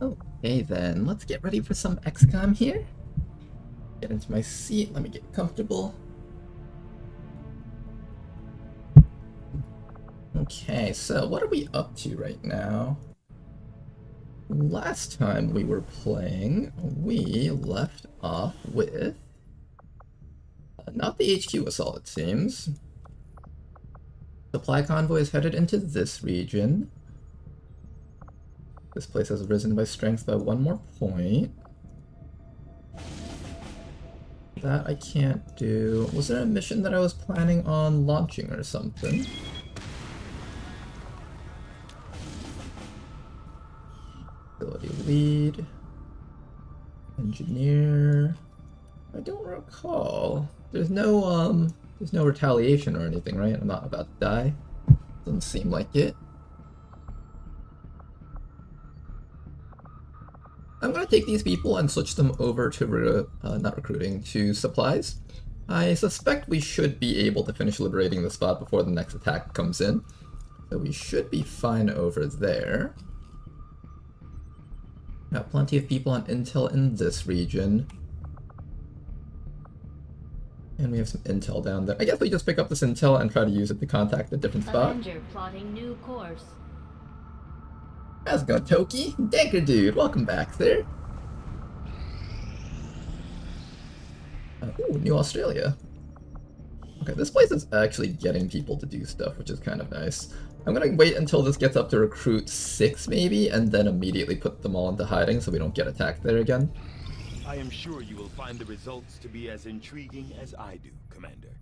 Okay then, let's get ready for some XCOM here. Get into my seat, let me get comfortable. Okay, so what are we up to right now? Last time we were playing, we left off with... not the HQ assault, it seems. Supply convoy is headed into this region. This place has risen by strength by 1 more point. That I can't do. Was there a mission that I was planning on launching or something? Ability lead. Engineer. I don't recall. There's no retaliation or anything, right? I'm not about to die. Doesn't seem like it. I'm gonna take these people and switch them over to, not recruiting, to supplies. I suspect we should be able to finish liberating the spot before the next attack comes in. So we should be fine over there. Got plenty of people on intel in this region. And we have some intel down there. I guess we just pick up this intel and try to use it to contact a different spot. Avenger plotting new course. How's it going, Toki? Danker dude, welcome back, sir. Ooh, New Australia. Okay, this place is actually getting people to do stuff, which is kind of nice. I'm gonna wait until this gets up to recruit 6, maybe, and then immediately put them all into hiding so we don't get attacked there again. I am sure you will find the results to be as intriguing as I do, Commander.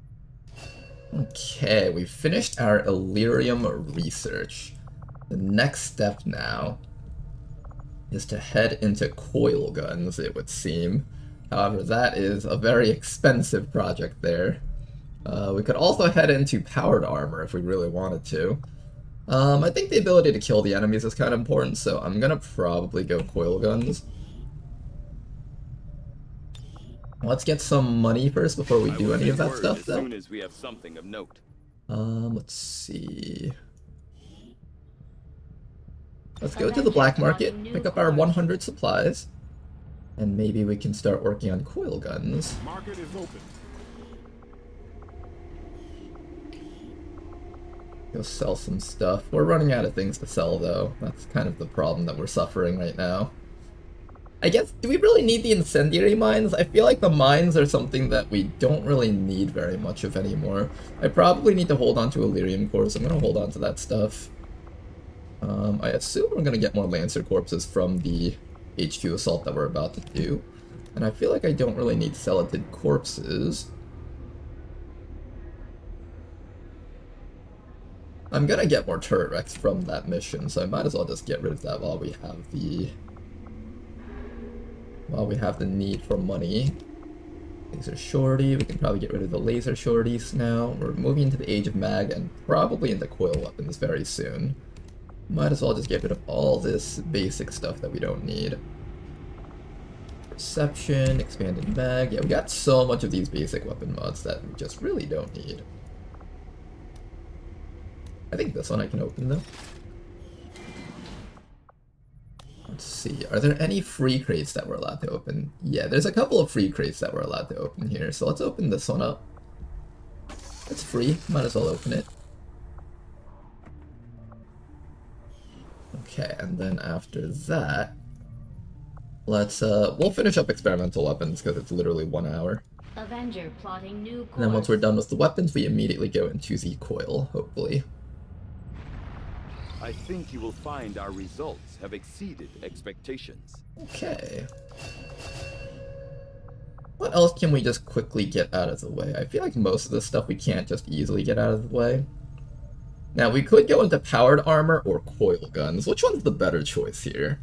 Okay, we've finished our Illyrium research. The next step now is to head into coil guns, it would seem. However, that is a very expensive project there. We could also head into powered armor if we really wanted to. I think the ability to kill the enemies is kind of important, so I'm gonna probably go coil guns. Let's get some money first before we do any of that stuff, though. As soon as we have something of note. Let's see. Let's go to the black market, pick up our 100 supplies, and maybe we can start working on coil guns. Market is open. Go sell some stuff. We're running out of things to sell, though. That's kind of the problem that we're suffering right now. I guess, do we really need the incendiary mines? I feel like the mines are something that we don't really need very much of anymore. I probably need to hold on to Illyrium cores. I'm gonna hold on to that stuff. I assume we're gonna get more Lancer corpses from the HQ assault that we're about to do. And I feel like I don't really need skeleton corpses. I'm gonna get more turret wrecks from that mission, so I might as well just get rid of that while we have the need for money. Laser shorty, we can probably get rid of the laser shorties now. We're moving into the age of mag and probably into coil weapons very soon. Might as well just get rid of all this basic stuff that we don't need. Perception, expanded mag. Yeah, we got so much of these basic weapon mods that we just really don't need. I think this one I can open though. Let's see, are there any free crates that we're allowed to open? Yeah, there's a couple of free crates that we're allowed to open here, so let's open this one up. It's free, might as well open it. Okay, and then after that, let's, we'll finish up experimental weapons because it's literally 1 hour. Avenger plotting new course. And then once we're done with the weapons, we immediately go into the coil, hopefully. I think you will find our results have exceeded expectations. Okay. What else can we just quickly get out of the way? I feel like most of this stuff we can't just easily get out of the way. Now, we could go into powered armor or coil guns. Which one's the better choice here?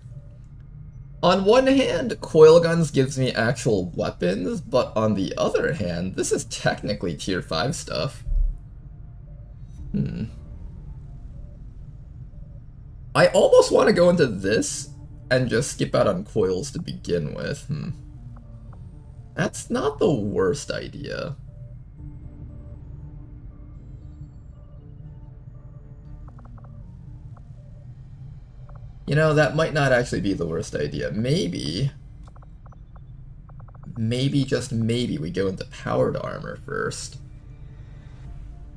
On one hand, coil guns gives me actual weapons, but on the other hand, this is technically tier 5 stuff. I almost want to go into this and just skip out on coils to begin with. That's not the worst idea. You know, that might not actually be the worst idea. Maybe, just maybe, we go into powered armor first.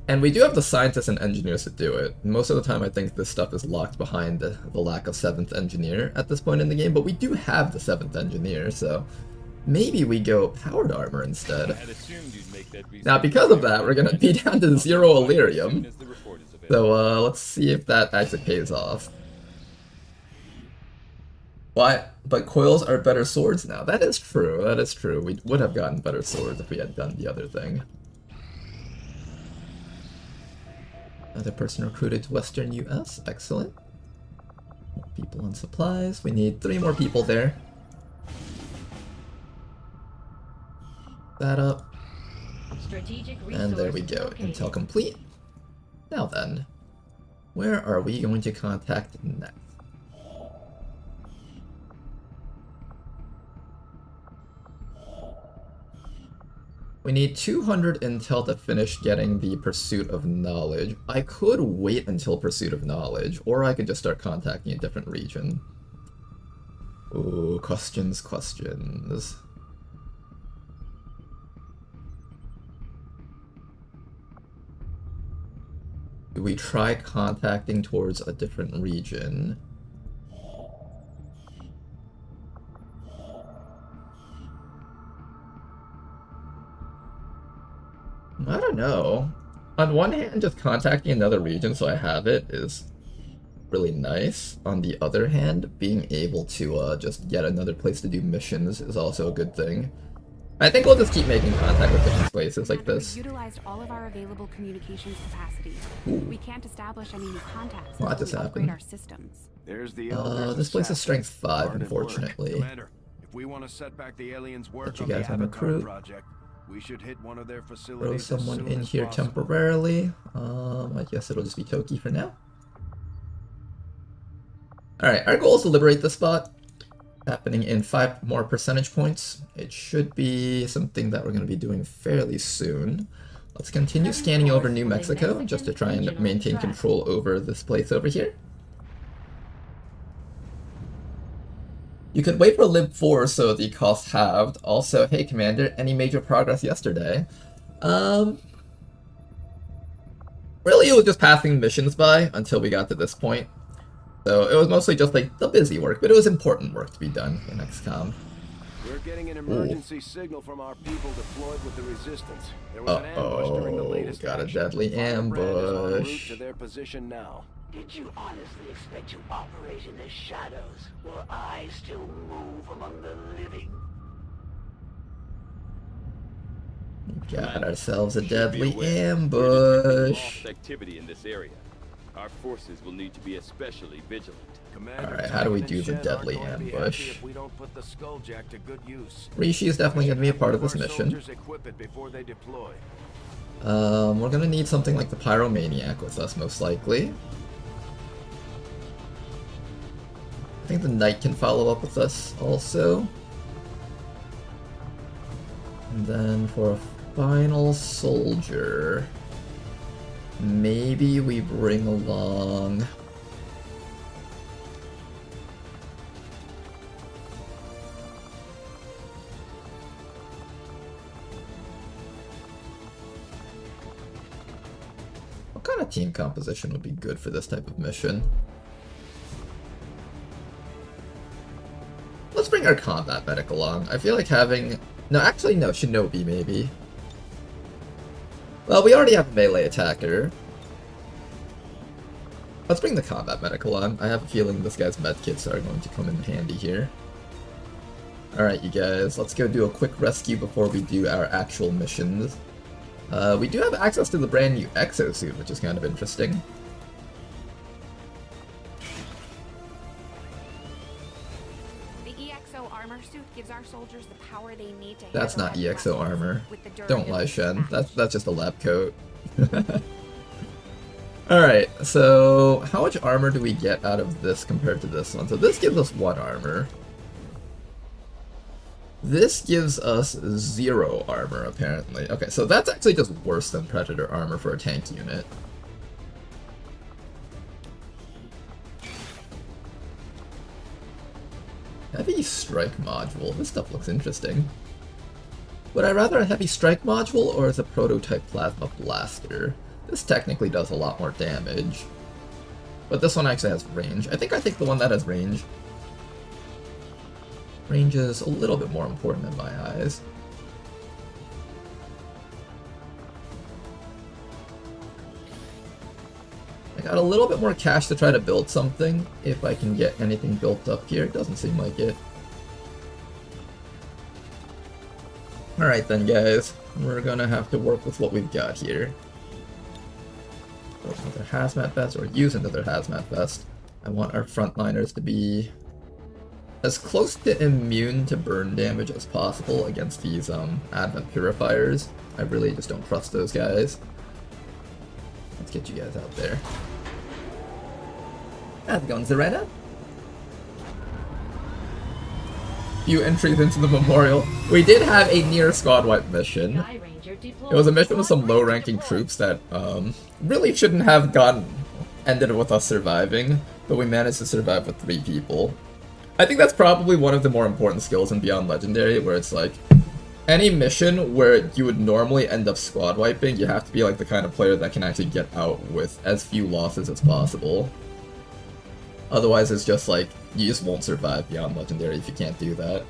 And we do have the scientists and engineers to do it. Most of the time I think this stuff is locked behind the lack of 7th engineer at this point in the game, but we do have the 7th engineer, so maybe we go powered armor instead. Now because of that, we're gonna be down to 0 Illyrium. So let's see if that actually pays off. Why? But coils are better swords now. That is true, that is true. We would have gotten better swords if we had done the other thing. Another person recruited to Western US. Excellent. More people on supplies. We need 3 more people there. That up. And there we go. Intel complete. Now then, where are we going to contact next? We need 200 intel to finish getting the Pursuit of Knowledge. I could wait until Pursuit of Knowledge, or I could just start contacting a different region. Ooh, questions. Do we try contacting towards a different region? I don't know. On one hand, just contacting another region so I have it is really nice. On the other hand, being able to just get another place to do missions is also a good thing. I think we'll just keep making contact with different places like this. We've utilized all of our available communications capacity. Ooh. We can't establish any new contacts What until just we upgrade happened? our systems. There's the This place is strength 5, unfortunately. Commander, if we want to set back the aliens' work Let you on the guys have a Avatar crew. project, we should hit one of their Throw facilities someone as soon in as here possible. temporarily. I guess it'll just be Toki for now. Alright, our goal is to liberate this spot. Happening in 5 more percentage points. It should be something that we're going to be doing fairly soon. Let's continue scanning over New Mexico just to try and maintain control over this place over here. You could wait for Lib 4 so the cost halved. Also, hey Commander, any major progress yesterday? Really it was just passing missions by until we got to this point. So it was mostly just like the busy work, but it was important work to be done in XCOM. We're getting an emergency signal from our people deployed with the resistance. There was an ambush during the latest Got a action. deadly Firebrand is en route ambush. to their position now. Did you honestly expect to operate in the shadows, while I still move among the living? Got ourselves a You should be deadly aware. We're detecting ambush. lost activity in this area. Our forces will need to be especially vigilant. Commander, Alright, how do we Titan do the and Shen deadly aren't going to be ambush? happy if we don't put the Skulljack to good use. Rishi is definitely going to be a part of this mission. Soldiers equip it before they deploy. We're going to need something like the Pyromaniac with us, most likely. I think the Knight can follow up with us also. And then for a final soldier, maybe we bring along... What kind of team composition would be good for this type of mission? Let's bring our combat medic along. I feel like having... No, actually no, Shinobi maybe. Well, we already have a melee attacker. Let's bring the combat medic along. I have a feeling this guy's medkits are going to come in handy here. Alright, you guys, let's go do a quick rescue before we do our actual missions. We do have access to the brand new exosuit, which is kind of interesting. The EXO armor suit gives our soldiers the power they need to That's handle not heavy EXO weapons armor. with the Don't lie, durability Shen. matched. That's just a lab coat. Alright, so how much armor do we get out of this compared to this one? So this gives us 1 armor. This gives us 0 armor, apparently. Okay, so that's actually just worse than Predator armor for a tank unit. Heavy strike module. This stuff looks interesting. Would I rather a heavy strike module or as a prototype plasma blaster? This technically does a lot more damage. But this one actually has range. I think the one that has range. Range is a little bit more important in my eyes. I got a little bit more cash to try to build something. If I can get anything built up here, it doesn't seem like it. Alright then guys, we're gonna have to work with what we've got here. Build another hazmat vest, or use another hazmat vest. I want our frontliners to be as close to immune to burn damage as possible against these advent purifiers. I really just don't trust those guys. Let's get you guys out there. How's it going, Zarena? Few entries into the memorial. We did have a near squad wipe mission. Sky Ranger deployed. It was a mission with some low-ranking troops that really shouldn't have ended with us surviving, but we managed to survive with 3 people. I think that's probably one of the more important skills in Beyond Legendary, where it's like, any mission where you would normally end up squad wiping, you have to be like the kind of player that can actually get out with as few losses as possible. Otherwise it's just like, you just won't survive Beyond Legendary if you can't do that.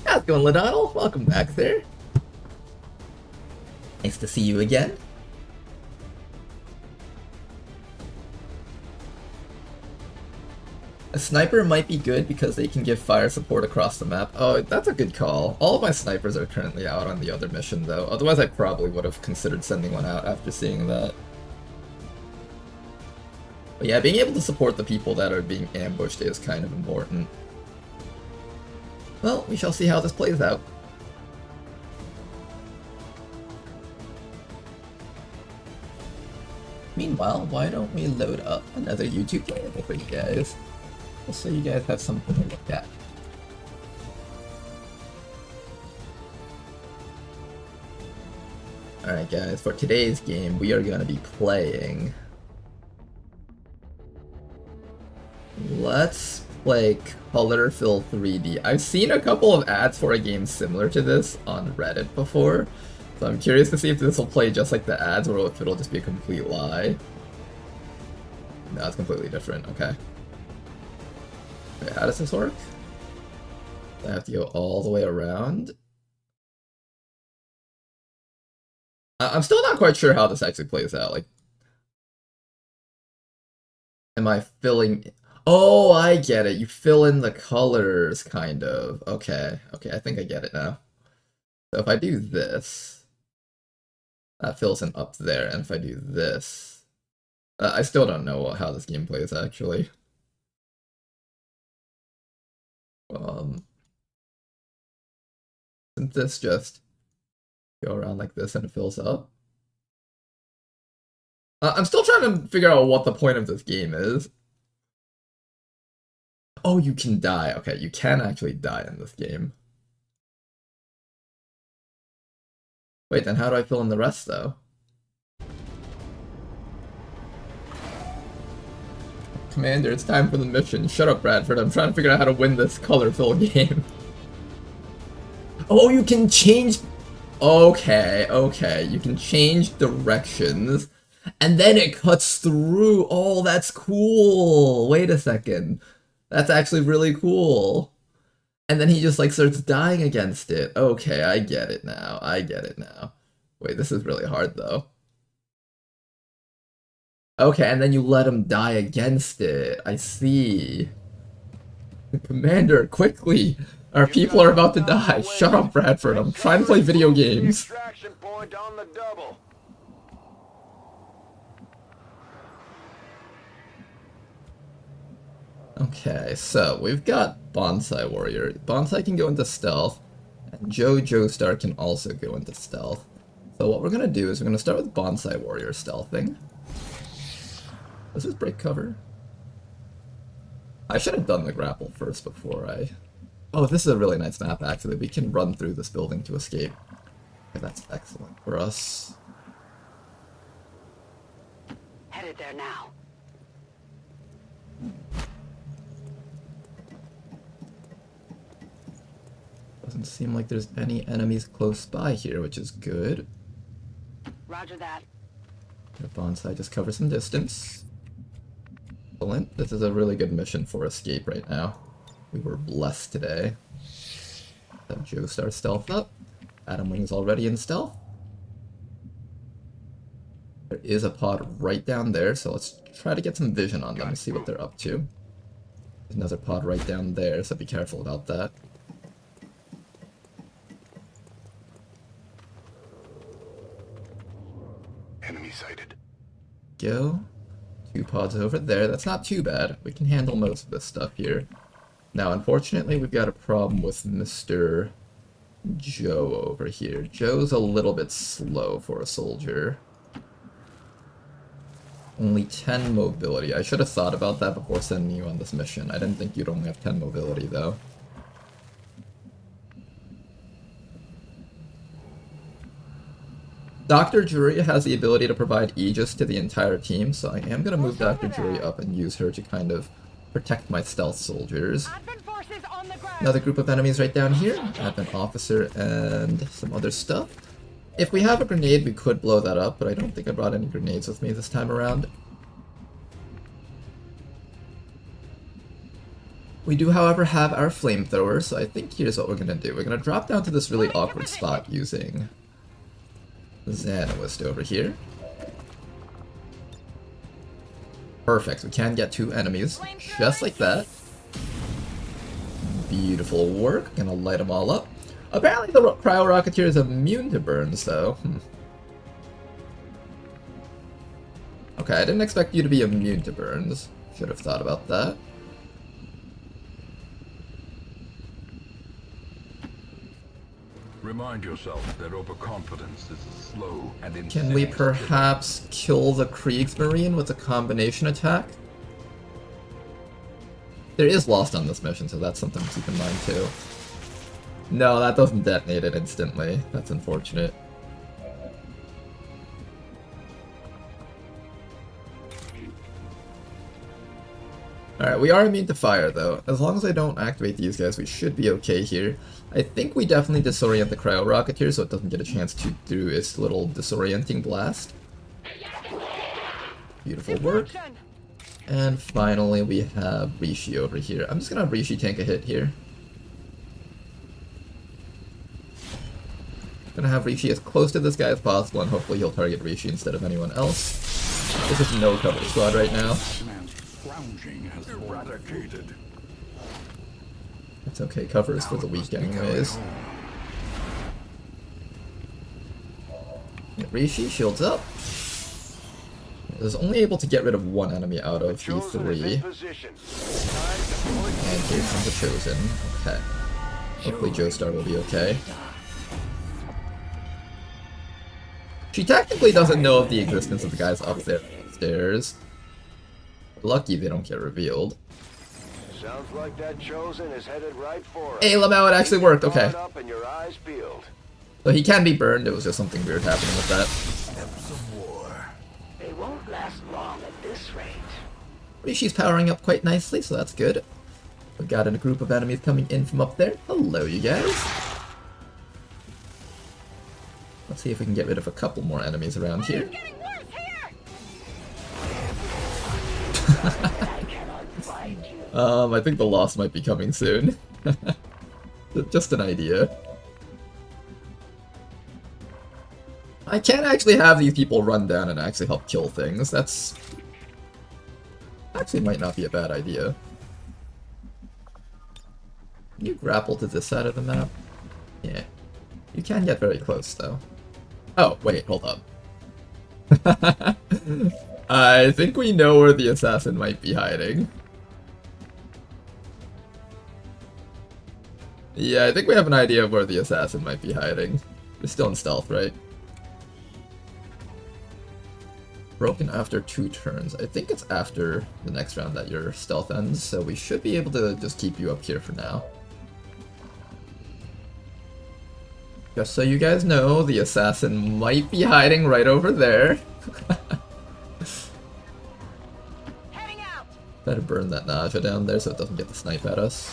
How's it going, Ladonald? Welcome back there. Nice to see you again. A sniper might be good because they can give fire support across the map. Oh, that's a good call. All of my snipers are currently out on the other mission though, otherwise I probably would have considered sending one out after seeing that. But yeah, being able to support the people that are being ambushed is kind of important. Well, we shall see how this plays out. Meanwhile, why don't we load up another YouTube playable for you guys? Just so you guys have something to look at. Alright guys, for today's game we are going to be playing... Let's play Colorfill 3D. I've seen a couple of ads for a game similar to this on Reddit before, so I'm curious to see if this will play just like the ads or if it'll just be a complete lie. No, it's completely different, okay. Wait, how does this work? I have to go all the way around? I'm still not quite sure how this actually plays out. Like, am I filling... Oh, I get it. You fill in the colors, kind of. Okay, okay, I think I get it now. So if I do this, that fills in up there, and if I do this... I still don't know how this game plays, actually. Isn't this just go around like this and it fills up? I'm still trying to figure out what the point of this game is. Oh, you can die. Okay, you can actually die in this game. Wait, then how do I fill in the rest, though? Commander, it's time for the mission. Shut up, Bradford. I'm trying to figure out how to win this color-fill game. Oh, you can change... Okay, okay. You can change directions. And then it cuts through. Oh, that's cool. Wait a second. That's actually really cool. And then he just, like, starts dying against it. Okay, I get it now. I get it now. Wait, this is really hard, though. Okay, and then you let him die against it. I see. Commander, quickly! Our people are about to die. Shut up, Bradford. I'm trying to play video games. Extraction point on the double. Okay, so we've got Bonsai Warrior. Bonsai can go into stealth, and Joestar can also go into stealth. So what we're gonna do is we're gonna start with Bonsai Warrior stealthing. Does this break cover? I should have done the grapple first before I... Oh, this is a really nice map, actually. We can run through this building to escape. Okay, that's excellent for us. headed there now. Doesn't seem like there's any enemies close by here, which is good. Roger that. The bonsai just covers some distance. Excellent. This is a really good mission for escape right now. We were blessed today. Have Joestar stealth up. Atom Wing's already in stealth. There is a pod right down there, so let's try to get some vision on them and see what they're up to. There's another pod right down there, so be careful about that. Enemy sighted. Go. 2 pods over there. That's not too bad. We can handle most of this stuff here. Now, unfortunately, we've got a problem with Mr. Joe over here. Joe's a little bit slow for a soldier. Only 10 mobility. I should have thought about that before sending you on this mission. I didn't think you'd only have 10 mobility, though. Dr. Jury has the ability to provide Aegis to the entire team, so I am going to move Dr. Jury up and use her to kind of protect my stealth soldiers. Another group of enemies right down here. Advent Officer and some other stuff. If we have a grenade, we could blow that up, but I don't think I brought any grenades with me this time around. We do, however, have our flamethrower, so I think here's what we're going to do. We're going to drop down to this really awkward spot using Xanowist over here. Perfect, we can get 2 enemies, just like that. Beautiful work, gonna light them all up. Apparently the Cryo Rocketeer is immune to burns, though. Okay, I didn't expect you to be immune to burns. Should have thought about that. Remind yourself that overconfidence is slow and insane. Can we perhaps kill the Kriegsmarine with a combination attack? There is Lost on this mission, so that's something to keep in mind too. No, that doesn't detonate it instantly. That's unfortunate. Alright, we are immune to fire though. As long as I don't activate these guys, we should be okay here. I think we definitely disorient the Cryo Rocketeer so it doesn't get a chance to do its little disorienting blast. Beautiful work. And finally we have Rishi over here. I'm just gonna have Rishi tank a hit here. Gonna have Rishi as close to this guy as possible, and hopefully he'll target Rishi instead of anyone else. This is no cover squad right now. Has eradicated. It's okay, cover is for the weak anyways. Yeah, Rishi, shields up. I was only able to get rid of 1 enemy out of the 3. And here comes the Chosen. Okay. Hopefully Joestar will be okay. She technically doesn't know of the existence of the guys up there upstairs. Lucky they don't get revealed. Sounds like that Chosen is headed right for us. Hey, Lamau, it actually worked, okay. Up and your eyes peeled. So he can be burned, it was just something weird happening with that. Steps of war. They won't last long at this rate. Rishi's powering up quite nicely, so that's good. We've got a group of enemies coming in from up there. Hello, you guys. Let's see if we can get rid of a couple more enemies around here. I think the loss might be coming soon. Just an idea. I can actually have these people run down and actually help kill things. That's... actually might not be a bad idea. Can you grapple to this side of the map? Yeah. You can get very close, though. Oh, wait, hold up. I think we know where the assassin might be hiding. Yeah, I think we have an idea of where the assassin might be hiding. We're still in stealth, right? Broken after 2 turns. I think it's after the next round that your stealth ends, so we should be able to just keep you up here for now. Just so you guys know, the assassin might be hiding right over there. Try to burn that Naja down there so it doesn't get the snipe at us.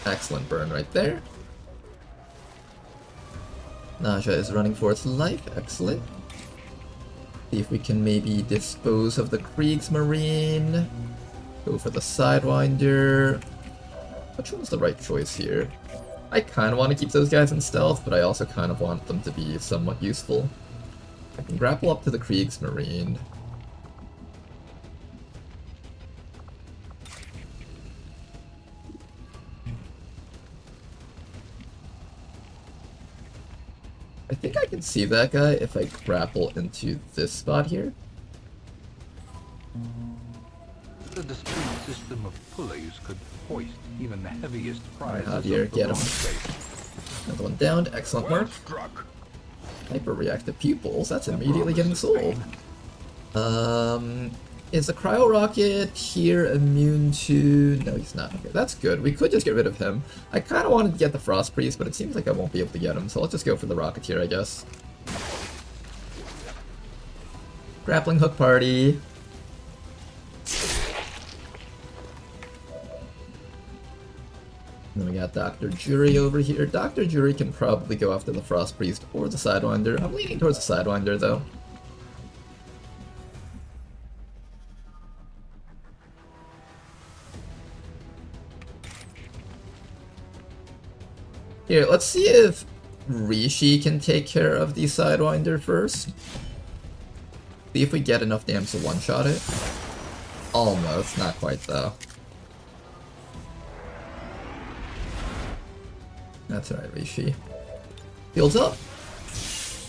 Excellent burn right there. Naja is running for its life. Excellent. See if we can maybe dispose of the Kriegsmarine. Go for the Sidewinder. Which one's the right choice here? I kind of want to keep those guys in stealth, but I also kind of want them to be somewhat useful. I can grapple up to the Kriegsmarine. I think I can see that guy if I grapple into this spot here. The discrete system of pulleys could hoist even the heaviest prizes. Javier, of the get him. long space. Another one down. Excellent work. Struck. Hyper-reactive pupils. That's immediately getting sold. Is the cryo rocket here immune to... No, he's not. Okay, that's good. We could just get rid of him. I kind of wanted to get the Frost Priest, but it seems like I won't be able to get him, so let's just go for the Rocketeer, I guess. Grappling hook party. And then we got Dr. Jury over here. Dr. Jury can probably go after the Frost Priest or the Sidewinder. I'm leaning towards the Sidewinder, though. Here, let's see if Rishi can take care of the Sidewinder first. See if we get enough damage to one-shot it. Almost, not quite though. That's alright, Rishi. Heals up!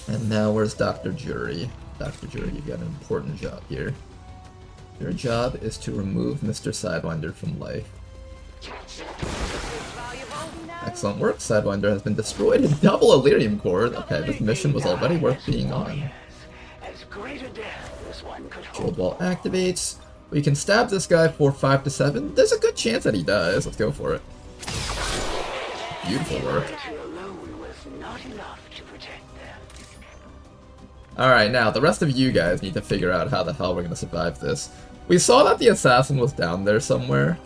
And now where's Dr. Jury? Dr. Jury, you've got an important job here. Your job is to remove Mr. Sidewinder from life. Excellent work, Sidewinder has been destroyed in double Illyrium core. Okay, this mission was already worth being on. As great a death as one could Shield hope. wall activates. We can stab this guy for 5 to 7. There's a good chance that he dies. Let's go for it. Beautiful work. Humanity alone was not enough to protect them. Alright, now, the rest of you guys need to figure out how the hell we're gonna survive this. We saw that the assassin was down there somewhere.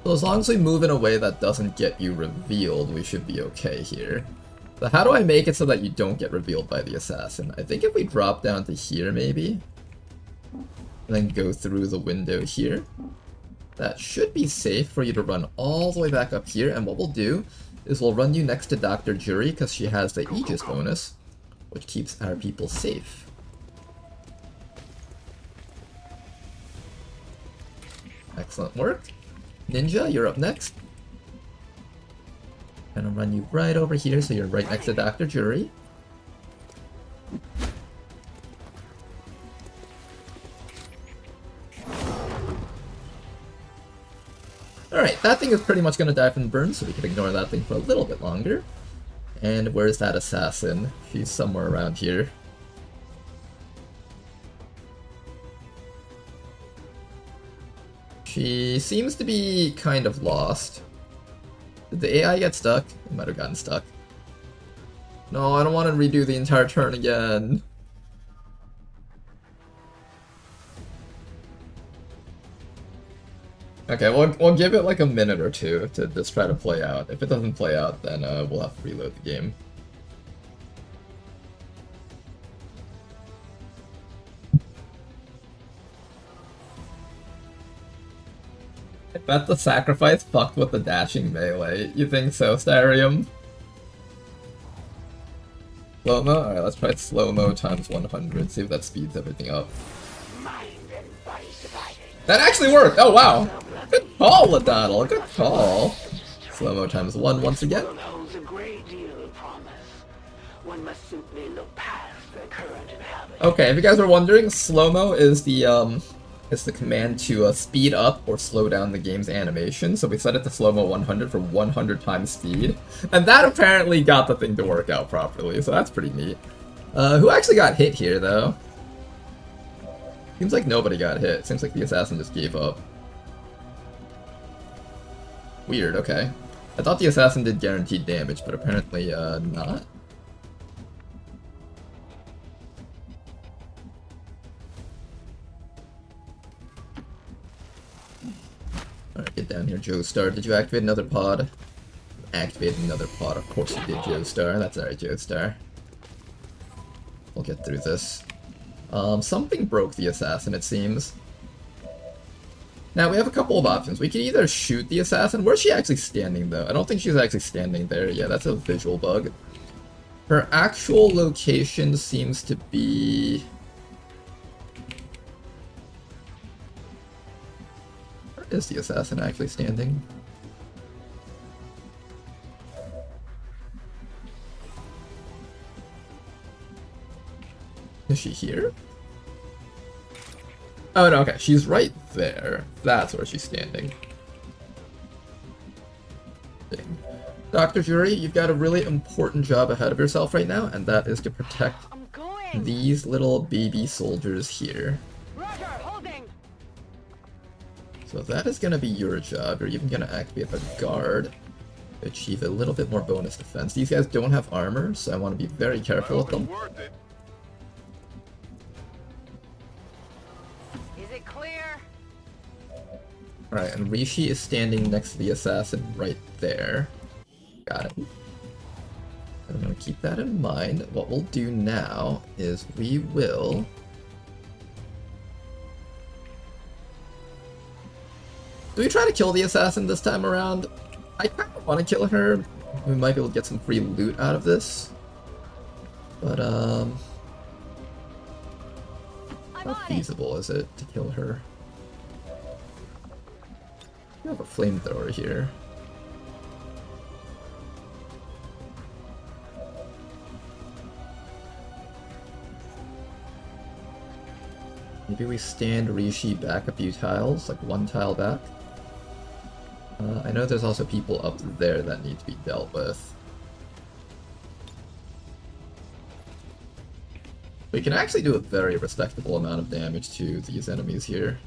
So as long as we move in a way that doesn't get you revealed, we should be okay here. So how do I make it so that you don't get revealed by the assassin? I think if we drop down to here, maybe, and then go through the window here, that should be safe for you to run all the way back up here, and what we'll do is we'll run you next to Dr. Jury, because she has the Aegis bonus, which keeps our people safe. Excellent work. Ninja, you're up next. I'm gonna run you right over here so you're right next to Dr. Jury. Alright, that thing is pretty much gonna die from the burn, so we can ignore that thing for a little bit longer. And where's that assassin? She's somewhere around here. She seems to be kind of lost. Did the AI get stuck? It might have gotten stuck. No, I don't want to redo the entire turn again. Okay, we'll give it like a minute or two to just try to play out. If it doesn't play out, then we'll have to reload the game. I bet the sacrifice fucked with the dashing melee. You think so, Starium? Slow-mo? Alright, let's try slow-mo times 100, see if that speeds everything up. Mind and body divided. That actually worked! Oh wow! Good call, Ladonal, good call! Slow-mo times 1 once again. This world holds a great deal of promise. One must simply look past their current inhabitants. Okay, if you guys were wondering, slow-mo is the command to speed up or slow down the game's animation, so we set it to slow-mo 100 for 100 times speed, and that apparently got the thing to work out properly, so that's pretty neat. Who actually got hit here, though? Seems like nobody got hit. Seems like the assassin just gave up. Weird, okay. I thought the assassin did guaranteed damage, but apparently not. down here, Joestar. Did you activate another pod? Activated another pod. Of course you did, Joestar. That's alright, Joestar. We'll get through this. Something broke the assassin, it seems. Now, we have a couple of options. We can either shoot the assassin. Where's she actually standing, though? I don't think she's actually standing there. Yeah, that's a visual bug. Her actual location seems to be... Where is the assassin actually standing? Is she here? Oh no, okay, she's right there. That's where she's standing. Dr. Jury, you've got a really important job ahead of yourself right now, and that is to protect these little baby soldiers here. Roger, holding. So that is going to be your job. You're even going to activate the guard to achieve a little bit more bonus defense. These guys don't have armor, so I want to be very careful with them. Is it clear? Alright, and Rishi is standing next to the assassin right there. Got it. I'm going to keep that in mind. What we'll do now is we will... Do we try to kill the assassin this time around? I kind of want to kill her. We might be able to get some free loot out of this. But, how feasible is it to kill her? We have a flamethrower here. Maybe we stand Rishi back a few tiles, like one tile back. I know there's also people up there that need to be dealt with. We can actually do a very respectable amount of damage to these enemies here.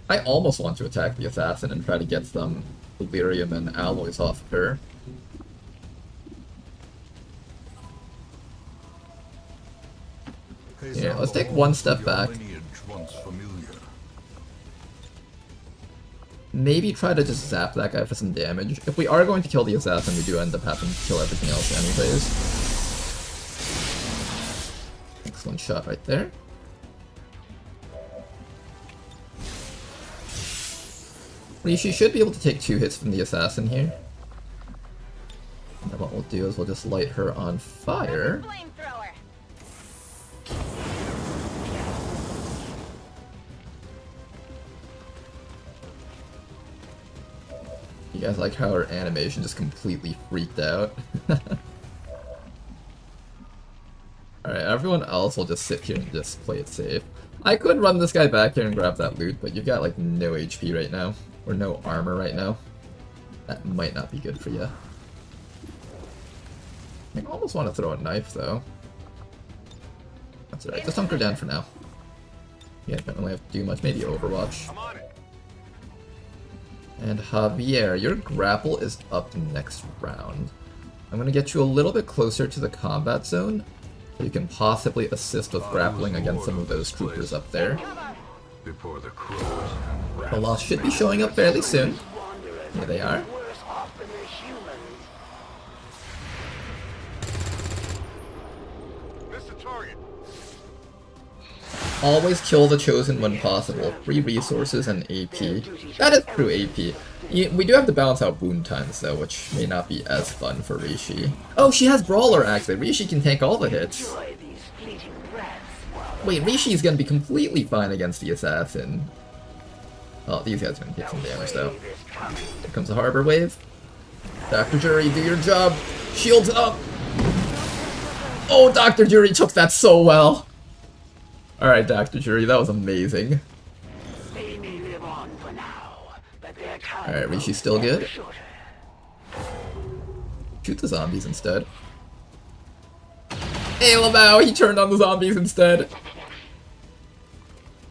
I almost want to attack the assassin and try to get some delirium and alloys off of her. Yeah, let's take one step back. Maybe try to just zap that guy for some damage. If we are going to kill the assassin, we do end up having to kill everything else anyways. Excellent shot right there. Rishi should be able to take 2 hits from the assassin here. And then what we'll do is we'll just light her on fire. Flamethrower. You guys like how her animation just completely freaked out? Alright, everyone else will just sit here and just play it safe. I could run this guy back here and grab that loot, but you've got like no HP right now. Or no armor right now. That might not be good for you. I almost want to throw a knife though. That's alright, just hunker down for now. Yeah, don't really have to do much, maybe Overwatch. And Javier, your grapple is up next round. I'm gonna get you a little bit closer to the combat zone, so you can possibly assist with grappling against some of those troopers up there. Before the crows and The loss should be showing up fairly soon. Here they are. Worse off than the humans. Always kill the Chosen when possible. Free resources and AP. That is true AP. We do have to balance out wound times though, which may not be as fun for Rishi. Oh, she has Brawler actually. Rishi can tank all the hits. Enjoy these fleeting breaths while Wait, Rishi is gonna be completely fine against the assassin. Oh, these guys are gonna take some damage though. wave is coming. Here comes a Harbor Wave. Dr. Jury, do your job. Shields up. Oh, Dr. Jury took that so well. Alright, Dr. Jury, that was amazing. They may live on for now, but their time Alright, will Rishi's still be good. shorter. Shoot the zombies instead. Hey, Lamau, he turned on the zombies instead.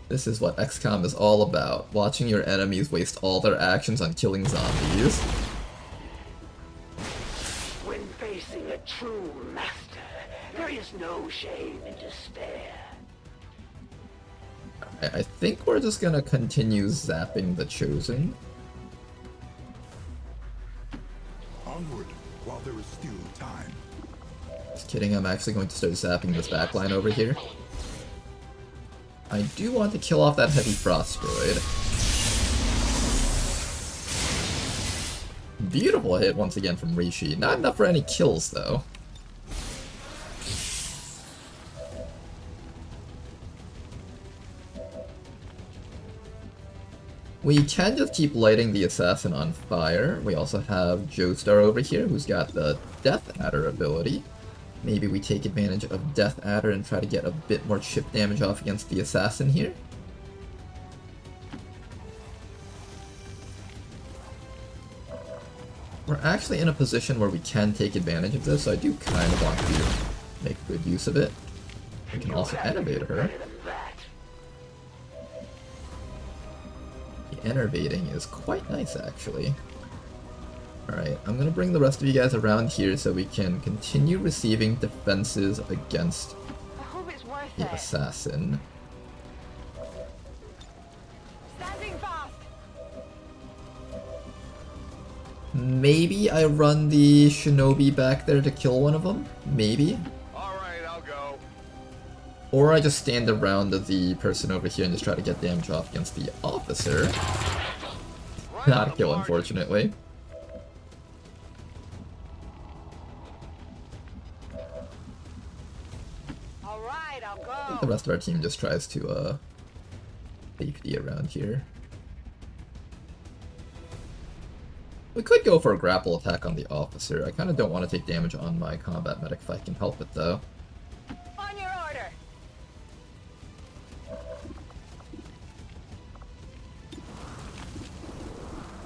This is what XCOM is all about. Watching your enemies waste all their actions on killing zombies. When facing a true master, there is no shame in despair. I think we're just gonna continue zapping the Chosen. Onward, while there is still time. Just kidding, I'm actually going to start zapping this backline over here. I do want to kill off that heavy frost droid. Beautiful hit once again from Rishi. Not enough for any kills though. We can just keep lighting the assassin on fire. We also have Joestar over here who's got the Death Adder ability. Maybe we take advantage of Death Adder and try to get a bit more chip damage off against the assassin here. We're actually in a position where we can take advantage of this, so I do kind of want to make good use of it. We can also enervate her. The enervating is quite nice, actually. Alright, I'm gonna bring the rest of you guys around here so we can continue receiving defenses against the assassin. Standing fast. Maybe I run the shinobi back there to kill one of them? Maybe. Alright, I'll go. Or I just stand around the person over here and just try to get damage off against the officer. Not a kill, unfortunately. Alright, I'll go. I think the rest of our team just tries to safety around here. We could go for a grapple attack on the officer. I kind of don't want to take damage on my combat medic if I can help it though. On your order.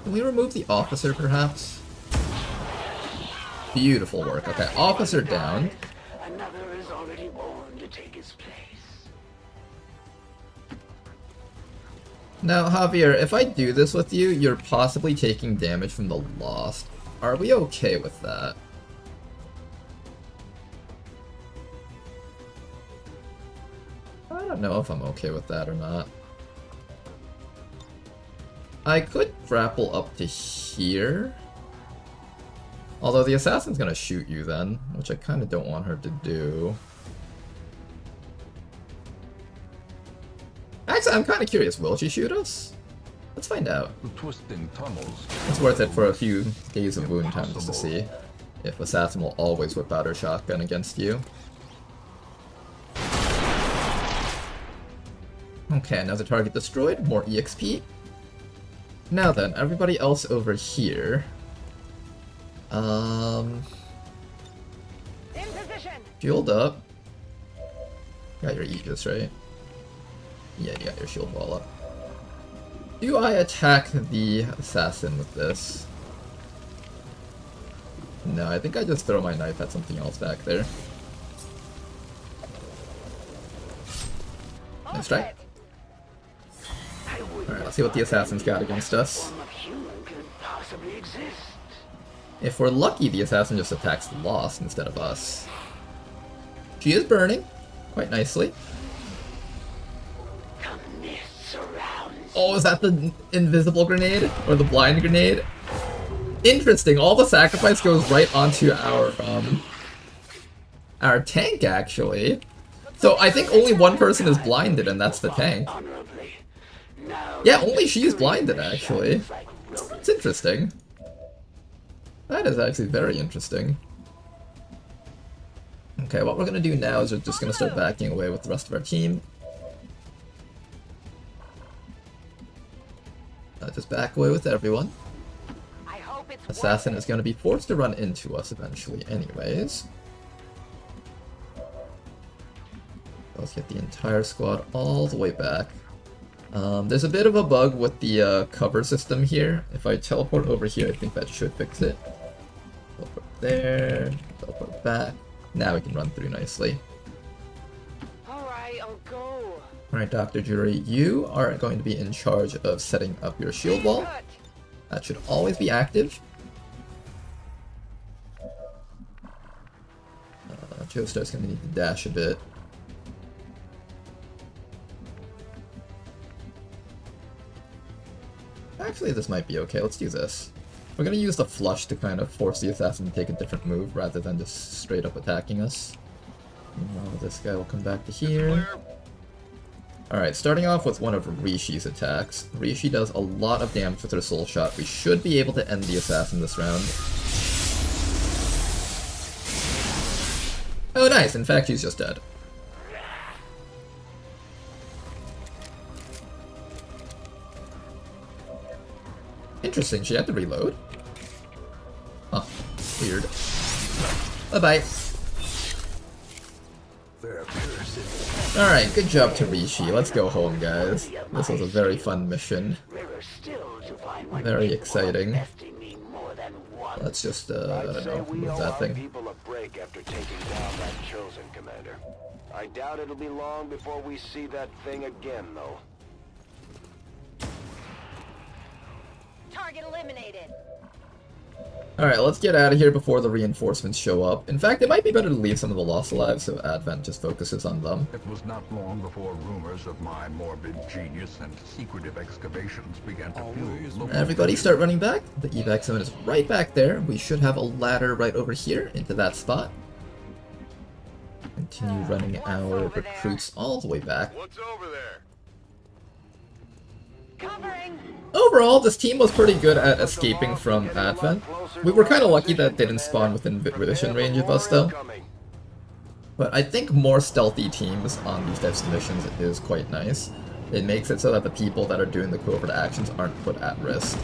Can we remove the officer perhaps? Beautiful work. Okay, officer down. Another is already born to take his place. Now, Javier, if I do this with you, you're possibly taking damage from the Lost. Are we okay with that? I don't know if I'm okay with that or not. I could grapple up to here. Although the assassin's gonna shoot you then, which I kind of don't want her to do. Actually, I'm kind of curious. Will she shoot us? Let's find out. The twisting tunnels. It's worth it for a few days of wound time just to see if Assassin will always whip out her shotgun against you. Okay, another target destroyed. More EXP. Now then, everybody else over here. In position. Shield up. Got your Aegis, right? Yeah, you got your shield wall up. Do I attack the assassin with this? No, I think I just throw my knife at something else back there. Nice try. Alright, let's see what the assassin's got against us. If we're lucky, the assassin just attacks the Lost instead of us. She is burning quite nicely. Oh, is that the invisible grenade? Or the blind grenade? Interesting, all the sacrifice goes right onto our tank, actually. So I think only one person is blinded, and that's the tank. Yeah, only she's blinded, actually. It's interesting. That is actually very interesting. Okay, what we're gonna do now is we're just gonna start backing away with the rest of our team. Just back away with everyone. Assassin is going to be forced to run into us eventually anyways. Let's get the entire squad all the way back. There's a bit of a bug with the cover system here. If I teleport over here, I think that should fix it. Teleport there, teleport back. Now we can run through nicely. Alright, I'll go. Alright, Dr. Jury, you are going to be in charge of setting up your shield wall. That should always be active. Joestar's going to need to dash a bit. Actually, this might be okay. Let's do this. We're gonna use the flush to kind of force the assassin to take a different move rather than just straight up attacking us. Meanwhile, this guy will come back to here. Alright, starting off with one of Rishi's attacks. Rishi does a lot of damage with her soul shot. We should be able to end the assassin this round. Oh nice, in fact she's just dead. Interesting, she had to reload. Huh, weird. Bye-bye. Alright, good job to Rishi. Let's go home, guys. This was a very fun mission. Very exciting. Let's just, I don't know, move that thing. People a break after taking down that chosen commander. I doubt it'll be long before we see that thing again, though. Target eliminated. Alright, let's get out of here before the reinforcements show up. In fact, it might be better to leave some of the lost alive so Advent just focuses on them. It was not long before rumors of my morbid genius and secretive excavations began to fuel. Everybody start running back. The evac zone is right back there. We should have a ladder right over here into that spot. Continue running our recruits all the way back. What's over there? Covering. Overall, this team was pretty good at escaping from Advent. We were kind of lucky that they didn't spawn within vision range of us though. But I think more stealthy teams on these types of missions is quite nice. It makes it so that the people that are doing the covert actions aren't put at risk.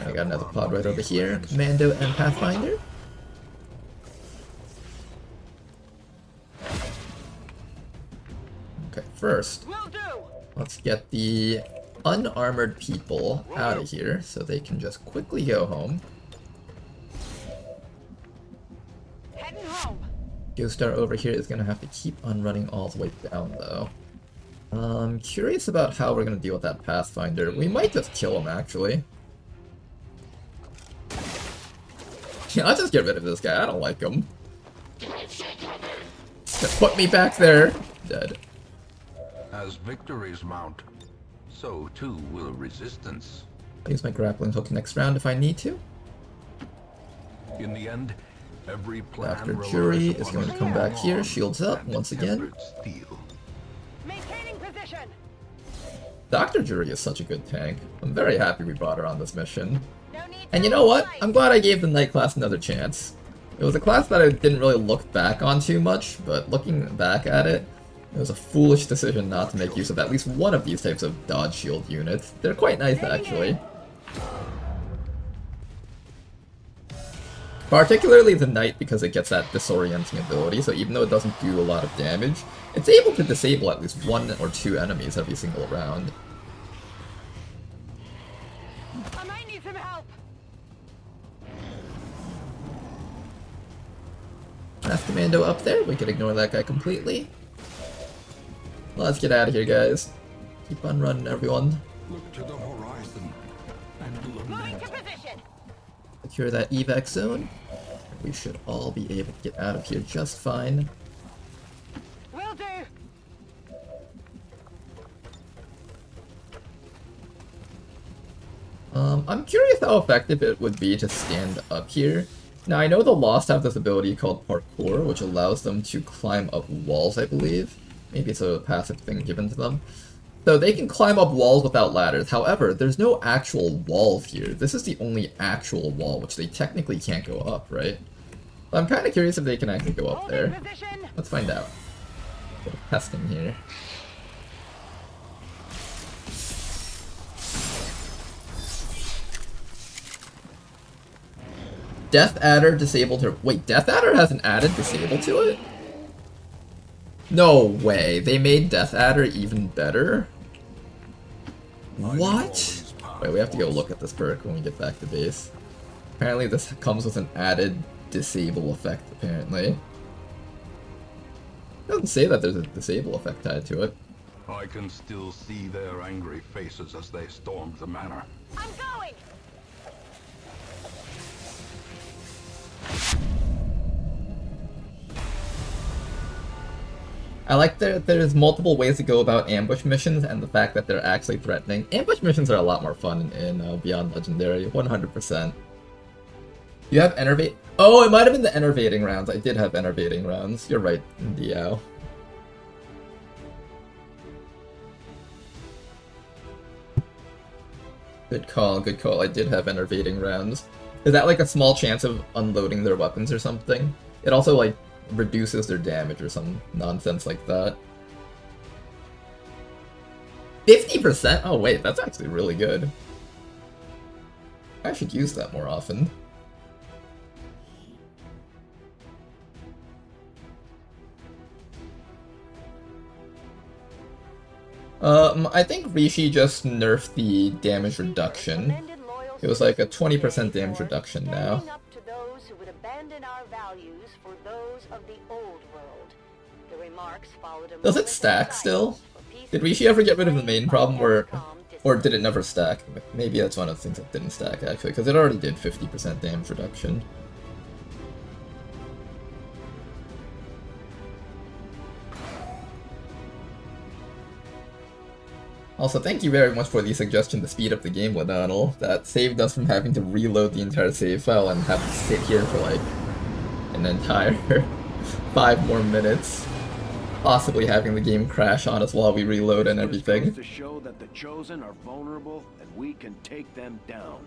I got another pod right over here. Commando and Pathfinder. Okay, first, let's get the unarmored people out of here so they can just quickly go home. Heading home. Joestar over here is going to have to keep on running all the way down though. I'm curious about how we're going to deal with that Pathfinder. We might just kill him actually. Yeah, I'll just get rid of this guy. I don't like him. Just put me back there. Dead. As victories mount, so too will resistance. I'll use my grappling hook next round if I need to. In the end, every plan Dr. Jury is going to come back here, shields up once again. Maintaining position. Dr. Jury is such a good tank. I'm very happy we brought her on this mission. No need And to you know what? fight. I'm glad I gave the Knight class another chance. It was a class that I didn't really look back on too much, but looking back at it, it was a foolish decision not to make use of at least one of these types of dodge shield units. They're quite nice actually. Particularly the Knight because it gets that disorienting ability, so even though it doesn't do a lot of damage, it's able to disable at least one or two enemies every single round. I might need some help. Path Commando up there, we can ignore that guy completely. Let's get out of here, guys. Keep on running, everyone. Look to the horizon and Moving lament. to position. Secure that evac zone. We should all be able to get out of here just fine. Will do. I'm curious how effective it would be to stand up here. Now, I know the Lost have this ability called Parkour, which allows them to climb up walls, I believe. Maybe it's a passive thing given to them. So they can climb up walls without ladders. However, there's no actual walls here. This is the only actual wall, which they technically can't go up, right? So I'm kind of curious if they can actually go up Holding there. position. Let's find out. Bit of testing here. Death Adder disabled her. Wait, Death Adder has an added disable to it? No way. They made Death Adder even better? What? Wait, we have to go look at this perk when we get back to base. Apparently this comes with an added disable effect, apparently. It doesn't say that there's a disable effect tied to it. I can still see their angry faces as they stormed the manor. I'm going. I like that there's multiple ways to go about ambush missions and the fact that they're actually threatening. Ambush missions are a lot more fun in Beyond Legendary, 100%. You have enervate. Oh, it might have been the enervating rounds. I did have enervating rounds. You're right, Diao. Good call, good call. I did have enervating rounds. Is that like a small chance of unloading their weapons or something? It also like reduces their damage or some nonsense like that. 50%? Oh wait, that's actually really good. I should use that more often. I think Rishi just nerfed the damage reduction. It was like a 20% damage reduction now. Does it stack still? Did Rishi ever get rid of the main problem or did it never stack? Maybe that's one of the things that didn't stack actually, because it already did 50% damage reduction. Also, thank you very much for the suggestion to speed up the game, Ladonal. That saved us from having to reload the entire save file and have to sit here for like an entire 5 more minutes. Possibly having the game crash on us while we reload and everything. To show that the Chosen are vulnerable and we can take them down.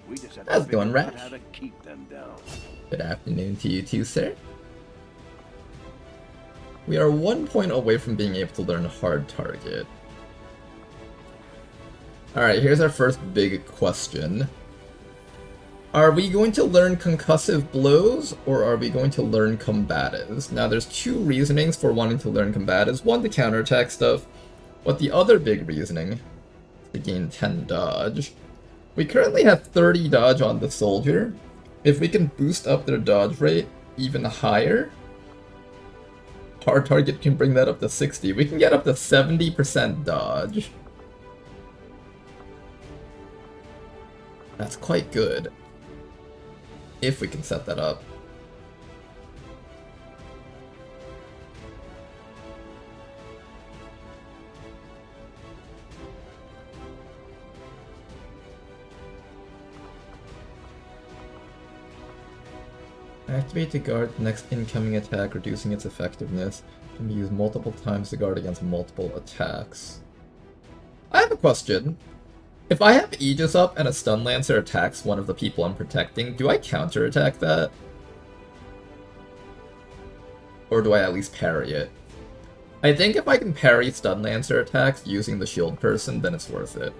We just have How's to it going, figure out Rash? how to keep them down. Good afternoon to you too, sir. We are 1 point away from being able to learn Hard Target. Alright, here's our first big question. Are we going to learn Concussive Blows, or are we going to learn Combatives? Now, there's 2 reasonings for wanting to learn Combatives. One, to counterattack stuff, but the other big reasoning is to gain 10 dodge. We currently have 30 dodge on the soldier. If we can boost up their dodge rate even higher, Hard Target can bring that up to 60. We can get up to 70% dodge. That's quite good. If we can set that up. Activate to guard the next incoming attack, reducing its effectiveness. Can be used multiple times to guard against multiple attacks. I have a question. If I have Aegis up and a Stun Lancer attacks one of the people I'm protecting, do I counterattack that? Or do I at least parry it? I think if I can parry Stun Lancer attacks using the shield person, then it's worth it.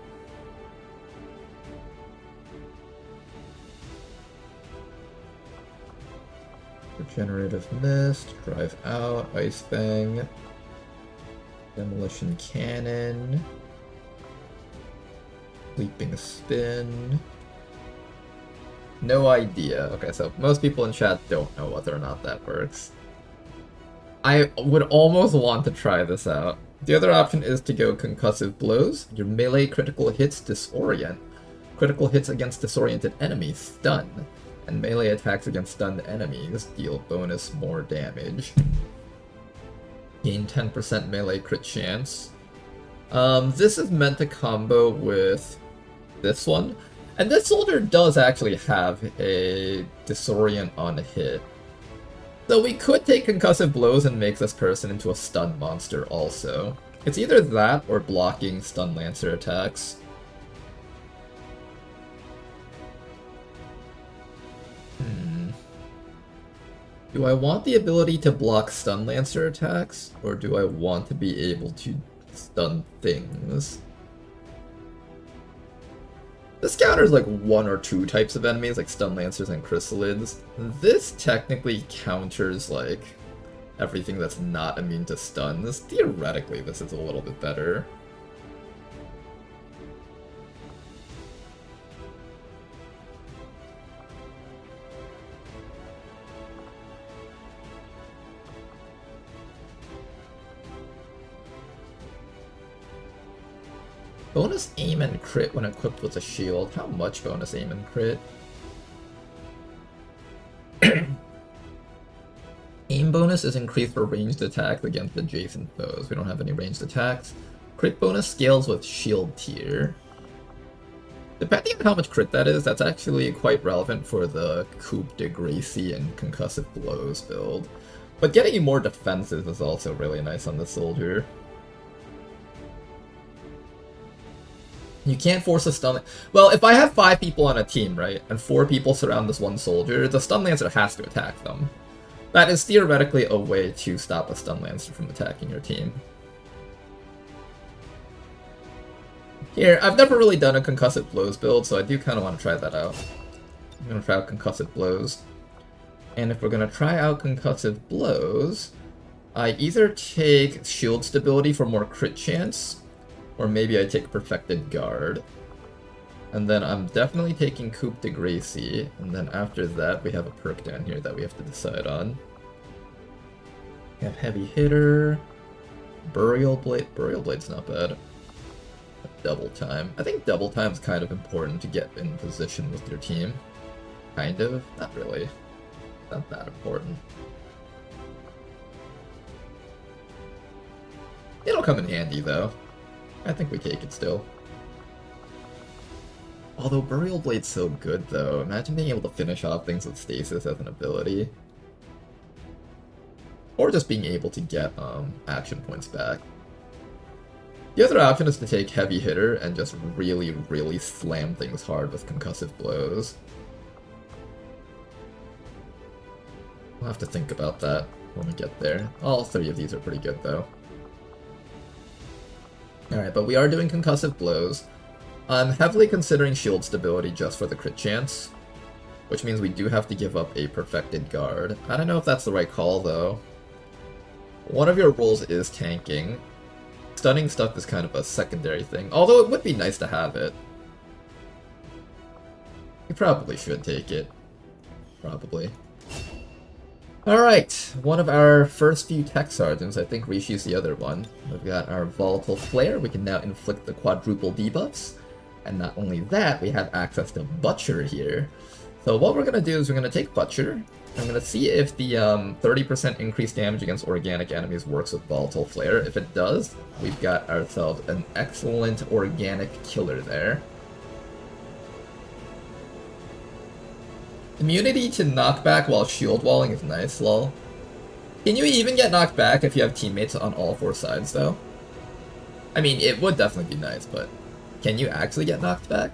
Regenerative Mist, Drive Out, Ice Fang, Demolition Cannon, Leaping Spin. No idea. Okay, so most people in chat don't know whether or not that works. I would almost want to try this out. The other option is to go Concussive Blows. Your melee critical hits disorient. Critical hits against disoriented enemies stun. And melee attacks against stunned enemies deal bonus more damage. Gain 10% melee crit chance. This is meant to combo with this one. And this soldier does actually have a disorient on a hit. So we could take Concussive Blows and make this person into a stun monster also. It's either that or blocking Stun Lancer attacks. Do I want the ability to block Stun Lancer attacks, or do I want to be able to stun things? This counters like 1 or 2 types of enemies, like Stun Lancers and Chrysalids. This technically counters like everything that's not immune to stuns. Theoretically, this is a little bit better. Bonus aim and crit when equipped with a shield. How much bonus aim and crit? Aim Aim bonus is increased for ranged attacks against adjacent foes. We don't have any ranged attacks. Crit bonus scales with shield tier. Depending on how much crit that is, that's actually quite relevant for the Coup de Gracie and Concussive Blows build. But getting you more defenses is also really nice on the soldier. You can't force a stun... Well, if I have 5 people on a team, right, and 4 people surround this one soldier, the Stun Lancer has to attack them. That is theoretically a way to stop a Stun Lancer from attacking your team. Here, I've never really done a Concussive Blows build, so I do kind of want to try that out. I'm going to try out Concussive Blows. And if we're going to try out Concussive Blows, I either take Shield Stability for more crit chance, or maybe I take Perfected Guard. And then I'm definitely taking Coup de Gracie, and then after that we have a perk down here that we have to decide on. We have Heavy Hitter, Burial Blade. Burial Blade's not bad. Double Time. I think Double Time's kind of important to get in position with your team. Kind of. Not really. Not that important. It'll come in handy though. I think we take it still. Although Burial Blade's so good though, imagine being able to finish off things with Stasis as an ability. Or just being able to get action points back. The other option is to take Heavy Hitter and just really, really slam things hard with Concussive Blows. We'll have to think about that when we get there. All 3 of these are pretty good though. Alright, but we are doing Concussive Blows. I'm heavily considering shield stability just for the crit chance, which means we do have to give up a Perfected Guard. I don't know if that's the right call though. One of your roles is tanking. Stunning stuff is kind of a secondary thing, although it would be nice to have it. You probably should take it. Probably. Alright, one of our first few tech sergeants, I think Rishi's the other one. We've got our Volatile Flare, we can now inflict the quadruple debuffs. And not only that, we have access to Butcher here. So what we're going to do is we're going to take Butcher. I'm going to see if the 30% increased damage against organic enemies works with Volatile Flare. If it does, we've got ourselves an excellent organic killer there. Immunity to knockback while shield walling is nice, lol. Can you even get knocked back if you have teammates on all 4 sides, though? I mean, it would definitely be nice, but can you actually get knocked back?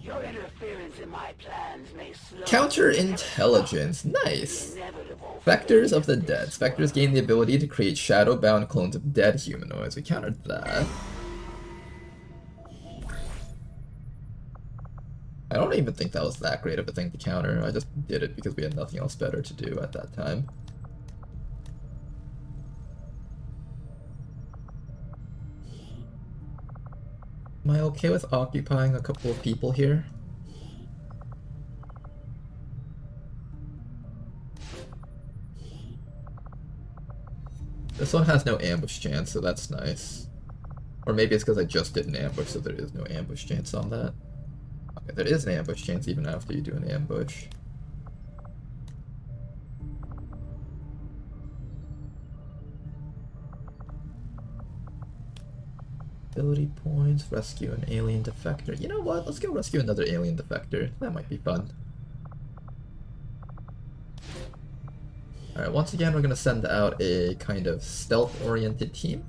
Your interference in my plans may slow Counterintelligence, nice. Spectres of the Dead. Spectres gain the ability to create shadow-bound clones of dead humanoids. We countered that. I don't even think that was that great of a thing to counter. I just did it because we had nothing else better to do at that time. Am I okay with occupying a couple of people here? This one has no ambush chance, so that's nice. Or maybe it's because I just did an ambush, so there is no ambush chance on that. Okay, there is an ambush chance even after you do an ambush. Ability points, rescue an alien defector. You know what? Let's go rescue another alien defector. That might be fun. Alright, once again we're going to send out a kind of stealth-oriented team.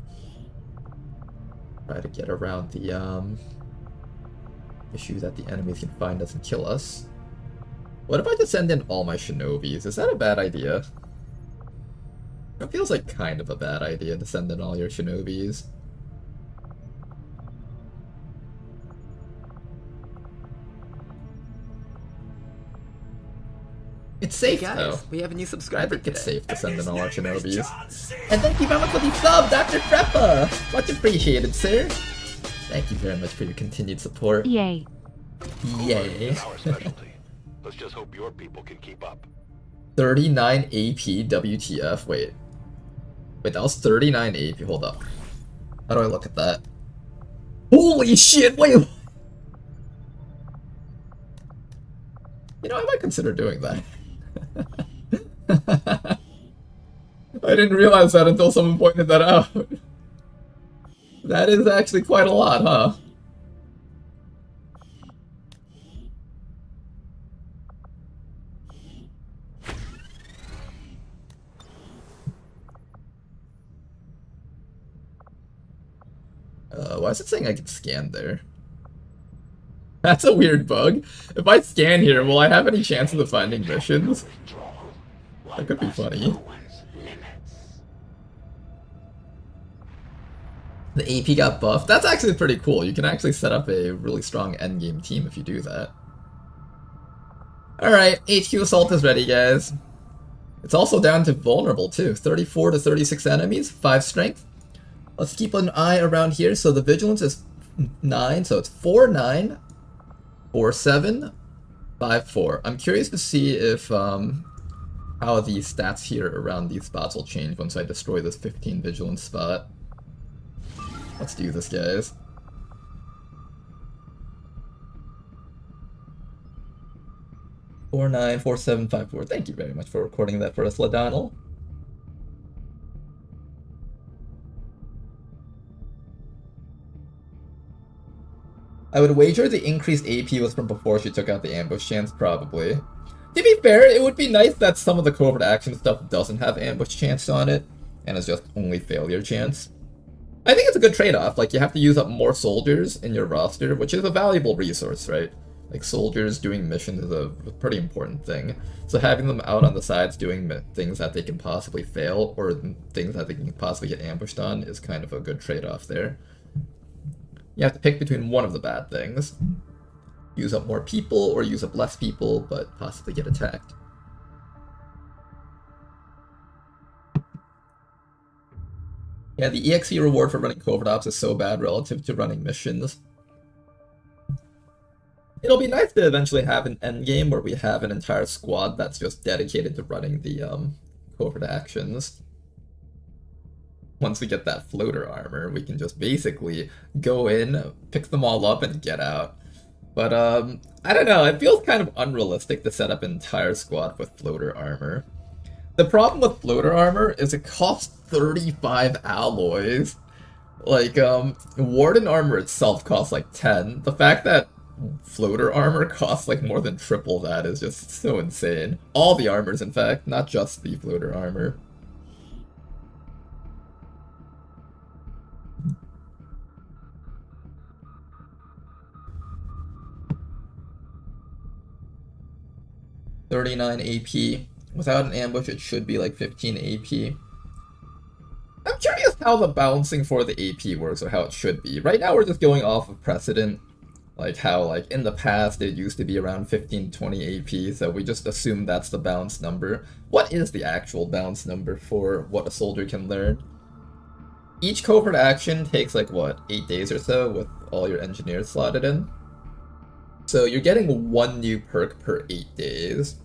Try to get around the issue that the enemies can find us and kill us. What if I just send in all my shinobis? Is that a bad idea? It feels like kind of a bad idea to send in all your shinobis. It's safe, though. We have a new subscriber. I think it's safe to send in all our shinobis. And thank you very much for the sub, Dr. Freppa! Much appreciated, sir. Thank you very much for your continued support. Yay. Yay. Our specialty. Let's just hope your people can keep up. 39 AP WTF. Wait, that was 39 AP. Hold up. How do I look at that? Holy shit, wait! You know, I might consider doing that. I didn't realize that until someone pointed that out. That is actually quite a lot, huh? Why is it saying I can scan there? That's a weird bug. If I scan here, will I have any chances of finding missions? That could be funny. The AP got buffed. That's actually pretty cool. You can actually set up a really strong endgame team if you do that. Alright, HQ Assault is ready, guys. It's also down to vulnerable, too. 34 to 36 enemies, 5 strength. Let's keep an eye around here. So the vigilance is 9, so it's 4-9, 4-7, 5-4. I'm curious to see if how the stats here around these spots will change once I destroy this 15 vigilance spot. Let's do this, guys. 4-9, 4-7, 5-4. Thank you very much for recording that for us, LaDonald. I would wager the increased AP was from before she took out the ambush chance, probably. To be fair, it would be nice that some of the covert action stuff doesn't have ambush chance on it, and is just only failure chance. I think it's a good trade-off. Like, you have to use up more soldiers in your roster, which is a valuable resource, right? Like, soldiers doing missions is a pretty important thing. So having them out on the sides doing things that they can possibly fail, or things that they can possibly get ambushed on, is kind of a good trade-off there. You have to pick between one of the bad things. Use up more people, or use up less people, but possibly get attacked. Yeah, the EXE reward for running covert ops is so bad relative to running missions. It'll be nice to eventually have an endgame where we have an entire squad that's just dedicated to running the covert actions. Once we get that floater armor, we can just basically go in, pick them all up, and get out. But, I don't know, it feels kind of unrealistic to set up an entire squad with floater armor. The problem with floater armor is it costs 35 alloys. Like, Warden armor itself costs like 10. The fact that floater armor costs like more than triple that is just so insane. All the armors, in fact, not just the floater armor. $39 AP. Without an ambush, it should be like 15 AP. I'm curious how the balancing for the AP works, or how it should be. Right now, we're just going off of precedent. Like how, like, in the past, it used to be around 15-20 AP, so we just assume that's the balanced number. What is the actual balanced number for what a soldier can learn? Each covert action takes, like, what, 8 days or so, with all your engineers slotted in? So you're getting 1 new perk per 8 days.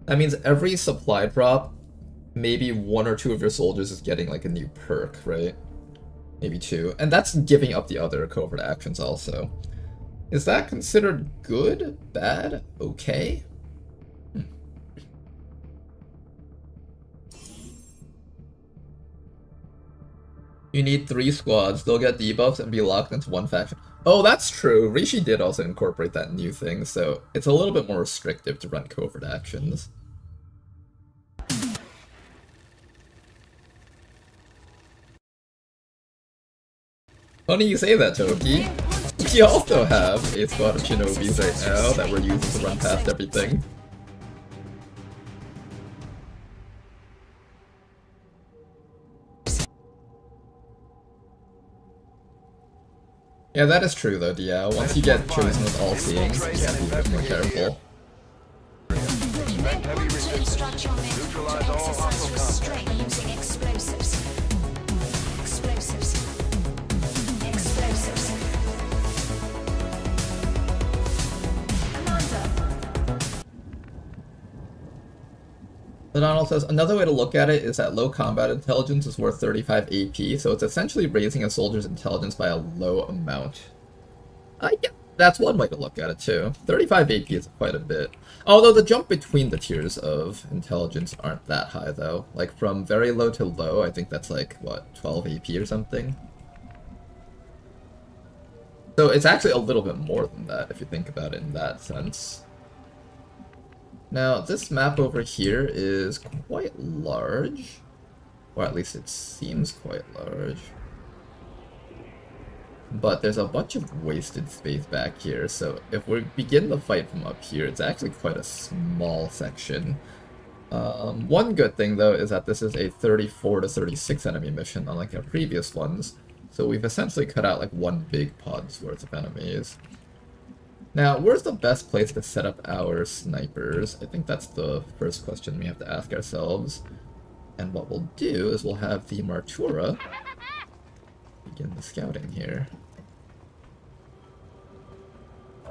That means every supply drop, maybe 1 or 2 of your soldiers is getting like a new perk, right? Maybe 2. And that's giving up the other covert actions also. Is that considered good? Bad? Okay? You need 3 squads. They'll get debuffs and be locked into one faction. Oh, that's true. Rishi did also incorporate that new thing, so it's a little bit more restrictive to run covert actions. Funny you say that, Toki. We also have a squad of Shinobis right now that we're using to run past everything. Yeah, that is true though, Diao. Once you get chosen with all seeing, you have to be a bit more careful. Instruct your men to exercise restraint using explosives. Explosives. Explosives. Donald says, another way to look at it is that low combat intelligence is worth 35 AP, so it's essentially raising a soldier's intelligence by a low amount. That's one way to look at it too. 35 AP is quite a bit. Although the jump between the tiers of intelligence aren't that high though. Like from very low to low, I think that's like, what, 12 AP or something? So it's actually a little bit more than that if you think about it in that sense. Now, this map over here is quite large. Or at least it seems quite large. But there's a bunch of wasted space back here, so if we begin the fight from up here, it's actually quite a small section. One good thing, though, is that this is a 34 to 36 enemy mission, unlike our previous ones. So we've essentially cut out like one big pod's worth of enemies. Now, where's the best place to set up our snipers? I think that's the first question we have to ask ourselves. And what we'll do is we'll have the Martura begin the scouting here.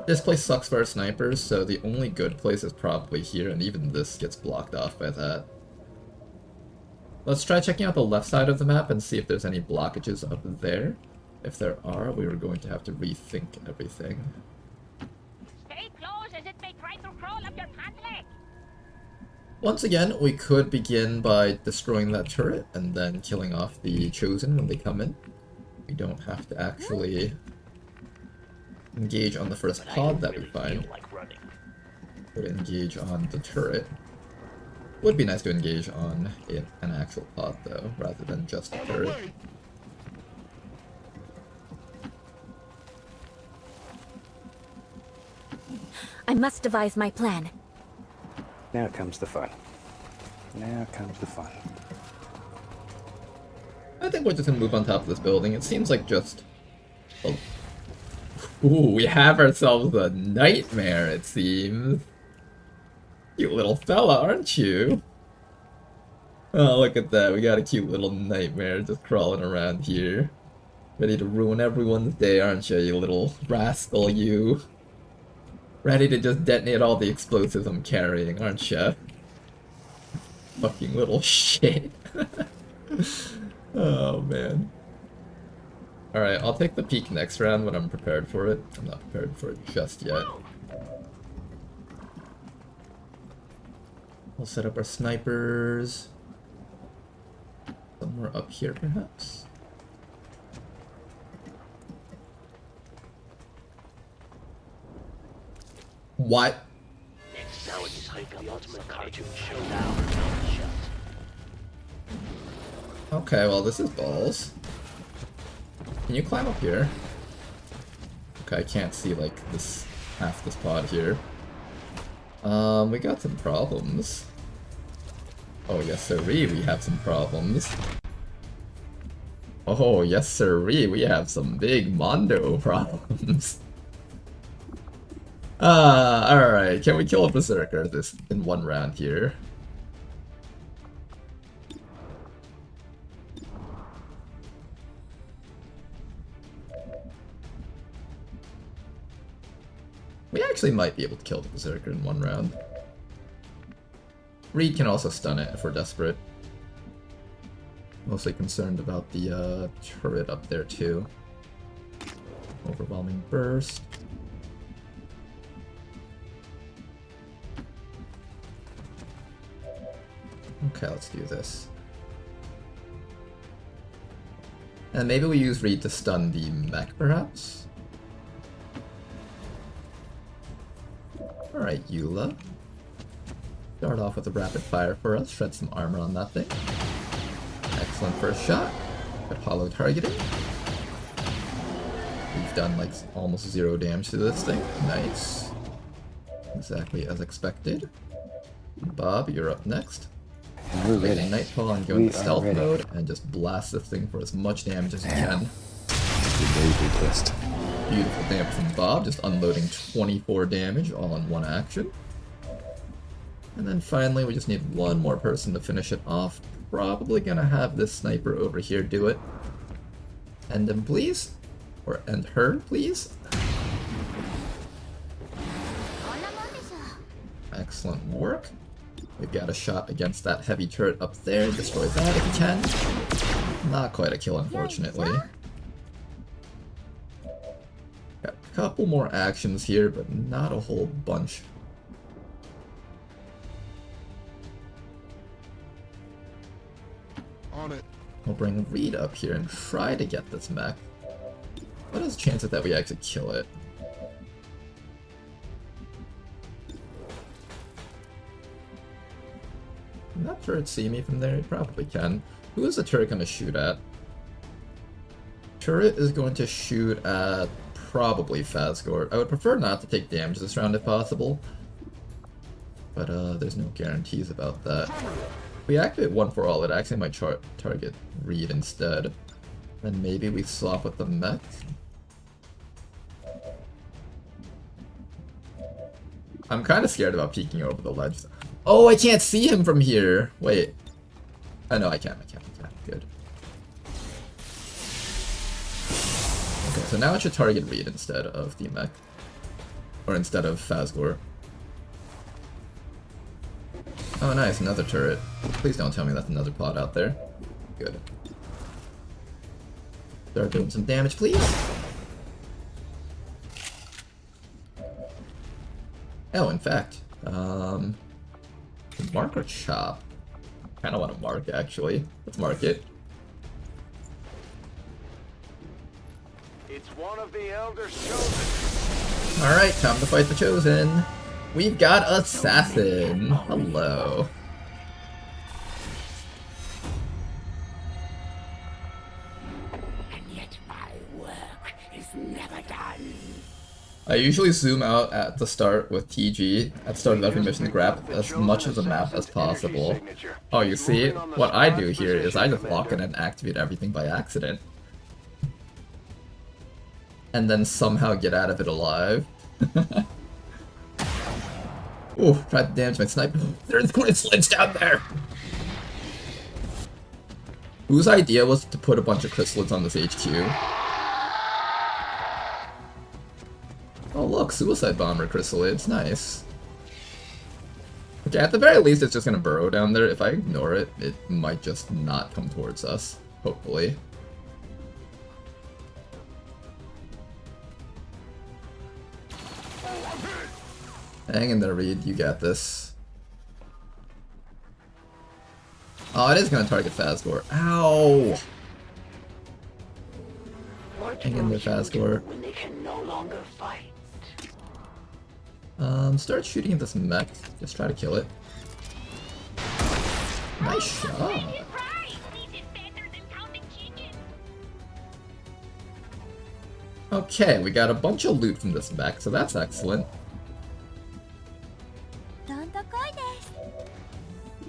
This place sucks for our snipers, so the only good place is probably here, and even this gets blocked off by that. Let's try checking out the left side of the map and see if there's any blockages up there. If there are, we are going to have to rethink everything. Stay close as it may try to crawl up your pant leg. Once again, we could begin by destroying that turret and then killing off the Chosen when they come in. We don't have to actually engage on the first pod that we find. Could engage on the turret. Would be nice to engage on an actual pod though, rather than just a turret. I must devise my plan. Now comes the fun. Now comes the fun. I think we're just gonna move on top of this building. It seems like just... Oh. Ooh, we have ourselves a nightmare, it seems. Cute little fella, aren't you? Oh, look at that. We got a cute little nightmare just crawling around here. Ready to ruin everyone's day, aren't you, you little rascal, you? Ready to just detonate all the explosives I'm carrying, aren't you? Fucking little shit. Oh, man. Alright, I'll take the peek next round when I'm prepared for it. I'm not prepared for it just yet. We'll set up our snipers. Somewhere up here, perhaps? What? Now it is time for the ultimate cartoon showdown. Okay, well this is balls. Can you climb up here? Okay, I can't see like this half this pod here. We got some problems. Oh yes sirree, we have some problems. Oh yes sirree, we have some big Mondo problems. Alright, can we kill a Berserker this in one round here? We actually might be able to kill the Berserker in one round. Reed can also stun it if we're desperate. Mostly concerned about the turret up there too. Overwhelming burst. Okay, let's do this. And maybe we use Reed to stun the mech, perhaps? Alright, Eula. Start off with a rapid fire for us, shred some armor on that thing. Excellent first shot. Good hollow targeting. We've done like almost 0 damage to this thing. Nice. Exactly as expected. Bob, you're up next. We're ready. Nightfall and go into stealth mode and just blast this thing for as much damage as you can. Beautiful damage from Bob, just unloading 24 damage all in one action. And then finally we just need one more person to finish it off. Probably gonna have this sniper over here do it. End him please. Or end her please. Excellent work. We've got a shot against that heavy turret up there. Destroy that if you can. Not quite a kill, unfortunately. Got a couple more actions here, but not a whole bunch. On it. We'll bring Reed up here and try to get this mech. What is the chances that we actually kill it? I'm not sure it'd see me from there. It probably can. Who is the turret going to shoot at? Turret is going to shoot at probably Fazgor. I would prefer not to take damage this round if possible. But there's no guarantees about that. If we activate 1 for all, it actually might target Reed instead. Then maybe we swap with the mech. I'm kind of scared about peeking over the ledge. Oh, I can't see him from here! Wait. Oh no, I can. Good. Okay, so now it should target Reed instead of the mech. Or instead of Fazgor. Oh nice, another turret. Please don't tell me that's another pod out there. Good. Start doing some damage, please. Oh, in fact, mark or chop? Kind of want to mark, actually. Let's mark it. It's one of the elders chosen. Alright, time to fight the Chosen. We've got Assassin. Hello. And yet my work is never done. I usually zoom out at the start with TG, at the start of every mission to grab as much of the map as possible. Oh, you see? What I do here is I just lock in and activate everything by accident. And then somehow get out of it alive. Ooh, tried to damage my sniper. There's chrysalids down there! Whose idea was to put a bunch of chrysalids on this HQ? Oh look, Suicide Bomber chrysalids, nice. Okay, at the very least it's just gonna burrow down there. If I ignore it, it might just not come towards us, hopefully. Hang in there, Reed, you got this. Oh, it is gonna target Fazgor. Ow! Hang in there, Fazgor. When they can no longer fight. Start shooting at this mech. Just try to kill it. Nice shot. Okay, we got a bunch of loot from this mech, so that's excellent.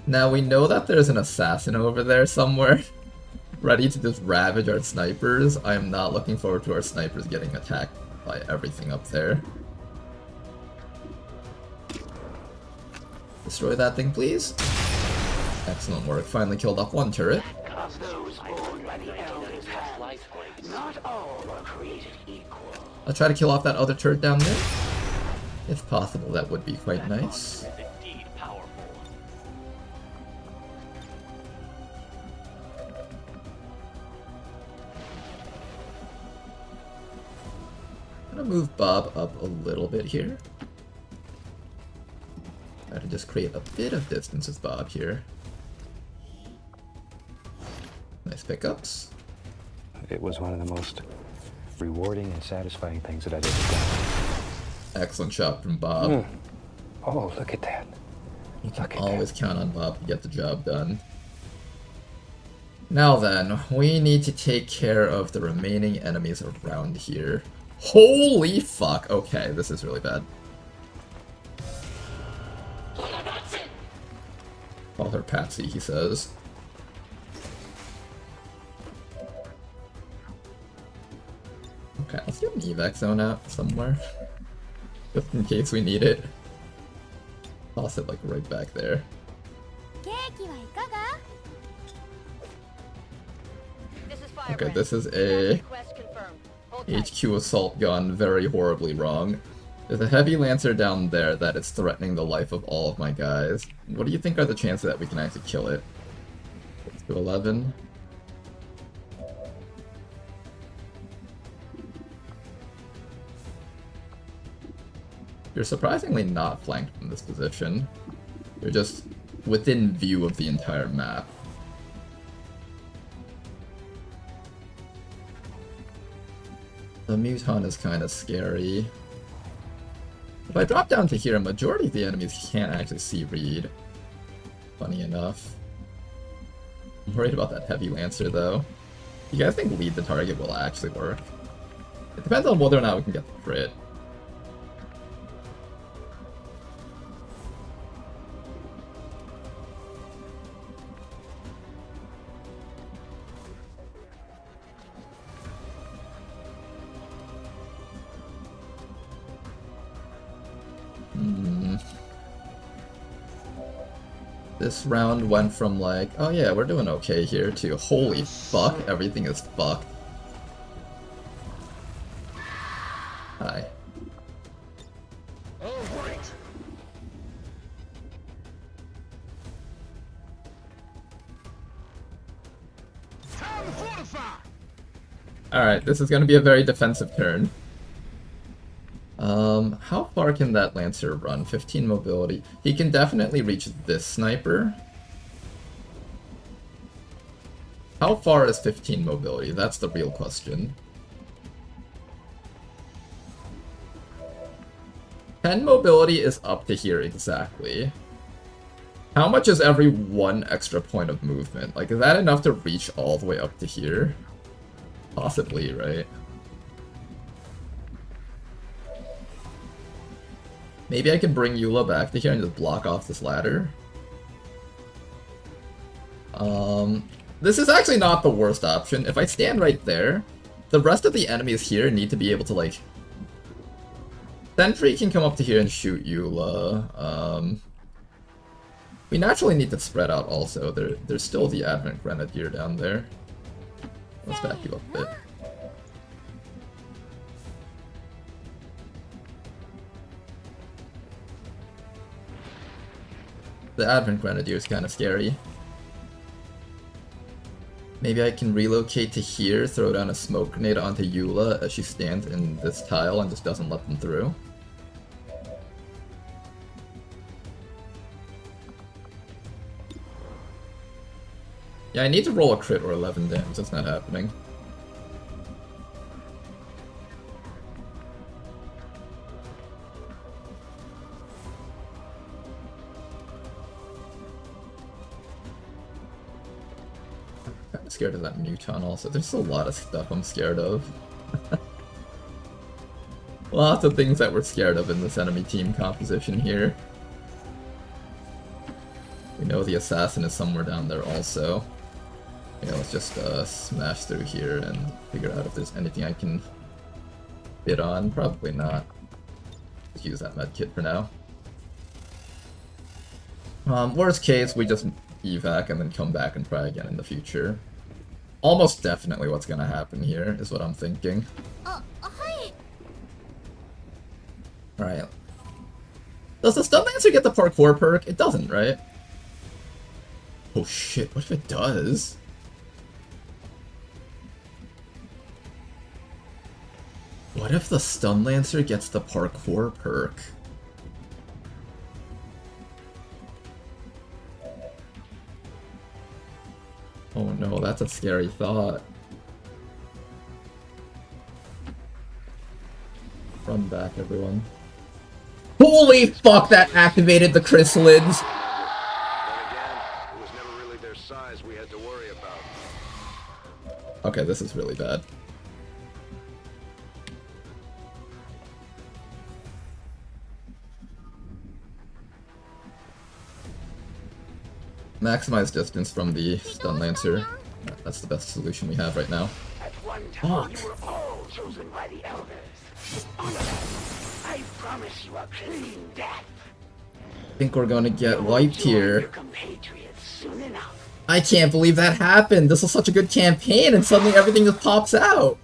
Now we know that there's an assassin over there somewhere, ready to just ravage our snipers. I am not looking forward to our snipers getting attacked by everything up there. Destroy that thing, please. Excellent work. Finally killed off one turret. Those born by the elders hands, not all are created equal. I'll try to kill off that other turret down there. If possible, that would be quite nice. I'm gonna move Bob up a little bit here. Try to just create a bit of distance with Bob here. Nice pickups. It was one of the most rewarding and satisfying things that I'd ever done. Excellent shot from Bob. Oh, look at that. You can always count on Bob to get the job done. Now then, we need to take care of the remaining enemies around here. Holy fuck! Okay, this is really bad. Call her Patsy, he says. Okay, let's get an evac zone out somewhere. Just in case we need it. Toss it like right back there. Okay, this is a HQ assault gone very horribly wrong. There's a heavy lancer down there that is threatening the life of all of my guys. What do you think are the chances that we can actually kill it? Let's do 11. You're surprisingly not flanked from this position. You're just within view of the entire map. The Muton is kind of scary. If I drop down to here, a majority of the enemies can't actually see Reed. Funny enough. I'm worried about that Heavy Lancer, though. You guys think lead the target will actually work? It depends on whether or not we can get the crit. This round went from like, oh yeah, we're doing okay here, to holy fuck, everything is fucked. Hi. Alright, this is gonna be a very defensive turn. How far can that Lancer run? 15 mobility. He can definitely reach this sniper. How far is 15 mobility? That's the real question. 10 mobility is up to here exactly. How much is every one extra point of movement? Like, is that enough to reach all the way up to here? Possibly, right? Maybe I can bring Eula back to here and just block off this ladder. This is actually not the worst option. If I stand right there, the rest of the enemies here need to be able to, like... Sentry can come up to here and shoot Eula. We naturally need to spread out also. There's still the Advent Grenadier down there. Let's back you up a bit. The Advent Grenadier is kind of scary. Maybe I can relocate to here, throw down a smoke grenade onto Eula as she stands in this tile and just doesn't let them through. Yeah, I need to roll a crit or 11 damage, that's not happening. Scared of that Muton also. There's a lot of stuff I'm scared of. Lots of things that we're scared of in this enemy team composition here. We know the assassin is somewhere down there also. Yeah, let's just smash through here and figure out if there's anything I can bid on. Probably not. Just use that medkit for now. Worst case, we just evac and then come back and try again in the future. Almost definitely what's gonna happen here, is what I'm thinking. Alright. Does the Stun Lancer get the parkour perk? It doesn't, right? Oh shit, what if it does? What if the Stun Lancer gets the parkour perk? Oh no, that's a scary thought. Run back, everyone. Holy fuck, that activated the chrysalids! Then again, it was never really their size we had to worry about. Okay, this is really bad. Maximize distance from the Stun Lancer. That's the best solution we have right now. At one time, you were all chosen by the elders. I promise you a clean death. I think we're gonna get wiped here. Your compatriots soon enough. I can't believe that happened! This was such a good campaign and suddenly everything just pops out!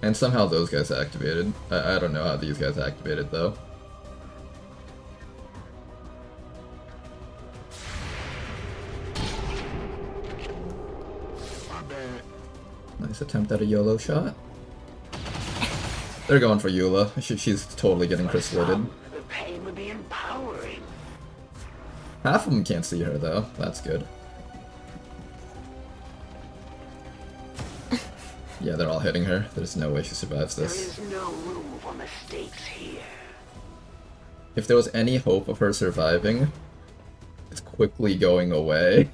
And somehow those guys activated. I don't know how these guys activated though. Nice attempt at a YOLO shot. They're going for Eula. She's totally getting chrysalidated. The pain would be empowering. Half of them can't see her though. That's good. Yeah, they're all hitting her. There's no way she survives this. There is no room for mistakes here. If there was any hope of her surviving, it's quickly going away.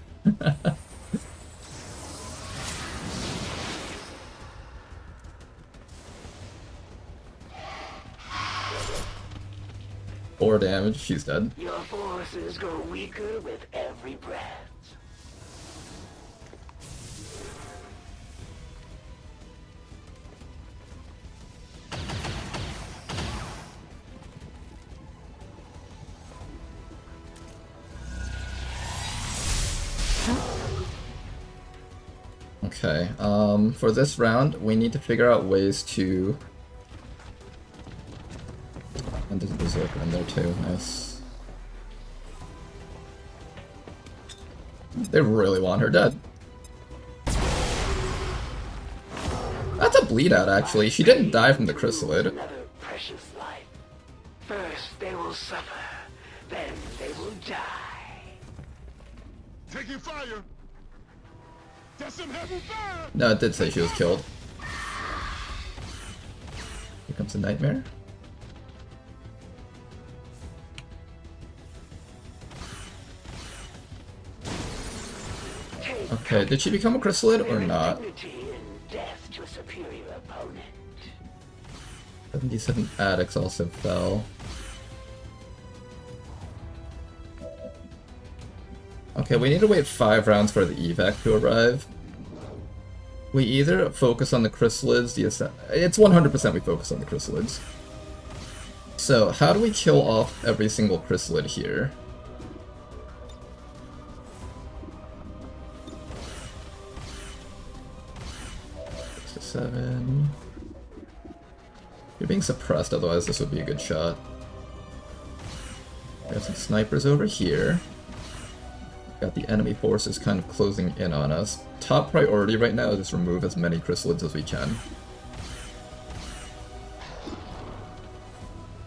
Four damage, she's dead. Your forces grow weaker with every breath. Okay, for this round, we need to figure out ways to... And there's a Berserker in there too, nice. They really want her dead. That's a bleed out, actually. She didn't die from the chrysalid. Another precious life. First they will suffer, then they will die. Taking fire. That's some heavy fire. No, it did say she was killed. Here comes a nightmare. Okay, did she become a chrysalid or not? 77 addicts also fell. Okay, we need to wait 5 rounds for the evac to arrive. We either focus on the chrysalids, it's 100% we focus on the chrysalids. So, how do we kill off every single chrysalid here? 7. You're being suppressed, otherwise this would be a good shot. We have some snipers over here. Got the enemy forces kind of closing in on us. Top priority right now is just remove as many chrysalids as we can.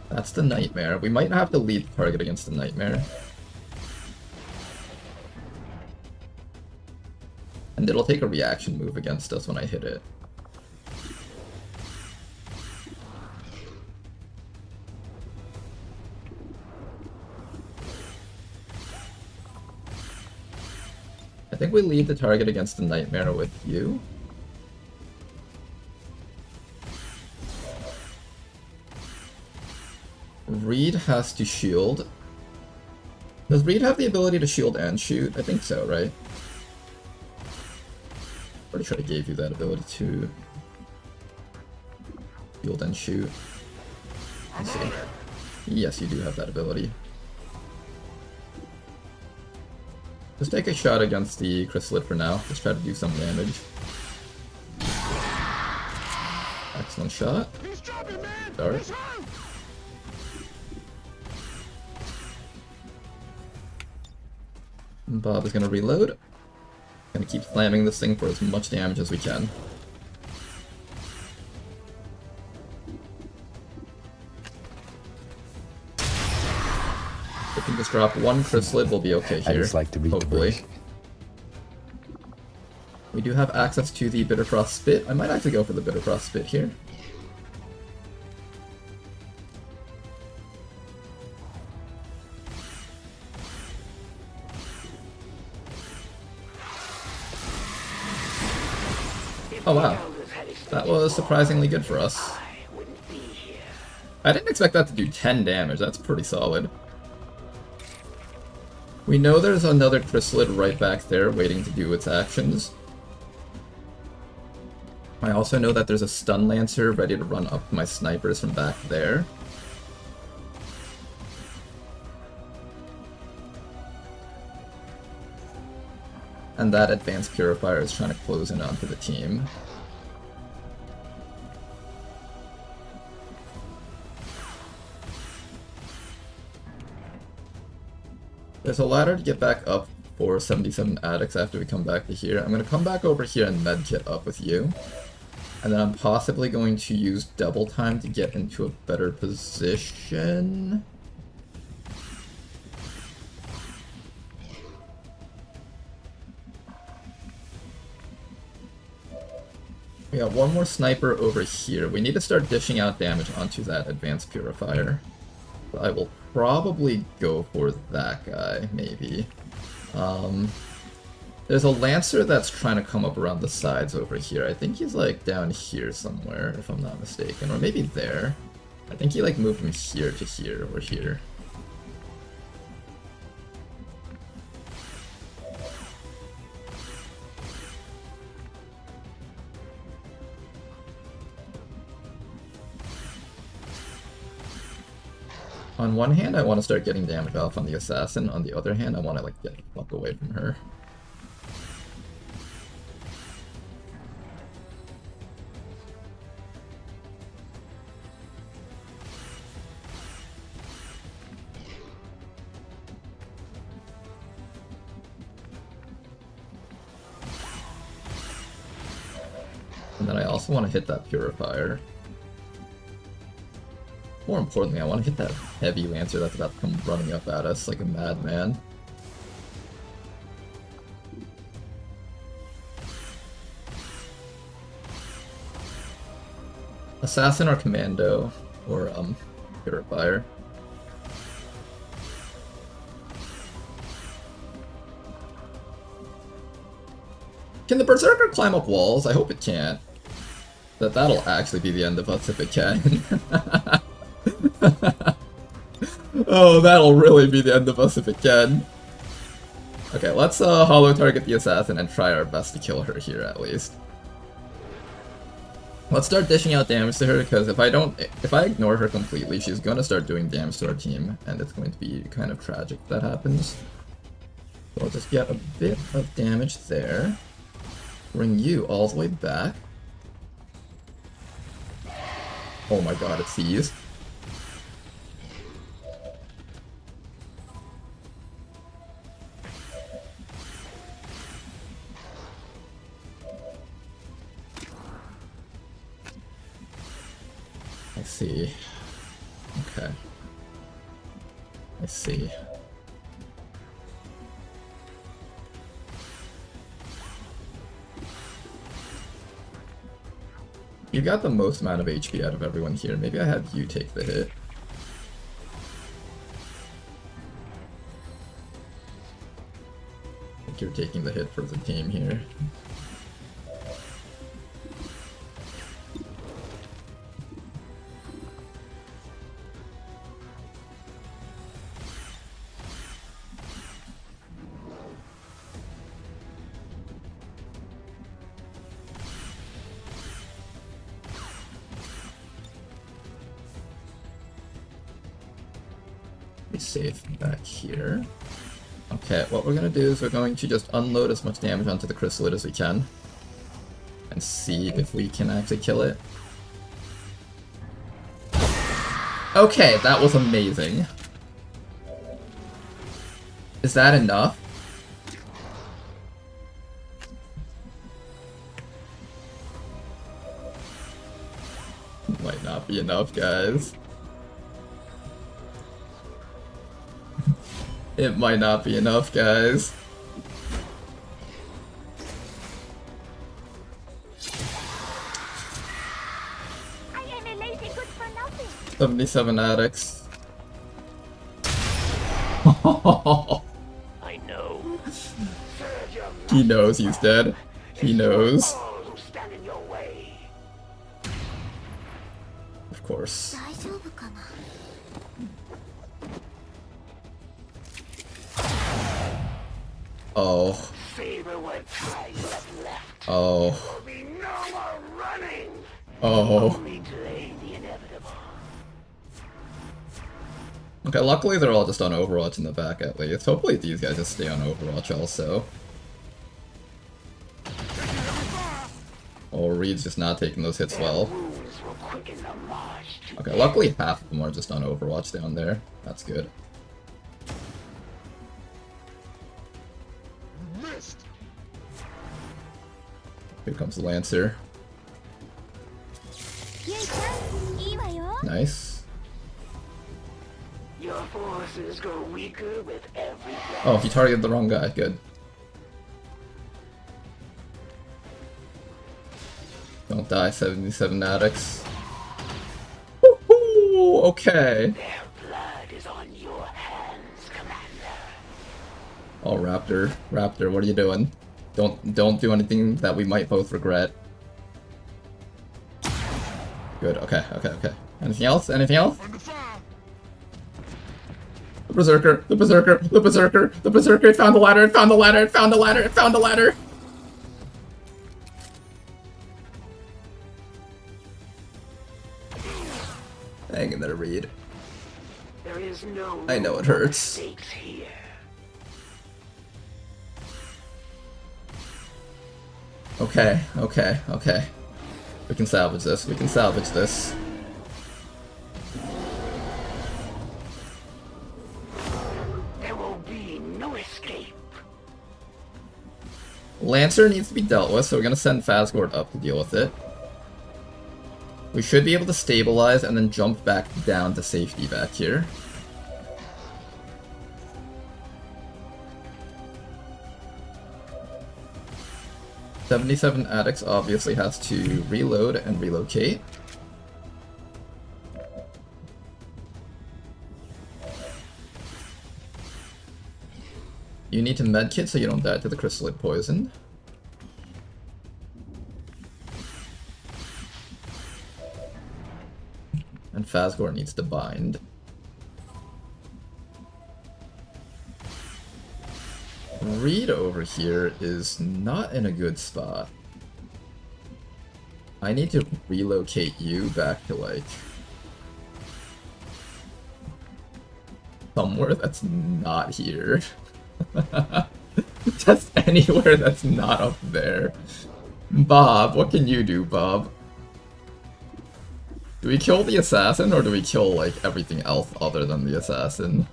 That's the nightmare. We might have to lead the target against the nightmare. And it'll take a reaction move against us when I hit it. I think we lead the target against the nightmare with you. Reed has to shield. Does Reed have the ability to shield and shoot? I think so, right? Pretty sure I gave you that ability to shield and shoot. Let's see. Yes, you do have that ability. Just take a shot against the chrysalid for now. Let's try to do some damage. Excellent shot. Dark. Bob is gonna reload. Gonna keep slamming this thing for as much damage as we can. We can just drop one chrysalid, we'll be okay here. I just like to beat hopefully. the bridge. We do have access to the Bitterfrost Spit. I might actually go for the Bitterfrost Spit here. Oh wow, that was surprisingly good for us. I didn't expect that to do 10 damage, that's pretty solid. We know there's another chrysalid right back there waiting to do its actions. I also know that there's a stun lancer ready to run up my snipers from back there. And that advanced purifier is trying to close in onto the team. There's a ladder to get back up for 77 addicts after we come back to here. I'm going to come back over here and medkit up with you. And then I'm possibly going to use double time to get into a better position. We got one more sniper over here. We need to start dishing out damage onto that advanced purifier. So I will probably go for that guy, maybe. There's a Lancer that's trying to come up around the sides over here. I think he's like down here somewhere, if I'm not mistaken. Or maybe there. I think he like moved from here to here, or here. On one hand, I want to start getting damage off on the assassin. On the other hand, I want to like get the fuck away from her. And then I also want to hit that purifier. More importantly, I want to hit that heavy Lancer that's about to come running up at us like a madman. Assassin or Commando or Purifier. Can the Berserker climb up walls? I hope it can't. That'll actually be the end of us if it can. Oh, that'll really be the end of us if it can. Okay, let's holo target the assassin and try our best to kill her here at least. Let's start dishing out damage to her, because if I ignore her completely, she's gonna start doing damage to our team, and it's going to be kind of tragic if that happens. So I'll just get a bit of damage there. Bring you all the way back. Oh my god, it sees. I see. Okay. I see. You got the most amount of HP out of everyone here. Maybe I have you take the hit. I think you're taking the hit for the team here. Safe back here. Okay, what we're gonna do is we're going to just unload as much damage onto the chrysalid as we can and see if we can actually kill it. Okay, that was amazing. Is that enough? Might not be enough, guys. It might not be enough, guys. I am a lazy good for nothing. 77 addicts. I know. He knows he's dead. He knows. Stand in your way. Of course. Oh. Oh. Oh. Okay, luckily they're all just on Overwatch in the back at least. Hopefully these guys just stay on Overwatch also. Oh, Reed's just not taking those hits well. Okay, luckily half of them are just on Overwatch down there. That's good. Here comes the Lancer. Nice. Your forces grow weaker with every breath. Oh, he targeted the wrong guy. Good. Don't die, 77 addicts. Woohoo! Okay. Their blood is on your hands, Commander. Oh, Raptor. Raptor, what are you doing? Don't do anything that we might both regret. Good, okay. Anything else? Anything else? Under fire. The Berserker! The Berserker! The Berserker! The Berserker! It found the ladder! It found the ladder! It found the ladder! It found the ladder! Hang in there, Reed. There is no I know it hurts. mistakes here. Okay. We can salvage this. We can salvage this. There will be no escape. Lancer needs to be dealt with, so we're gonna send Fazgord up to deal with it. We should be able to stabilize and then jump back down to safety back here. "77 Addicts obviously has to reload and relocate. You need to medkit so you don't die to the crystalline poison. And Fazgor needs to bind. Reed over here is not in a good spot. I need to relocate you back to, like, somewhere that's not here. Just anywhere that's not up there. Bob, what can you do, Bob? Do we kill the assassin, or do we kill, like, everything else other than the assassin?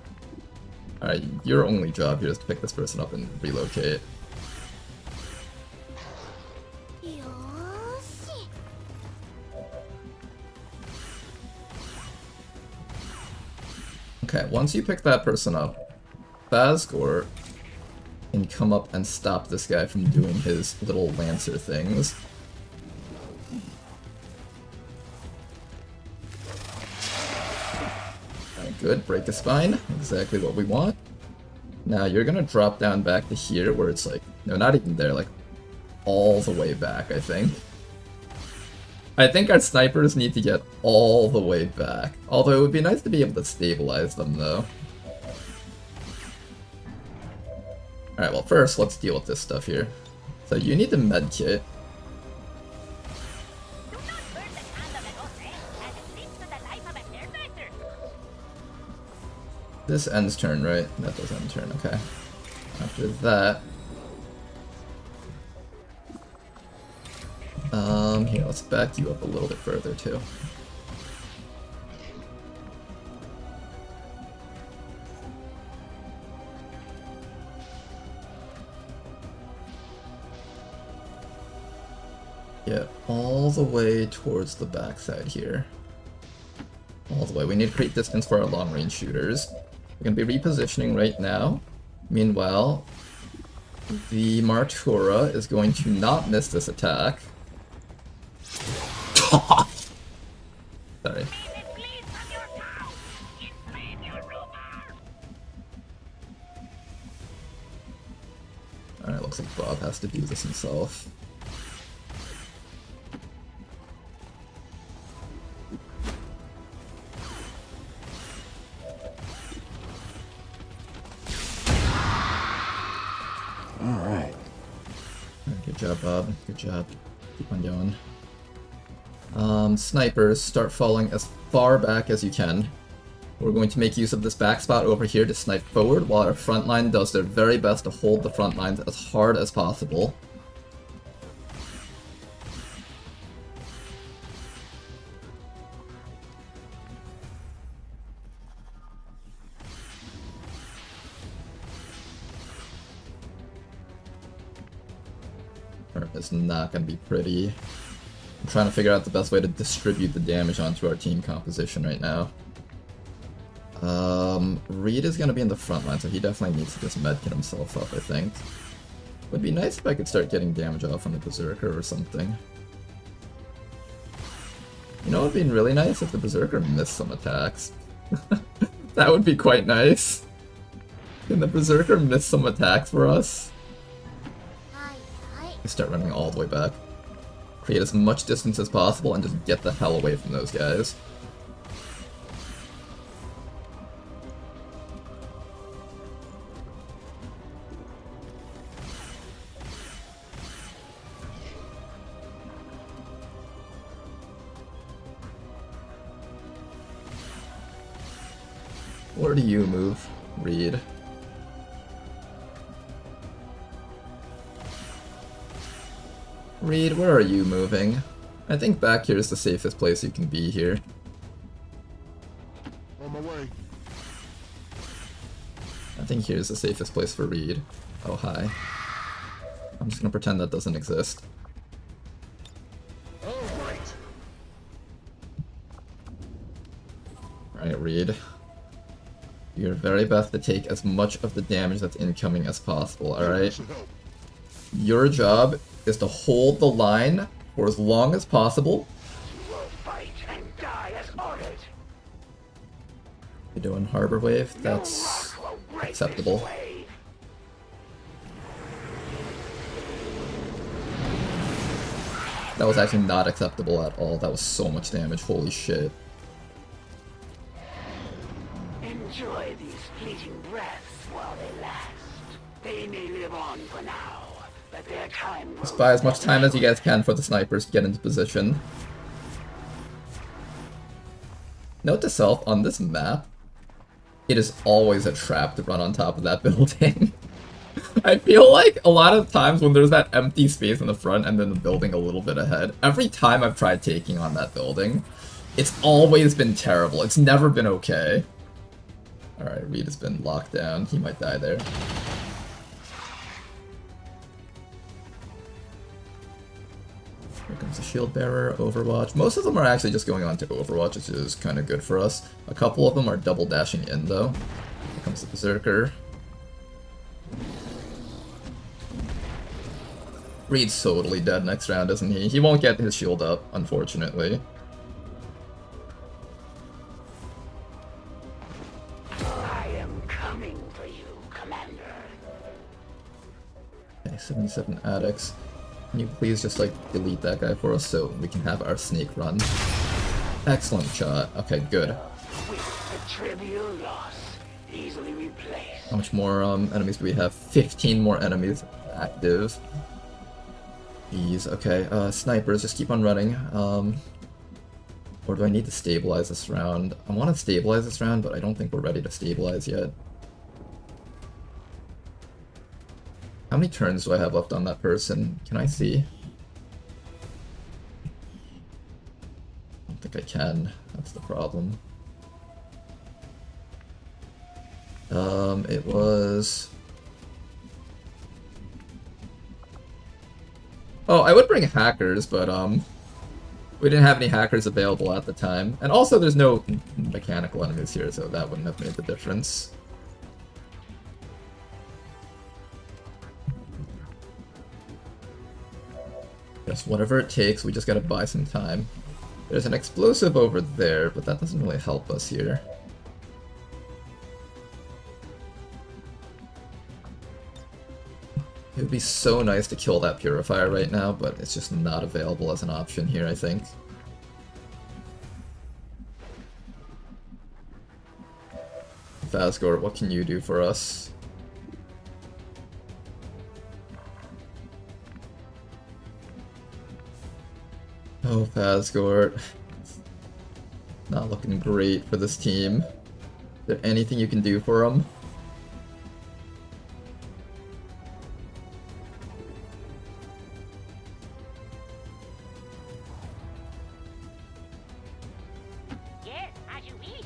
Alright, your only job here is to pick this person up and relocate. Okay, once you pick that person up, Fazgor can come up and stop this guy from doing his little Lancer things. Good, break the spine, exactly what we want. Now you're gonna drop down back to here where it's like, no, not even there, like all the way back, I think. I think our snipers need to get all the way back. Although it would be nice to be able to stabilize them though. Alright, well first let's deal with this stuff here. So you need to medkit. This ends turn, right? That does end turn, okay. After that... here, let's back you up a little bit further, too. Yeah, all the way towards the backside here. All the way. We need to create distance for our long-range shooters. We're going to be repositioning right now. Meanwhile, the Martura is going to not miss this attack. Sorry. Alright, looks like Bob has to do this himself. Alright. Good job, Bob. Good job. Keep on going. Snipers, start falling as far back as you can. We're going to make use of this back spot over here to snipe forward while our front line does their very best to hold the front lines as hard as possible. turn is not going to be pretty. I'm trying to figure out the best way to distribute the damage onto our team composition right now. Reed is going to be in the front line, so he definitely needs to just medkit himself up, I think. Would be nice if I could start getting damage off on the Berserker or something. You know what would be really nice? If the Berserker missed some attacks. That would be quite nice. Can the Berserker miss some attacks for us? Start running all the way back. Create as much distance as possible and just get the hell away from those guys. Where do you move, Reed? Reed, where are you moving? I think back here is the safest place you can be here. On my way. I think here's the safest place for Reed. Oh, hi. I'm just gonna pretend that doesn't exist. Alright, Reed. Do your very best to take as much of the damage that's incoming as possible, alright? Your job is to hold the line for as long as possible. You will fight and die as ordered. You're doing Harbor Wave, that's acceptable. That was actually not acceptable at all. That was so much damage, holy shit. Enjoy these fleeting breaths while they last. They may live on for now, but their time will... Just buy as much time as you guys can for the snipers to get into position. Note to self, on this map, it is always a trap to run on top of that building. I feel like a lot of times when there's that empty space in the front and then the building a little bit ahead, every time I've tried taking on that building, it's always been terrible. It's never been okay. Alright, Reed has been locked down. He might die there. Here comes the Shield Bearer, Overwatch. Most of them are actually just going on to Overwatch, which is kind of good for us. A couple of them are double dashing in, though. Here comes the Berserker. Reed's totally dead next round, isn't he? He won't get his shield up, unfortunately. I am coming for you, Commander. Okay, 77 addicts. Can you please just, like, delete that guy for us so we can have our snake run? Excellent shot. Okay, good. With a trivial loss, easily replaced. How much more enemies do we have? 15 more enemies active. Jeez, okay. Snipers, just keep on running. Or do I need to stabilize this round? I want to stabilize this round, but I don't think we're ready to stabilize yet. How many turns do I have left on that person? Can I see? I don't think I can. That's the problem. It was... Oh, I would bring hackers, but we didn't have any hackers available at the time. And also there's no mechanical enemies here, so that wouldn't have made the difference. Guess whatever it takes, we just gotta buy some time. There's an explosive over there, but that doesn't really help us here. It would be so nice to kill that purifier right now, but it's just not available as an option here, I think. Phasgor, what can you do for us? Oh, Phasgor. Not looking great for this team. Is there anything you can do for them? Yes, as you wish.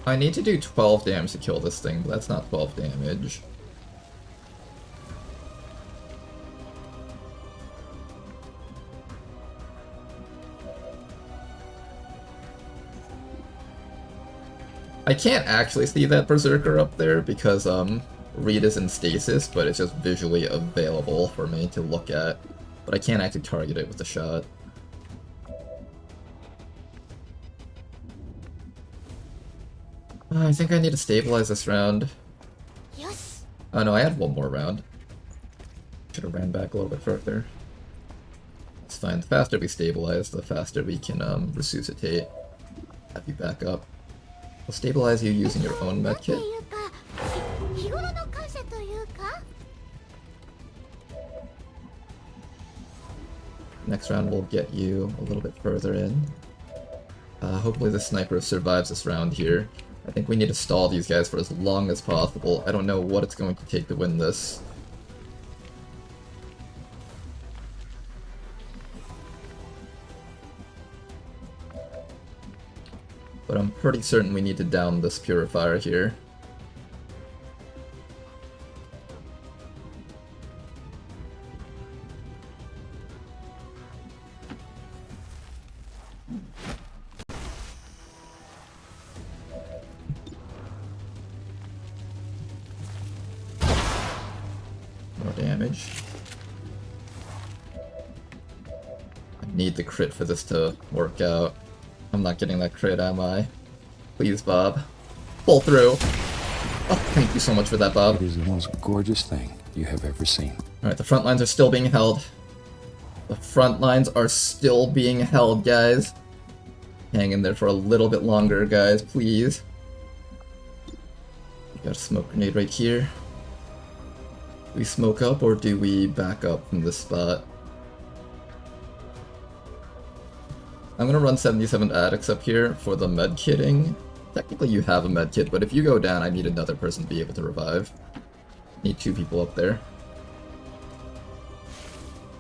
I need to do 12 damage to kill this thing, but that's not 12 damage. I can't actually see that Berserker up there because Reed is in stasis, but it's just visually available for me to look at. But I can't actually target it with a shot. I think I need to stabilize this round. Yes. Oh no, I had one more round. Should have ran back a little bit further. It's fine. The faster we stabilize, the faster we can resuscitate. Have you back up. We'll stabilize you using your own medkit. Next round we'll get you a little bit further in. Hopefully the sniper survives this round here. I think we need to stall these guys for as long as possible. I don't know what it's going to take to win this. But I'm pretty certain we need to down this purifier here. More damage. I need the crit for this to work out. I'm not getting that crit, am I? Please, Bob. Pull through. Oh, thank you so much for that, Bob. It is the most gorgeous thing you have ever seen. Alright, the front lines are still being held. The front lines are still being held, guys. Hang in there for a little bit longer, guys, please. We got a smoke grenade right here. Do we smoke up or do we back up from this spot? I'm gonna run 77 addicts up here for the med kitting. Technically you have a med kit, but if you go down, I need another person to be able to revive. Need 2 people up there.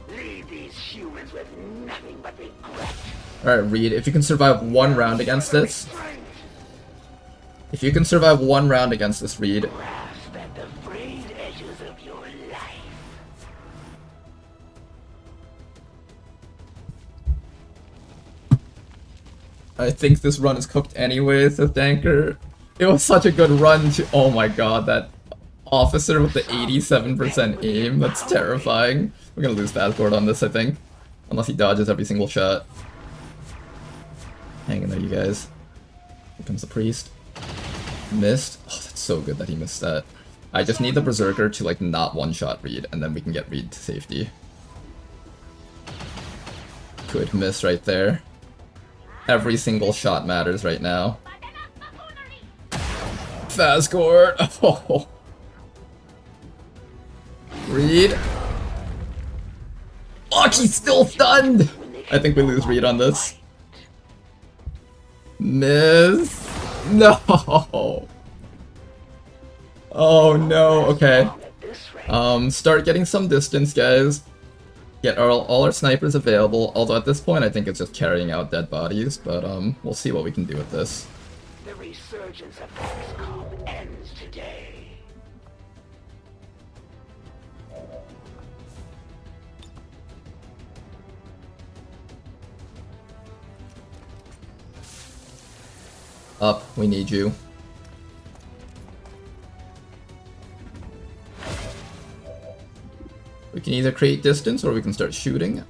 Leave these humans with nothing but regret. Alright, Reed, if you can survive 1 round against this. If you can survive 1 round against this, Reed. Grasp at the frayed edges of your life. I think this run is cooked anyway, says Danker. It was such a good run to— oh my god, that officer with the 87% aim, that's terrifying. We're gonna lose Fastboard on this, I think. Unless he dodges every single shot. Hang in there, you guys. Here comes the priest. Missed. Oh, that's so good that he missed that. I just need the Berserker to, like, not one-shot Reed, and then we can get Reed to safety. Good miss right there. Every single shot matters right now. Fastboard. Oh. Reed. Oh, he's still stunned! I think we lose Reed on this. Miss. No. Oh no. Okay. Start getting some distance, guys. Get all our snipers available, although at this point I think it's just carrying out dead bodies, but we'll see what we can do with this. The resurgence of XCOM ends today. Up, we need you. We can either create distance or we can start shooting.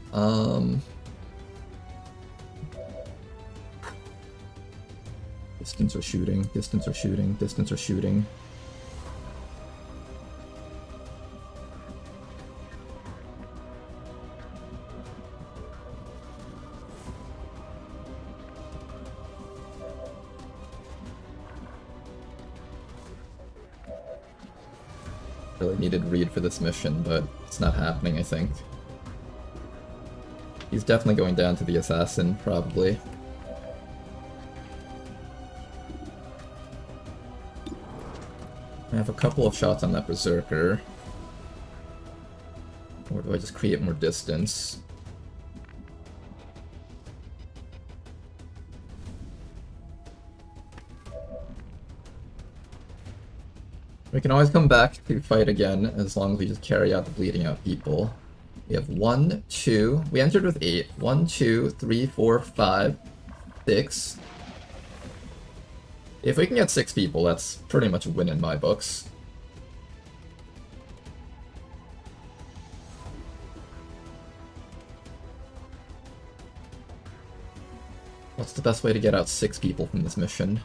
Distance or shooting, distance or shooting, distance or shooting. Really needed Reed for this mission, but it's not happening, I think. He's definitely going down to the assassin, probably. I have a couple of shots on that Berserker. Or do I just create more distance? We can always come back to fight again as long as we just carry out the bleeding out people. We have 1, 2. We entered with 8. 1, 2, 3, 4, 5, 6. If we can get 6 people, that's pretty much a win in my books. What's the best way to get out 6 people from this mission?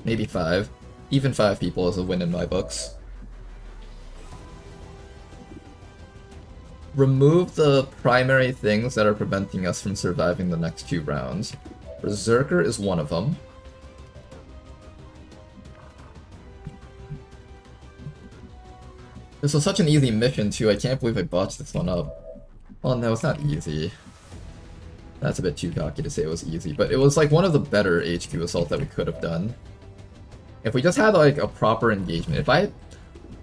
Maybe 5. Even 5 people is a win in my books. Remove the primary things that are preventing us from surviving the next 2 rounds. Berserker is one of them. This was such an easy mission too, I can't believe I botched this one up. Oh no, it's not easy. That's a bit too cocky to say it was easy, but it was like one of the better HQ assaults that we could have done. If we just had like a proper engagement, if I...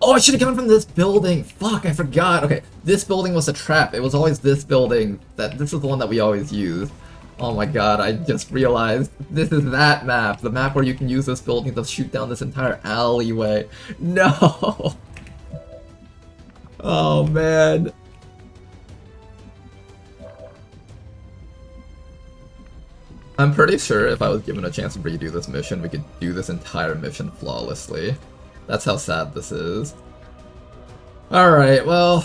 Oh, I should have gone from this building! Fuck, I forgot! Okay, this building was a trap. It was always this building. This is the one that we always use. Oh my god, I just realized this is that map. The map where you can use this building to shoot down this entire alleyway. No! Oh man. I'm pretty sure if I was given a chance to redo this mission, we could do this entire mission flawlessly. That's how sad this is. Alright, well...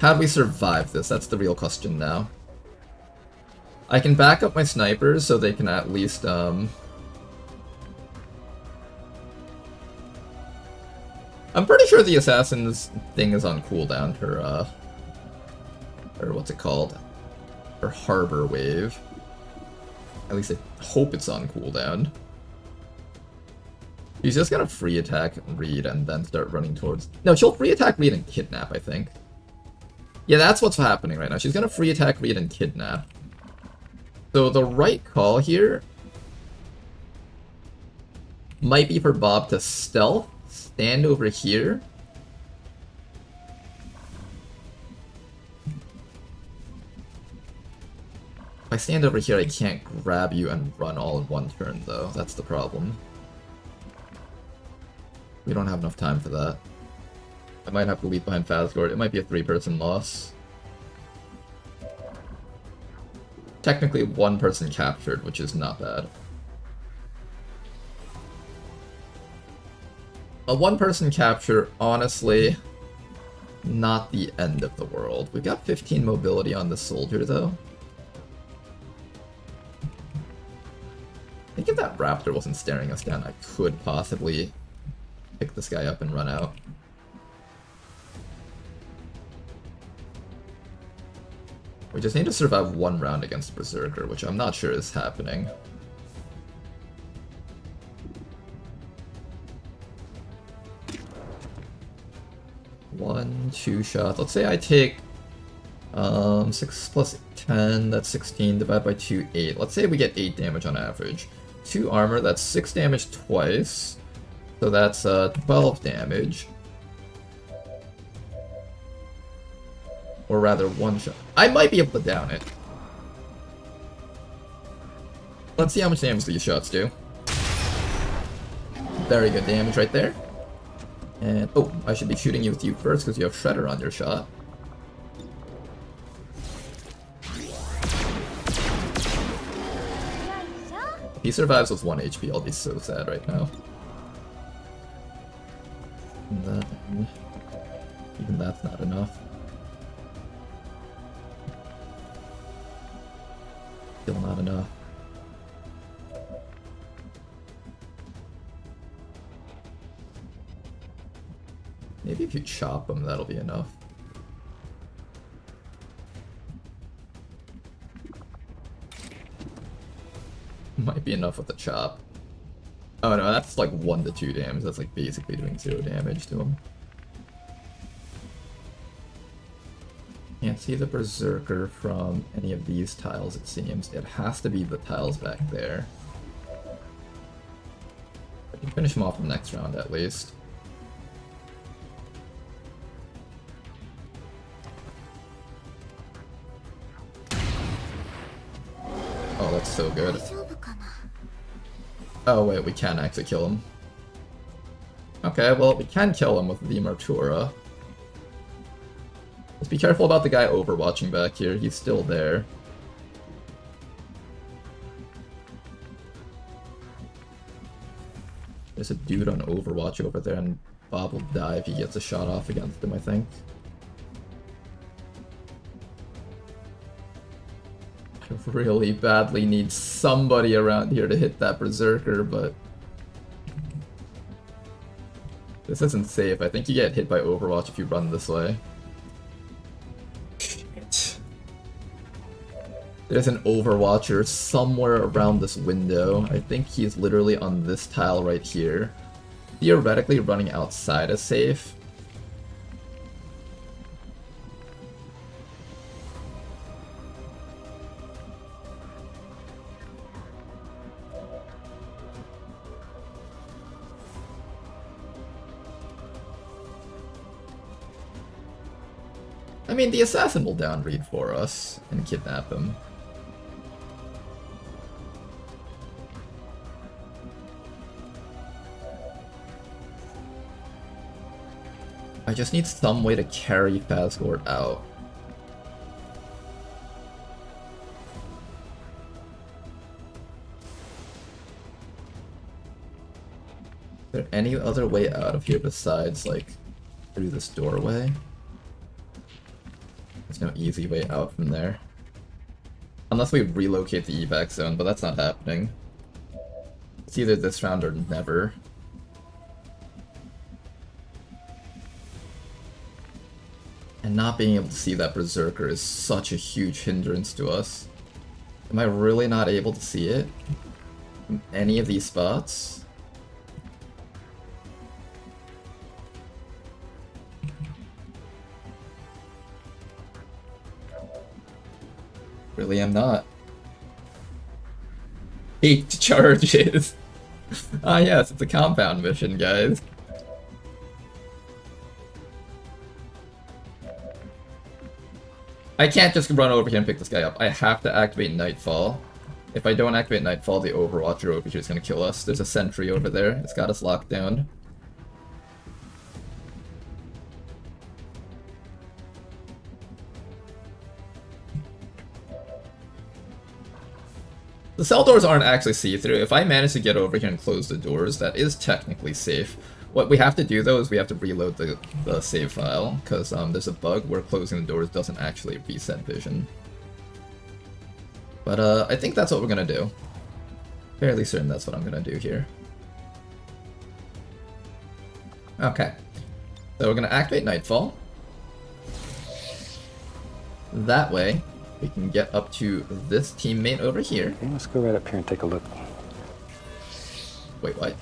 How'd we survive this? That's the real question now. I can back up my snipers so they can at least, I'm pretty sure the assassin's thing is on cooldown, her, or what's it called? Her harbor wave. At least I hope it's on cooldown. She's just gonna free attack Reed and then start running towards... No, she'll free attack Reed and kidnap, I think. Yeah, that's what's happening right now. She's gonna free attack Reed and kidnap. So the right call here might be for Bob to stealth, stand over here. If I stand over here, I can't grab you and run all in one turn, though. That's the problem. We don't have enough time for that. I might have to leave behind Fazgord. It might be a 3-person loss. Technically 1 person captured, which is not bad. A 1-person capture, honestly, not the end of the world. We've got 15 mobility on this soldier, though. I think if that raptor wasn't staring us down, I could possibly pick this guy up and run out. We just need to survive 1 round against Berserker, which I'm not sure is happening. One, 2 shots. Let's say I take 6 plus 10, that's 16, divided by 2, 8. Let's say we get 8 damage on average. 2 armor, that's 6 damage twice. So that's 12 damage. Or rather, 1 shot. I might be able to down it. Let's see how much damage these shots do. Very good damage right there. And, oh, I should be shooting you with you first because you have Shredder on your shot. If he survives with 1 HP, I'll be so sad right now. And then, even that's not enough. Still not enough. Maybe if you chop him, that'll be enough. Might be enough with the chop. Oh no, that's like 1 to 2 damage. That's like basically doing 0 damage to him. Can't see the Berserker from any of these tiles, it seems. It has to be the tiles back there. I can finish him off the next round at least. looks so good. Oh wait, we can actually kill him. Okay, well, we can kill him with the Martura. Let's be careful about the guy overwatching back here. He's still there. There's a dude on Overwatch over there, and Bob will die if he gets a shot off against him, I think. I really badly need somebody around here to hit that Berserker, but this isn't safe. I think you get hit by Overwatch if you run this way. Shit. There's an Overwatcher somewhere around this window. I think he's literally on this tile right here. Theoretically, running outside is safe. I mean, the assassin will down read for us and kidnap him. I just need some way to carry Fazgord out. Is there any other way out of here besides, like, through this doorway? There's no easy way out from there. Unless we relocate the evac zone, but that's not happening. It's either this round or never. And not being able to see that Berserker is such a huge hindrance to us. Am I really not able to see it from any of these spots? Really am not. 8 charges! Ah yes, it's a compound mission, guys. I can't just run over here and pick this guy up. I have to activate Nightfall. If I don't activate Nightfall, the Overwatcher over here is going to kill us. There's a sentry over there. It's got us locked down. The cell doors aren't actually see-through. If I manage to get over here and close the doors, that is technically safe. What we have to do, though, is we have to reload the save file, because there's a bug where closing the doors doesn't actually reset vision. But I think that's what we're going to do. Fairly certain that's what I'm going to do here. Okay. So we're going to activate Nightfall. That way, we can get up to this teammate over here. Okay, let's go right up here and take a look. Wait, what?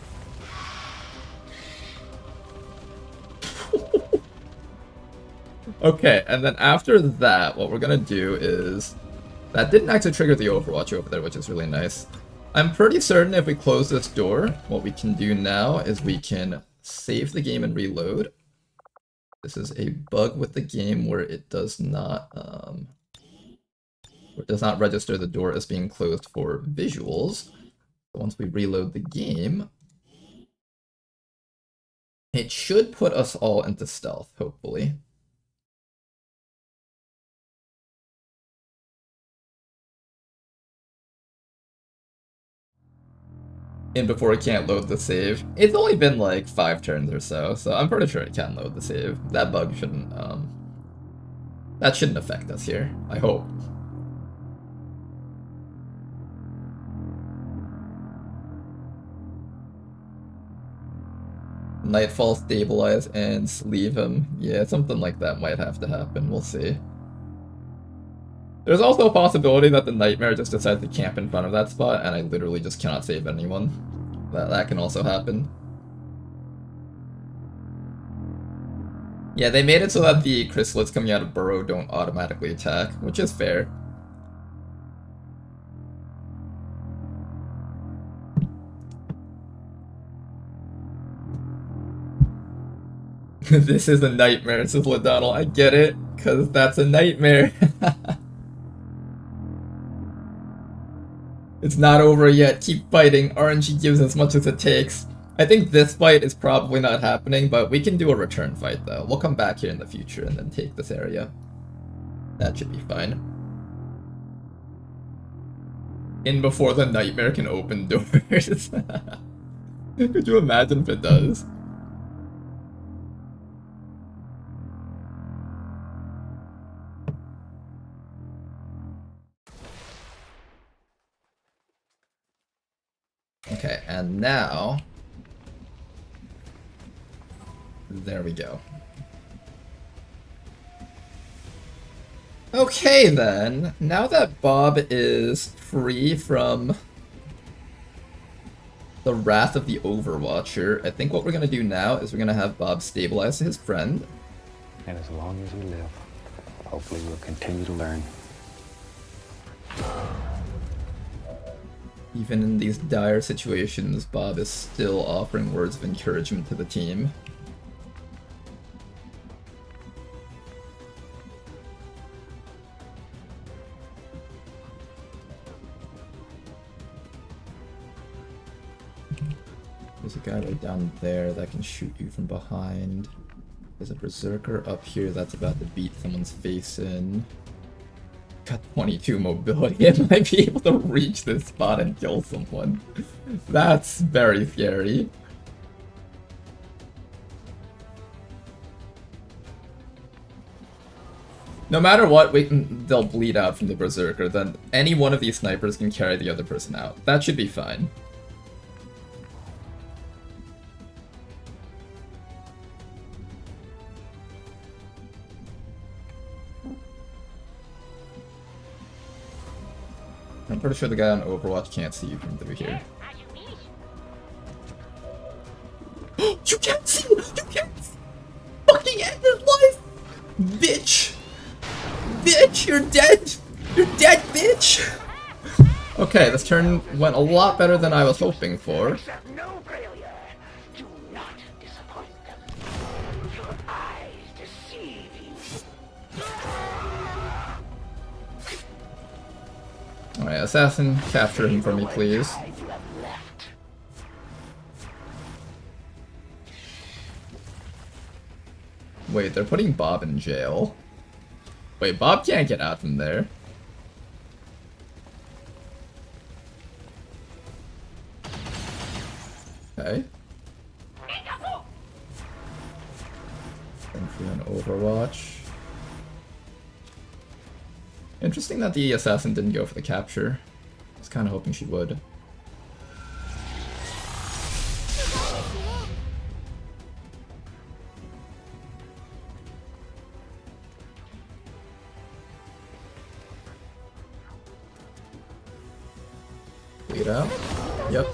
Okay, and then after that, what we're gonna do is... That didn't actually trigger the Overwatch over there, which is really nice. I'm pretty certain if we close this door, what we can do now is we can save the game and reload. This is a bug with the game where it does not... It does not register the door as being closed for visuals. So once we reload the game, it should put us all into stealth, hopefully. And before it can't load the save. It's only been like 5 turns or so, so I'm pretty sure it can load the save. That bug shouldn't, that shouldn't affect us here, I hope. Nightfall, stabilize, and sleeve him. Yeah, something like that might have to happen. We'll see. There's also a possibility that the Nightmare just decides to camp in front of that spot, and I literally just cannot save anyone. That can also happen. Yeah, they made it so that the chrysalids coming out of Burrow don't automatically attack, which is fair. This is a nightmare, says Ladonnell. I get it, because that's a nightmare. It's not over yet. Keep fighting. RNG gives as much as it takes. I think this fight is probably not happening, but we can do a return fight though. We'll come back here in the future and then take this area. That should be fine. In before the nightmare can open doors. Could you imagine if it does? Okay, and now... There we go. Okay then, now that Bob is free from the wrath of the Overwatcher, I think what we're gonna do now is we're gonna have Bob stabilize his friend. And as long as we live, hopefully we'll continue to learn. Even in these dire situations, Bob is still offering words of encouragement to the team. There's a guy right down there that can shoot you from behind. There's a berserker up here that's about to beat someone's face in. Got 22 mobility and might be able to reach this spot and kill someone. That's very scary. No matter what, they'll bleed out from the berserker, then any one of these snipers can carry the other person out. That should be fine. I'm pretty sure the guy on Overwatch can't see you from through here. You can't see! You can't fucking end his life! Bitch! Bitch, you're dead! You're dead, bitch! Okay, this turn went a lot better than I was hoping for. Accept no failure. Do not disappoint them. Your eyes deceive you. Alright, assassin, capture him for me, please. Wait, they're putting Bob in jail. Wait, Bob can't get out from there. Okay. Entry on Overwatch. Interesting that the assassin didn't go for the capture. I was kind of hoping she would. Bleed out? Yep.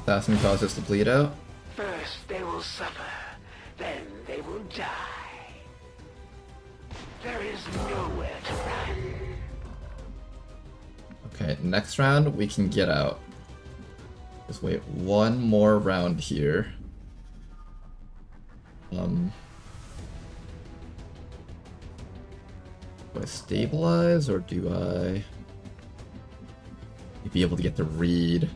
Assassin caused us to bleed out. First they will suffer, then they will die. There is nowhere to run. Okay, next round we can get out. Just wait one more round here. Do I stabilize or do I be able to get the read?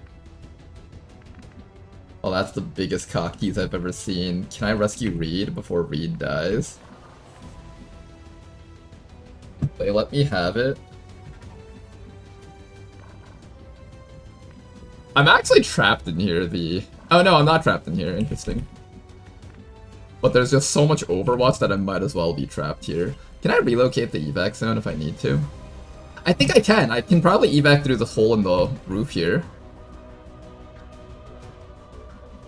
Oh, that's the biggest cock tease I've ever seen. Can I rescue Reed before Reed dies? They let me have it. I'm actually trapped in here, Oh no, I'm not trapped in here, interesting. But there's just so much Overwatch that I might as well be trapped here. Can I relocate the evac zone if I need to? I think I can. I can probably evac through this hole in the roof here.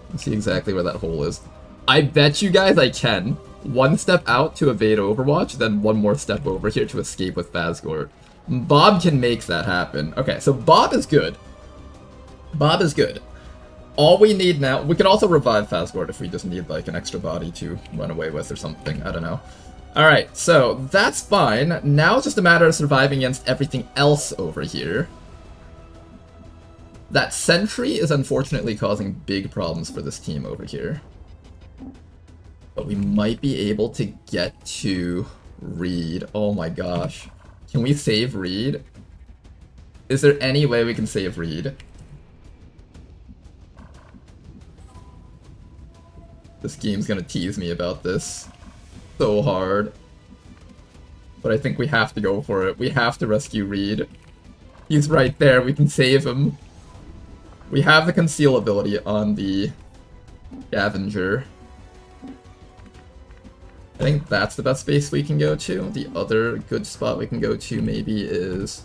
Let's see exactly where that hole is. I bet you guys I can. One step out to evade Overwatch, then one more step over here to escape with Phasgord. Bob can make that happen. Okay, so Bob is good. Bob is good. All we need now... We can also revive Phasgord if we just need, like, an extra body to run away with or something. I don't know. Alright, so that's fine. Now it's just a matter of surviving against everything else over here. That sentry is unfortunately causing big problems for this team over here. But we might be able to get to Reed. Oh my gosh. Can we save Reed? Is there any way we can save Reed? This game's gonna tease me about this so hard. But I think we have to go for it. We have to rescue Reed. He's right there, we can save him. We have the conceal ability on the Scavenger. I think that's the best space we can go to. The other good spot we can go to maybe is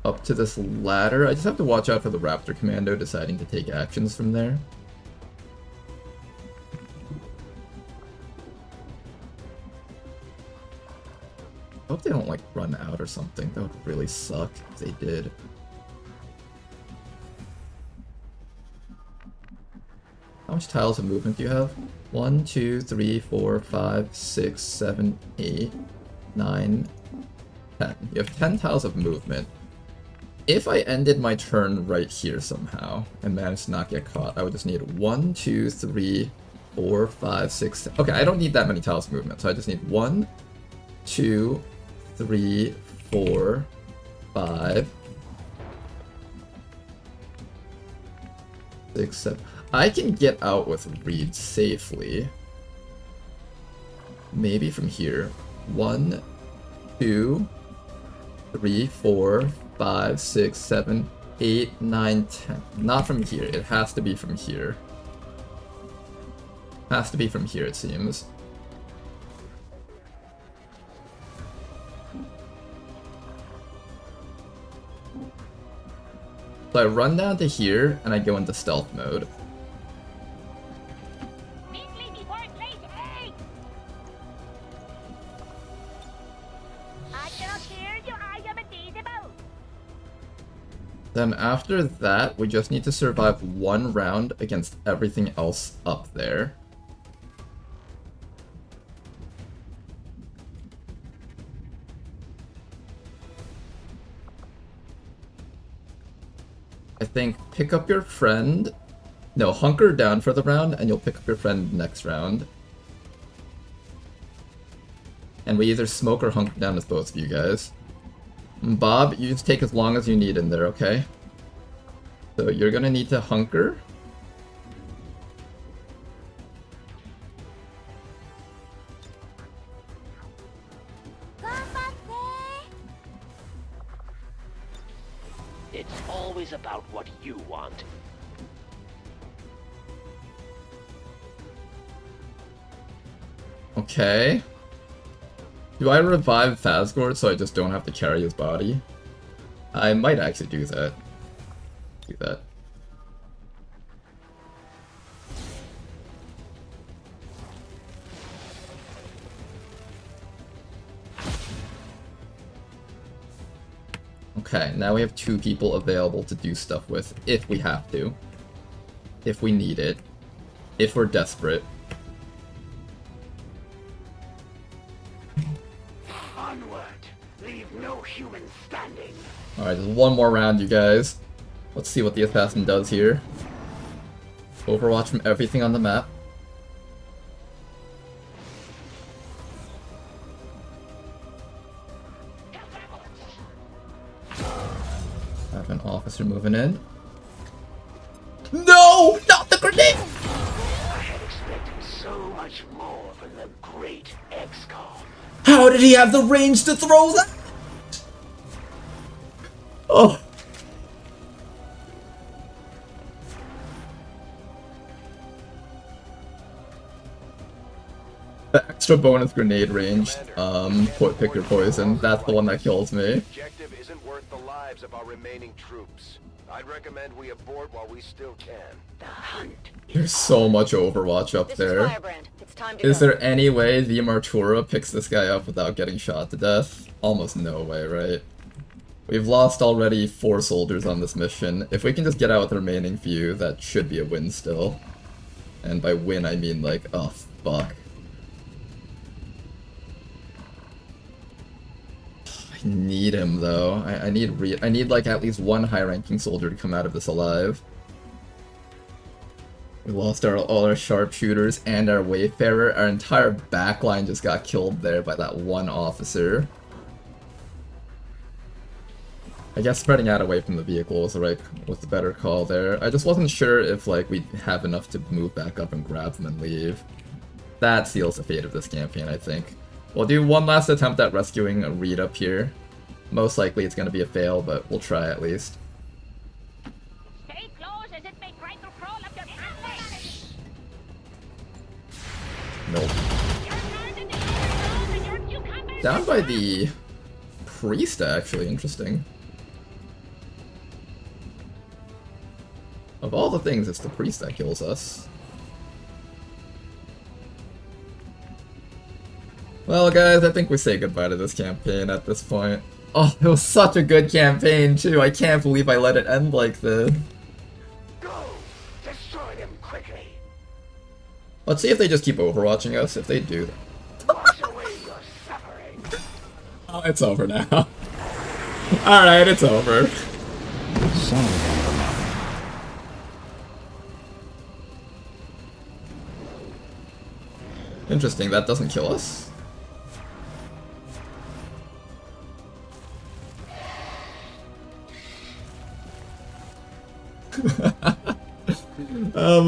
up to this ladder. I just have to watch out for the Raptor Commando deciding to take actions from there. I hope they don't, like, run out or something. That would really suck if they did. How much tiles of movement do you have? 1, 2, 3, 4, 5, 6, 7, 8, 9, 10. You have 10 tiles of movement. If I ended my turn right here somehow and managed to not get caught, I would just need 1, 2, 3, 4, 5, 6, 7. Okay, I don't need that many tiles of movement, so I just need 1, 2, 3, 4, 5, 6, 7. I can get out with Reed safely. Maybe from here. 1, 2, 3, 4, 5, 6, 7, 8, 9, 10. Not from here. It has to be from here. Has to be from here, it seems. So I run down to here and I go into stealth mode. Then after that, we just need to survive one round against everything else up there. I think pick up your friend. No, hunker down for the round and you'll pick up your friend next round. And we either smoke or hunker down with both of you guys. Bob, you just take as long as you need in there, okay? So you're gonna need to hunker. It's always about what you want. Okay. Do I revive Fazgord so I just don't have to carry his body? I might actually do that. Do that. Okay, now we have 2 people available to do stuff with, if we have to. If we need it. If we're desperate. Onward! Leave no human standing! Alright, there's one more round, you guys. Let's see what the assassin does here. Overwatch from everything on the map. I have an officer moving in. No! Not the grenade! I had expected so much more from the great XCOM. How did he have the range to throw that? Oh. The extra bonus grenade range, pick your poison, that's the one that kills me. Objective isn't worth the lives of our remaining troops. I'd recommend we abort while we still can. The hunt. There's so much Overwatch up there. Is there any way the Martura picks this guy up without getting shot to death? Almost no way, right? We've lost already 4 soldiers on this mission. If we can just get out with the remaining few, that should be a win still. And by win, I mean like, oh fuck. I need him though. I need like at least one high-ranking soldier to come out of this alive. We lost all our sharpshooters and our wayfarer. Our entire backline just got killed there by that one officer. I guess spreading out away from the vehicle was the better call there. I just wasn't sure if like we'd have enough to move back up and grab them and leave. That seals the fate of this campaign, I think. We'll do one last attempt at rescuing a Reed up here. Most likely it's gonna be a fail, but we'll try at least. Stay close as it may try to crawl up your pants. Nope. Down by the priest, actually. Interesting. Of all the things, it's the priest that kills us. Well, guys, I think we say goodbye to this campaign at this point. Oh, it was such a good campaign, too. I can't believe I let it end like this. Go! Destroy them quickly! Let's see if they just keep overwatching us. If they do, Wash away your suffering! oh, it's over now. Alright, it's over. Son of a Interesting, that doesn't kill us.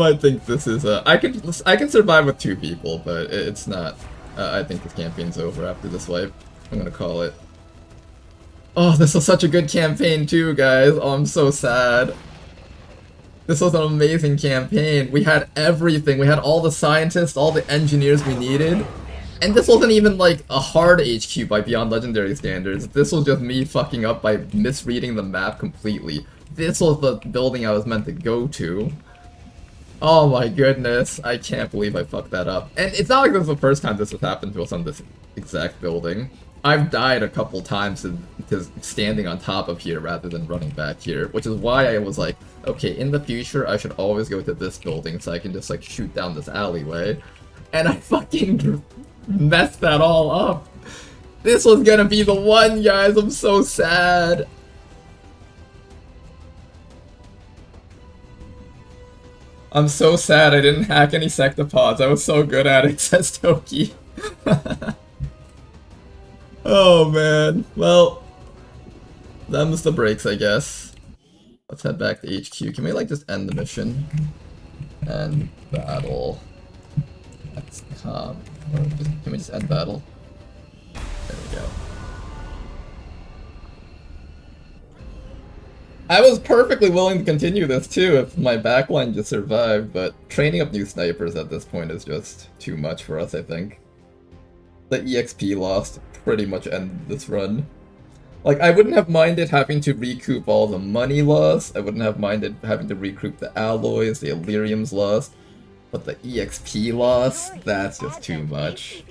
I think this is I can survive with 2 people, but it's not. I think this campaign's over after this wipe. I'm gonna call it. Oh, this was such a good campaign too, guys. Oh, I'm so sad. This was an amazing campaign. We had everything. We had all the scientists, all the engineers we needed. And this wasn't even like a hard HQ by Beyond Legendary standards. This was just me fucking up by misreading the map completely. This was the building I was meant to go to. Oh my goodness, I can't believe I fucked that up. And it's not like this is the first time this has happened to us on this exact building. I've died a couple times to standing on top of here rather than running back here, which is why I was like, okay, in the future I should always go to this building so I can just like shoot down this alleyway. And I fucking messed that all up. This was gonna be the one, guys. I'm so sad. I'm so sad I didn't hack any sectopods. I was so good at it, says Toki. Oh man. Well, them's the breaks, I guess. Let's head back to HQ. Can we like just end the mission? End battle. XCOM. Or can we just end battle? There we go. I was perfectly willing to continue this too if my backline just survived, but training up new snipers at this point is just too much for us, I think. The EXP lost pretty much ended this run. Like, I wouldn't have minded having to recoup all the money lost, I wouldn't have minded having to recoup the alloys, the Illyrium's lost, but the EXP loss, that's just too much.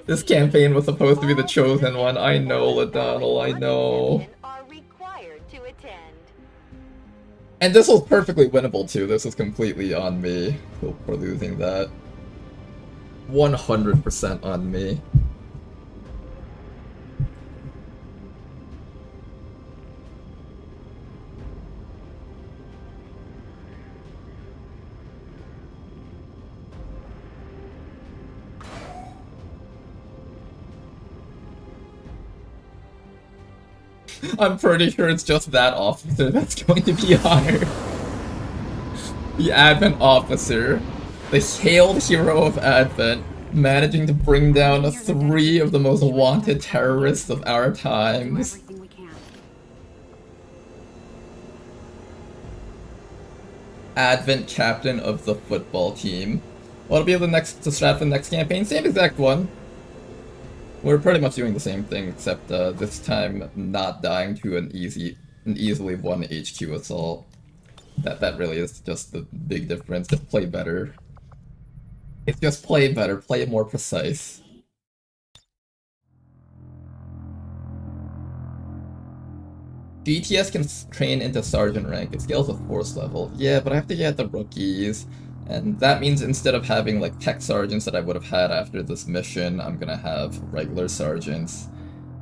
This campaign was supposed to be the chosen one, I know, Ladonnell, I know. And this was perfectly winnable too, this was completely on me for losing that. 100% on me. I'm pretty sure it's just that officer that's going to be honored. The Advent officer. The hailed hero of Advent, managing to bring down 3 of the most wanted terrorists of our times. Advent captain of the football team. What'll be the next to strat for the next campaign? Same exact one. We're pretty much doing the same thing, except this time not dying to an easily won HQ assault. That really is just the big difference. Just play better. It's just play better, play more precise. GTS can train into sergeant rank. It scales with force level. Yeah, but I have to get the rookies. And that means instead of having like tech sergeants that I would have had after this mission, I'm gonna have regular sergeants.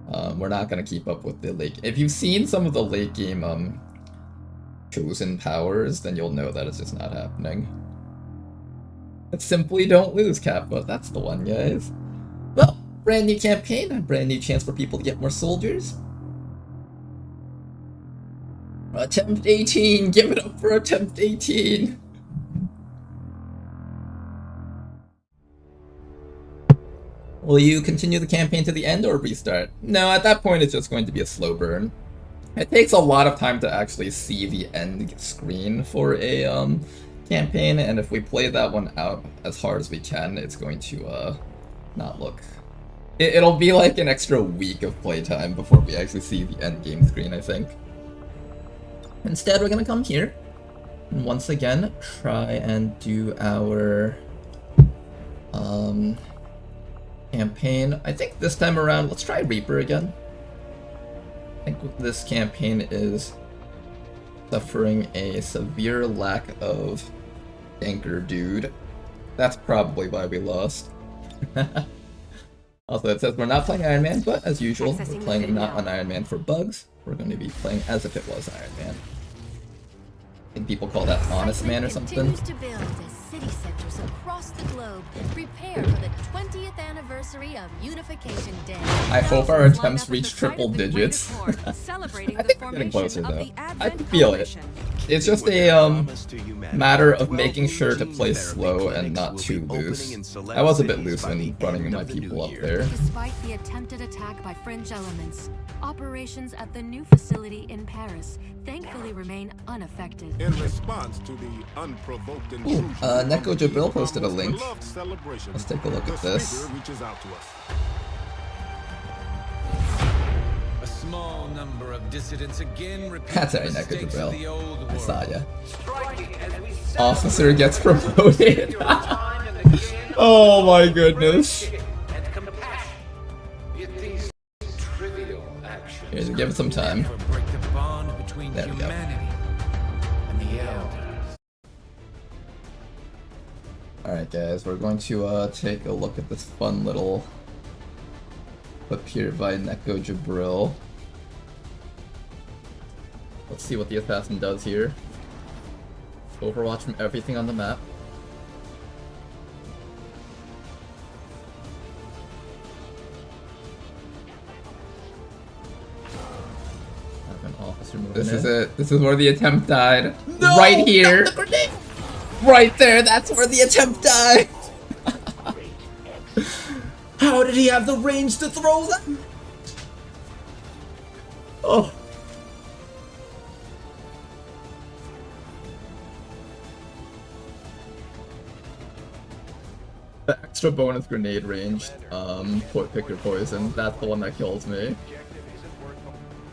We're not gonna keep up with the late. If you've seen some of the late game chosen powers, then you'll know that it's just not happening. It's simply don't lose, Kappa. That's the one, guys. Well, brand new campaign, a brand new chance for people to get more soldiers. Attempt 18! Give it up for attempt 18! Will you continue the campaign to the end or restart? No, at that point it's just going to be a slow burn. It takes a lot of time to actually see the end screen for a campaign, and if we play that one out as hard as we can, it's going to not look... It'll be like an extra week of playtime before we actually see the end game screen, I think. Instead, we're gonna come here, and once again, try and do our campaign. I think this time around, let's try Reaper again. I think this campaign is suffering a severe lack of anchor dude. That's probably why we lost. Also, it says we're not playing Iron Man, but as usual, we're playing not on Iron Man for bugs. We're going to be playing as if it was Iron Man. I think people call that Honest Man or something. To build as city centers across the globe prepare for the 20th anniversary of Unification Day. I hope our attempts reach triple digits. I think we're getting closer though. I can feel it. It's just a matter of making sure to play slow and not too loose. I was a bit loose when running my people up there. Despite the attempted attack by fringe elements, operations at the new facility in Paris thankfully remain unaffected. In response to the unprovoked intrusion, Neko Jabril posted a link. Let's take a look at this. reaches out to us. A small number of dissidents again repeat That's the alright, Neko mistakes of the Jabril. old I world. saw ya. Officer gets promoted. Oh my goodness. Here's give it some time. Break the bond between There we go. humanity and the elders. Alright guys, we're going to take a look at this fun little clip here by Neko Jabril. Let's see what the assassin does here. Overwatch from everything on the map. Have an officer moving This is it. This is where the attempt died. No, right here. Not the grenade. Right there, that's where the attempt died! How did he have the range to throw that? Oh. The extra bonus grenade range, picker poison, that's the one that kills me.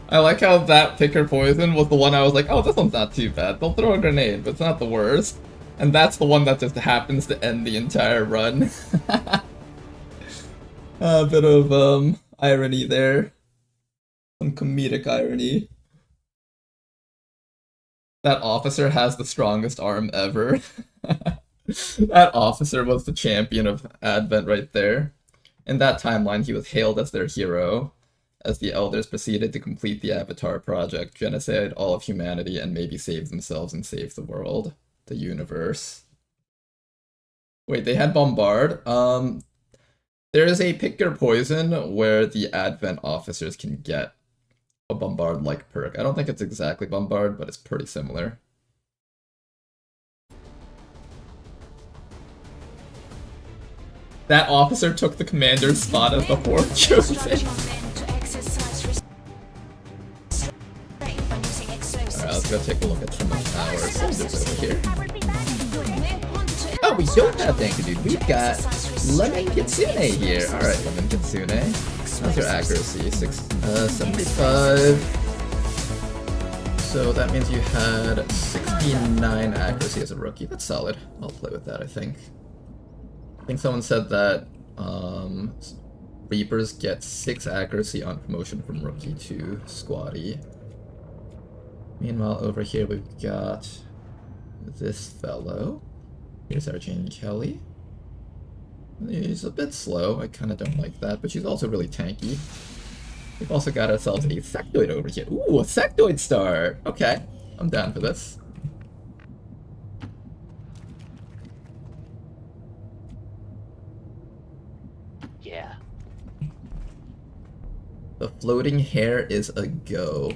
I like how that picker poison was the one I was like, oh, this one's not too bad. They'll throw a grenade, but it's not the worst. And that's the one that just happens to end the entire run. A bit of irony there. Some comedic irony. That officer has the strongest arm ever. That officer was the champion of Advent right there. In that timeline, he was hailed as their hero, as the elders proceeded to complete the Avatar project, genocide all of humanity, and maybe save themselves and save the world. The universe. Wait, they had Bombard? There is a Pick Your Poison where the Advent officers can get a Bombard-like perk. I don't think it's exactly Bombard, but it's pretty similar. That officer took the commander's spot as the fourth chosen. Alright, let's go take a look at some of our soldiers over here. Oh, we don't have Dank Dude. We've got Lemon Kitsune here. Alright, Lemon Kitsune. How's your accuracy? 75. So that means you had 69 accuracy as a rookie. That's solid. I'll play with that, I think. I think someone said that Reapers get 6 accuracy on promotion from rookie to squatty. Meanwhile, over here we've got this fellow. Here's our Jane Kelly. He's a bit slow, I kind of don't like that, but she's also really tanky. We've also got ourselves a Sectoid over here. Ooh, a Sectoid star! Okay, I'm down for this. Yeah. The floating hair is a go.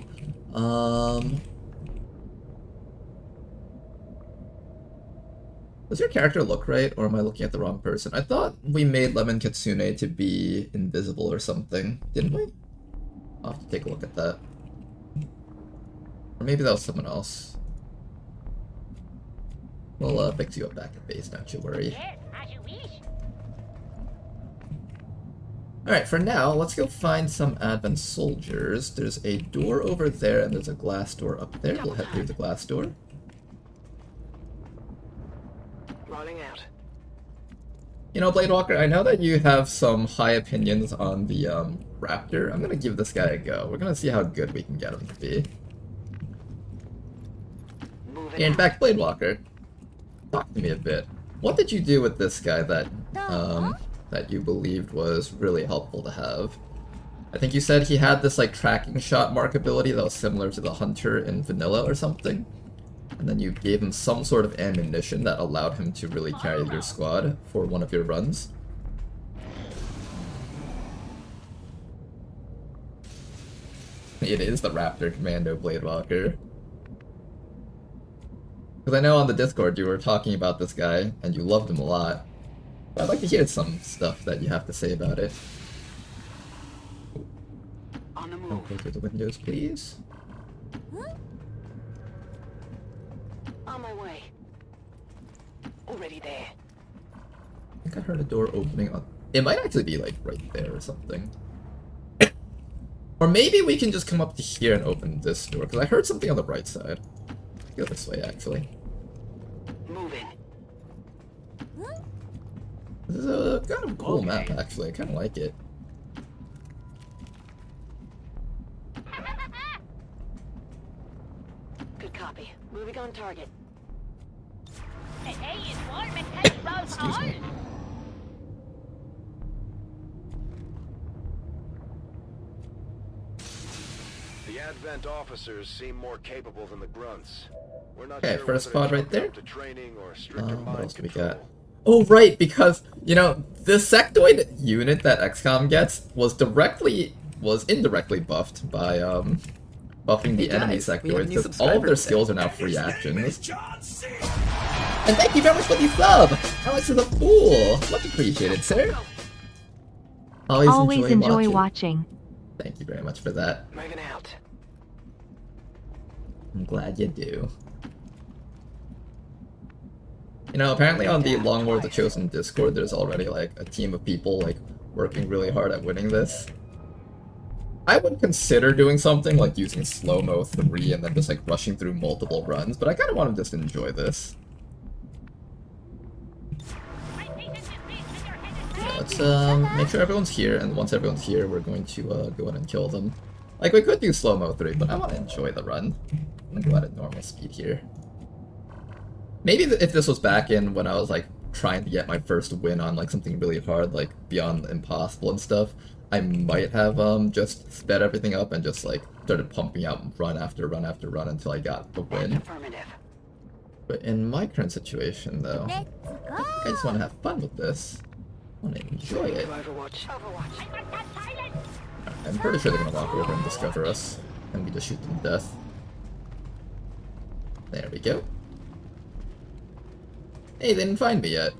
Does your character look right, or am I looking at the wrong person? I thought we made Lemon Kitsune to be invisible or something, didn't we? I'll have to take a look at that. Or maybe that was someone else. We'll fix you up back at base, don't you worry. Yes, as you wish. Alright, for now, let's go find some Advent soldiers. There's a door over there, and there's a glass door up there. We'll head through the glass door. Rolling out. You know, Blade Walker, I know that you have some high opinions on the Raptor. I'm gonna give this guy a go. We're gonna see how good we can get him to be. In fact, Blade Walker, talk to me a bit. What did you do with this guy that that you believed was really helpful to have? I think you said he had this like tracking shot mark ability that was similar to the Hunter in Vanilla or something. And then you gave him some sort of ammunition that allowed him to really carry your squad for one of your runs. It is the Raptor Commando, Blade Walker. Because I know on the Discord you were talking about this guy, and you loved him a lot. But I'd like to hear some stuff that you have to say about it. On the move. Don't go through the windows, please. On my way. Already there. I think I heard a door opening on... It might actually be like right there or something. Or maybe we can just come up to here and open this door, because I heard something on the right side. Go this way, actually. Moving. This is a kind of cool map, actually. I kind of like it. Good copy. Moving on target. The day is warm and Teddy rolls Excuse hard. me. The Advent officers seem more capable than the grunts. We're not Okay, sure first whether spot to right chalk there. up to training or stricter What mind else do we control. got? Oh, right, because, you know, the sectoid unit that XCOM gets was indirectly buffed by, buffing the Hey enemy guys, we have sectoids, new because all of their subscribers skills are now free actions. And thank you very much for the sub! Alex is a fool! Much appreciated, sir. Always enjoy watching. Thank you very much for that. Moving out. I'm glad you do. You know, apparently on the Long War of the Chosen Discord, there's already like a team of people like working really hard at winning this. I would consider doing something like using Slow-Mo 3 and then just like rushing through multiple runs, but I kind of want to just enjoy this. Yeah, let's make sure everyone's here, and once everyone's here, we're going to go in and kill them. Like, we could do Slow-Mo 3, but I want to enjoy the run. I'm gonna go at normal speed here. Maybe if this was back in when I was like trying to get my first win on like something really hard, like Beyond Impossible and stuff, I might have just sped everything up and just like started pumping out run after run after run until I got the win. Affirmative. But in my current situation though, I just want to have fun with this. I want to enjoy it. Overwatch. I'm pretty sure they're gonna walk over and discover us, and we just shoot them to death. There we go. Hey, they didn't find me yet.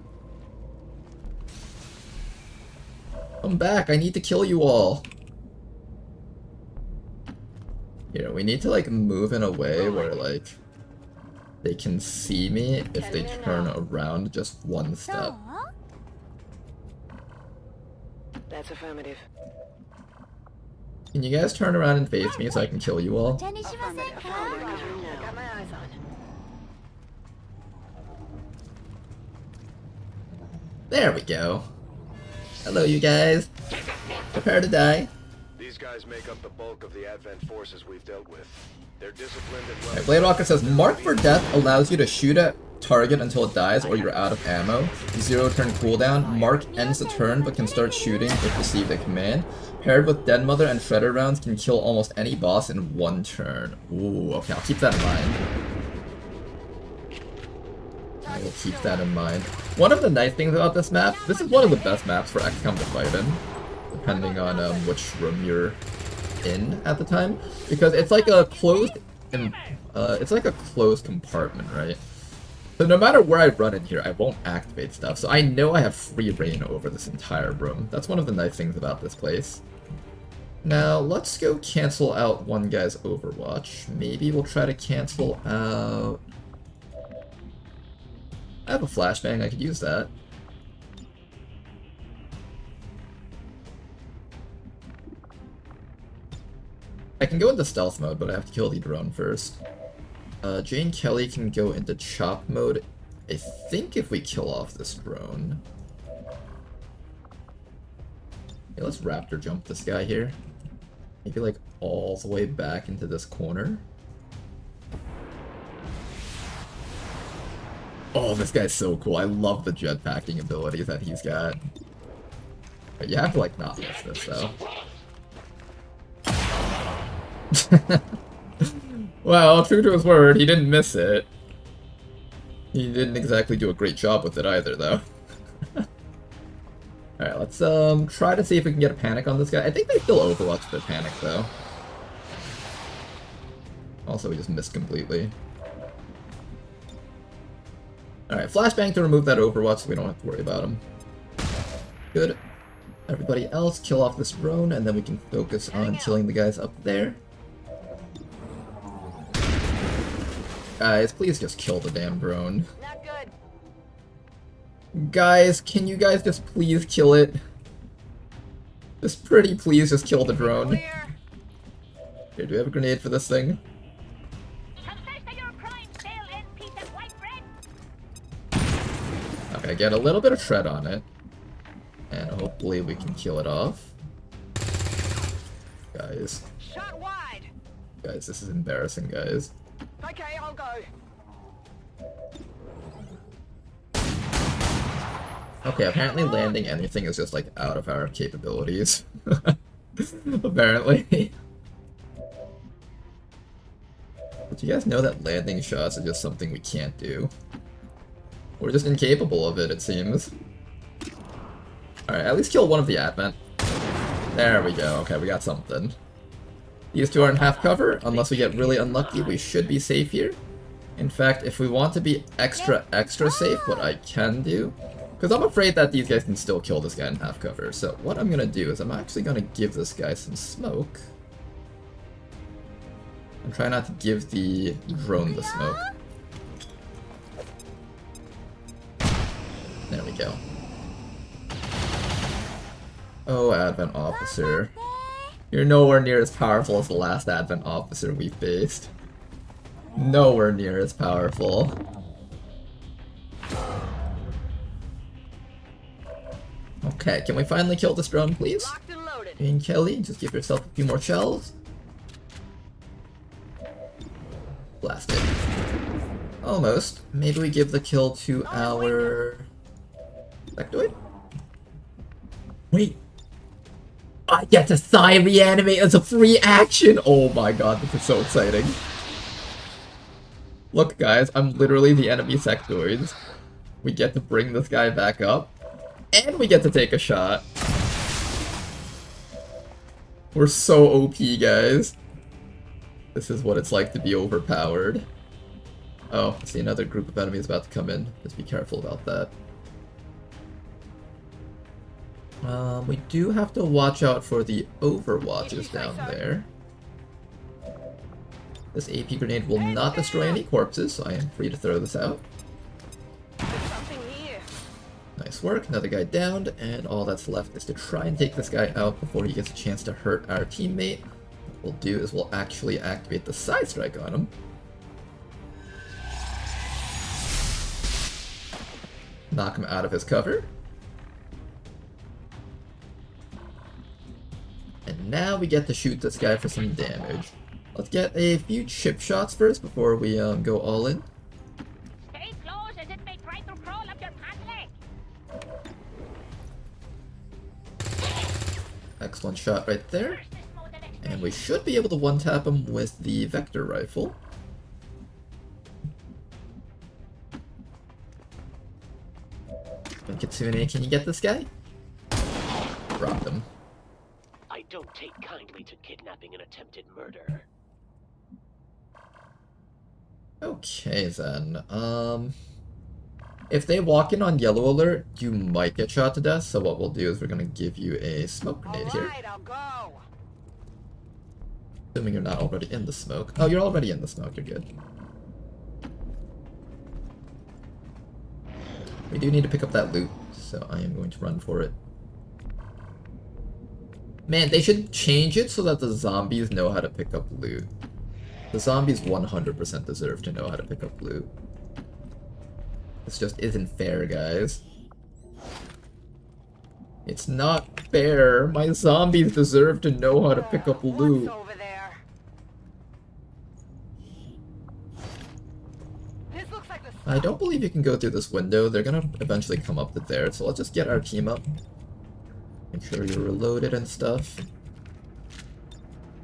Come back, I need to kill you all. Here, we need to like move in a way where like they can see me if they turn around just one step. That's affirmative. Can you guys turn around and face me so I can kill you all? Affirmative. Got my eyes on. There we go. Hello, you guys. Prepare to die. These guys make up the bulk of the Advent forces we've dealt with. They're disciplined and well. Right, Blade Walker says, Mark for Death allows you to shoot at target until it dies or you're out of ammo. 0 turn cooldown. Mark ends the turn but can start shooting if received a command. Paired with Dead Mother and Shredder rounds can kill almost any boss in 1 turn. Ooh, okay, I'll keep that in mind. I will keep that in mind. One of the nice things about this map, this is one of the best maps for XCOM to fight in, depending on which room you're in at the time, because it's like a closed, it's like a closed compartment, right? So no matter where I run in here, I won't activate stuff. So I know I have free reign over this entire room. That's one of the nice things about this place. Now, let's go cancel out one guy's Overwatch. Maybe we'll try to cancel out... I have a flashbang, I could use that. I can go into stealth mode, but I have to kill the drone first. Jane Kelly can go into chop mode, I think, if we kill off this drone. Okay, let's raptor jump this guy here. Maybe like all the way back into this corner. Oh, this guy's so cool. I love the jetpacking abilities that he's got. But you have to like not miss this though. Well, true to his word, he didn't miss it. He didn't exactly do a great job with it either, though. Alright, let's try to see if we can get a panic on this guy. I think they still overwatch their panic, though. Also, we just missed completely. Alright, flashbang to remove that overwatch so we don't have to worry about him. Good. Everybody else, kill off this drone, and then we can focus on killing the guys up there. Guys, please just kill the damn drone. Not good. Guys, can you guys just please kill it? Just pretty please just kill the drone. Here, do we have a grenade for this thing? Okay, get a little bit of shred on it. And hopefully we can kill it off. Guys. Shot wide. Guys, this is embarrassing, guys. Okay, I'll go. Okay, apparently landing anything is just like out of our capabilities. Apparently. But do you guys know that landing shots are just something we can't do? We're just incapable of it, it seems. Alright, at least kill one of the Advent. There we go. Okay, we got something. These two are in half cover. Unless we get really unlucky, we should be safe here. In fact, if we want to be extra safe, what I can do... Because I'm afraid that these guys can still kill this guy in half cover. So what I'm going to do is I'm actually going to give this guy some smoke. And try not to give the drone the smoke. There we go. Oh, Advent Officer. You're nowhere near as powerful as the last Advent Officer we faced. Nowhere near as powerful. Okay, can we finally kill this drone, please? Jane Kelly, just give yourself a few more shells. Blast it. Almost. Maybe we give the kill to our... Sectoid? Wait. I get to Psy reanimate as a free action! Oh my god, this is so exciting. Look guys, I'm literally the enemy sectoids. We get to bring this guy back up. And we get to take a shot. We're so OP, guys. This is what it's like to be overpowered. Oh, I see another group of enemies about to come in. Just be careful about that. We do have to watch out for the Overwatches down there. This AP grenade will not destroy any corpses, so I am free to throw this out. Nice work, another guy downed, and all that's left is to try and take this guy out before he gets a chance to hurt our teammate. What we'll do is we'll actually activate the side strike on him. Knock him out of his cover. And now we get to shoot this guy for some damage. Let's get a few chip shots first before we go all in. Stay close as it may try to crawl up your pant leg. Excellent shot right there. And we should be able to one-tap him with the Vector Rifle. Kitsune, can you get this guy? Dropped him. I don't take kindly to kidnapping and attempted murder. Okay then, If they walk in on yellow alert, you might get shot to death, so what we'll do is we're gonna give you a smoke grenade here. Alright, I'll go. Assuming you're not already in the smoke. Oh, you're already in the smoke, you're good. We do need to pick up that loot, so I am going to run for it. Man, they should change it so that the zombies know how to pick up loot. The zombies 100% deserve to know how to pick up loot. This just isn't fair, guys. It's not fair. My zombies deserve to know how to pick up loot. What's over there? This looks like the I don't believe you can go through this window. They're gonna eventually come up to there, so let's just get our team up. Make sure you're reloaded and stuff.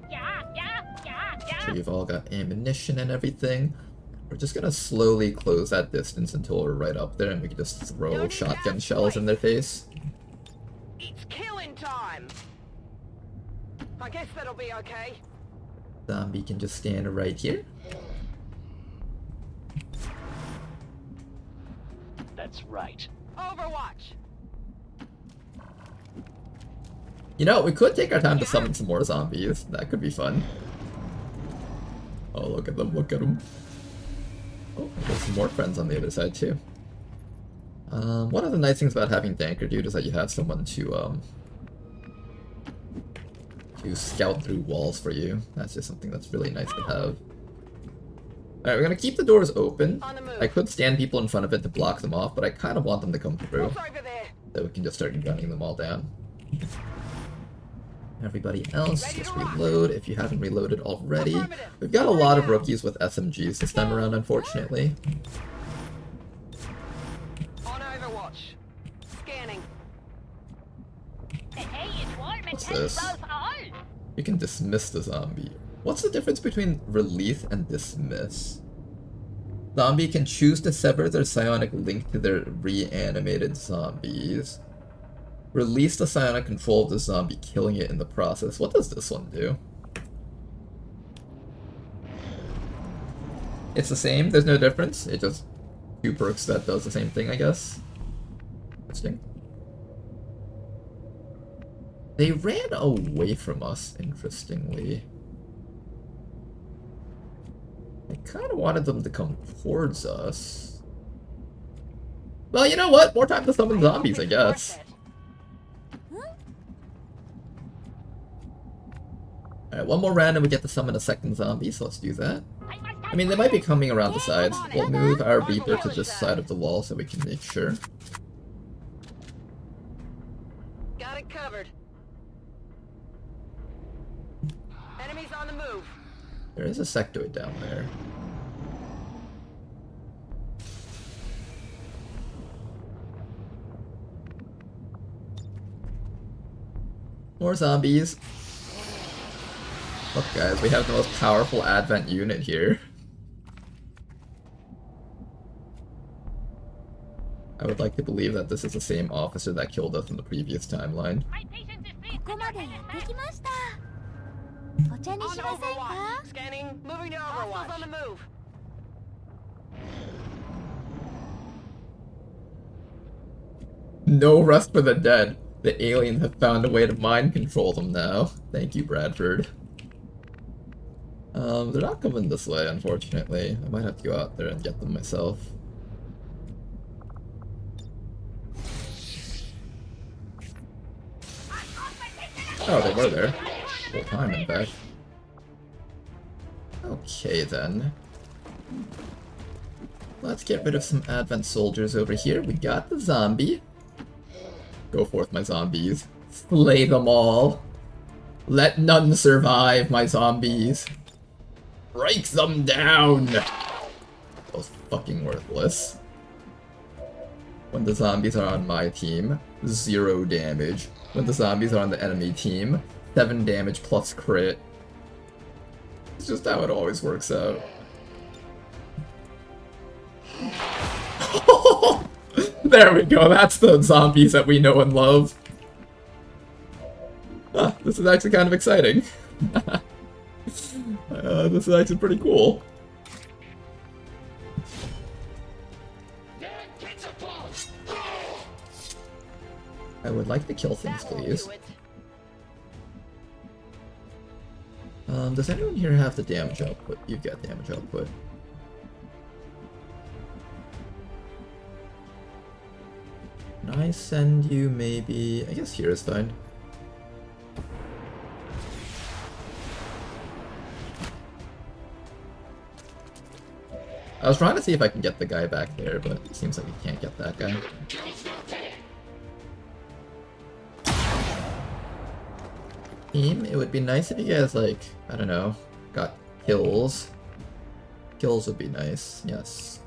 Make sure you've all got ammunition and everything. We're just gonna slowly close that distance until we're right up there and we can just throw shotgun shells in their face. It's killing time. I guess that'll be okay. Zombie can just stand right here. That's right. Overwatch. You know, we could take our time to summon some more zombies. That could be fun. Oh, look at them, look at them. Oh, there's some more friends on the other side too. One of the nice things about having Danker Dude is that you have someone to scout through walls for you. That's just something that's really nice to have. Alright, we're gonna keep the doors open. I could stand people in front of it to block them off, but I kind of want them to come through. So we can just start gunning them all down. Everybody else, just reload if you haven't reloaded already. We've got a lot of rookies with SMGs this time around, unfortunately. On Overwatch. Scanning. What's this? You can dismiss the zombie. What's the difference between release and dismiss? Zombie can choose to sever their psionic link to their reanimated zombies. Release the psionic control of the zombie, killing it in the process. What does this one do? It's the same, there's no difference. It just 2 perks that does the same thing, I guess. Interesting. They ran away from us, interestingly. I kind of wanted them to come towards us. Well, you know what? More time to summon zombies, I guess. Alright, one more round and we get to summon a second zombie, so let's do that. I mean, they might be coming around the sides. We'll move our Reaper to this side of the wall so we can make sure. Got it covered. Enemies on the move. There is a sectoid down there. More zombies. Look guys, we have the most powerful Advent unit here. I would like to believe that this is the same officer that killed us in the previous timeline. On Overwatch. Scanning. Moving to Overwatch. On the move. No rest for the dead. The aliens have found a way to mind control them now. Thank you, Bradford. They're not coming this way, unfortunately. I might have to go out there and get them myself. Oh, they were there. Full time, in fact. Okay, then. Let's get rid of some Advent soldiers over here. We got the zombie. Go forth, my zombies. Slay them all. Let none survive, my zombies. Break them down! That was fucking worthless. When the zombies are on my team, 0 damage. When the zombies are on the enemy team, 7 damage plus crit. It's just how it always works out. There we go, that's the zombies that we know and love. Ah, this is actually kind of exciting. This is actually pretty cool. I would like to kill things, please. Does anyone here have the damage output? You've got damage output. Can I send you maybe... I guess here is fine. I was trying to see if I can get the guy back there, but it seems like we can't get that guy. Team, it would be nice if you guys, like, I don't know, got kills. Kills would be nice, yes.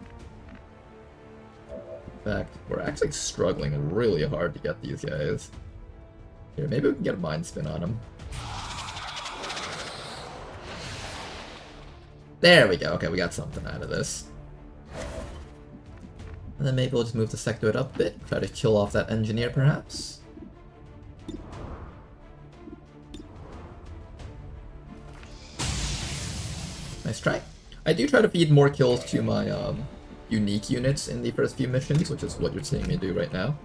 In fact, we're actually struggling really hard to get these guys. Here, maybe we can get a mind spin on them. There we go. Okay, we got something out of this. And then maybe we'll just move the sectoid up a bit. Try to kill off that engineer, perhaps. Nice try. I do try to feed more kills to my unique units in the first few missions, which is what you're seeing me do right now.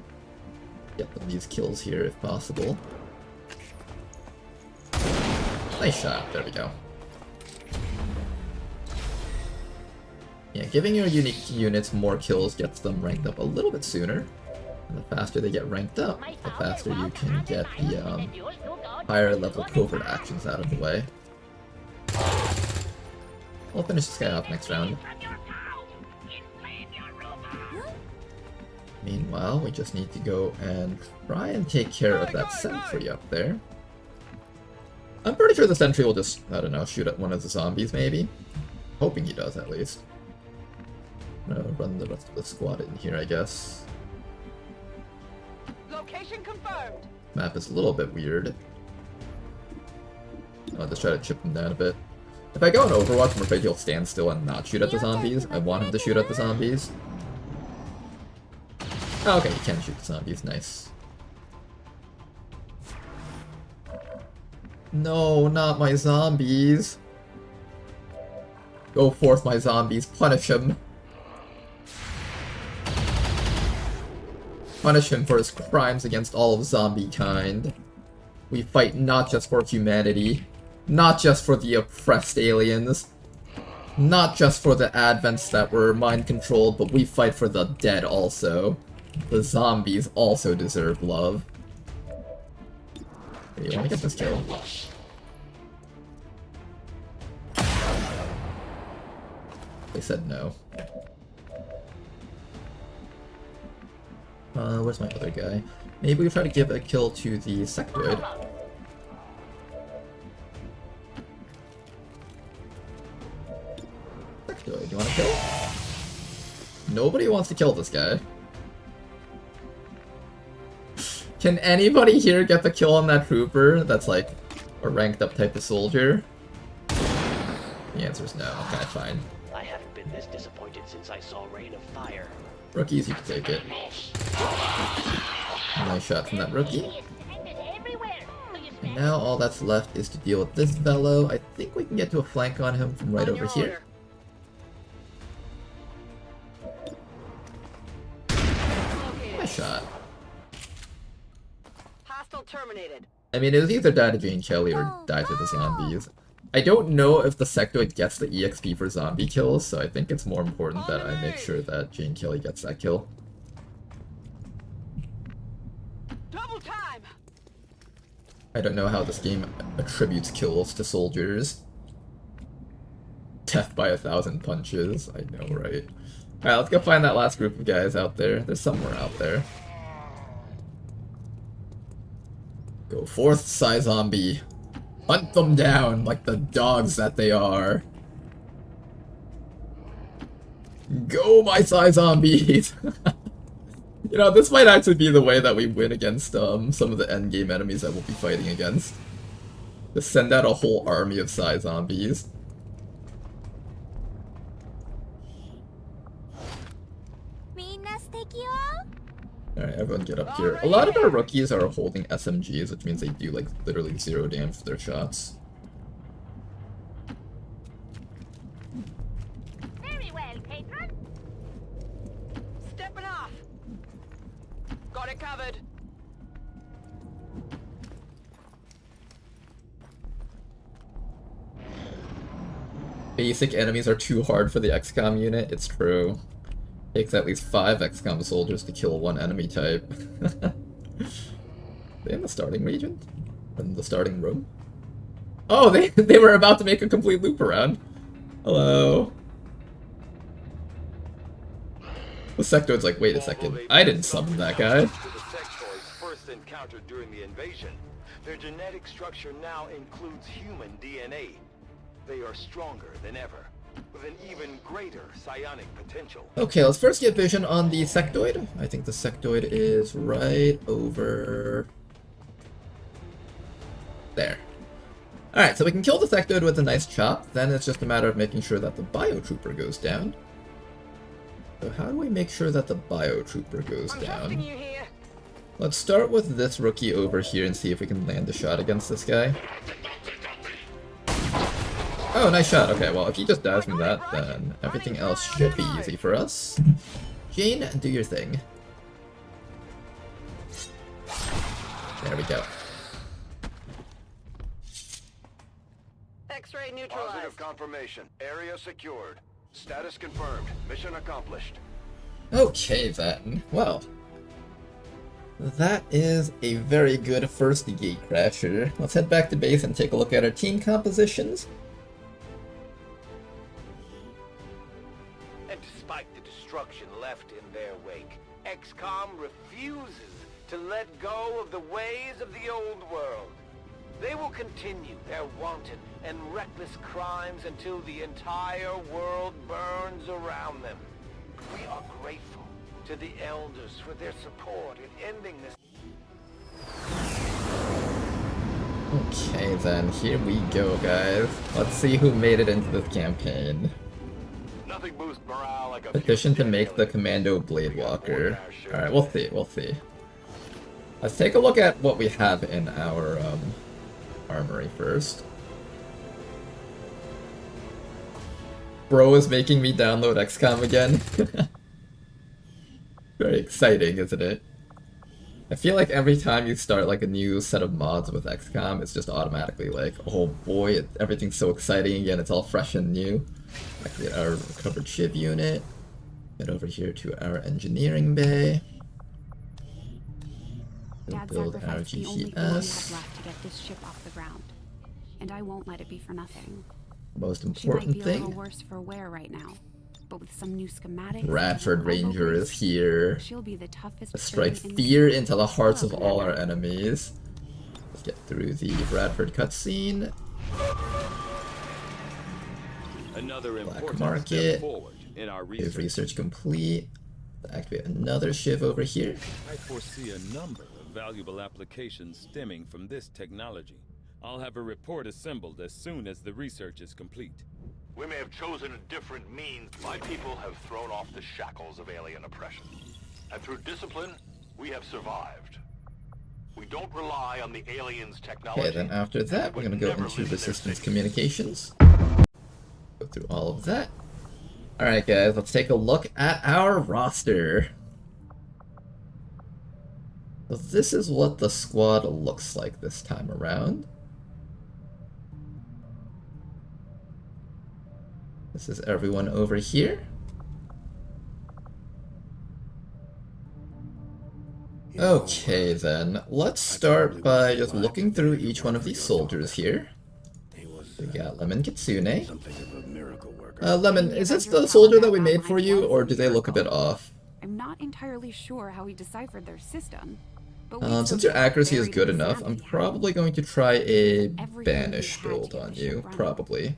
Get them these kills here if possible. Nice shot. There we go. Yeah, giving your unique units more kills gets them ranked up a little bit sooner. And the faster they get ranked up, the faster you can get the higher level covert actions out of the way. We'll finish this guy off next round. Meanwhile, we just need to go and try and take care of that sentry up there. I'm pretty sure the sentry will just, I don't know, shoot at one of the zombies maybe. Hoping he does at least. I'm gonna run the rest of the squad in here, I guess. Location confirmed. Map is a little bit weird. I'll just try to chip him down a bit. If I go on Overwatch, I'm afraid he'll stand still and not shoot at the zombies. I want him to shoot at the zombies. Oh, okay, he can shoot the zombies, nice. No, not my zombies. Go forth, my zombies, punish him. Punish him for his crimes against all of zombie kind. We fight not just for humanity, not just for the oppressed aliens, not just for the advents that were mind-controlled, but we fight for the dead also. The zombies also deserve love. Here, you wanna get this kill? They said no. Where's my other guy? Maybe we try to give a kill to the sectoid. Sectoid, you wanna kill? Nobody wants to kill this guy. Can anybody here get the kill on that trooper that's like a ranked up type of soldier? The answer is no. Okay, fine. I haven't been this disappointed since I saw Rain of Fire. Rookies, you can take it. Nice shot from that rookie. And now all that's left is to deal with this fellow. I think we can get to a flank on him from right over here. Nice shot. Hostile terminated. I mean, it was either die to Jane Kelly or die to the zombies. I don't know if the sectoid gets the EXP for zombie kills, so I think it's more important that I make sure that Jane Kelly gets that kill. Double time. I don't know how this game attributes kills to soldiers. Death by 1,000 punches. I know, right? Alright, let's go find that last group of guys out there. They're somewhere out there. Go forth, Psy Zombie. Hunt them down like the dogs that they are. Go, my Psy Zombies! You know, this might actually be the way that we win against some of the endgame enemies that we'll be fighting against. Just send out a whole army of Psy Zombies. Alright, everyone get up here. A lot of our rookies are holding SMGs, which means they do like literally 0 damage to their shots. Very well, patron. Stepping off. Got it covered. basic enemies are too hard for the XCOM unit. It's true. Takes at least 5 XCOM soldiers to kill one enemy type. They in the starting region? In the starting room? Oh, they were about to make a complete loop around. Hello. The sectoid's like, wait a second, I didn't summon that guy. First encountered during the invasion, their genetic structure now includes human DNA. They are stronger than ever, with an even greater psionic potential. Okay, let's first get vision on the sectoid. I think the sectoid is right over there. Alright, so we can kill the sectoid with a nice chop, then it's just a matter of making sure that the biotrooper goes down. So how do we make sure that the biotrooper goes down? Let's start with this rookie over here and see if we can land a shot against this guy. Oh, nice shot. Okay, well, if he just dies from that, then everything else should be easy for us. Jane, do your thing. There we go. X-ray neutralized. Positive confirmation. Area secured. Status confirmed. Mission accomplished. Okay then. Well, that is a very good first gatecrasher. Let's head back to base and take a look at our team compositions. And despite the destruction left in their wake, XCOM refuses to let go of the ways of the old world. They will continue their wanton and reckless crimes until the entire world burns around them. We are grateful to the elders for their support in ending this. Okay then, here we go guys. Let's see who made it into this campaign. Nothing boosts morale like a Petition to make the Commando Blade Walker. Alright, we'll see. Let's take a look at what we have in our armory first. Bro is making me download XCOM again. Very exciting, isn't it? I feel like every time you start like a new set of mods with XCOM, it's just automatically like, oh boy, everything's so exciting again, it's all fresh and new. Activate our recovered ship unit. Head over here to our engineering bay. Dad Build our sacrificed the only thing we have GCS. left to get this ship off the ground. And I won't let it be for nothing. Most She might important be a little thing. worse for wear right now. But with some new schematics, Radford and Ranger is here. she'll be the toughest To strike prey in fear the into the hearts of world. all our enemies. Let's get through the Radford cutscene. Another Black important market. step forward in our Is research. research complete. Activate another shiv over here. I foresee a number of valuable applications stemming from this technology. I'll have a report assembled as soon as the research is complete. We may have chosen a different means. My people have thrown off the shackles of alien oppression. And through discipline, we have survived. We don't rely on the aliens' technology. Okay, then after that, we're gonna go into Resistance Communications. Go through all of that. Alright guys, let's take a look at our roster. So this is what the squad looks like this time around. This is everyone over here. Okay then, let's start by just looking through each one of these soldiers here. We got Lemon Kitsune. Lemon, is this the soldier that we made for you, or do they look a bit off? I'm not entirely sure how he deciphered their system. But Since your accuracy is good enough, I'm probably going to try a banish build on you, probably.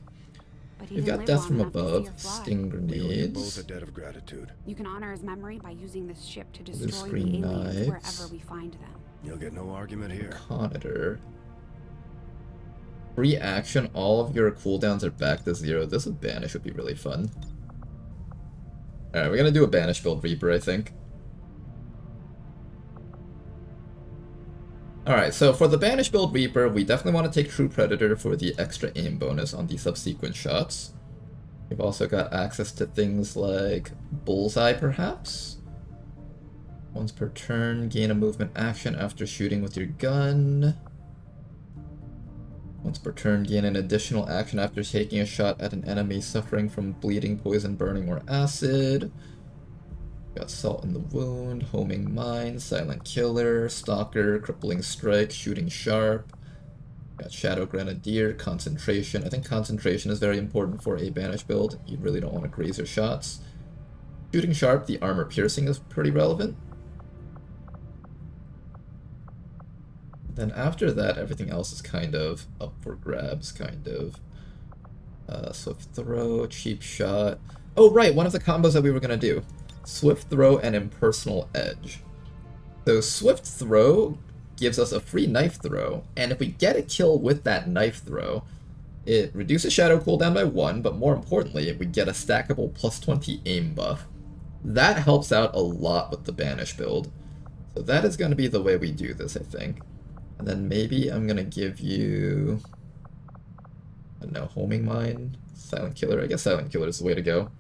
You've got Death from Above, Sting Grenades, a debt of gratitude. You can honor his memory by using this ship to Blue destroy the Screen aliens Knives, wherever we find them. You'll get no argument here. Conator. Free action, all of your cooldowns are back to 0. This with banish would be really fun. Alright, we're gonna do a banish build Reaper, I think. Alright, so for the banish build Reaper, we definitely want to take True Predator for the extra aim bonus on the subsequent shots. We've also got access to things like Bullseye, perhaps? Once per turn, gain a movement action after shooting with your gun. Once per turn, gain an additional action after taking a shot at an enemy suffering from bleeding, poison, burning, or acid. Got Salt in the Wound, Homing Mine, Silent Killer, Stalker, Crippling Strike, Shooting Sharp. Got Shadow Grenadier, Concentration. I think Concentration is very important for a Banish build. You really don't want to graze your shots. Shooting Sharp, the Armor Piercing is pretty relevant. Then after that, everything else is kind of up for grabs, kind of. Swift Throw, Cheap Shot. Oh, right, one of the combos that we were going to do. Swift Throw and Impersonal Edge. So Swift Throw gives us a free knife throw, and if we get a kill with that knife throw, it reduces shadow cooldown by 1, but more importantly, we get a stackable plus 20 aim buff. That helps out a lot with the Banish build. So that is going to be the way we do this, I think. And then maybe I'm going to give you, I don't know, Homing Mine, Silent Killer. I guess Silent Killer is the way to go.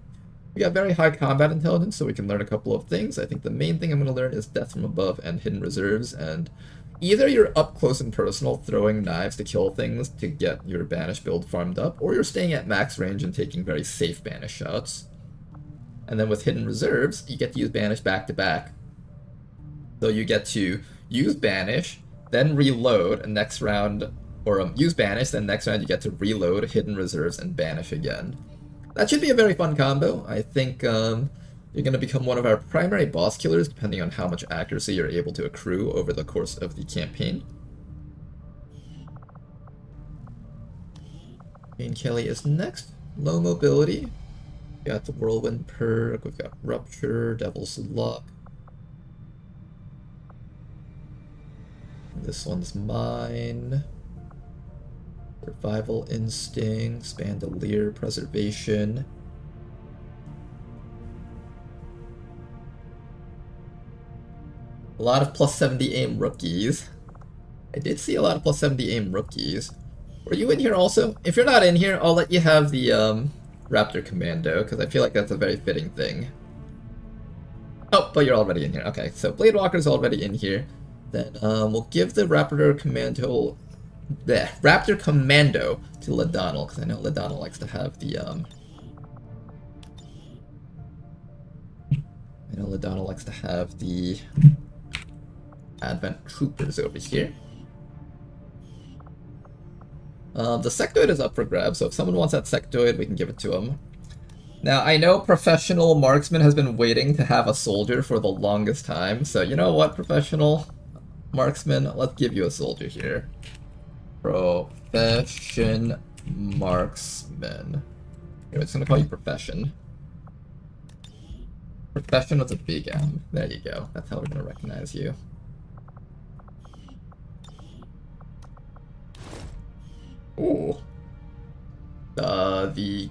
We got very high combat intelligence, so we can learn a couple of things. I think the main thing I'm going to learn is Death from Above and Hidden Reserves, and either you're up close and personal throwing knives to kill things to get your Banish build farmed up, or you're staying at max range and taking very safe Banish shots. And then with Hidden Reserves, you get to use Banish back to back. So you get to use Banish, then reload, and next round, or use Banish, then next round you get to reload, Hidden Reserves, and Banish again. That should be a very fun combo. I think you're going to become one of our primary boss killers, depending on how much accuracy you're able to accrue over the course of the campaign. Jane Kelly is next. Low mobility. We got the Whirlwind perk, we've got Rupture, Devil's Luck. This one's mine. Survival Instinct, Bandolier, Preservation. A lot of plus 70 aim rookies. I did see a lot of plus 70 aim rookies. Were you in here also? If you're not in here, I'll let you have the Raptor Commando, because I feel like that's a very fitting thing. Oh, but you're already in here. Okay, so Blade Walker's already in here. Then we'll give the Raptor Commando to Ladonal, because I know Ladonal likes to have the Advent Troopers over here. The Sectoid is up for grabs, so if someone wants that Sectoid, we can give it to him. Now, I know Professional Marksman has been waiting to have a soldier for the longest time, so you know what, Professional Marksman, let's give you a soldier here. Profession Marksman. We're just gonna call you Profession. Profession with a big M. There you go. That's how we're gonna recognize you. Ooh. The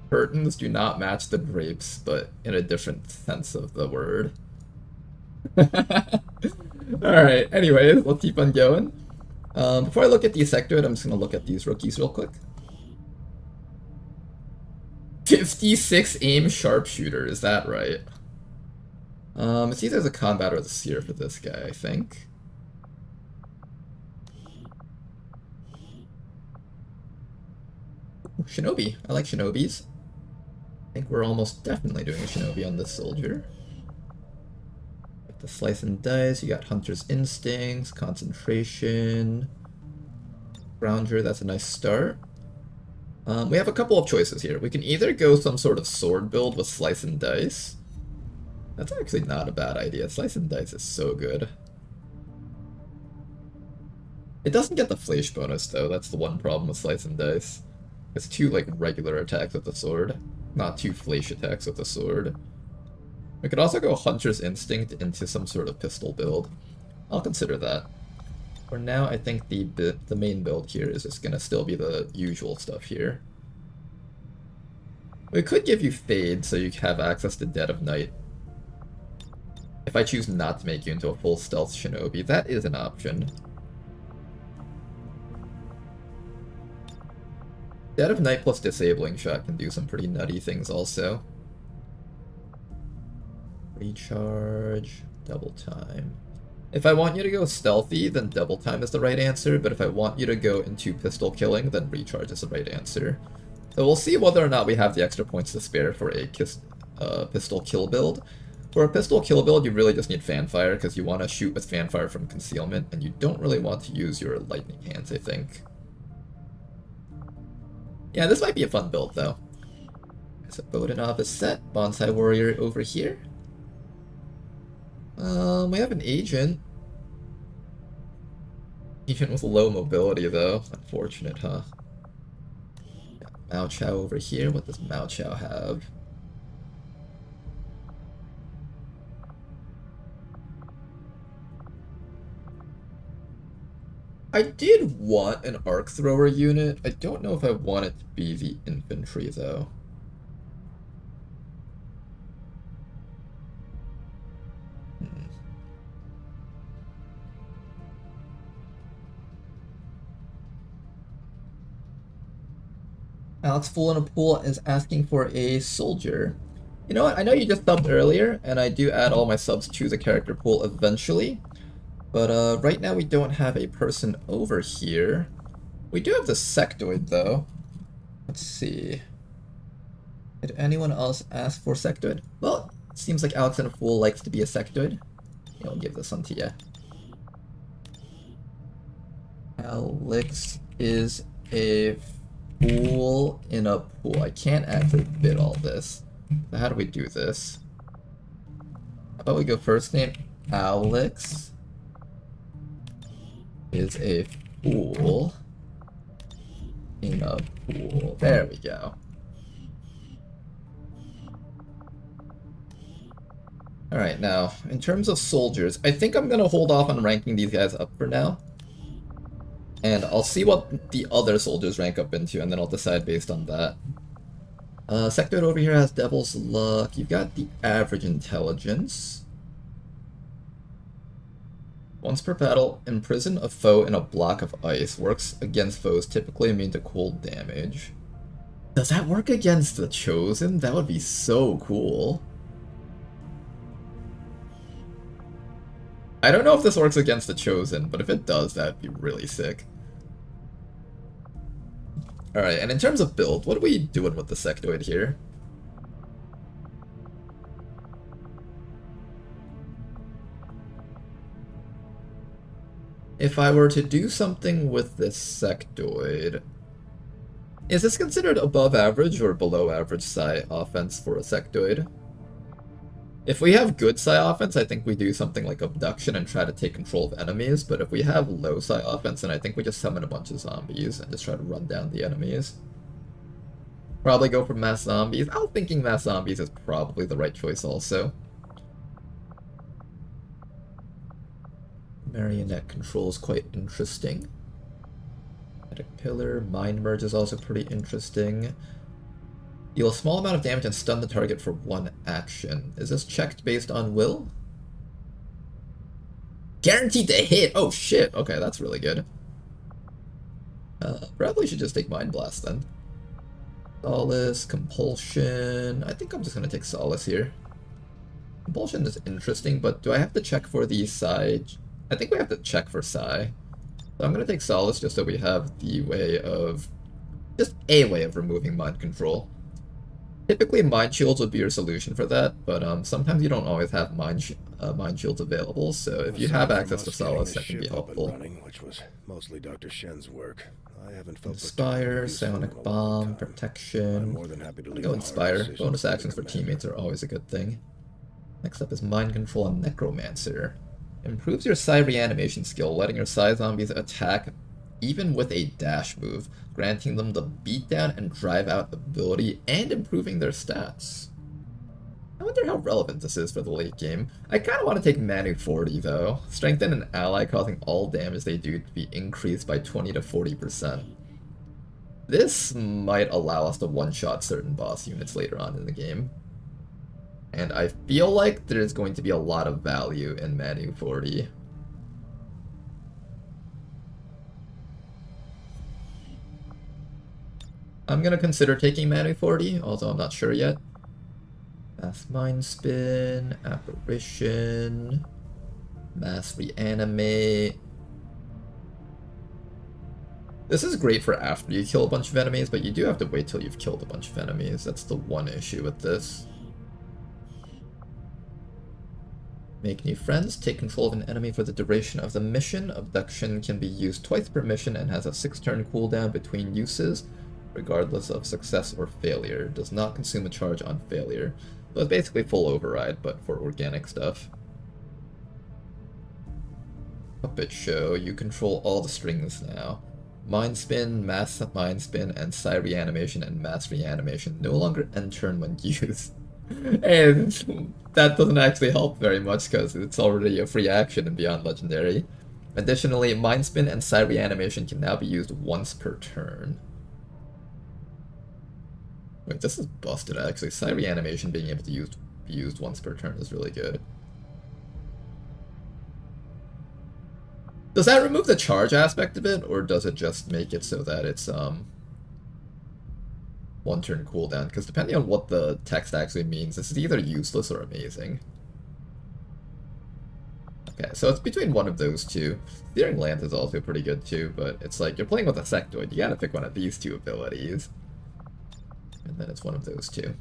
curtains do not match the drapes, but in a different sense of the word. Alright, anyways, we'll keep on going. Before I look at the Sectoid, I'm just going to look at these rookies real quick. 56 aim sharpshooter, is that right? It's either the combat or the seer for this guy, I think. Ooh, Shinobi. I like Shinobis. I think we're almost definitely doing a Shinobi on this soldier. With the Slice and Dice, you got Hunter's Instincts, Concentration, Grounder, that's a nice start. We have a couple of choices here. We can either go some sort of sword build with Slice and Dice. That's actually not a bad idea. Slice and Dice is so good. It doesn't get the Flash bonus though, that's the one problem with Slice and Dice. It's 2 like regular attacks with the sword, not 2 Flash attacks with the sword. We could also go Hunter's Instinct into some sort of pistol build. I'll consider that. For now, I think the main build here is just gonna still be the usual stuff here. We could give you Fade so you have access to Dead of Night. If I choose not to make you into a full stealth Shinobi, that is an option. Dead of Night plus Disabling Shot can do some pretty nutty things also. Recharge, double time. If I want you to go stealthy, then double time is the right answer, but if I want you to go into pistol killing, then recharge is the right answer. So we'll see whether or not we have the extra points to spare for a pistol kill build. For a pistol kill build, you really just need fanfire, because you want to shoot with fanfire from concealment, and you don't really want to use your lightning hands, I think. Yeah, this might be a fun build, though. There's a Bodinov is set, Bonsai Warrior over here. We have an agent. Agent with low mobility, though. Unfortunate, huh? Mao Chao over here. What does Mao Chao have? I did want an arc thrower unit. I don't know if I want it to be the infantry, though. Alex Fool in a Pool is asking for a soldier. You know what? I know you just subbed earlier, and I do add all my subs to the character pool eventually. But right now we don't have a person over here. We do have the sectoid, though. Let's see. Did anyone else ask for sectoid? Well, it seems like Alex in a Fool likes to be a sectoid. I'll give this one to you. Alex is a fool in a pool. I can't actually bid all this. So how do we do this? How about we go first name Alex is a fool in a pool. There we go. Alright, now, in terms of soldiers, I think I'm gonna hold off on ranking these guys up for now. And I'll see what the other soldiers rank up into, and then I'll decide based on that. Sectoid over here has Devil's Luck. You've got the average intelligence. Once per battle, imprison a foe in a block of ice. Works against foes typically immune to cold damage. Does that work against the Chosen? That would be so cool. I don't know if this works against the Chosen, but if it does, that'd be really sick. Alright, and in terms of build, what are we doing with the sectoid here? If I were to do something with this sectoid, is this considered above average or below average psi offense for a sectoid? If we have good psi offense, I think we do something like abduction and try to take control of enemies, but if we have low psi offense, then I think we just summon a bunch of zombies and just try to run down the enemies. Probably go for mass zombies. I was thinking mass zombies is probably the right choice also. Marionette control is quite interesting. Kinetic Pillar, Mind Merge is also pretty interesting. Deal a small amount of damage and stun the target for one action. Is this checked based on will? Guaranteed to hit! Oh shit, okay, that's really good. Probably should just take Mind Blast then. Solace, Compulsion. I think I'm just gonna take Solace here. Compulsion is interesting, but do I have to check for the Psi? I think we have to check for Psi. So I'm gonna take Solace just so we have the way of... just a way of removing mind control. Typically, mind shields would be your solution for that, but sometimes you don't always have mind shields available, so if you have access to Solace, that can be helpful. Which was mostly Dr. Shen's work. I haven't felt Inspire, Psionic Bomb, Protection. Go Inspire. Bonus actions for teammates are always a good thing. Next up is Mind Control and Necromancer. Improves your Psi reanimation skill, letting your Psi zombies attack even with a dash move, granting them the beatdown and drive out ability and improving their stats. I wonder how relevant this is for the late game. I kind of want to take Manu 40 though. Strengthen an ally causing all damage they do to be increased by 20 to 40%. This might allow us to one-shot certain boss units later on in the game. And I feel like there's going to be a lot of value in Manu 40. I'm gonna consider taking Manu 40, although I'm not sure yet. Fast Mind Spin, Apparition. Mass reanimate. This is great for after you kill a bunch of enemies, but you do have to wait till you've killed a bunch of enemies. That's the one issue with this. Make new friends. Take control of an enemy for the duration of the mission. Abduction can be used twice per mission and has a 6-turn cooldown between uses, regardless of success or failure. Does not consume a charge on failure. So it's basically full override, but for organic stuff. Puppet show. You control all the strings now. Mind spin, mass mind spin, and psi reanimation and mass reanimation no longer end turn when used. And that doesn't actually help very much because it's already a free action in Beyond Legendary. Additionally, mind spin and psi reanimation can now be used once per turn. Wait, this is busted actually. Psi reanimation being able to be used once per turn is really good. Does that remove the charge aspect of it, or does it just make it so that it's 1 turn cooldown? Because depending on what the text actually means, this is either useless or amazing. Okay, so it's between one of those two. Steering Lance is also pretty good too, but it's like you're playing with a sectoid, you gotta pick one of these two abilities. And then it's one of those two.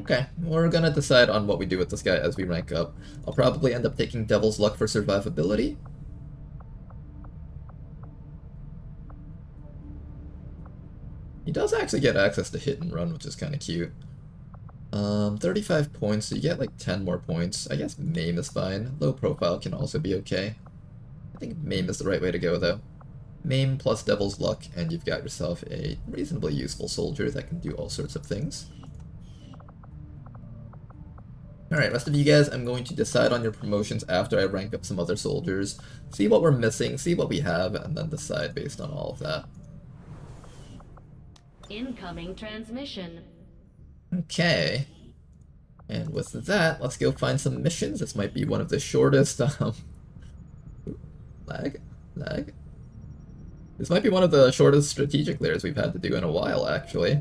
Okay, we're gonna decide on what we do with this guy as we rank up. I'll probably end up taking Devil's Luck for survivability. He does actually get access to hit and run, which is kind of cute. 35 points, so you get like 10 more points. I guess Maim is fine. Low profile can also be okay. I think Maim is the right way to go though. Maim plus Devil's Luck, and you've got yourself a reasonably useful soldier that can do all sorts of things. Alright, rest of you guys, I'm going to decide on your promotions after I rank up some other soldiers, see what we're missing, see what we have, and then decide based on all of that. Incoming transmission. Okay. And with that, let's go find some missions. This might be one of the shortest, lag. This might be one of the shortest strategic layers we've had to do in a while, actually.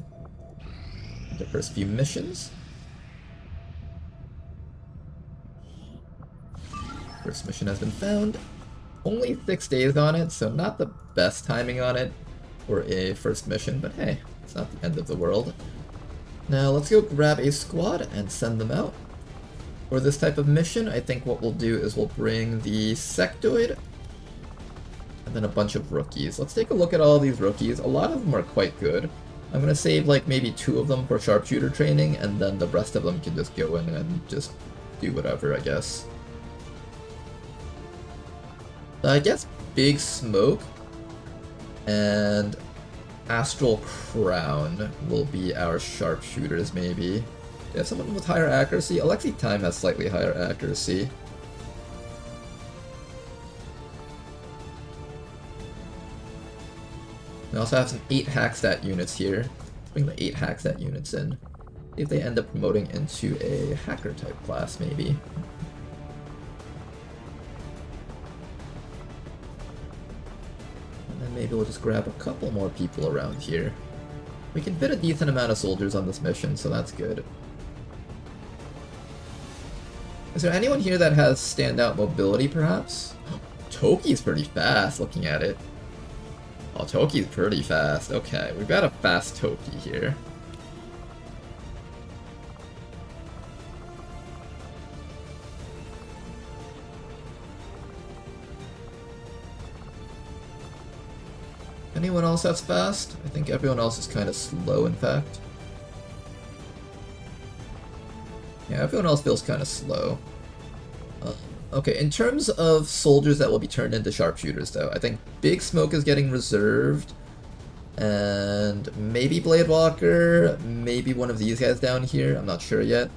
The first few missions. First mission has been found. Only 6 days on it, so not the best timing on it for a first mission, but hey, it's not the end of the world. Now let's go grab a squad and send them out. For this type of mission, I think what we'll do is we'll bring the sectoid and then a bunch of rookies. Let's take a look at all these rookies. A lot of them are quite good. I'm gonna save like maybe 2 of them for sharpshooter training, and then the rest of them can just go in and just do whatever, I guess. I guess Big Smoke and Astral Crown will be our sharpshooters, maybe. Do you have someone with higher accuracy? Alexi Time has slightly higher accuracy. We also have some 8 Hackstat units here. Let's bring the 8 Hackstat units in. See if they end up promoting into a hacker type class, maybe. Maybe we'll just grab a couple more people around here. We can fit a decent amount of soldiers on this mission, so that's good. Is there anyone here that has standout mobility, perhaps? Toki's pretty fast, looking at it. Oh, Toki's pretty fast. Okay, we've got a fast Toki here. Anyone else that's fast? I think everyone else is kind of slow, in fact. Yeah, everyone else feels kind of slow. Okay, in terms of soldiers that will be turned into sharpshooters, though, I think Big Smoke is getting reserved. And maybe Blade Walker, maybe one of these guys down here, I'm not sure yet.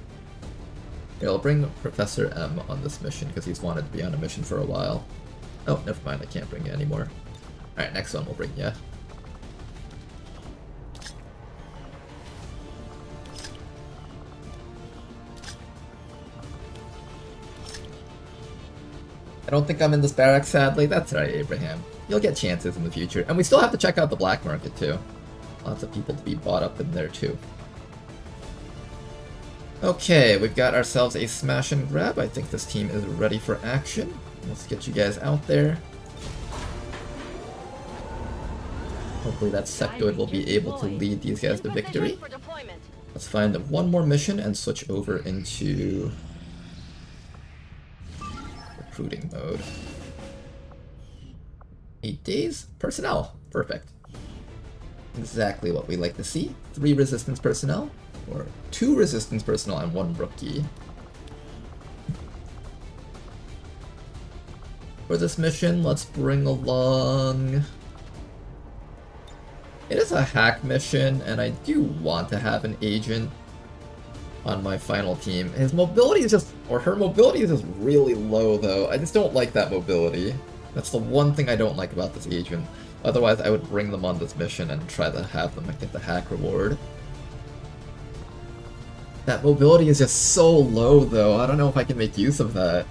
Yeah, I'll bring Professor M on this mission, because he's wanted to be on a mission for a while. Oh, never mind, I can't bring you anymore. Alright, next one we'll bring ya. I don't think I'm in this barracks, sadly. That's right, Abraham. You'll get chances in the future. And we still have to check out the black market, too. Lots of people to be bought up in there, too. Okay, we've got ourselves a smash and grab. I think this team is ready for action. Let's get you guys out there. Hopefully that sectoid will be able to lead these guys to victory. Let's find one more mission and switch over into recruiting mode. 8 days? Personnel. Perfect. Exactly what we like to see. 3 resistance personnel, or 2 resistance personnel and 1 rookie. For this mission, let's bring along... It is a hack mission, and I do want to have an agent on my final team. His mobility is just, or her mobility is just really low though. I just don't like that mobility. That's the one thing I don't like about this agent. Otherwise, I would bring them on this mission and try to have them get the hack reward. That mobility is just so low though. I don't know if I can make use of that.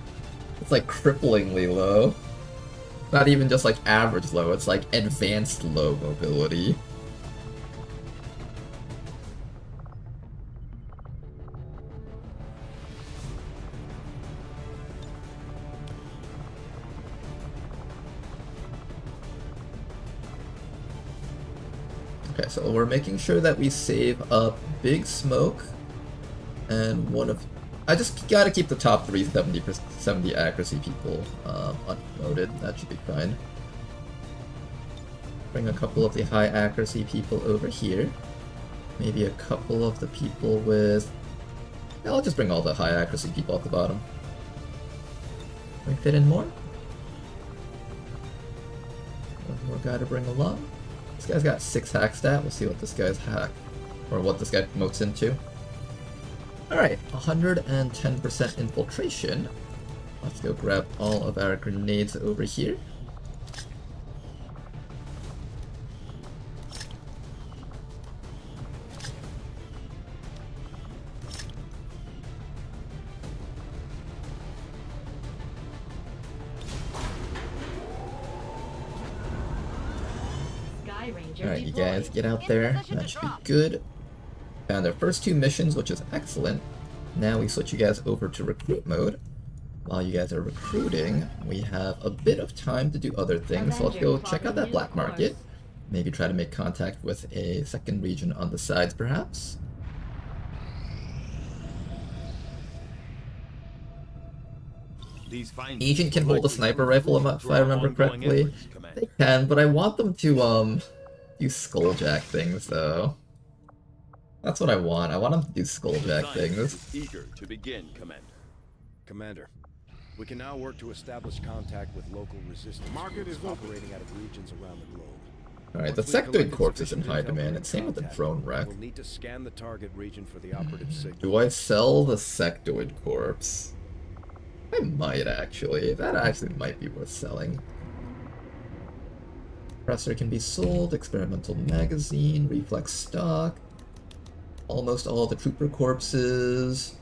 It's like cripplingly low. Not even just like average low, it's like advanced low mobility. Okay, so we're making sure that we save up Big Smoke and one of... I just gotta keep the top 3 70 accuracy people unpromoted. That should be fine. Bring a couple of the high accuracy people over here. Maybe a couple of the people with... Yeah, I'll just bring all the high accuracy people at the bottom. Can we fit in more? One more guy to bring along. This guy's got 6 hack stat. We'll see what this guy's hack, or what this guy promotes into. Alright, 110% infiltration. Let's go grab all of our grenades over here. Alright, you guys get out there. That should be good. Found our first 2 missions, which is excellent. Now we switch you guys over to recruit mode. While you guys are recruiting, we have a bit of time to do other things. So let's go check out that black market. Maybe try to make contact with a second region on the sides, perhaps. Agent can hold a sniper rifle, if I remember correctly. They can, but I want them to do skulljack things, though. That's what I want. I want them to do skulljack things. Eager to begin, Commander. Commander, we can now work to establish contact with local resistance groups operating out of regions around the globe. Alright, the sectoid corpse is in high demand, and same with the drone wreck. We'll need to scan the target region for the operative signal. Do I sell the sectoid corpse? I might actually. That actually might be worth selling. Compressor can be sold, experimental magazine, reflex stock. Almost all the trooper corpses.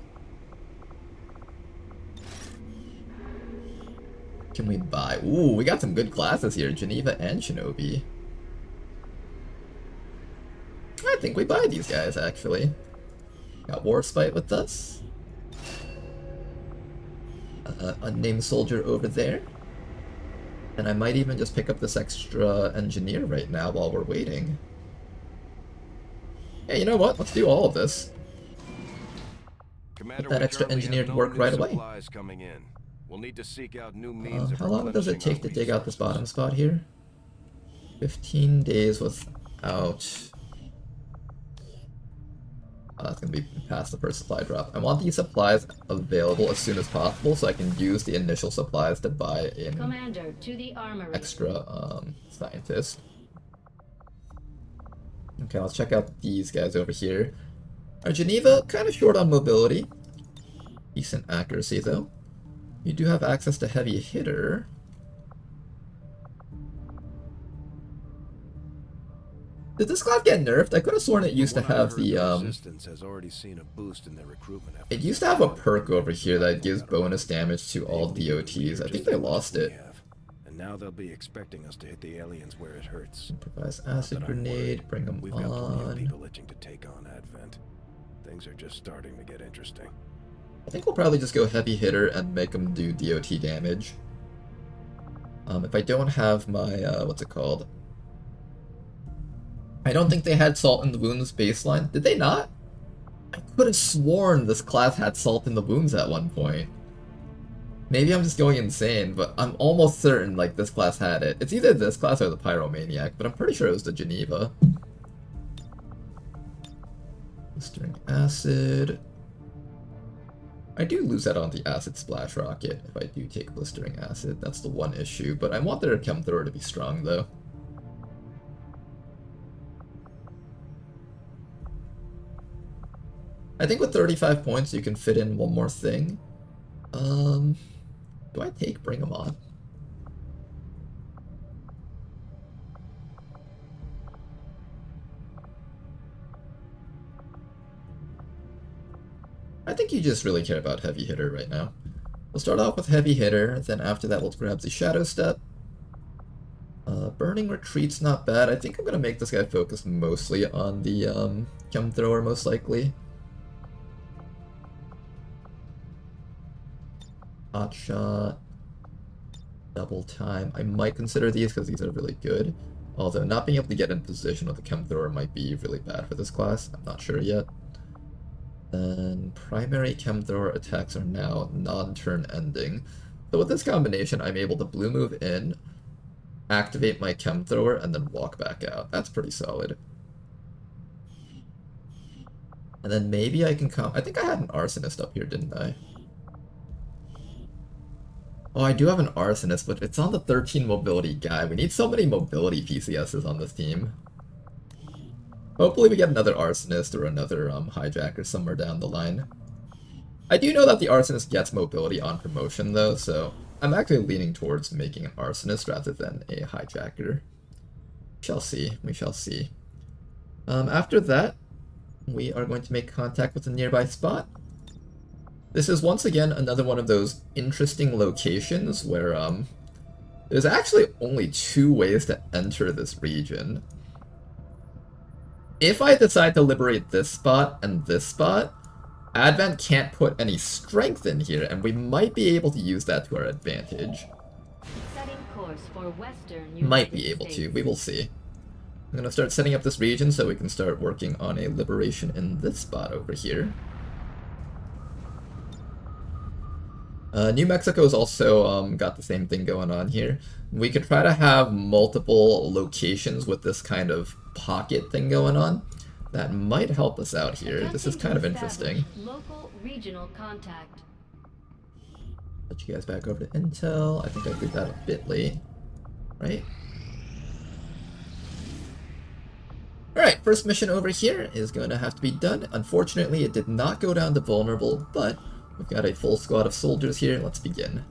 Can we buy? Ooh, we got some good classes here. Geneva and Shinobi. I think we buy these guys, actually. Got Warspite with us. Unnamed soldier over there. And I might even just pick up this extra engineer right now while we're waiting. Hey, you know what? Let's do all of this. Get that extra engineer to work right away. We'll need to seek out new means of how long does it take to dig out this bottom spot here? 15 days without... that's gonna be past the first supply drop. I want these supplies available as soon as possible so I can use the initial supplies to buy in Commander, to the armory. Extra scientist. Okay, let's check out these guys over here. Our Geneva, kind of short on mobility. Decent accuracy though. You do have access to heavy hitter. Did this class get nerfed? I could have sworn it used to have the Resistance has already seen a boost in their recruitment efforts. It used to have a perk over here that gives bonus damage to all DOTs. I think they lost it. And now they'll be expecting us to hit the aliens where it hurts. Improvise acid grenade, bring them We've got plenty of on. people itching to take on Advent. things are just starting to get interesting. I think we'll probably just go heavy hitter and make them do DOT damage. If I don't have my, what's it called? I don't think they had Salt in the Wounds baseline. Did they not? I could have sworn this class had Salt in the Wounds at one point. Maybe I'm just going insane, but I'm almost certain like this class had it. It's either this class or the Pyromaniac, but I'm pretty sure it was the Geneva. Blistering Acid. I do lose that on the Acid Splash Rocket if I do take Blistering Acid. That's the one issue, but I want their Chem Thrower to be strong though. I think with 35 points you can fit in one more thing. Do I take Bring 'em On? I think you just really care about Heavy Hitter right now. We'll start off with Heavy Hitter, then after that we'll grab the Shadow Step. Burning Retreat's not bad. I think I'm gonna make this guy focus mostly on the Chem Thrower, most likely. Hot Shot. Double Time. I might consider these because these are really good. Although not being able to get in position with the Chem Thrower might be really bad for this class. I'm not sure yet. Then primary Chem Thrower attacks are now non-turn ending. So with this combination, I'm able to blue move in, activate my Chem Thrower, and then walk back out. That's pretty solid. And then maybe I can come... I think I had an Arsonist up here, didn't I? Oh, I do have an Arsonist, but it's on the 13 mobility guy. We need so many mobility PCSs on this team. Hopefully we get another Arsonist or another Hijacker somewhere down the line. I do know that the Arsonist gets mobility on promotion though, so I'm actually leaning towards making an Arsonist rather than a Hijacker. We shall see, we shall see. After that, we are going to make contact with a nearby spot. This is once again another one of those interesting locations where there's actually only 2 ways to enter this region. If I decide to liberate this spot and this spot, Advent can't put any strength in here, and we might be able to use that to our advantage. Setting course for Western Might be able to, we will see. I'm gonna start setting up this region so we can start working on a liberation in this spot over here. New Mexico's also got the same thing going on here. We could try to have multiple locations with this kind of pocket thing going on. That might help us out here. This is kind of interesting. Local regional contact. Let you guys back over to Intel. I think I did that a bit late, right? Alright, first mission over here is going to have to be done. Unfortunately, it did not go down to vulnerable, but we've got a full squad of soldiers here. Let's begin.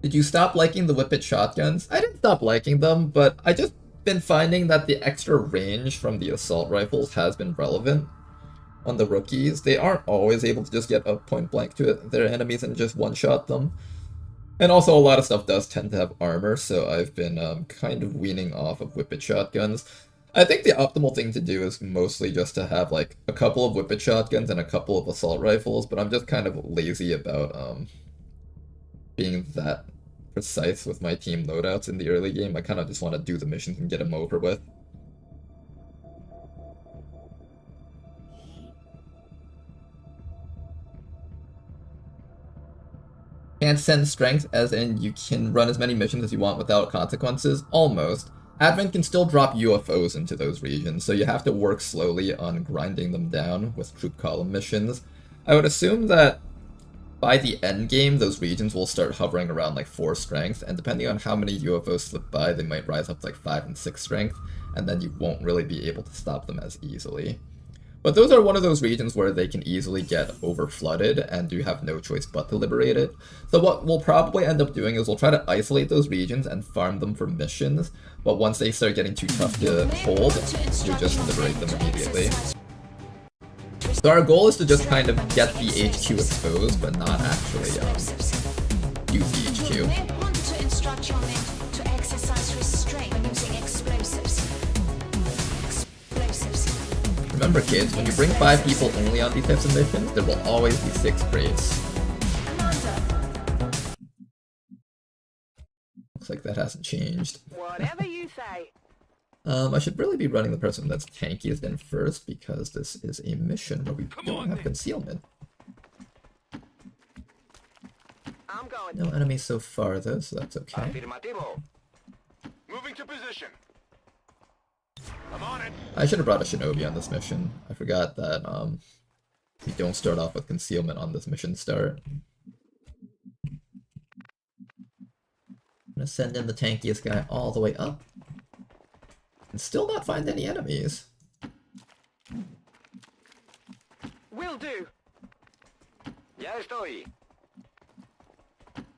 Did you stop liking the Whippet shotguns? I didn't stop liking them, but I just been finding that the extra range from the assault rifles has been relevant on the rookies. They aren't always able to just get up point blank to their enemies and just one-shot them. And also a lot of stuff does tend to have armor, so I've been kind of weaning off of Whippet shotguns. I think the optimal thing to do is mostly just to have like a couple of Whippet shotguns and a couple of assault rifles, but I'm just kind of lazy about being that precise with my team loadouts in the early game. I kind of just want to do the missions and get them over with. Can't send strength, as in you can run as many missions as you want without consequences? Almost. Advent can still drop UFOs into those regions, so you have to work slowly on grinding them down with troop column missions. I would assume that by the end game, those regions will start hovering around like 4 strength, and depending on how many UFOs slip by, they might rise up to like 5 and 6 strength, and then you won't really be able to stop them as easily. But those are one of those regions where they can easily get over-flooded, and you have no choice but to liberate it. So what we'll probably end up doing is we'll try to isolate those regions and farm them for missions, but once they start getting too tough to hold, you just liberate them immediately. So our goal is to just kind of get the HQ exposed, but not actually use the HQ. Remember kids, when you bring 5 people only on these types of missions, there will always be 6 crates. Looks like that hasn't changed. Whatever you say. I should really be running the person that's tankiest in first, because this is a mission where we don't have concealment. I'm going. No enemies so far though, so that's okay. Moving to position. I'm on it. I should have brought a shinobi on this mission. I forgot that we don't start off with concealment on this mission start. I'm gonna send in the tankiest guy all the way up. And still not find any enemies. Will do. Ya estoy.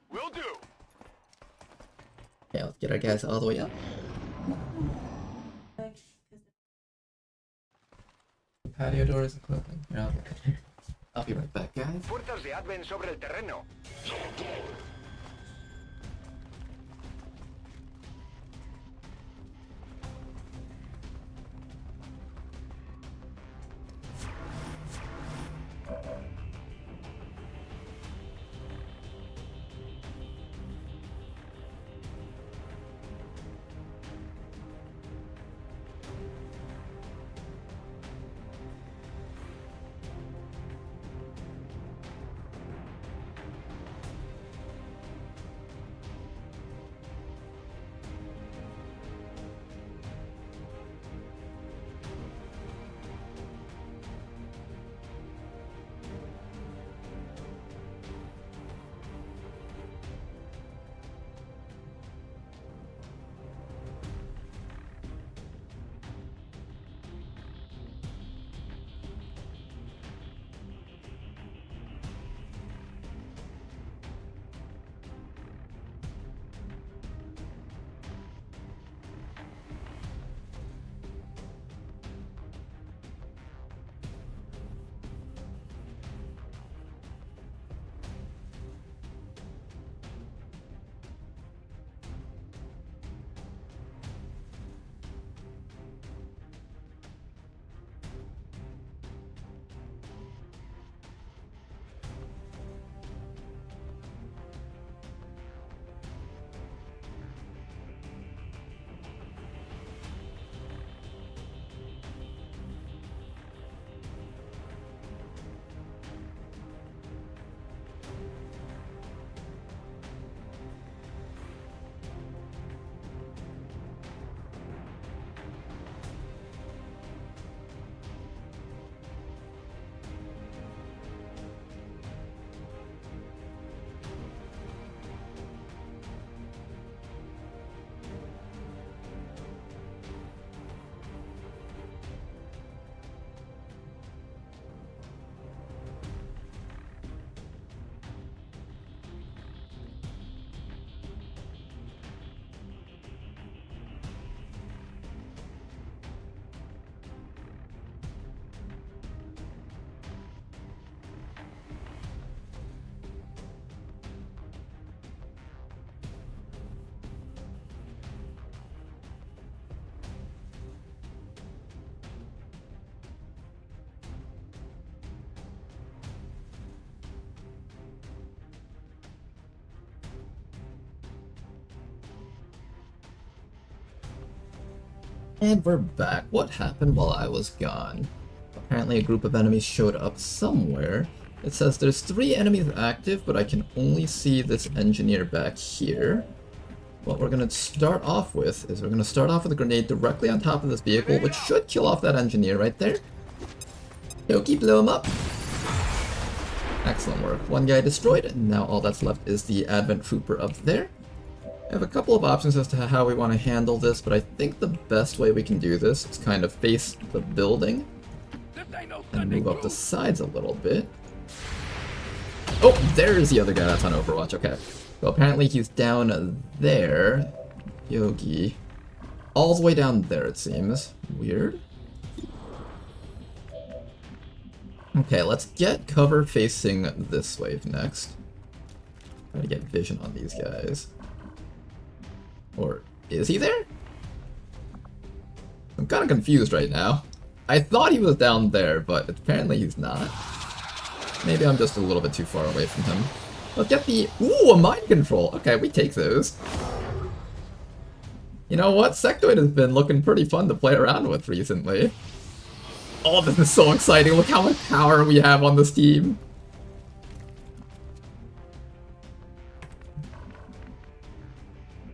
Will do. Okay, let's get our guys all the way up. The patio door isn't closing. Yeah, I'll be right back, guys. Fuerzas de Advent sobre el terreno. And we're back. What happened while I was gone? Apparently a group of enemies showed up somewhere. It says there's 3 enemies active, but I can only see this engineer back here. What we're going to start off with is we're going to start off with a grenade directly on top of this vehicle, which should kill off that engineer right there. Yoki, blow him up. Excellent work. One guy destroyed, and now all that's left is the Advent Trooper up there. I have a couple of options as to how we want to handle this, but I think the best way we can do this is kind of face the building. And move up the sides a little bit. Oh, there's the other guy that's on Overwatch, okay. So apparently he's down there. Yogi. All the way down there, it seems. Weird. Okay, let's get cover facing this wave next. Try to get vision on these guys. Or is he there? I'm kind of confused right now. I thought he was down there, but apparently he's not. Maybe I'm just a little bit too far away from him. Let's get the... Ooh, a mind control! Okay, we take those. You know what? Sectoid has been looking pretty fun to play around with recently. Oh, this is so exciting. Look how much power we have on this team.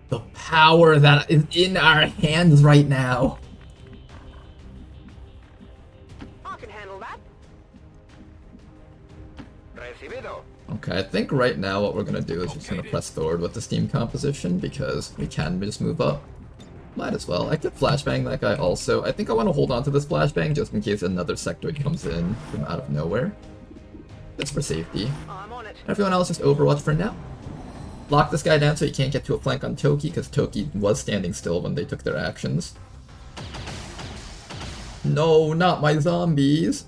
The power that is in our hands right now. I can handle that. Recibido. Okay, I think right now what we're gonna do is just gonna press forward with this team composition because we can just move up. Might as well. I could flashbang that guy also. I think I want to hold on to this flashbang just in case another sectoid comes in from out of nowhere. Just for safety. I'm on it. Everyone else just Overwatch for now. Lock this guy down so he can't get to a flank on Toki, because Toki was standing still when they took their actions. No, not my zombies!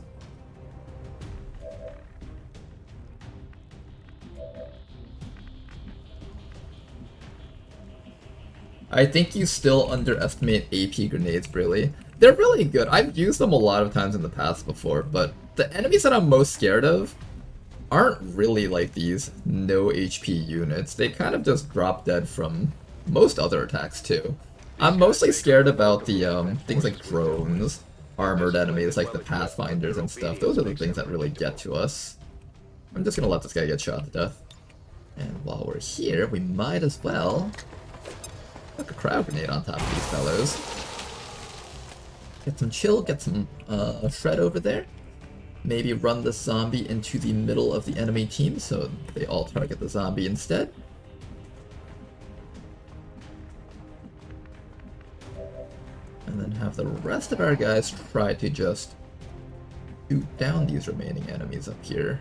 I think you still underestimate AP grenades, really. They're really good. I've used them a lot of times in the past before, but the enemies that I'm most scared of aren't really like these no HP units. They kind of just drop dead from most other attacks too. I'm mostly scared about the things like drones, armored enemies like the Pathfinders and stuff. Those are the things that really get to us. I'm just gonna let this guy get shot to death. And while we're here, we might as well put a crowd grenade on top of these fellows. Get some chill, get some shred over there. Maybe run the zombie into the middle of the enemy team so they all target the zombie instead. And then have the rest of our guys try to just shoot down these remaining enemies up here.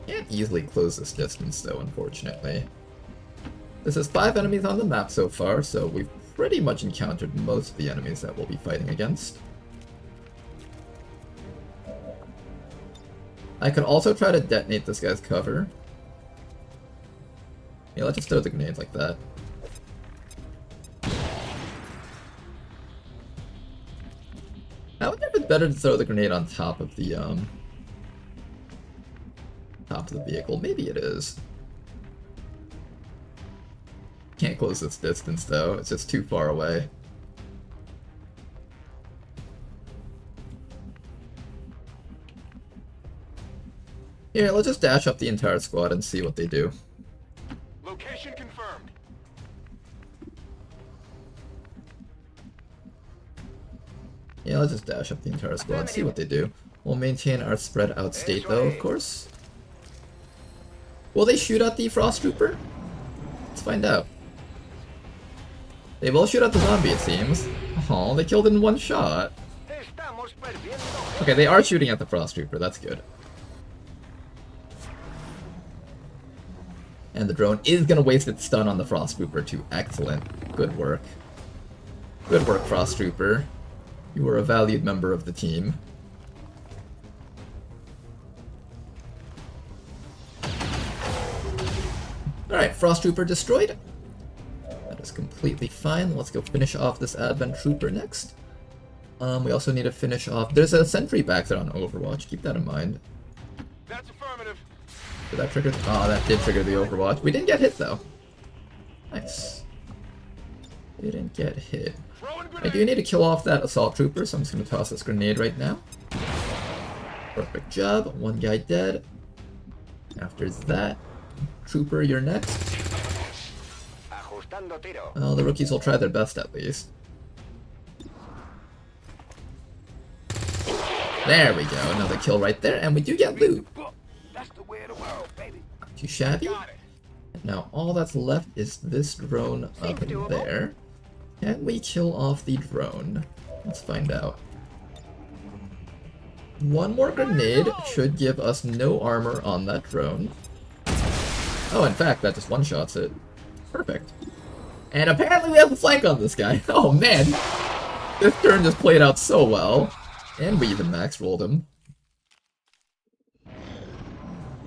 Can't easily close this distance though, unfortunately. This is 5 enemies on the map so far, so we've pretty much encountered most of the enemies that we'll be fighting against. I could also try to detonate this guy's cover. Yeah, let's just throw the grenades like that. I wonder if it's better to throw the grenade on top of the vehicle. Maybe it is. Can't close this distance though, it's just too far away. Here, let's just dash up the entire squad and see what they do. Location confirmed. Yeah, let's just dash up the entire squad, see what they do. We'll maintain our spread out state though, of course. Will they shoot at the Frost Trooper? Let's find out. They will shoot at the zombie, it seems. Oh, they killed in one shot. Okay, they are shooting at the Frost Trooper, that's good. And the drone is gonna waste its stun on the Frost Trooper too. Excellent. Good work. Good work, Frost Trooper. You were a valued member of the team. Alright, Frost Trooper destroyed. That is completely fine. Let's go finish off this Advent Trooper next. We also need to finish off... There's a sentry back there on Overwatch, keep that in mind. That's affirmative. Did that trigger? Oh, that did trigger the Overwatch. We didn't get hit though. Nice. Didn't get hit. I do need to kill off that Assault Trooper, so I'm just going to toss this grenade right now. Perfect job. One guy dead. After that, Trooper, you're next. Oh, the rookies will try their best at least. There we go, another kill right there, and we do get loot. Not too shabby. And now all that's left is this drone up in there. Can we kill off the drone? Let's find out. One more grenade should give us no armor on that drone. Oh, in fact, that just one-shots it. Perfect. And apparently we have a flank on this guy. Oh man! This turn just played out so well. And we even max rolled him.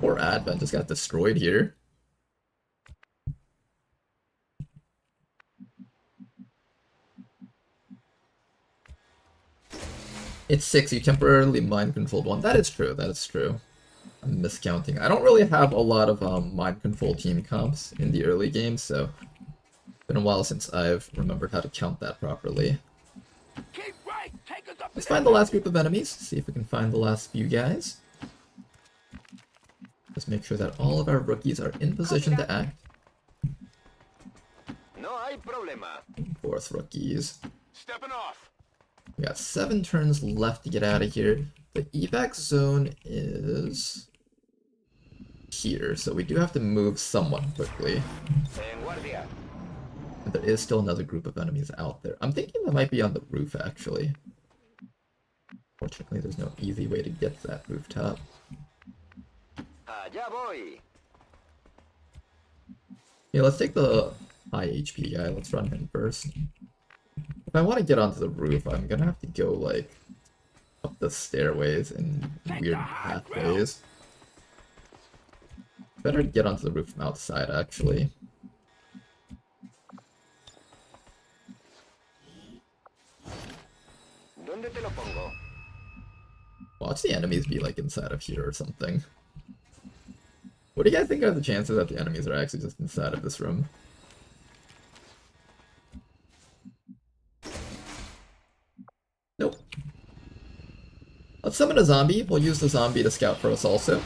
Poor Advent just got destroyed here. It's 6, you temporarily mind-controlled one. That is true, that is true. I'm miscounting. I don't really have a lot of mind-control team comps in the early game, so... It's been a while since I've remembered how to count that properly. Let's find the last group of enemies, see if we can find the last few guys. Just make sure that all of our rookies are in position to act. No hay problema. 4th rookies. Stepping off. We got 7 turns left to get out of here. The evac zone is here, so we do have to move somewhat quickly. And there is still another group of enemies out there. I'm thinking that might be on the roof, actually. Fortunately, there's no easy way to get to that rooftop. Allá voy. Yeah, let's take the high HP guy. Let's run him first. If I want to get onto the roof, I'm gonna have to go, like, up the stairways in weird pathways. Better get onto the roof from outside, actually. ¿Dónde te lo pongo? Watch the enemies be, like, inside of here or something. What do you guys think are the chances that the enemies are actually just inside of this room? Nope. Let's summon a zombie. We'll use the zombie to scout for us also.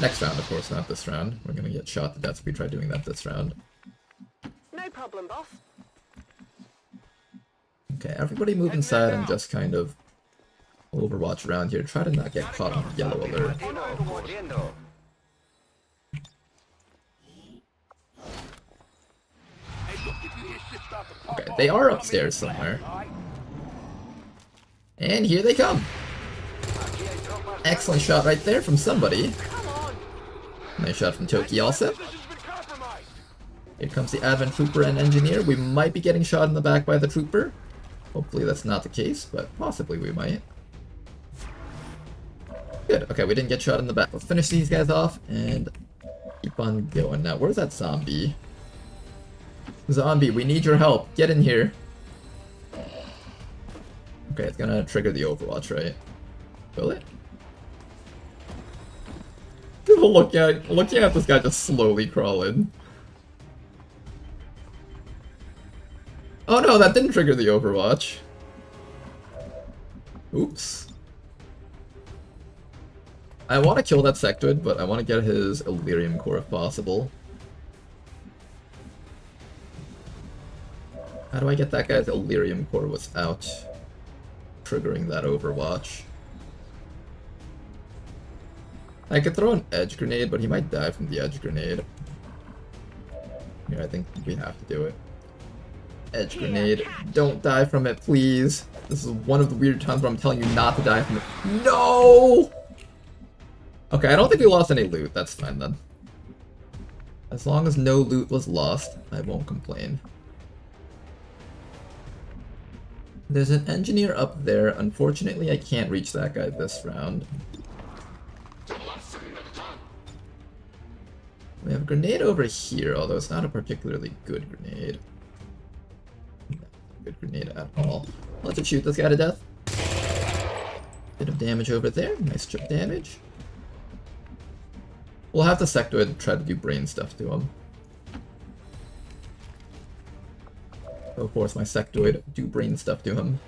Next round, of course, not this round. We're gonna get shot to death if we try doing that this round. No problem, boss. Okay, everybody move inside and just kind of overwatch around here. Try to not get caught on the yellow alert. Okay, they are upstairs somewhere. And here they come! Excellent shot right there from somebody. Nice shot from Toki also. Here comes the Advent Trooper and Engineer. We might be getting shot in the back by the Trooper. Hopefully that's not the case, but possibly we might. Good, okay, we didn't get shot in the back. Let's finish these guys off and keep on going. Now, where's that zombie? Zombie, we need your help. Get in here. Okay, it's gonna trigger the Overwatch, right? Will it? Looking at this guy just slowly crawling. Oh no, that didn't trigger the Overwatch. Oops. I want to kill that sectoid, but I want to get his Illyrium core if possible. How do I get that guy's Illyrium core without triggering that Overwatch? I could throw an edge grenade, but he might die from the edge grenade. Here, I think we have to do it. Edge grenade. Don't die from it, please. This is one of the weird times where I'm telling you not to die from it. No! Okay, I don't think we lost any loot. That's fine then. As long as no loot was lost, I won't complain. There's an engineer up there. Unfortunately, I can't reach that guy this round. We have a grenade over here, although it's not a particularly good grenade. Good grenade at all. Let's just shoot this guy to death. Bit of damage over there. Nice chip damage. We'll have the sectoid try to do brain stuff to him. Go force my sectoid do brain stuff to him.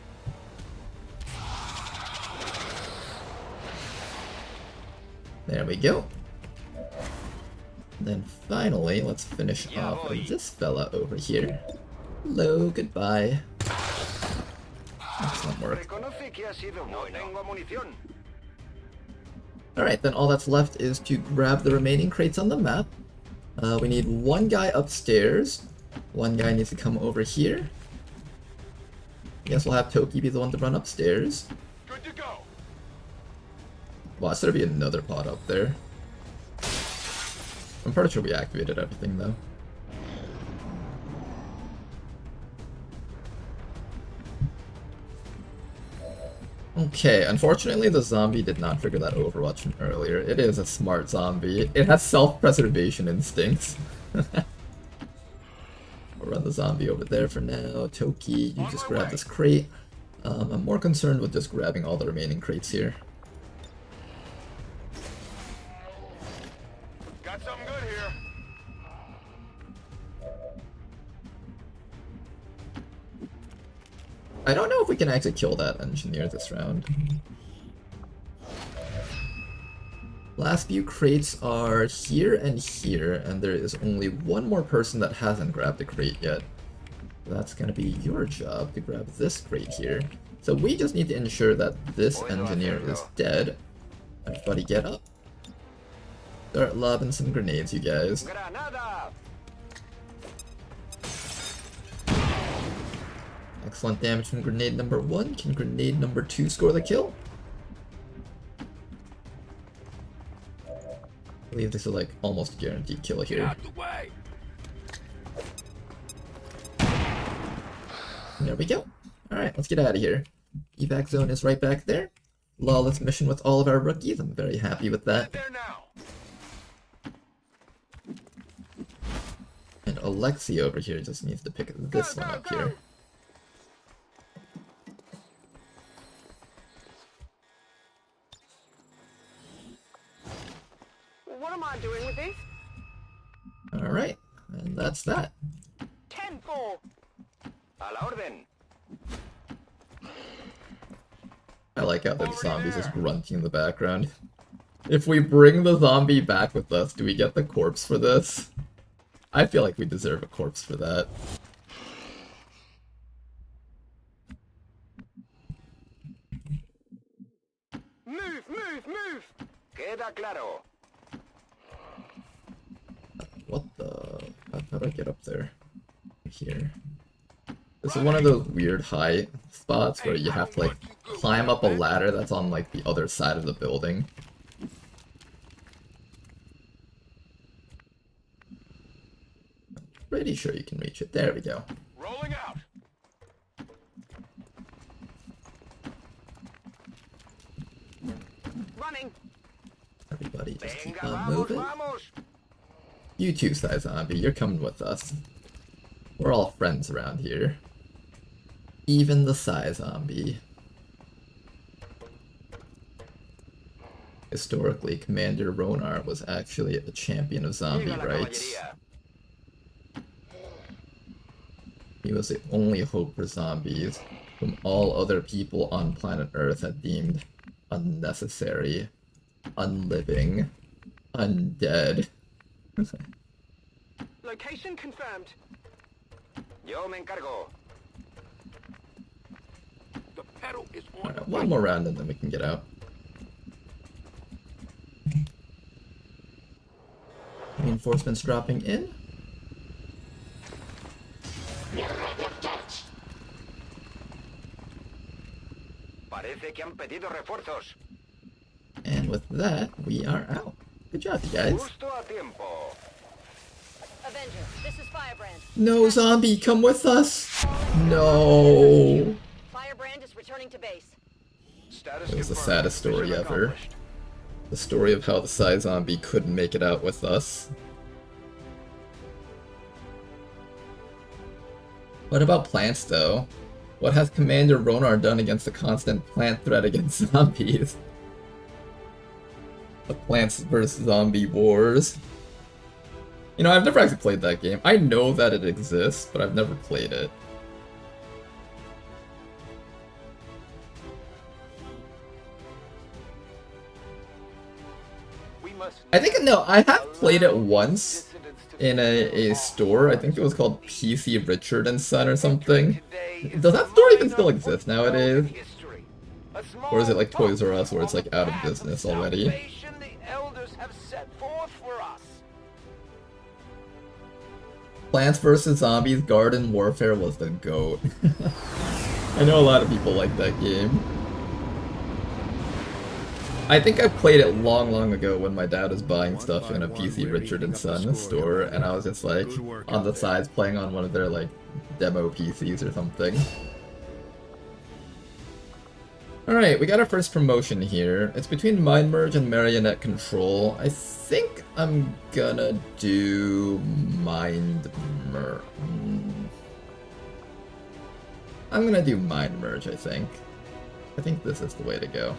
There we go. And then finally, let's finish off with this fella over here. Hello, goodbye. Excellent work. Alright, then all that's left is to grab the remaining crates on the map. We need one guy upstairs. One guy needs to come over here. I guess we'll have Toki be the one to run upstairs. Good to go. Watch there be another pod up there. I'm pretty sure we activated everything though. Okay, unfortunately the zombie did not trigger that Overwatch from earlier. It is a smart zombie. It has self-preservation instincts. We'll run the zombie over there for now. Toki, you just grab this crate. I'm more concerned with just grabbing all the remaining crates here. Got something good here. I don't know if we can actually kill that engineer this round. Last few crates are here, and there is only one more person that hasn't grabbed the crate yet. That's gonna be your job to grab this crate here. So we just need to ensure that this engineer is dead. Everybody get up. Start lobbing some grenades, you guys. Excellent damage from grenade number 1. Can grenade number 2 score the kill? I believe this is like almost a guaranteed kill here. There we go. Alright, let's get out of here. Evac zone is right back there. Lawless mission with all of our rookies. I'm very happy with that. And Alexi over here just needs to pick this one up here. What am I doing with this? Alright, and that's that. 10-4. A la orden. I like how the zombie's just grunting in the background. If we bring the zombie back with us, do we get the corpse for this? I feel like we deserve a corpse for that. Move, move, move! Queda claro. What the? How do I get up there? Here. This is one of those weird high spots where you have to like climb up a ladder that's on like the other side of the building. Pretty sure you can reach it. There we go. Rolling out. Running. Everybody just keep on moving. You too, Sai Zombie, you're coming with us. We're all friends around here. Even the Sai Zombie. Historically, Commander Ronar was actually a champion of zombie rights. He was the only hope for zombies, whom all other people on planet Earth had deemed unnecessary, unliving, undead. Location confirmed. Yo me encargo. The pedal is on. Alright, one more round and then we can get out. Reinforcements dropping in. Parece que han pedido refuerzos. And with that, we are out. Good job, you guys. Justo a tiempo. Avenger, this is Firebrand. No, zombie, come with us! No! Firebrand is returning to base. It was the saddest story ever. The story of how the Sai Zombie couldn't make it out with us. What about plants, though? What has Commander Ronar done against the constant plant threat against zombies? The Plants vs. Zombie Wars. You know, I've never actually played that game. I know that it exists, but I've never played it. I think, no, I have played it once in a store. I think it was called PC Richard and Son or something. Does that store even still exist nowadays? Or is it like Toys R Us where it's like out of business already? Plants vs. Zombies Garden Warfare was the GOAT. I know a lot of people like that game. I think I played it long ago when my dad was buying stuff in a PC Richard & Son store, and I was just like on the sides playing on one of their like demo PCs or something. Alright, we got our first promotion here. It's between Mind Merge and Marionette Control. I think I'm gonna do Mind Merge. I'm gonna do Mind Merge, I think. I think this is the way to go.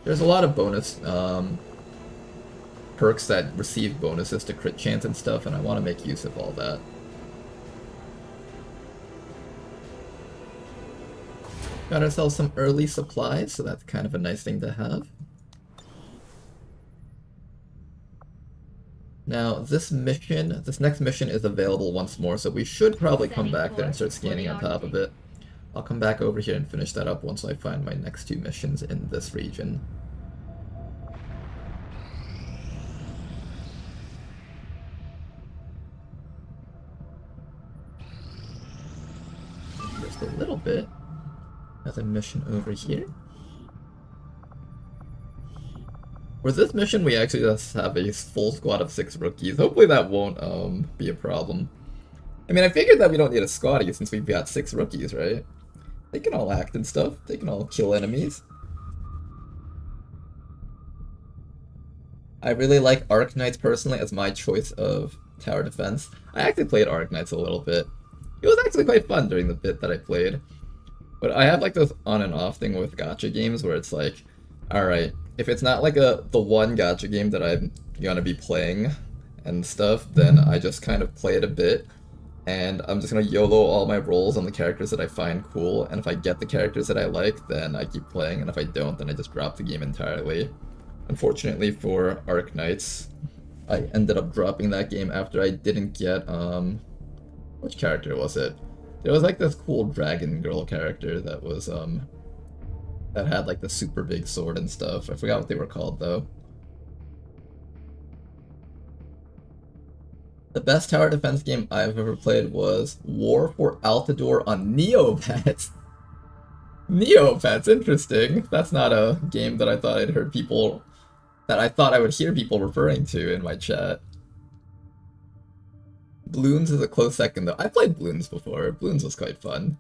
There's a lot of bonus perks that receive bonuses to crit chance and stuff, and I want to make use of all that. Got ourselves some early supplies, so that's kind of a nice thing to have. Now, this next mission is available once more, so we should probably come back there and start scanning on top of it. I'll come back over here and finish that up once I find my next 2 missions in this region. Just a little bit. Another mission over here. For this mission, we actually just have a full squad of 6 rookies. Hopefully that won't be a problem. I mean, I figured that we don't need a squaddy since we've got 6 rookies, right? They can all act and stuff. They can all kill enemies. I really like Arc Knights personally as my choice of tower defense. I actually played Arc Knights a little bit. It was actually quite fun during the bit that I played. But I have like this on and off thing with gacha games where it's like, alright, if it's not like the one gacha game that I'm gonna be playing and stuff, then I just kind of play it a bit, and I'm just gonna YOLO all my rolls on the characters that I find cool, and if I get the characters that I like, then I keep playing, and if I don't, then I just drop the game entirely. Unfortunately for Arc Knights, I ended up dropping that game after I didn't get, which character was it? There was like this cool dragon girl character that was, that had like the super big sword and stuff. I forgot what they were called though. The best tower defense game I've ever played was War for Altador on Neopets. Neopets, interesting. That's not a game that I thought I would hear people referring to in my chat. Bloons is a close second though. I played Bloons before. Bloons was quite fun.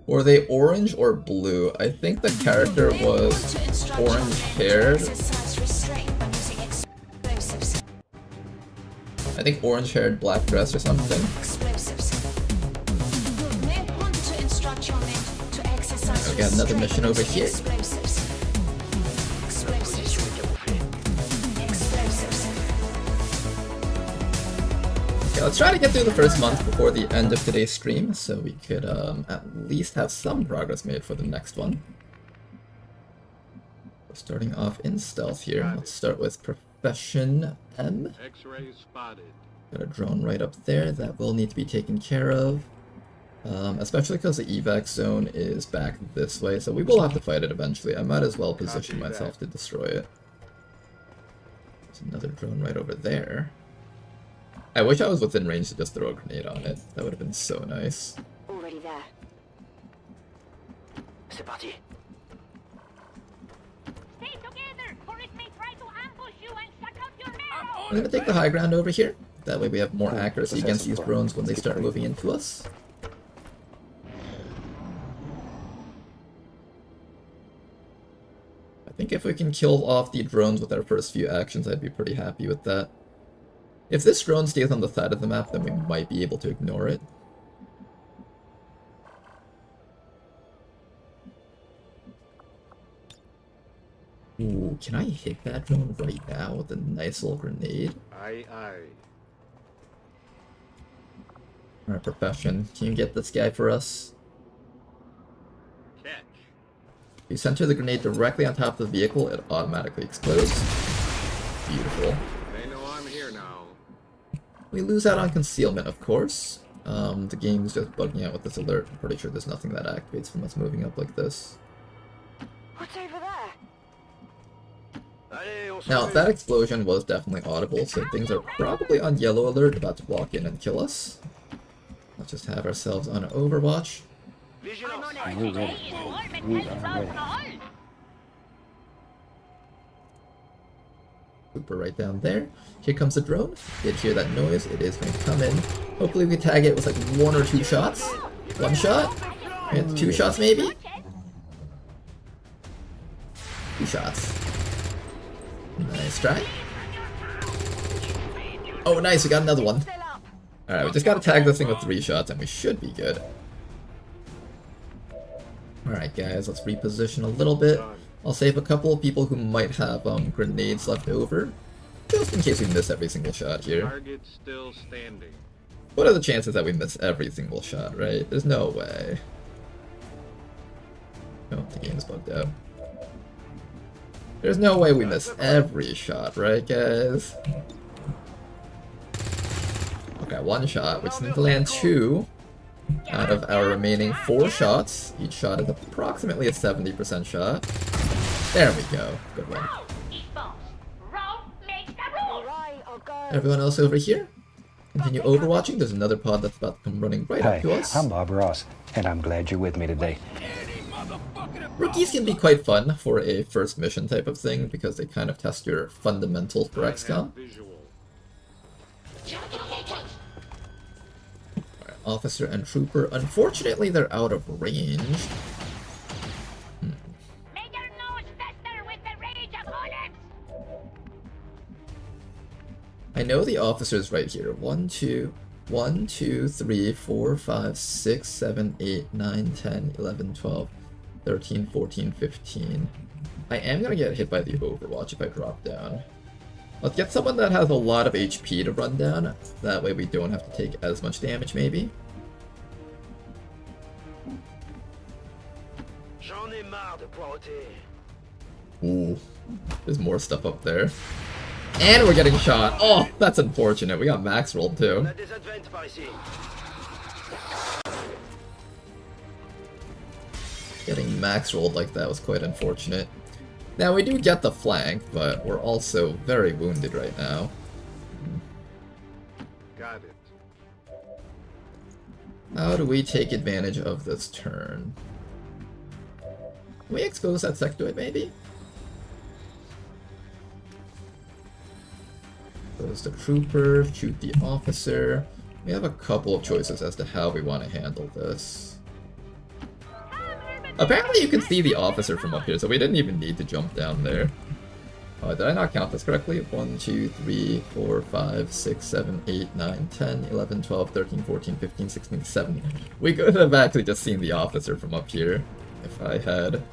Were they orange or blue? I think the character was orange-haired. I think orange-haired, black dress or something. Okay, another mission over here. Okay, let's try to get through the first month before the end of today's stream, so we could at least have some progress made for the next one. We're starting off in stealth here. Let's start with Profession M. X-ray spotted. Got a drone right up there that will need to be taken care of. Especially because the evac zone is back this way, so we will have to fight it eventually. I might as well position myself to destroy it. There's another drone right over there. I wish I was within range to just throw a grenade on it. That would have been so nice. Already there. C'est parti. Stay together, or it may try to ambush you and shut out your arrows. I'm gonna take the high ground over here. That way we have more accuracy against these drones when they start moving into us. I think if we can kill off the drones with our first few actions, I'd be pretty happy with that. If this drone stays on the side of the map, then we might be able to ignore it. Ooh, can I hit that drone right now with a nice little grenade? Aye, aye. Alright, Profession, can you get this guy for us? Catch. If you center the grenade directly on top of the vehicle, it automatically explodes. Beautiful. They know I'm here now. We lose out on concealment, of course. The game's just bugging out with this alert. I'm pretty sure there's nothing that activates from us moving up like this. What's over there? Now, that explosion was definitely audible, so things are probably on yellow alert, about to walk in and kill us. Let's just have ourselves on Overwatch. We're ready. We are ready. Super right down there. Here comes the drone. Did hear that noise. It is going to come in. Hopefully we can tag it with like 1 or 2 shots. 1 shot? And 2 shots maybe? 2 shots. Nice try. Oh nice, we got another one. Alright, we just gotta tag this thing with 3 shots and we should be good. Alright guys, let's reposition a little bit. I'll save a couple of people who might have grenades left over, just in case we miss every single shot here. Target still standing. What are the chances that we miss every single shot, right? There's no way. Oh, the game's bugged out. There's no way we miss every shot, right guys? Okay, 1 shot. We just need to land 2 out of our remaining 4 shots. Each shot is approximately a 70% shot. There we go. Good one. Everyone else over here? Continue overwatching. There's another pod that's about to come running right up to us. I'm Bob Ross, and I'm glad you're with me today. Rookies can be quite fun for a first mission type of thing because they kind of test your fundamentals for XCOM. Right, officer and trooper. Unfortunately, they're out of range. I know the officer's right here. 1, 2, 3, 4, 5, 6, 7, 8, 9, 10, 11, 12, 13, 14, 15. I am gonna get hit by the Overwatch if I drop down. Let's get someone that has a lot of HP to run down. That way we don't have to take as much damage, maybe. Ooh, there's more stuff up there. And we're getting shot. Oh, that's unfortunate. We got max rolled too. Getting max rolled like that was quite unfortunate. Now we do get the flank, but we're also very wounded right now. Got it. How do we take advantage of this turn? Can we expose that sectoid maybe? Expose the trooper, shoot the officer. We have a couple of choices as to how we want to handle this. Apparently you can see the officer from up here, so we didn't even need to jump down there. Did I not count this correctly? 1, 2, 3, 4, 5, 6, 7, 8, 9, 10, 11, 12, 13, 14, 15, 16, 17. We could have actually just seen the officer from up here if I had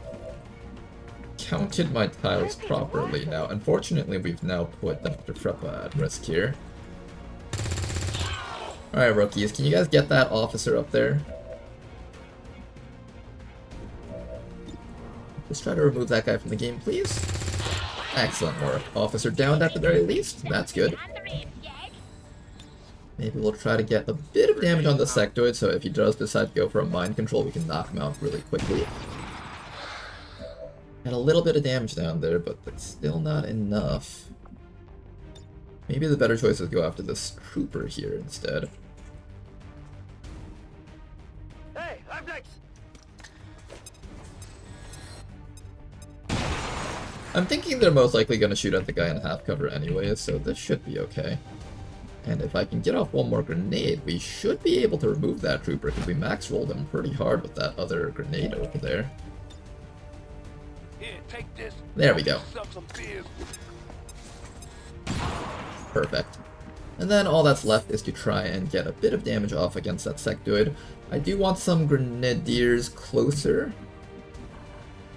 counted my tiles properly. Now, unfortunately, we've now put Dr. Freppa at risk here. Alright, rookies, can you guys get that officer up there? Let's try to remove that guy from the game, please. Excellent work. Officer downed at the very least. That's good. Maybe we'll try to get a bit of damage on the sectoid, so if he does decide to go for a mind control, we can knock him out really quickly. Had a little bit of damage down there, but that's still not enough. Maybe the better choice is to go after this trooper here instead. Hey, I'm next. I'm thinking they're most likely going to shoot at the guy in half cover anyways, so this should be okay. And if I can get off 1 more grenade, we should be able to remove that trooper, because we max rolled him pretty hard with that other grenade over there. There we go. Perfect. And then all that's left is to try and get a bit of damage off against that sectoid. I do want some grenadiers closer.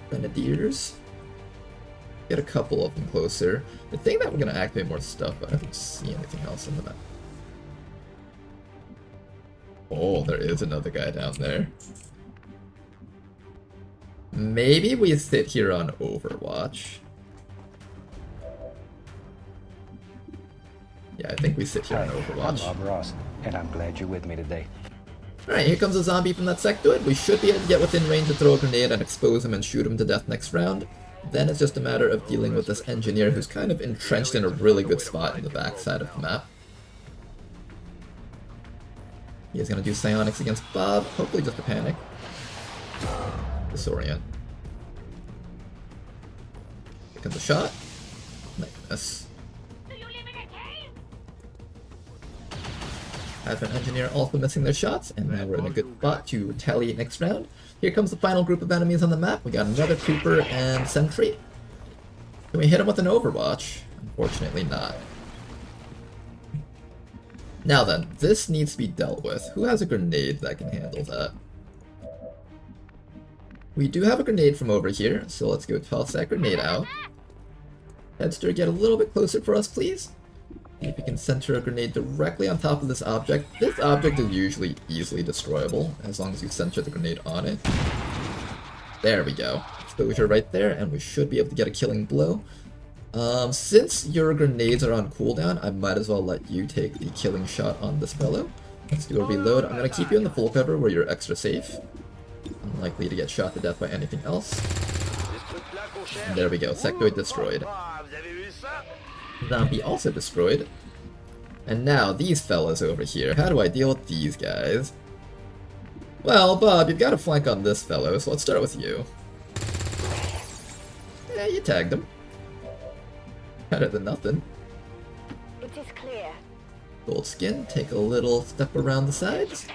Grenadiers. Get a couple of them closer. I think that we're going to activate more stuff, but I don't see anything else in the map. Oh, there is another guy down there. Maybe we sit here on Overwatch. Yeah, I think we sit here on Overwatch. I'm Bob Ross, and I'm glad you're with me today. Alright, here comes a zombie from that sectoid. We should be able to get within range to throw a grenade and expose him and shoot him to death next round. Then it's just a matter of dealing with this engineer who's kind of entrenched in a really good spot in the backside of the map. He is going to do psionics against Bob, hopefully just a panic. Disorient. Here comes a shot. Nice. Advent Engineer also missing their shots, and now we're in a good spot to retaliate next round. Here comes the final group of enemies on the map. We got another Trooper and Sentry. Can we hit him with an Overwatch? Unfortunately not. Now then, this needs to be dealt with. Who has a grenade that can handle that? We do have a grenade from over here, so let's go toss that grenade out. Headster, get a little bit closer for us, please. If you can center a grenade directly on top of this object. This object is usually easily destroyable, as long as you center the grenade on it. There we go. Exposure right there, and we should be able to get a killing blow. Since your grenades are on cooldown, I might as well let you take the killing shot on this fellow. Let's do a reload. I'm going to keep you in the full cover where you're extra safe. Unlikely to get shot to death by anything else. And there we go, sectoid destroyed. Zombie also destroyed. And now these fellas over here. How do I deal with these guys? Well, Bob, you've got a flank on this fellow, so let's start with you. Yeah, you tagged him. Better than nothing. It is clear. Gold skin, take a little step around the sides.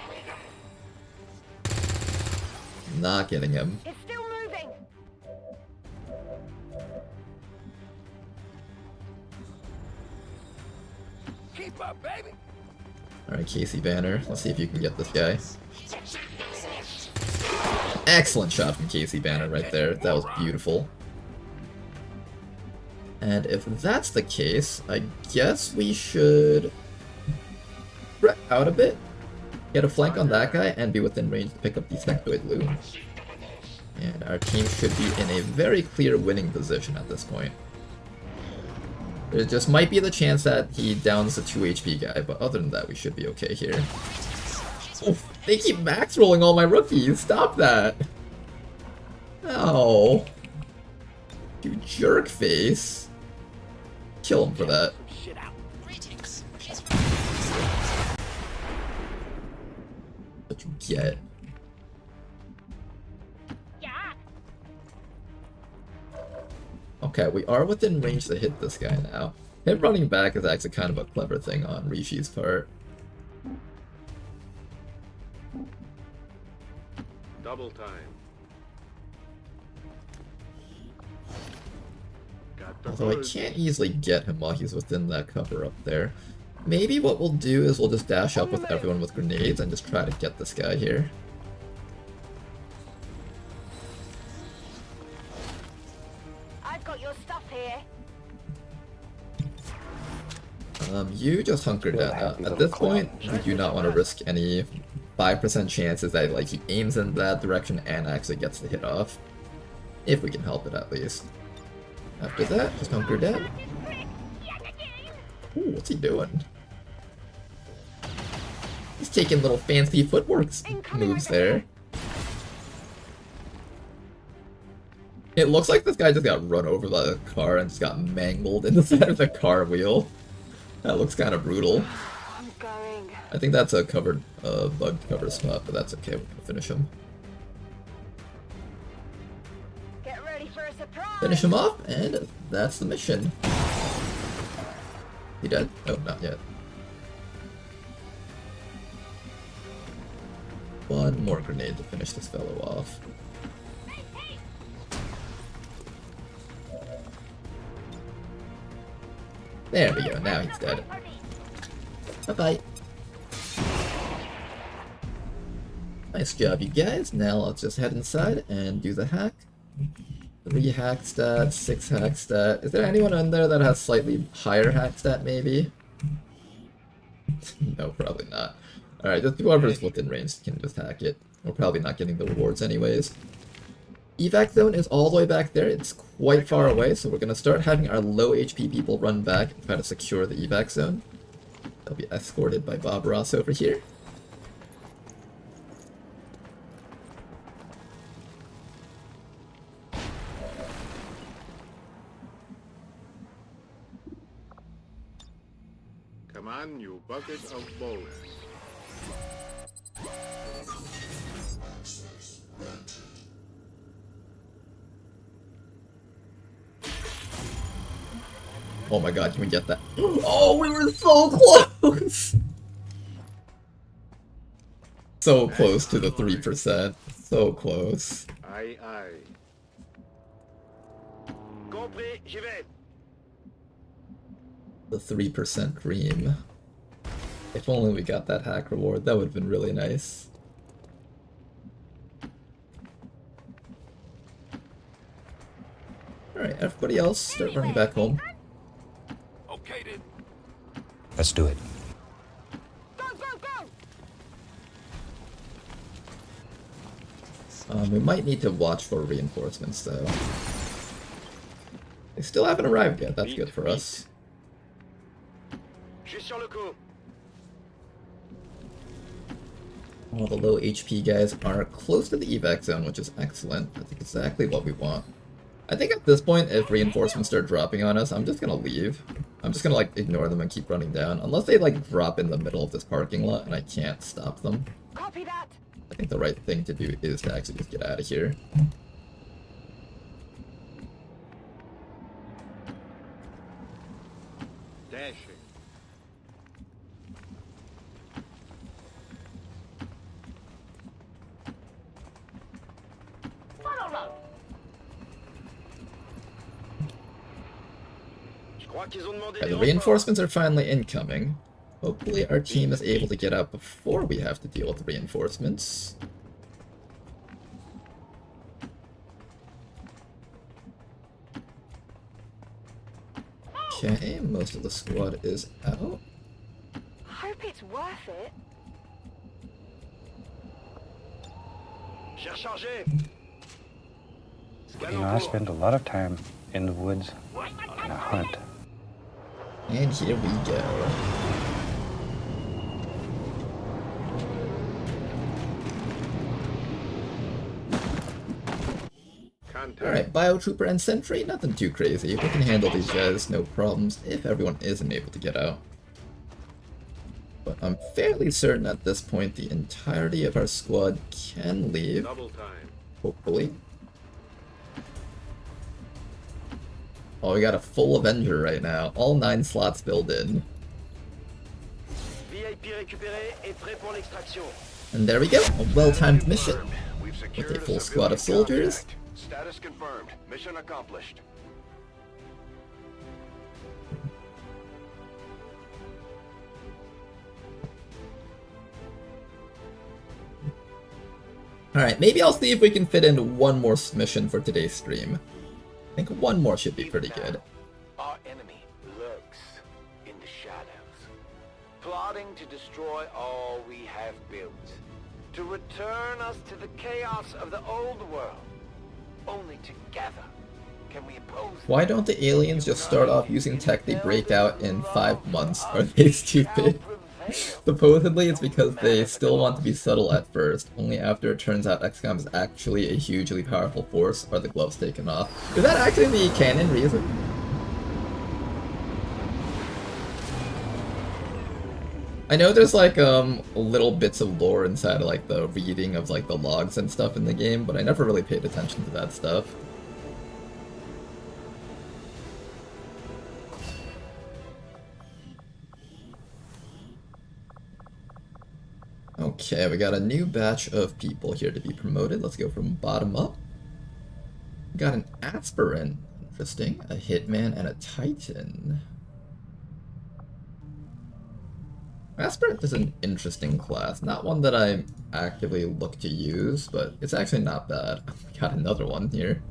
Not getting him. It's still moving. Keep up, baby. Alright, Casey Banner. Let's see if you can get this guy. Excellent shot from Casey Banner right there. That was beautiful. And if that's the case, I guess we should spread out a bit, get a flank on that guy, and be within range to pick up the sectoid loot. And our team should be in a very clear winning position at this point. There just might be the chance that he downs the 2 HP guy, but other than that, we should be okay here. Oh, they keep max rolling all my rookies! Stop that! Oh, you jerk face. Kill him for that. What you get? Okay, we are within range to hit this guy now. Him running back is actually kind of a clever thing on Rishi's part. Double time. Although I can't easily get him while he's within that cover up there. Maybe what we'll do is we'll just dash up with everyone with grenades and just try to get this guy here. I've got your stuff here. You just hunker down. At this point, we do not want to risk any 5% chances that like he aims in that direction and actually gets the hit off. If we can help it at least. After that, just hunker down. Ooh, what's he doing? He's taking little fancy footwork moves there. It looks like this guy just got run over by the car and just got mangled in the center of the car wheel. That looks kind of brutal. I'm going. I think that's a covered, bugged cover spot, but that's okay. We're gonna finish him. Get ready for a surprise. Finish him off, and that's the mission. He dead? Oh, not yet. One more grenade to finish this fellow off. There we go, now he's dead. Bye-bye. Nice job, you guys. Now let's just head inside and do the hack. 3 hack stat, 6 hack stat. Is there anyone in there that has slightly higher hack stat, maybe? No, probably not. Alright, just whoever's within range can just hack it. We're probably not getting the rewards anyways. Evac zone is all the way back there. It's quite far away, so we're going to start having our low HP people run back and try to secure the evac zone. They'll be escorted by Bob Ross over here. Come on, you bucket of boldness. Oh my god, can we get that? Oh, we were so close! So close to the 3%. So close. Aye, aye. Compris, j'y vais. The 3% cream. If only we got that hack reward, that would have been really nice. Alright, everybody else start running back home. Okay, then. Let's do it. Go, go, go! We might need to watch for reinforcements though. They still haven't arrived yet, that's good for us. Je suis sur le coup. All the low HP guys are close to the evac zone, which is excellent. That's exactly what we want. I think at this point, if reinforcements start dropping on us, I'm just gonna leave. I'm just gonna like ignore them and keep running down. Unless they like drop in the middle of this parking lot and I can't stop them. Copy that. I think the right thing to do is to actually just get out of here. Dashing. Okay, the reinforcements are finally incoming. Hopefully our team is able to get out before we have to deal with the reinforcements. Okay, most of the squad is out. Hope it's worth it. J'ai rechargé. You know, I spend a lot of time in the woods on a hunt. And here we go. Alright, Biotrooper and Sentry, nothing too crazy. We can handle these guys, no problems, if everyone isn't able to get out. But I'm fairly certain at this point the entirety of our squad can leave. Double time. Hopefully. Oh, we got a full Avenger right now. All 9 slots filled in. VIP récupéré et prêt pour l'extraction. And there we go, a well-timed mission. With a full squad of soldiers. Status confirmed. Mission accomplished. Alright, maybe I'll see if we can fit in one more mission for today's stream. I think one more should be pretty good. Our enemy lurks in the shadows, plotting to destroy all we have built, to return us to the chaos of the old world. Only together can we oppose. Why don't the aliens just start off using tech they break out in 5 months? Are they stupid? Supposedly it's because they still want to be subtle at first, only after it turns out XCOM is actually a hugely powerful force are the gloves taken off. Is that actually the canon reason? I know there's like little bits of lore inside of like the reading of like the logs and stuff in the game, but I never really paid attention to that stuff. Okay, we got a new batch of people here to be promoted. Let's go from bottom up. We got an aspirant, interesting, a hitman, and a titan. Aspirant is an interesting class, not one that I actively look to use, but it's actually not bad. We got another one here.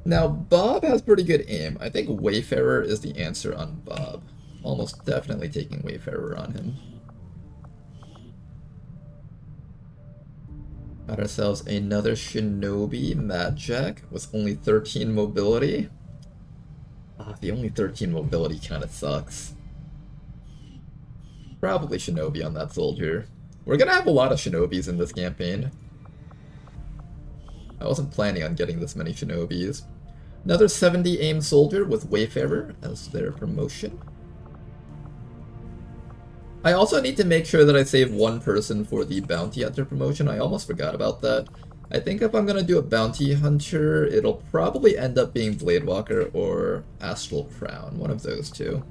Now, Bob has pretty good aim. I think Wayfarer is the answer on Bob. Almost definitely taking Wayfarer on him. Got ourselves another Shinobi Mad Jack with only 13 mobility. The only 13 mobility kind of sucks. Probably Shinobi on that soldier. We're gonna have a lot of Shinobis in this campaign. I wasn't planning on getting this many Shinobis. Another 70 aim soldier with Wayfarer as their promotion. I also need to make sure that I save one person for the bounty hunter promotion. I almost forgot about that. I think if I'm gonna do a bounty hunter, it'll probably end up being Bladewalker or Astral Crown, one of those two.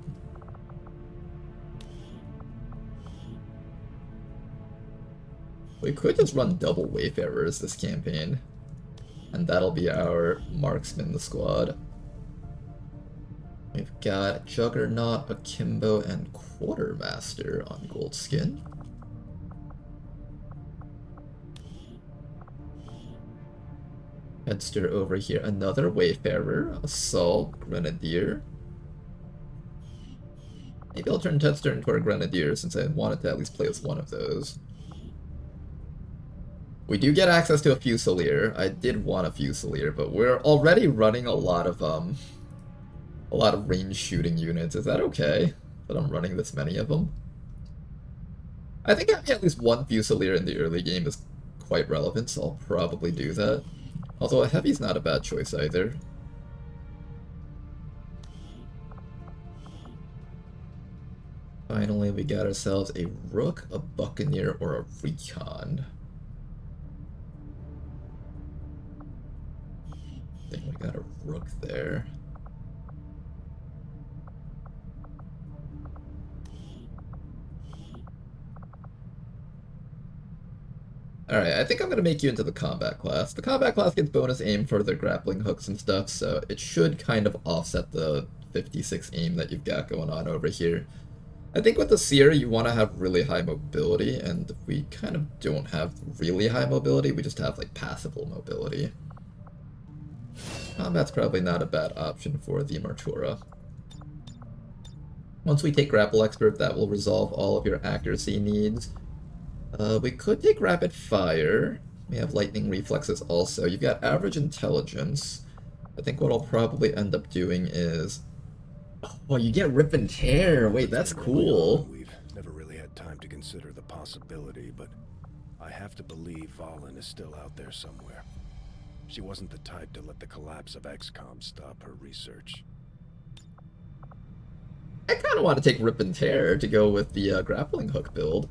We could just run double Wayfarers this campaign, and that'll be our marksman squad. We've got Juggernaut, Akimbo, and Quartermaster on Goldskin. Headster over here, another Wayfarer, Assault, Grenadier. Maybe I'll turn Headster into a Grenadier since I wanted to at least play as one of those. We do get access to a Fusilier. I did want a Fusilier, but we're already running a lot of range shooting units. Is that okay that I'm running this many of them? I think having at least one Fusilier in the early game is quite relevant, so I'll probably do that. Although a Heavy's not a bad choice either. Finally, we got ourselves a Rook, a Buccaneer, or a Recon. I think we got a Rook there. Alright, I think I'm going to make you into the combat class. The combat class gets bonus aim for the grappling hooks and stuff, so it should kind of offset the 56 aim that you've got going on over here. I think with the Seer, you want to have really high mobility, and we kind of don't have really high mobility, we just have like passable mobility. Combat's probably not a bad option for the Martura. Once we take Grapple Expert, that will resolve all of your accuracy needs. We could take Rapid Fire. We have Lightning Reflexes also. You've got Average Intelligence. I think what I'll probably end up doing is... Oh, you get Rip and Tear! Wait, that's cool! We've never really had time to consider the possibility, but I have to believe Valen is still out there somewhere. She wasn't the type to let the collapse of XCOM stop her research. I kind of want to take Rip and Tear to go with the grappling hook build.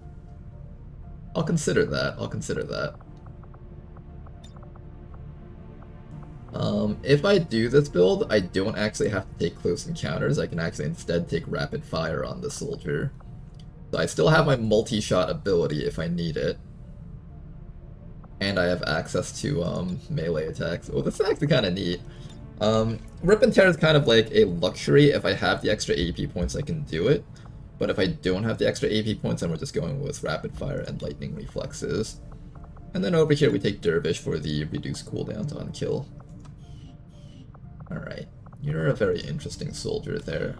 I'll consider that. I'll consider that. If I do this build, I don't actually have to take close encounters. I can actually instead take rapid fire on the soldier. So I still have my multi-shot ability if I need it. And I have access to melee attacks. Oh, this is actually kind of neat. Rip and Tear is kind of like a luxury. If I have the extra AP points, I can do it. But if I don't have the extra AP points, then we're just going with Rapid Fire and Lightning Reflexes. And then over here we take Dervish for the reduced cooldowns on kill. Alright, you're a very interesting soldier there.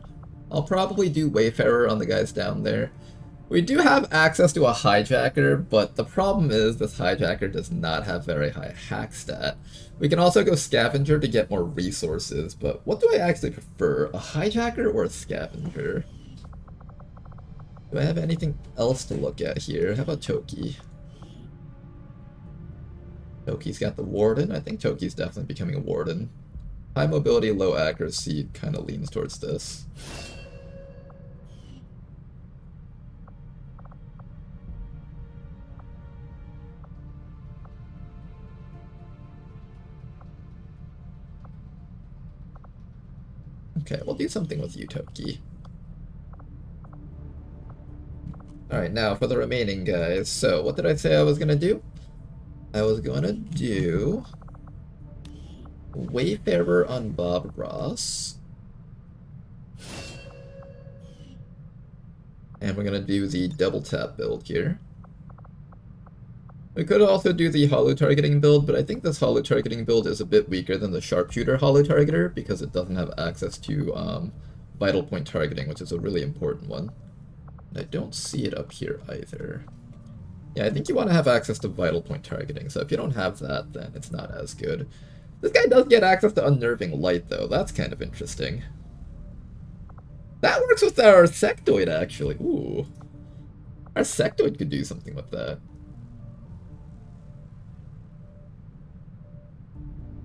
I'll probably do Wayfarer on the guys down there. We do have access to a Hijacker, but the problem is this Hijacker does not have very high hack stat. We can also go Scavenger to get more resources, but what do I actually prefer, a Hijacker or a Scavenger? Do I have anything else to look at here? How about Toki? Toki's got the Warden. I think Toki's definitely becoming a Warden. High mobility, low accuracy kind of leans towards this. Okay, we'll do something with you, Toki. Alright, now for the remaining guys. So, what did I say I was gonna do? I was gonna do Wayfarer on Bob Ross. And we're gonna do the double tap build here. We could also do the hollow targeting build, but I think this hollow targeting build is a bit weaker than the sharpshooter hollow targeter because it doesn't have access to vital point targeting, which is a really important one. I don't see it up here either. Yeah, I think you want to have access to vital point targeting, so if you don't have that, then it's not as good. This guy does get access to Unnerving Light, though. That's kind of interesting. That works with our Sectoid, actually. Ooh. Our Sectoid could do something with that.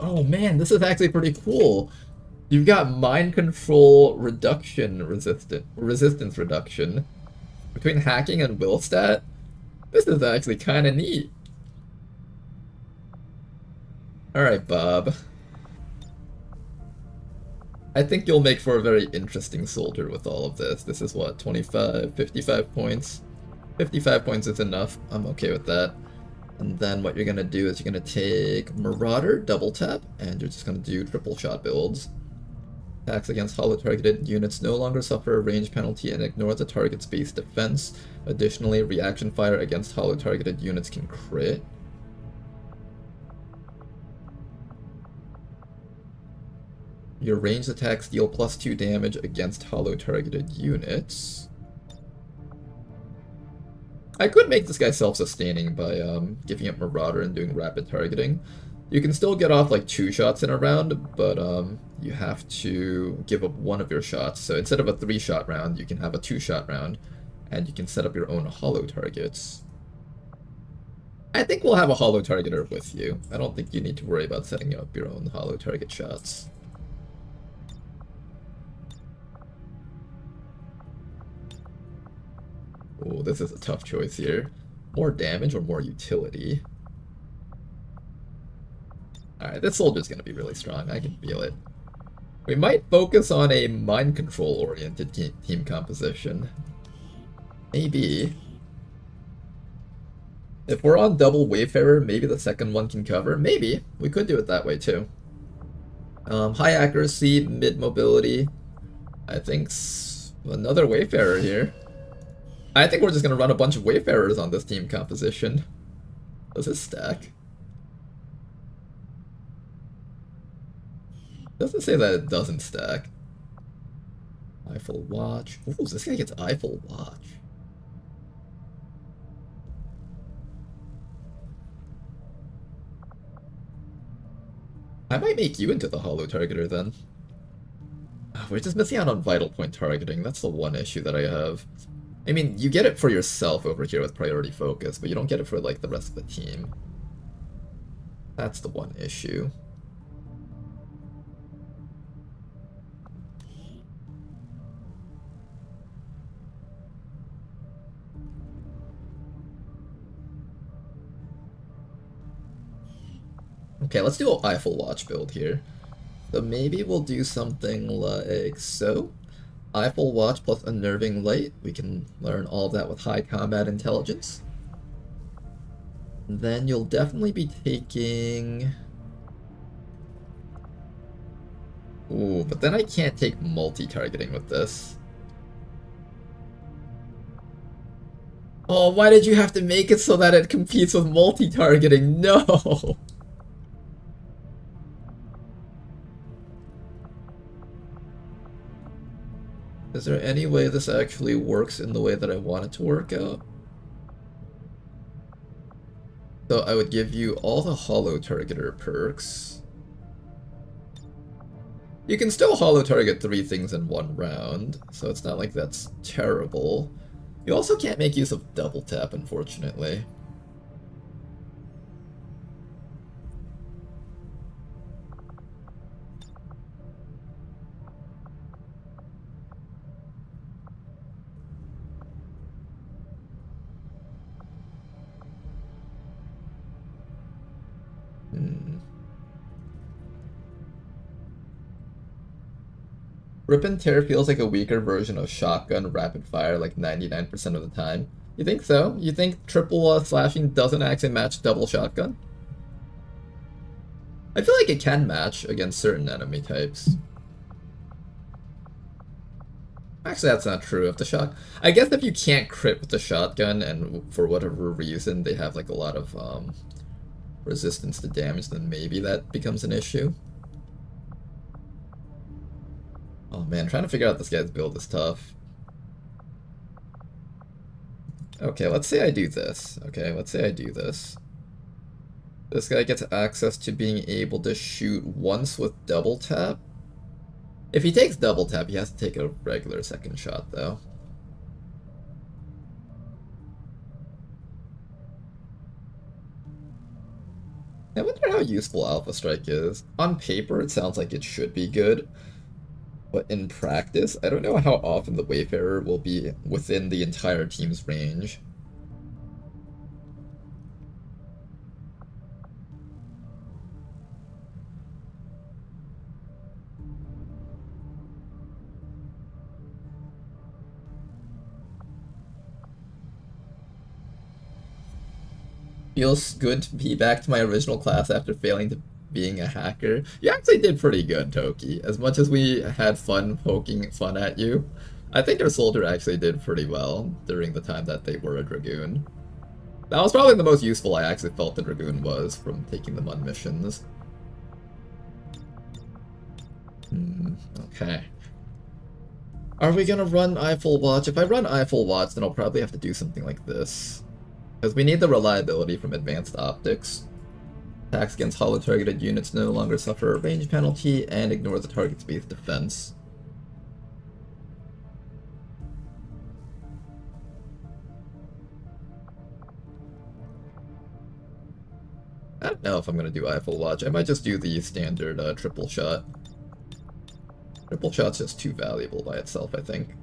Oh man, this is actually pretty cool. You've got Mind Control Reduction resistance reduction, between hacking and will stat, this is actually kind of neat. Alright, Bob. I think you'll make for a very interesting soldier with all of this. This is what, 25, 55 points? 55 points is enough. I'm okay with that. And then what you're going to do is you're going to take Marauder, double tap, and you're just going to do triple shot builds. Attacks against hollow targeted units no longer suffer a range penalty and ignore the target's base defense. Additionally, reaction fire against hollow targeted units can crit. Your ranged attacks deal +2 damage against hollow targeted units. I could make this guy self-sustaining by giving it Marauder and doing rapid targeting. You can still get off like 2 shots in a round, but you have to give up one of your shots. So instead of a 3-shot round, you can have a 2-shot round, and you can set up your own hollow targets. I think we'll have a hollow targeter with you. I don't think you need to worry about setting up your own hollow target shots. Oh, this is a tough choice here. More damage or more utility? Alright, this soldier's gonna be really strong. I can feel it. We might focus on a mind control oriented team composition. Maybe. If we're on double Wayfarer, maybe the second one can cover. Maybe. We could do it that way too. High accuracy, mid mobility. I think another Wayfarer here. I think we're just gonna run a bunch of Wayfarers on this team composition. Does this stack? Doesn't say that it doesn't stack. Eiffel Watch. Ooh, this guy gets Eiffel Watch. I might make you into the hollow targeter then. We're just missing out on vital point targeting. That's the one issue that I have. I mean, you get it for yourself over here with priority focus, but you don't get it for like the rest of the team. That's the one issue. Okay, let's do an Eiffel Watch build here. So maybe we'll do something like so. Eiffel Watch plus Unnerving Light. We can learn all of that with high combat intelligence. And then you'll definitely be taking... Ooh, but then I can't take multi-targeting with this. Oh, why did you have to make it so that it competes with multi-targeting? No! Is there any way this actually works in the way that I want it to work out? So I would give you all the hollow targeter perks. You can still hollow target 3 things in 1 round, so it's not like that's terrible. You also can't make use of double tap, unfortunately. Rip and Tear feels like a weaker version of Shotgun Rapid Fire like 99% of the time. You think so? You think triple slashing doesn't actually match double Shotgun? I feel like it can match against certain enemy types. Actually, that's not true. If the I guess if you can't crit with the Shotgun and for whatever reason they have like a lot of resistance to damage, then maybe that becomes an issue. Oh man, trying to figure out this guy's build is tough. Okay, let's say I do this. Okay, let's say I do this. This guy gets access to being able to shoot once with double tap. If he takes double tap, he has to take a regular second shot though. I wonder how useful Alpha Strike is. On paper, it sounds like it should be good. But in practice, I don't know how often the Wayfarer will be within the entire team's range. Feels good to be back to my original class after failing to being a hacker. You actually did pretty good, Toki. As much as we had fun poking fun at you, I think your soldier actually did pretty well during the time that they were a Dragoon. That was probably the most useful I actually felt the Dragoon was from taking them on missions. Okay. Are we gonna run Eiffel Watch? If I run Eiffel Watch, then I'll probably have to do something like this. Because we need the reliability from advanced optics. Attacks against hollow targeted units no longer suffer a range penalty and ignore the target's base defense. I don't know if I'm going to do Eiffel Watch. I might just do the standard triple shot. Triple shot's just too valuable by itself, I think.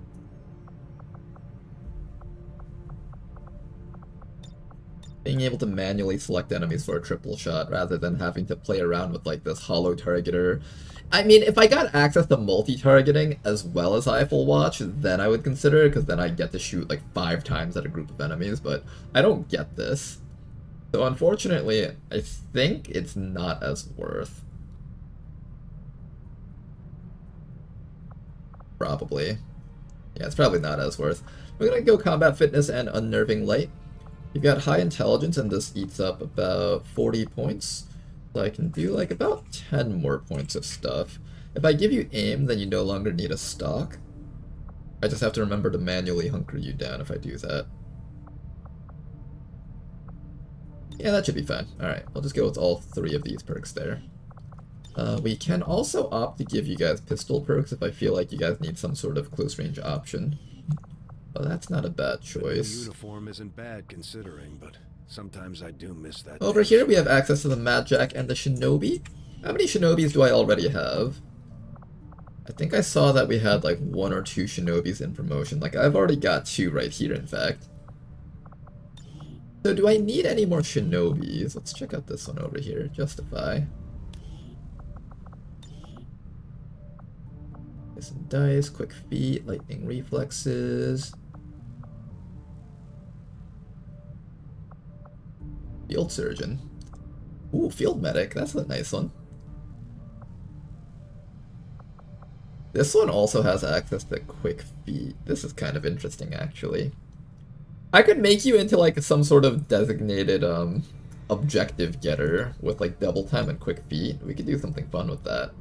Being able to manually select enemies for a triple shot rather than having to play around with like this hollow targeter. I mean, if I got access to multi-targeting as well as Eiffel Watch, then I would consider it, because then I get to shoot like 5 times at a group of enemies, but I don't get this. So unfortunately, I think it's not as worth. Probably. Yeah, it's probably not as worth. We're gonna go Combat Fitness and Unnerving Light. You've got high intelligence, and this eats up about 40 points. So I can do like about 10 more points of stuff. If I give you aim, then you no longer need a stock. I just have to remember to manually hunker you down if I do that. Yeah, that should be fine. Alright, I'll just go with all 3 of these perks there. We can also opt to give you guys pistol perks if I feel like you guys need some sort of close range option. Well, that's not a bad choice. The uniform isn't bad considering, but sometimes I do miss that. Over here we have access to the Mad Jack and the Shinobi. How many Shinobis do I already have? I think I saw that we had like 1 or 2 Shinobis in promotion. Like, I've already got 2 right here, in fact. So do I need any more Shinobis? Let's check out this one over here. Justify. Some dice, quick feet, lightning reflexes. Field surgeon. Ooh, field medic. That's a nice one. This one also has access to quick feet. This is kind of interesting, actually. I could make you into like some sort of designated objective getter with like double time and quick feet. We could do something fun with that.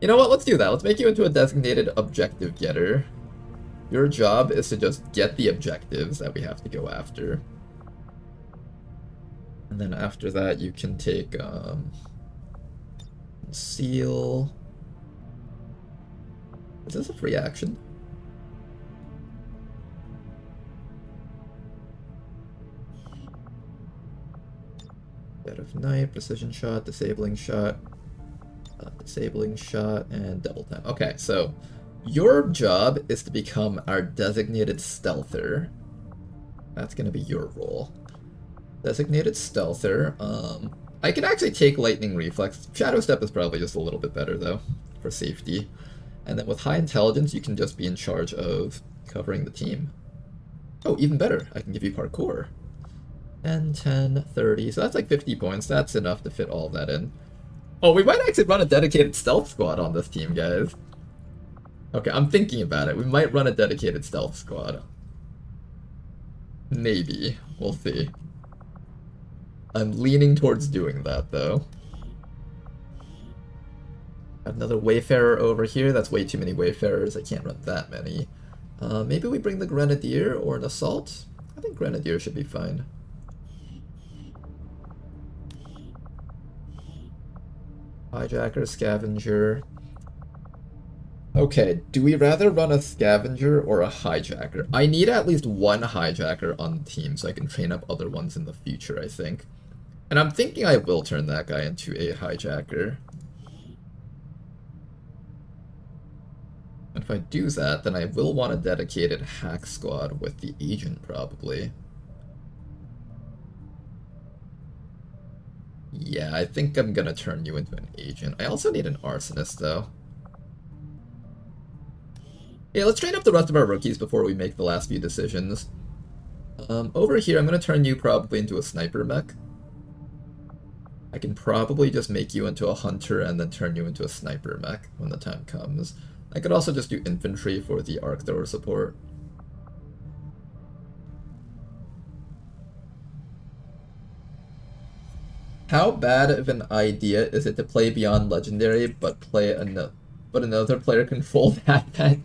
You know what? Let's do that. Let's make you into a designated objective getter. Your job is to just get the objectives that we have to go after. And then after that, you can take seal. Is this a free action? Dead of Night, precision shot, disabling shot, and double time. Okay, so your job is to become our designated stealther. That's gonna be your role. Designated stealther. I can actually take lightning reflex. Shadow step is probably just a little bit better though, for safety. And then with high intelligence, you can just be in charge of covering the team. Oh, even better, I can give you parkour. 10, 10, 30, so that's like 50 points. That's enough to fit all that in. Oh, we might actually run a dedicated stealth squad on this team, guys. Okay, I'm thinking about it. We might run a dedicated stealth squad. Maybe. We'll see. I'm leaning towards doing that, though. Another Wayfarer over here. That's way too many Wayfarers. I can't run that many. Maybe we bring the Grenadier or an Assault? I think Grenadier should be fine. Hijacker, Scavenger. Okay, do we rather run a Scavenger or a Hijacker? I need at least one Hijacker on the team so I can train up other ones in the future, I think. And I'm thinking I will turn that guy into a Hijacker. I do that, then I will want a dedicated hack squad with the agent, probably. Yeah, I think I'm gonna turn you into an agent. I also need an arsonist, though. Yeah, let's train up the rest of our rookies before we make the last few decisions. Over here, I'm gonna turn you probably into a sniper mech. I can probably just make you into a hunter and then turn you into a sniper mech when the time comes. I could also just do infantry for the arc thrower support. How bad of an idea is it to play beyond legendary but another player control that?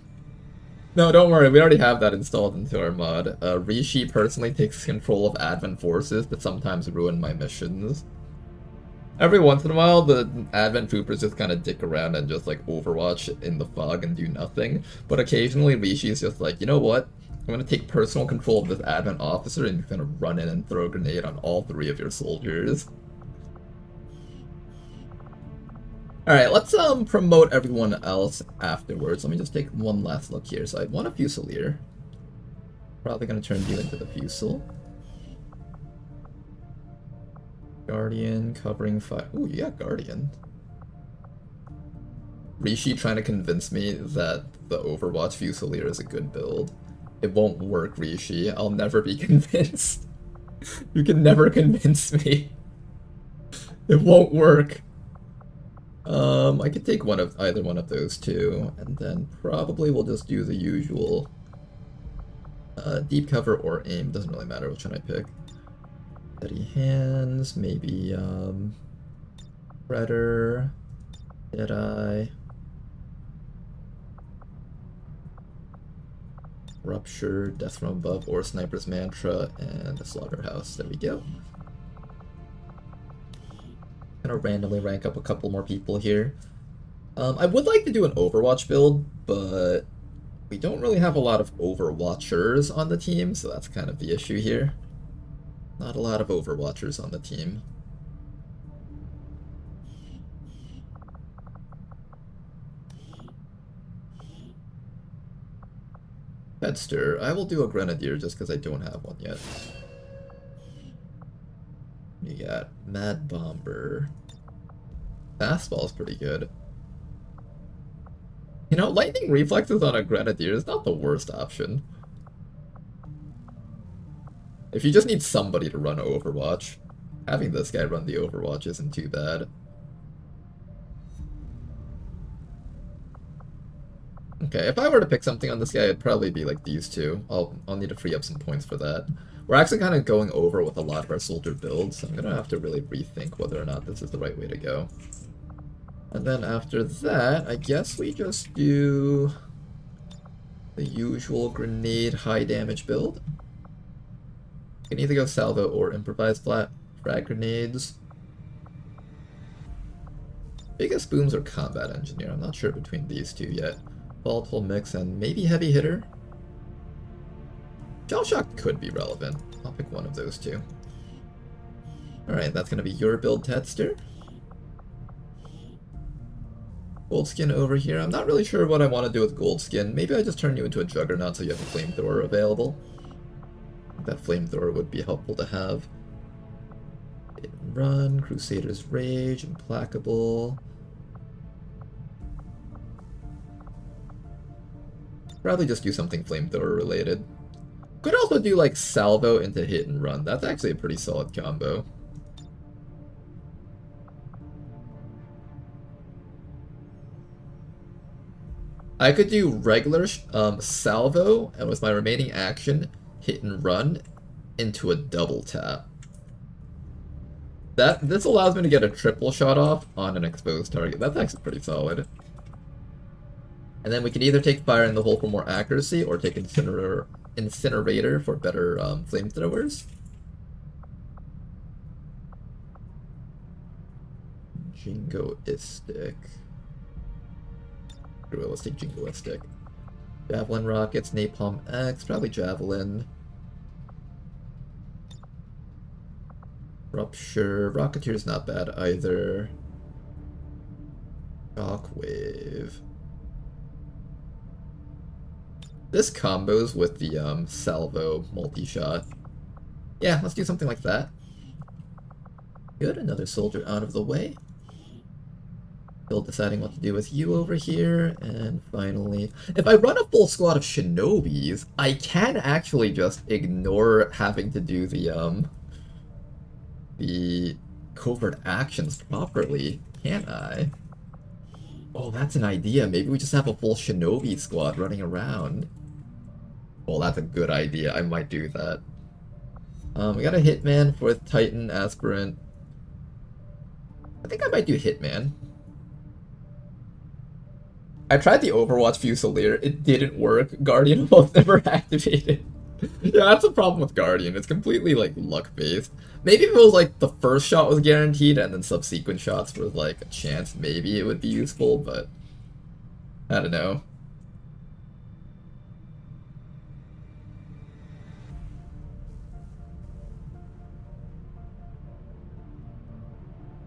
No, don't worry, we already have that installed into our mod. Rishi personally takes control of Advent forces to sometimes ruin my missions. Every once in a while, the Advent troopers just kind of dick around and just like Overwatch in the fog and do nothing. But occasionally, Rishi's just like, you know what? I'm gonna take personal control of this Advent officer and you're gonna run in and throw a grenade on all 3 of your soldiers. Alright, let's promote everyone else afterwards. Let me just take one last look here. So I want a Fusilier. Probably gonna turn you into the Fusil. Guardian, covering fire. Ooh, you got Guardian. Rishi trying to convince me that the Overwatch Fusilier is a good build. It won't work, Rishi. I'll never be convinced. You can never convince me. It won't work. I could take either one of those two, and then probably we'll just do the usual deep cover or aim. Doesn't really matter which one I pick. Steady hands, maybe Predator, Deadeye, Rupture, Death from Above, or Sniper's Mantra, and the Slaughterhouse. There we go. Gonna randomly rank up a couple more people here. I would like to do an Overwatch build, but we don't really have a lot of Overwatchers on the team, so that's kind of the issue here. Not a lot of Overwatchers on the team. Bedster, I will do a Grenadier just because I don't have one yet. You got Mad Bomber. Fastball's pretty good. You know, lightning reflexes on a Grenadier is not the worst option. If you just need somebody to run Overwatch, having this guy run the Overwatch isn't too bad. Okay, if I were to pick something on this guy, it'd probably be like these two. I'll need to free up some points for that. We're actually kind of going over with a lot of our soldier builds, so I'm gonna have to really rethink whether or not this is the right way to go. And then after that, I guess we just do the usual grenade high damage build. You can either go salvo or improvise flat frag grenades. Biggest booms or combat engineer. I'm not sure between these two yet. Volatile mix and maybe heavy hitter. Shell shock could be relevant. I'll pick one of those two. Alright, that's gonna be your build, Tedster. Goldskin over here. I'm not really sure what I want to do with Goldskin. Maybe I just turn you into a Juggernaut so you have a flamethrower available. That flamethrower would be helpful to have. Hit and Run, Crusader's Rage, Implacable. Probably just do something flamethrower related. Could also do like Salvo into Hit and Run. That's actually a pretty solid combo. I could do regular Salvo, and with my remaining action, Hit and Run into a double tap. This allows me to get a triple shot off on an exposed target. That's actually pretty solid. And then we can either take Fire in the Hole for more accuracy, or take Incinerator for better flamethrowers. Jingoistic. Let's take Jingoistic. Javelin rockets, Napalm X, probably Javelin. Rupture, Rocketeer's not bad either. Shockwave. This combos with the salvo multi-shot. Yeah, let's do something like that. Good, another soldier out of the way. Still deciding what to do with you over here, and finally... If I run a full squad of shinobis, I can actually just ignore having to do the covert actions properly, can't I? Oh, that's an idea. Maybe we just have a full shinobi squad running around. Well, that's a good idea. I might do that. We got a Hitman, 4th Titan, Aspirant. I think I might do Hitman. I tried the Overwatch Fusilier, it didn't work. Guardian was never activated. Yeah, that's the problem with Guardian, it's completely like luck-based. Maybe if it was like the first shot was guaranteed and then subsequent shots were like a chance, maybe it would be useful, but I don't know.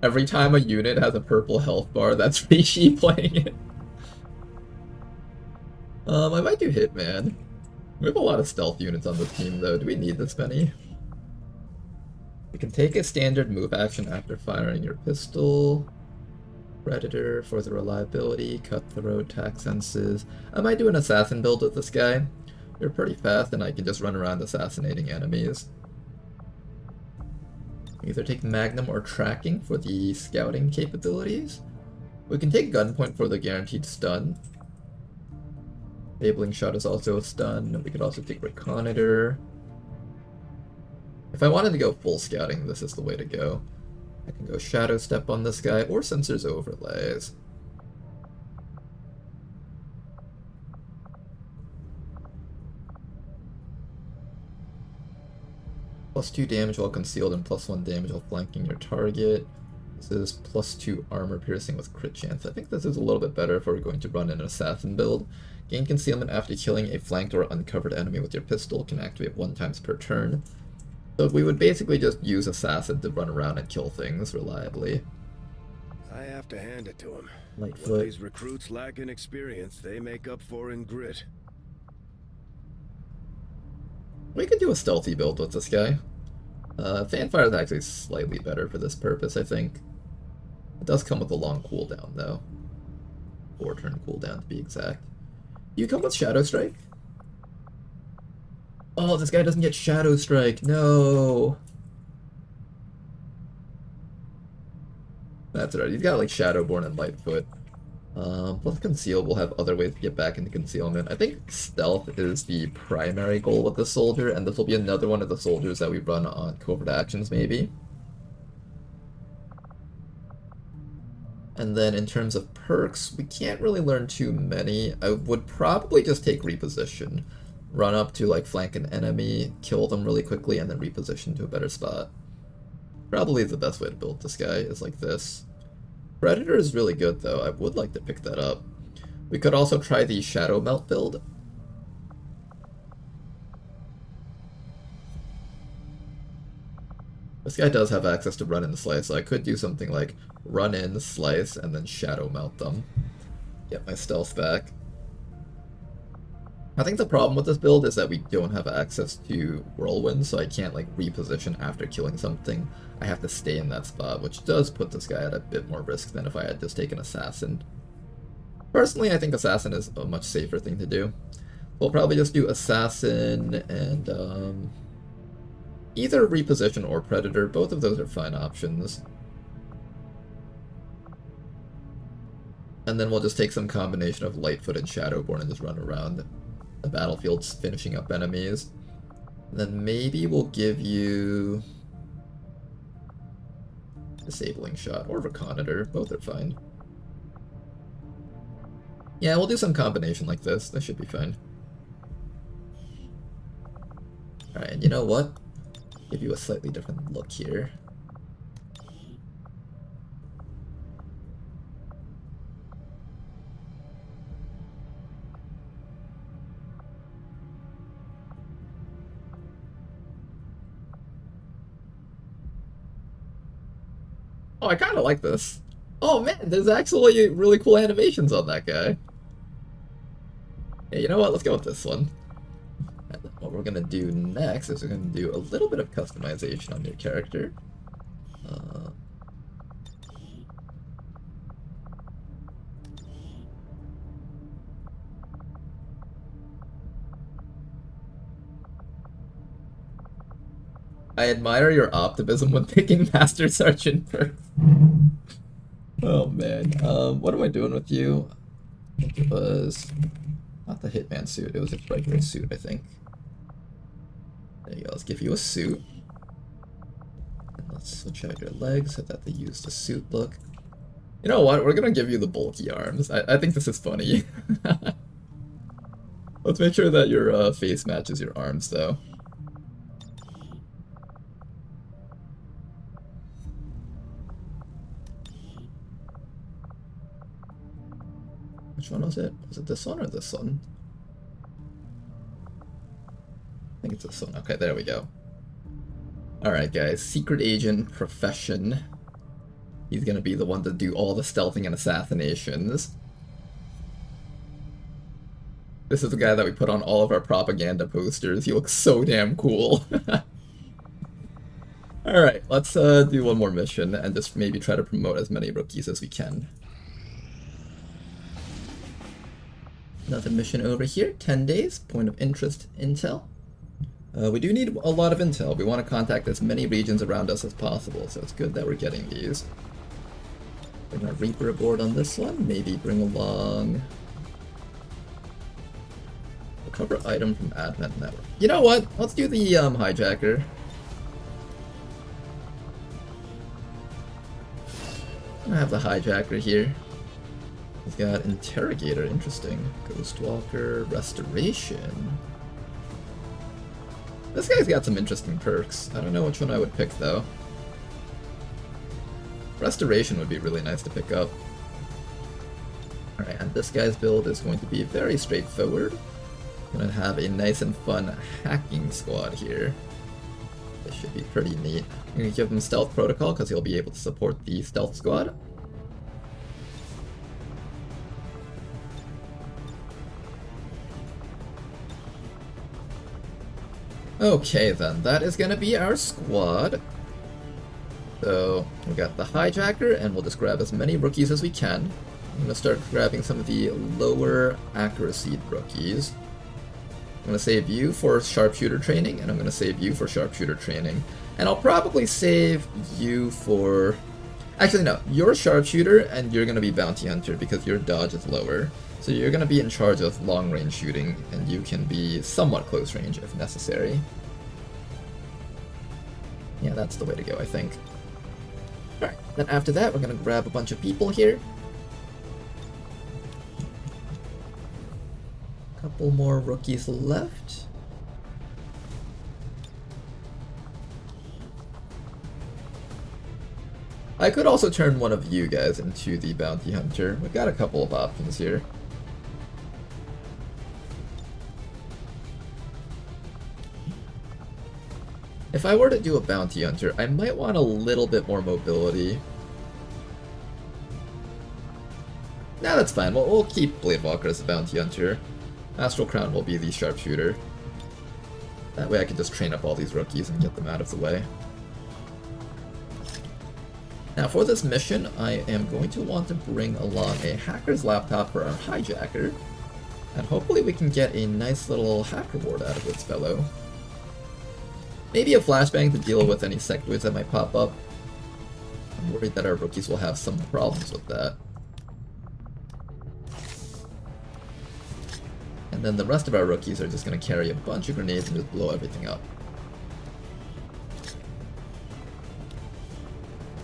Every time a unit has a purple health bar, that's Rishi playing it. I might do Hitman. We have a lot of stealth units on the team, though. Do we need this many? You can take a standard move action after firing your pistol. Predator for the reliability. Cutthroat, tack senses. I might do an assassin build with this guy. They're pretty fast, and I can just run around assassinating enemies. Either take Magnum or Tracking for the scouting capabilities. We can take Gunpoint for the guaranteed stun. Enabling Shot is also a stun. We could also take Reconnoiter. If I wanted to go full scouting, this is the way to go. I can go Shadow Step on this guy, or Sensors Overlays. +2 damage while concealed and +1 damage while flanking your target. This is +2 armor piercing with crit chance. I think this is a little bit better if we're going to run an assassin build. Gain concealment after killing a flanked or uncovered enemy with your pistol, can activate 1 time per turn. So we would basically just use assassin to run around and kill things reliably. I have to hand it to him. Lightfoot. What these recruits lack in experience, they make up for in grit. We could do a stealthy build with this guy. Fanfire is actually slightly better for this purpose, I think. It does come with a long cooldown, though. 4-turn cooldown, to be exact. Do you come with Shadow Strike? Oh, this guy doesn't get Shadow Strike. No. That's right. He's got like Shadowborn and Lightfoot. Plus Conceal will have other ways to get back into concealment. I think stealth is the primary goal with the soldier, and this will be another one of the soldiers that we run on covert actions, maybe. And then in terms of perks, we can't really learn too many. I would probably just take Reposition. Run up to like flank an enemy, kill them really quickly, and then reposition to a better spot. Probably the best way to build this guy is like this. Predator is really good though, I would like to pick that up. We could also try the Shadow Melt build. This guy does have access to run and slice, so I could do something like run in, slice, and then Shadow Melt them. Get my stealth back. I think the problem with this build is that we don't have access to Whirlwind, so I can't like reposition after killing something. I have to stay in that spot, which does put this guy at a bit more risk than if I had just taken Assassin. Personally, I think Assassin is a much safer thing to do. We'll probably just do Assassin and either Reposition or Predator. Both of those are fine options. And then we'll just take some combination of Lightfoot and Shadowborn and just run around the battlefields finishing up enemies. And then maybe we'll give you Disabling Shot or Reconnoiter. Both are fine. Yeah, we'll do some combination like this. That should be fine. Alright, and you know what? Give you a slightly different look here. Oh, I kind of like this. Oh man, there's actually really cool animations on that guy. Yeah, you know what? Let's go with this one. And then what we're gonna do next is we're gonna do a little bit of customization on your character. I admire your optimism when picking Master Sergeant first. Oh man. What am I doing with you? It was not the Hitman suit, it was a regular suit, I think. There you go, let's give you a suit. And let's switch out your legs so that they use the suit look. You know what? We're gonna give you the bulky arms. I think this is funny. Let's make sure that your face matches your arms though. Which one was it? Was it this one or this one? I think it's this one. Okay, there we go. Alright guys, secret agent profession. He's gonna be the one to do all the stealthing and assassinations. This is the guy that we put on all of our propaganda posters. He looks so damn cool. Alright, let's do one more mission and just maybe try to promote as many rookies as we can. Another mission over here, 10 days, point of interest intel. We do need a lot of intel. We want to contact as many regions around us as possible, so it's good that we're getting these. Bring our Reaper aboard on this one, maybe bring along... Recover item from Advent Network. You know what? Let's do the hijacker. I have the hijacker here. He's got Interrogator, interesting. Ghostwalker, Restoration. This guy's got some interesting perks. I don't know which one I would pick though. Restoration would be really nice to pick up. Alright, and this guy's build is going to be very straightforward. I'm gonna have a nice and fun hacking squad here. This should be pretty neat. I'm gonna give him Stealth Protocol because he'll be able to support the Stealth Squad. Okay then, that is gonna be our squad. So, we got the hijacker, and we'll just grab as many rookies as we can. I'm gonna start grabbing some of the lower accuracy rookies. I'm gonna save you for sharpshooter training, and I'm gonna save you for sharpshooter training. And I'll probably save you for... Actually no, you're sharpshooter, and you're gonna be bounty hunter because your dodge is lower. So you're going to be in charge of long-range shooting, and you can be somewhat close range if necessary. Yeah, that's the way to go, I think. Alright, then after that, we're going to grab a bunch of people here. Couple more rookies left. I could also turn one of you guys into the bounty hunter. We've got a couple of options here. If I were to do a bounty hunter, I might want a little bit more mobility. Nah, that's fine. We'll keep Bladewalker as a bounty hunter. Astral Crown will be the sharpshooter. That way I can just train up all these rookies and get them out of the way. Now for this mission, I am going to want to bring along a hacker's laptop for our hijacker. And hopefully we can get a nice little hack reward out of this fellow. Maybe a flashbang to deal with any sectoids that might pop up. I'm worried that our rookies will have some problems with that. And then the rest of our rookies are just going to carry a bunch of grenades and just blow everything up.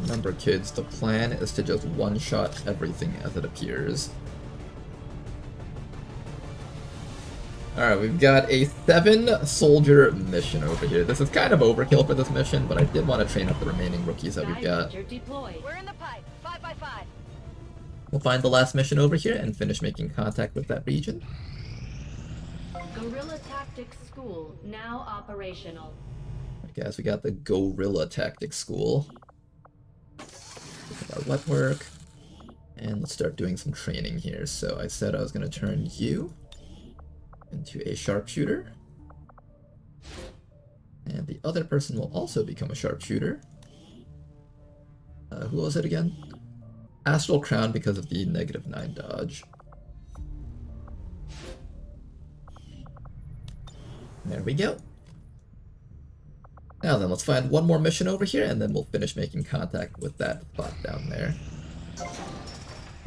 Remember kids, the plan is to just one-shot everything as it appears. Alright, we've got a 7-soldier mission over here. This is kind of overkill for this mission, but I did want to train up the remaining rookies that we've got. We're in the pipe. 5x5. We'll find the last mission over here and finish making contact with that region. Guerrilla Tactics School now operational. Alright guys, we got the Guerrilla Tactics School. Our wet work. And let's start doing some training here. So I said I was going to turn you into a sharpshooter. And the other person will also become a sharpshooter. Who was it again? Astral Crown because of the -9 dodge. There we go. Now then, let's find one more mission over here, and then we'll finish making contact with that bot down there.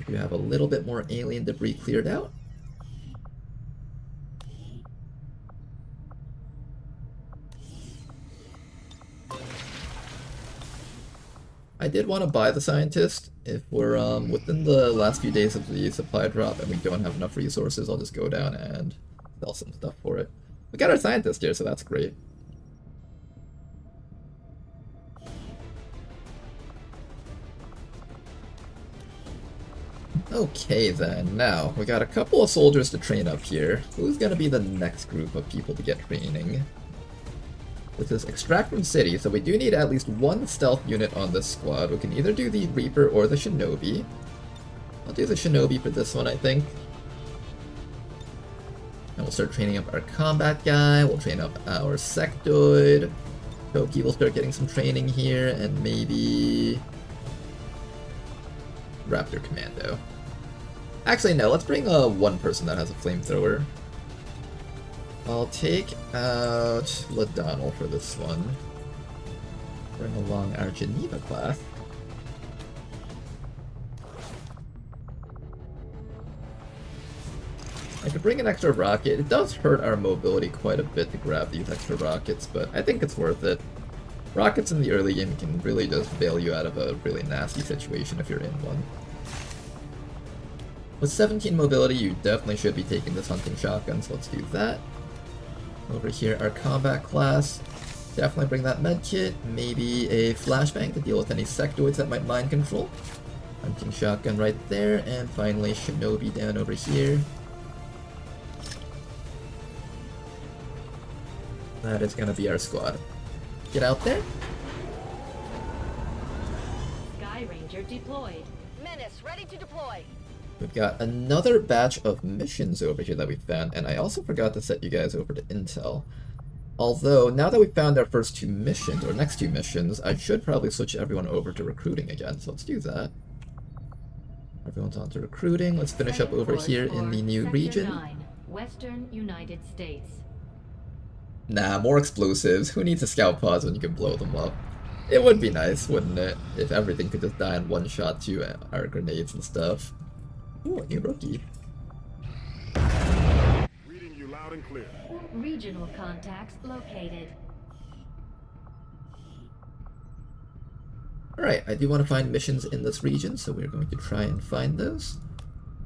We have a little bit more alien debris cleared out. I did want to buy the scientist. If we're within the last few days of the supply drop and we don't have enough resources, I'll just go down and sell some stuff for it. We got our scientist here, so that's great. Okay then, now we got a couple of soldiers to train up here. Who's gonna be the next group of people to get training? This is Extract from City, so we do need at least one stealth unit on this squad. We can either do the Reaper or the Shinobi. I'll do the Shinobi for this one, I think. And we'll start training up our combat guy, we'll train up our sectoid. Toki will start getting some training here, and maybe Raptor Commando. Actually, no, let's bring one person that has a flamethrower. I'll take out Ladonnell for this one. Bring along our Geneva class. I could bring an extra rocket. It does hurt our mobility quite a bit to grab these extra rockets, but I think it's worth it. Rockets in the early game can really just bail you out of a really nasty situation if you're in one. With 17 mobility, you definitely should be taking this hunting shotgun, so let's do that. Over here, our combat class. Definitely bring that medkit, maybe a flashbang to deal with any sectoids that might mind control. Hunting shotgun right there, and finally Shinobi down over here. That is gonna be our squad. Get out there. Sky Ranger deployed. Menace, ready to deploy. We've got another batch of missions over here that we found, and I also forgot to set you guys over to Intel. Although, now that we found our first two missions, or next two missions, I should probably switch everyone over to recruiting again, so let's do that. Everyone's on to recruiting. Let's finish up over here in the new region. 9, Western United States. Nah, more explosives. Who needs a scout pods when you can blow them up? It would be nice, wouldn't it, if everything could just die in one shot to our grenades and stuff. Ooh, a new rookie. Reading you loud and clear. Regional contacts located. Alright, I do want to find missions in this region, so we're going to try and find those.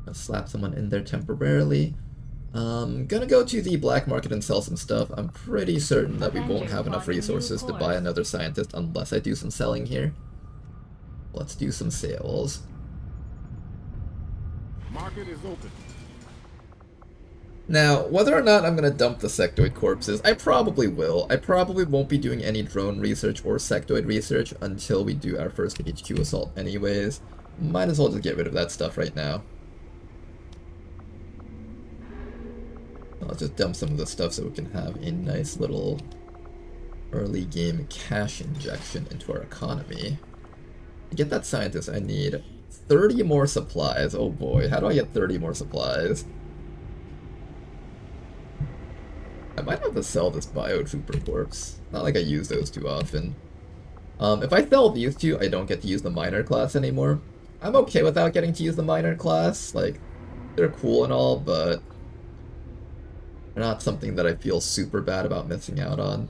I'll slap someone in there temporarily. Gonna go to the black market and sell some stuff. I'm pretty certain that we won't have enough resources to buy another scientist unless I do some selling here. Let's do some sales. Market is open. Now, whether or not I'm gonna dump the sectoid corpses, I probably will. I probably won't be doing any drone research or sectoid research until we do our first HQ assault anyways. Might as well just get rid of that stuff right now. I'll just dump some of this stuff so we can have a nice little early game cash injection into our economy. To get that scientist, I need 30 more supplies. Oh boy, how do I get 30 more supplies? I might have to sell this biotrooper corpse. Not like I use those too often. If I sell these two, I don't get to use the minor class anymore. I'm okay without getting to use the minor class. Like, they're cool and all, but they're not something that I feel super bad about missing out on.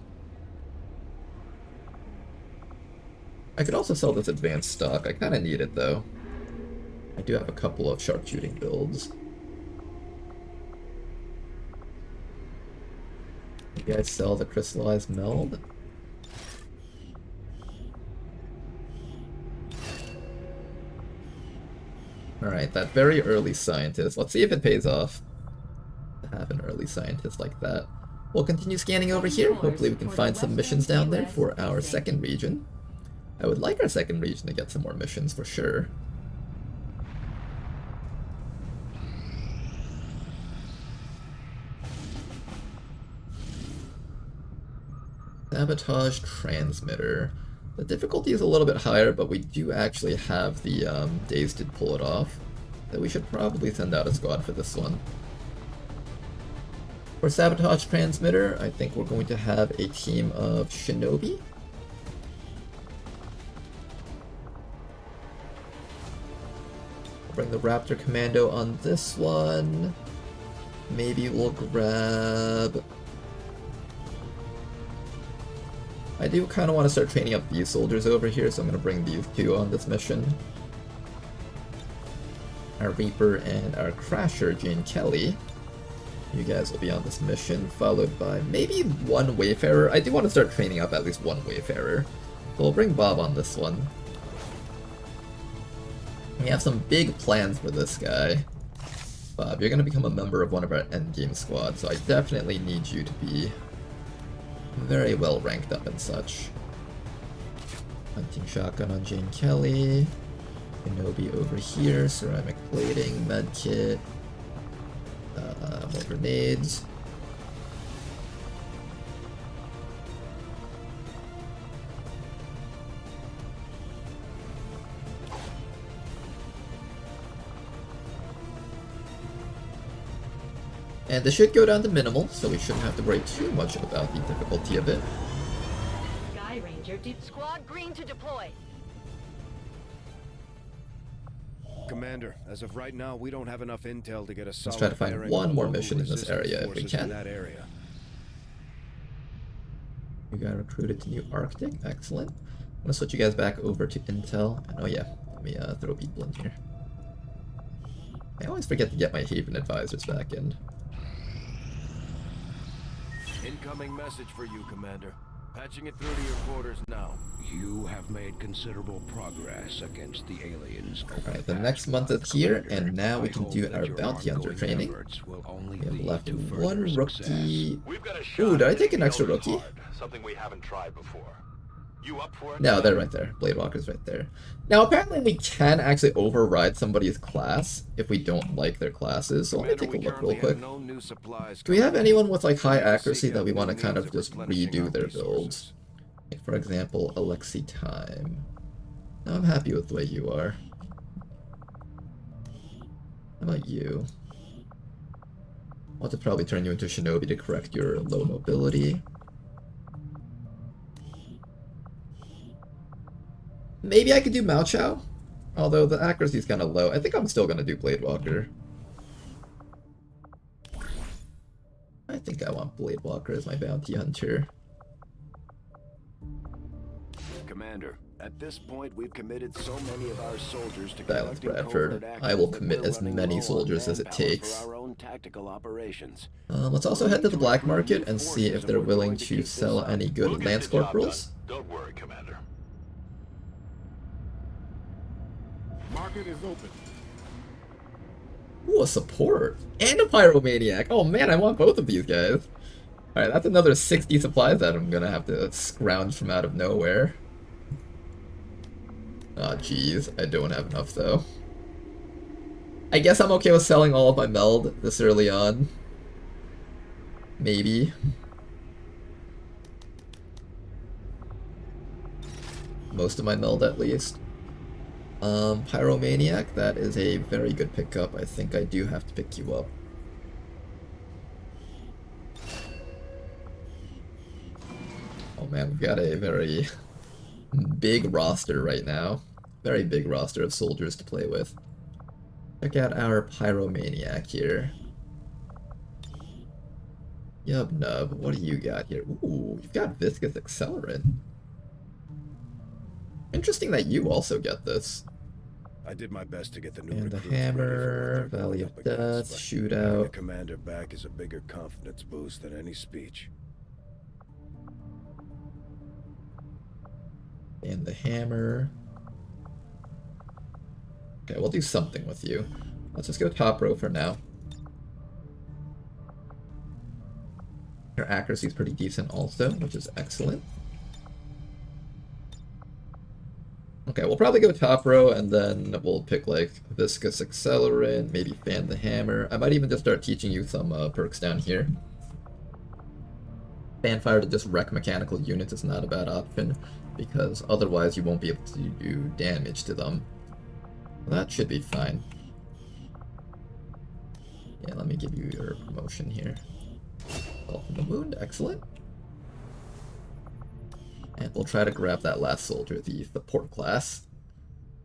I could also sell this advanced stock. I kind of need it though. I do have a couple of sharpshooting builds. Maybe I sell the crystallized meld. Alright, that very early scientist. Let's see if it pays off to have an early scientist like that. We'll continue scanning over here. Hopefully we can find some missions down there for our second region. I would like our second region to get some more missions for sure. Sabotage transmitter. The difficulty is a little bit higher, but we do actually have the days to pull it off. So we should probably send out a squad for this one. For Sabotage Transmitter, I think we're going to have a team of Shinobi. We'll bring the Raptor Commando on this one. Maybe we'll grab... I do kind of want to start training up these soldiers over here, so I'm going to bring these two on this mission. Our Reaper and our Crasher, Jane Kelly. You guys will be on this mission, followed by maybe one Wayfarer. I do want to start training up at least one Wayfarer. So we'll bring Bob on this one. We have some big plans for this guy. Bob, you're going to become a member of one of our endgame squads, so I definitely need you to be very well ranked up and such. Hunting shotgun on Jane Kelly. Kenobi over here, ceramic plating, medkit, more grenades. And this should go down to minimal, so we shouldn't have to worry too much about the difficulty of it. Sky Ranger did Squad green to deploy. Commander, as of right now, we don't have enough intel to get a solid. Let's try to find one more mission in this area if we can. You got recruited to New Arctic, excellent. I'm gonna switch you guys back over to intel. And oh yeah, let me throw people in here. I always forget to get my Haven advisors back in. Incoming message for you, Commander. Patching it through to your quarters now. You have made considerable progress against the aliens. Alright, the next month is here, and now we can do our bounty hunter training. We have left one rookie. Ooh, did I take an extra rookie? Something we haven't tried before. You up for it? No, they're right there. Blade Walker's right there. Now, apparently we can actually override somebody's class if we don't like their classes, so let me take a look real quick. Do we have anyone with like high accuracy that we want to kind of just redo their builds? Like, for example, Alexi Time. Now, I'm happy with the way you are. How about you? I'll have to probably turn you into Shinobi to correct your low mobility. Maybe I could do Mao Chao, although the accuracy is kind of low. I think I'm still going to do Blade Walker. I think I want Blade Walker as my bounty hunter. Commander, at this point we've committed so many of our soldiers to Silence Bradford. I will commit as many soldiers as it takes. Let's also head to the black market and see if they're willing to sell any good Lance Corporals. Don't worry, Commander. Market is open. Ooh, a support and a pyromaniac. Oh man, I want both of these guys. Alright, that's another 60 supplies that I'm gonna have to scrounge from out of nowhere. Oh jeez, I don't have enough though. I guess I'm okay with selling all of my meld this early on. Maybe. Most of my meld at least. Pyromaniac, that is a very good pickup. I think I do have to pick you up. Oh man, we've got a very big roster right now. Very big roster of soldiers to play with. Check out our Pyromaniac here. Yub nub, what do you got here? Ooh, you've got Viscous Accelerant. Interesting that you also get this. I did my best to get the new and the hammer, Valley of Death, Shootout. The commander back is a bigger confidence boost than any speech. And the hammer. Okay, we'll do something with you. Let's just go top row for now. Your accuracy is pretty decent also, which is excellent. Okay, we'll probably go top row, and then we'll pick, like, Viscous Accelerant, maybe Fan the Hammer. I might even just start teaching you some perks down here. Fanfire to just wreck mechanical units is not a bad option, because otherwise you won't be able to do damage to them. That should be fine. Yeah, let me give you your promotion here. Soften the wound, excellent. And we'll try to grab that last soldier, the support class.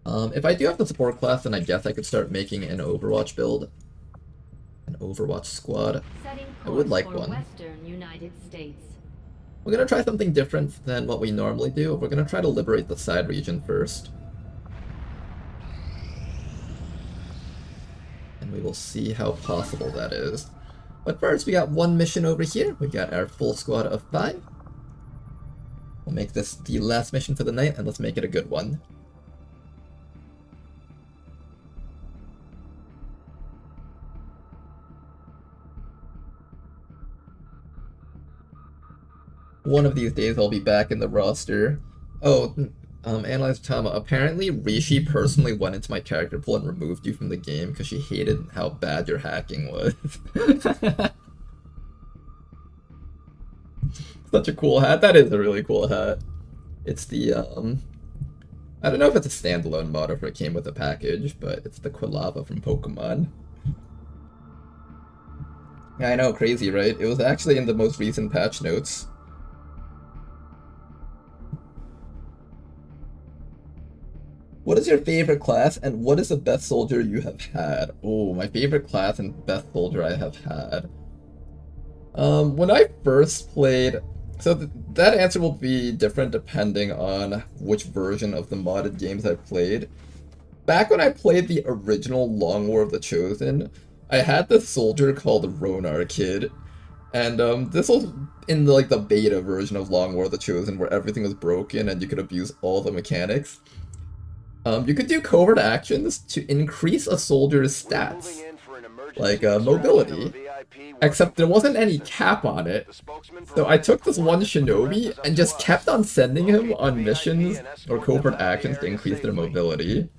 If I do have the support class, then I guess I could start making an Overwatch build. An Overwatch squad. I would like one. Western United States. We're gonna try something different than what we normally do. We're gonna try to liberate the side region first. And we will see how possible that is. But first, we got one mission over here. We got our full squad of 5. We'll make this the last mission for the night, and let's make it a good one. One of these days I'll be back in the roster. Oh, Analyze Tama, apparently Rishi personally went into my character pool and removed you from the game because she hated how bad your hacking was. Such a cool hat. That is a really cool hat. It's the, I don't know if it's a standalone mod or if it came with a package, but it's the Quilava from Pokemon. Yeah, I know, crazy, right? It was actually in the most recent patch notes. What is your favorite class, and what is the best soldier you have had? Oh, my favorite class and best soldier I have had. When I first played... So that answer will be different depending on which version of the modded games I played. Back when I played the original Long War of the Chosen, I had this soldier called Ronar Kid. And this was in the beta version of Long War of the Chosen, where everything was broken and you could abuse all the mechanics. You could do covert actions to increase a soldier's stats, like mobility, except there wasn't any cap on it. So I took this one shinobi and just kept on sending him on missions or covert actions to increase their mobility.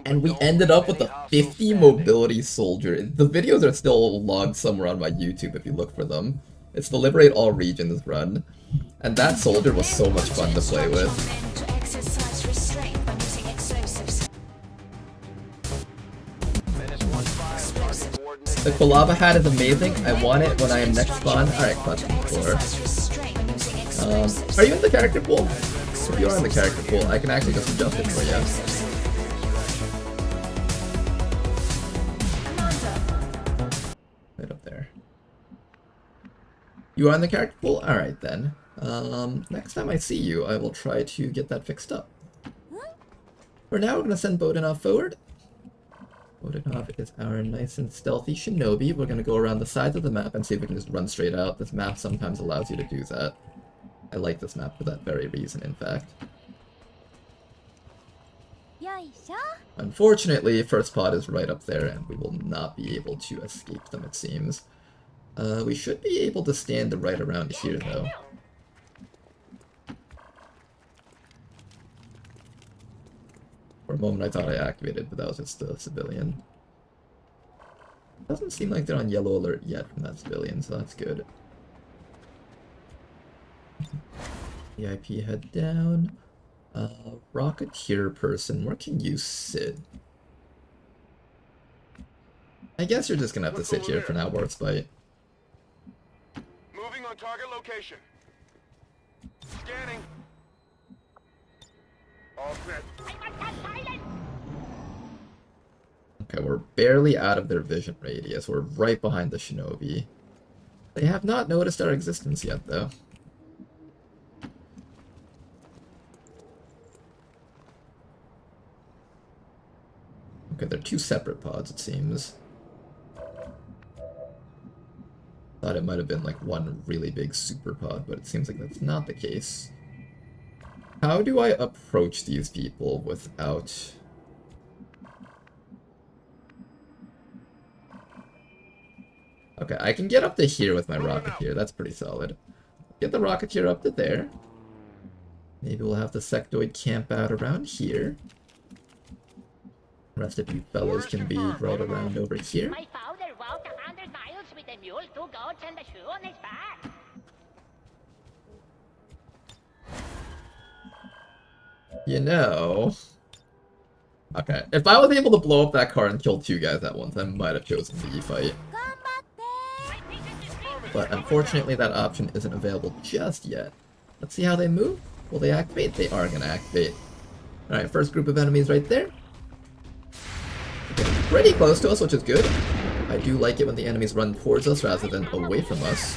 And we ended up with a 50 mobility soldier. The videos are still logged somewhere on my YouTube if you look for them. It's the Liberate All Regions run. And that soldier was so much fun to play with. The Quilava hat is amazing. I want it when I am next spawn. Alright, question 4. Are you in the character pool? If you are in the character pool, I can actually just adjust it for you. Right up there. You are in the character pool? Alright then. Next time I see you, I will try to get that fixed up. For now, we're going to send Bodanov forward. Bodanov is our nice and stealthy shinobi. We're going to go around the sides of the map and see if we can just run straight out. This map sometimes allows you to do that. I like this map for that very reason, in fact. Unfortunately, first pod is right up there, and we will not be able to escape them, it seems. We should be able to stand right around here, though. For a moment I thought I activated, but that was just a civilian. Doesn't seem like they're on yellow alert yet from that civilian, so that's good. VIP head down. Rocketeer person, where can you sit? I guess you're just gonna have to sit here for now, Warspite. Moving on target location. Scanning. All set. Okay, we're barely out of their vision radius. We're right behind the shinobi. They have not noticed our existence yet, though. Okay, they're two separate pods, it seems. Thought it might have been like one really big super pod, but it seems like that's not the case. How do I approach these people without... Okay, I can get up to here with my Rocketeer. That's pretty solid. Get the Rocketeer up to there. Maybe we'll have the Sectoid camp out around here. The rest of you fellows can be right around over here. My father walked 100 miles with a mule, 2 goats, and a shoe on his back. You know... Okay, if I was able to blow up that car and kill 2 guys at once, I might have chosen the E-fight. But unfortunately that option isn't available just yet. Let's see how they move. Will they activate? They are gonna activate. Alright, first group of enemies right there. Getting pretty close to us, which is good. I do like it when the enemies run towards us rather than away from us.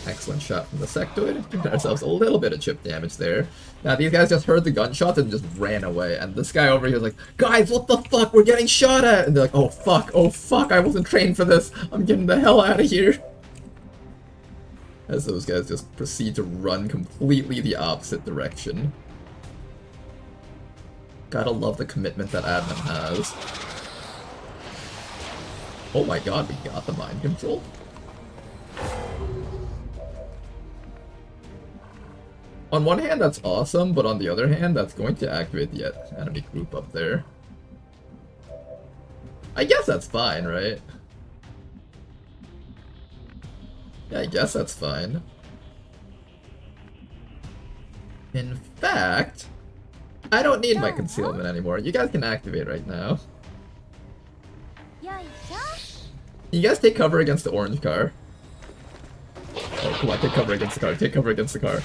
Excellent shot from the sectoid. Giving ourselves a little bit of chip damage there. Now these guys just heard the gunshots and just ran away. And this guy over here is like, guys, what the fuck? We're getting shot at! And they're like, oh fuck, I wasn't trained for this. I'm getting the hell out of here. As those guys just proceed to run completely the opposite direction. Gotta love the commitment that Admin has. Oh my god, we got the mind control. On one hand, that's awesome, but on the other hand, that's going to activate the enemy group up there. I guess that's fine, right? Yeah, I guess that's fine. In fact, I don't need my concealment anymore. You guys can activate right now. You guys take cover against the orange car. Oh, come on, take cover against the car. Take cover against the car.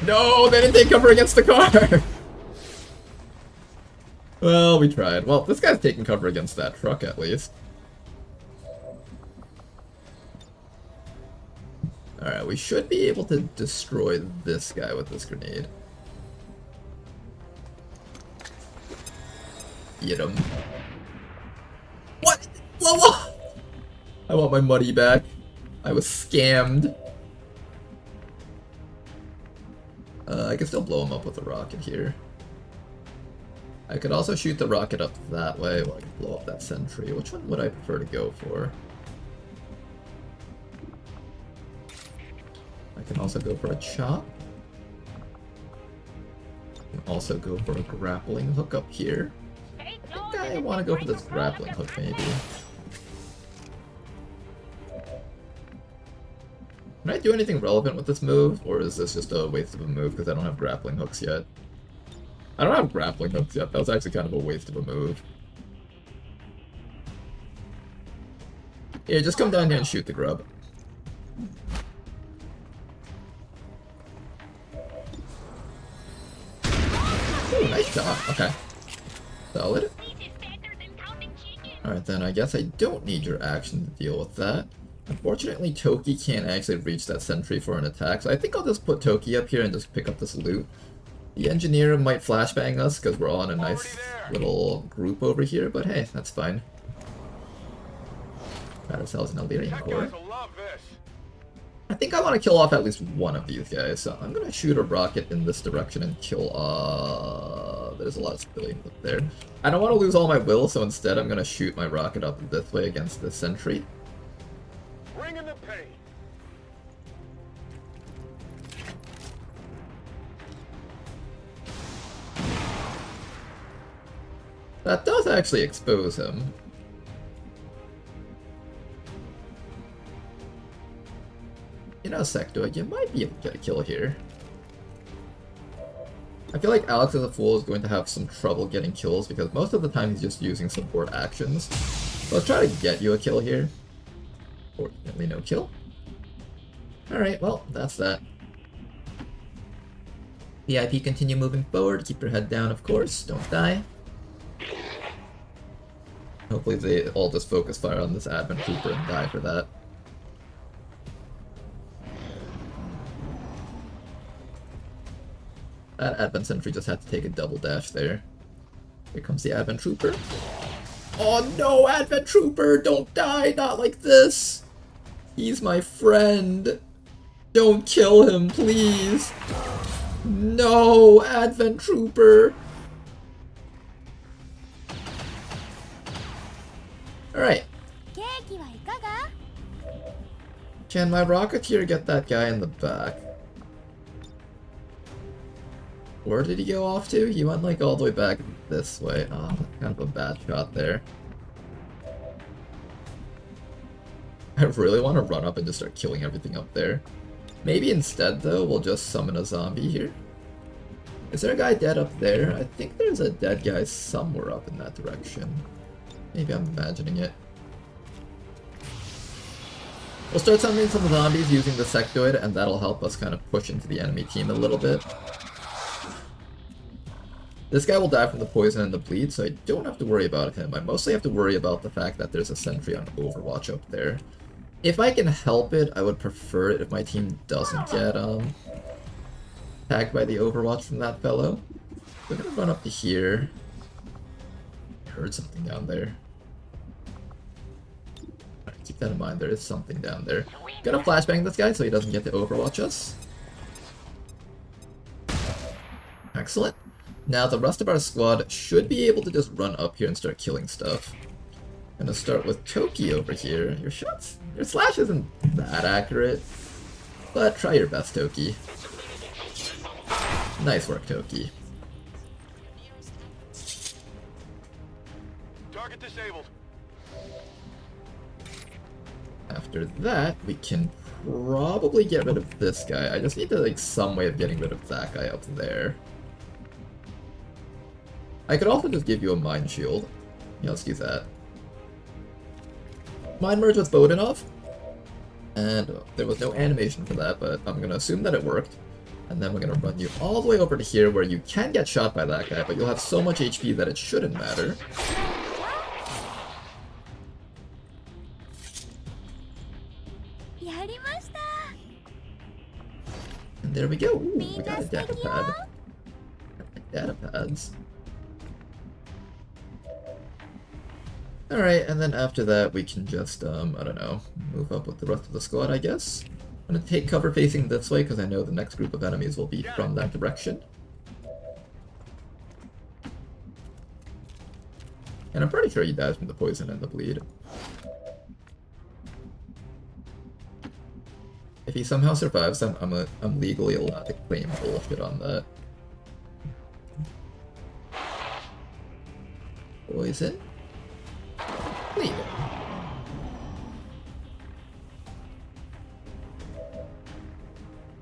No, they didn't take cover against the car! Well, we tried. Well, this guy's taking cover against that truck, at least. Alright, we should be able to destroy this guy with this grenade. Get him. What? Whoa! I want my money back. I was scammed. I can still blow him up with a rocket here. I could also shoot the rocket up that way, or I could blow up that sentry. Which one would I prefer to go for? I can also go for a chop. I can also go for a grappling hook up here. I think I want to go for this grappling hook, maybe. Can I do anything relevant with this move, or is this just a waste of a move because I don't have grappling hooks yet? I don't have grappling hooks yet. That was actually kind of a waste of a move. Here, just come down here and shoot the grub. Ooh, nice shot. Okay. Solid. Alright then, I guess I don't need your action to deal with that. Unfortunately, Toki can't actually reach that sentry for an attack, so I think I'll just put Toki up here and just pick up this loot. The engineer might flashbang us because we're all in a nice little group over here, but hey, that's fine. Got ourselves an Illyrian core. I think I want to kill off at least one of these guys, so I'm going to shoot a rocket in this direction and kill, there's a lot of civilians up there. I don't want to lose all my will, so instead I'm going to shoot my rocket up this way against this sentry. Bringing the pain. That does actually expose him. You know, Sectoid, you might be able to get a kill here. I feel like Alex as a fool is going to have some trouble getting kills because most of the time he's just using support actions. So let's try to get you a kill here. Fortunately, no kill. Alright, well, that's that. VIP, continue moving forward. Keep your head down, of course. Don't die. Hopefully they all just focus fire on this admin trooper and die for that. That advent sentry just had to take a double dash there. Here comes the advent trooper. Oh no, advent trooper! Don't die! Not like this! He's my friend! Don't kill him, please! No, advent trooper! Alright. Can my rocketeer get that guy in the back? Where did he go off to? He went like all the way back this way. Oh, kind of a bad shot there. I really want to run up and just start killing everything up there. Maybe instead though, we'll just summon a zombie here. Is there a guy dead up there? I think there's a dead guy somewhere up in that direction. Maybe I'm imagining it. We'll start summoning some zombies using the sectoid, and that'll help us kind of push into the enemy team a little bit. This guy will die from the poison and the bleed, so I don't have to worry about him. I mostly have to worry about the fact that there's a sentry on Overwatch up there. If I can help it, I would prefer it if my team doesn't get tagged by the Overwatch from that fellow. We're gonna run up to here. I heard something down there. Alright, keep that in mind, there is something down there. Gonna flashbang this guy so he doesn't get to Overwatch us. Excellent. Now the rest of our squad should be able to just run up here and start killing stuff. Gonna start with Toki over here. Your slash isn't that accurate, but try your best, Toki. Nice work, Toki. Target disabled. After that, we can probably get rid of this guy. I just need to like some way of getting rid of that guy up there. I could also just give you a Mind Shield. Yeah, let's do that. Mind Merge with Bodinov. And there was no animation for that, but I'm gonna assume that it worked. And then we're gonna run you all the way over to here where you can get shot by that guy, but you'll have so much HP that it shouldn't matter. And there we go. Ooh, we got a data pad. Data pads. Alright, and then after that we can just, I don't know, move up with the rest of the squad, I guess. I'm gonna take cover facing this way because I know the next group of enemies will be from that direction. And I'm pretty sure he dies from the poison and the bleed. If he somehow survives them, I'm legally allowed to claim bullshit on that. Poison. Bleed.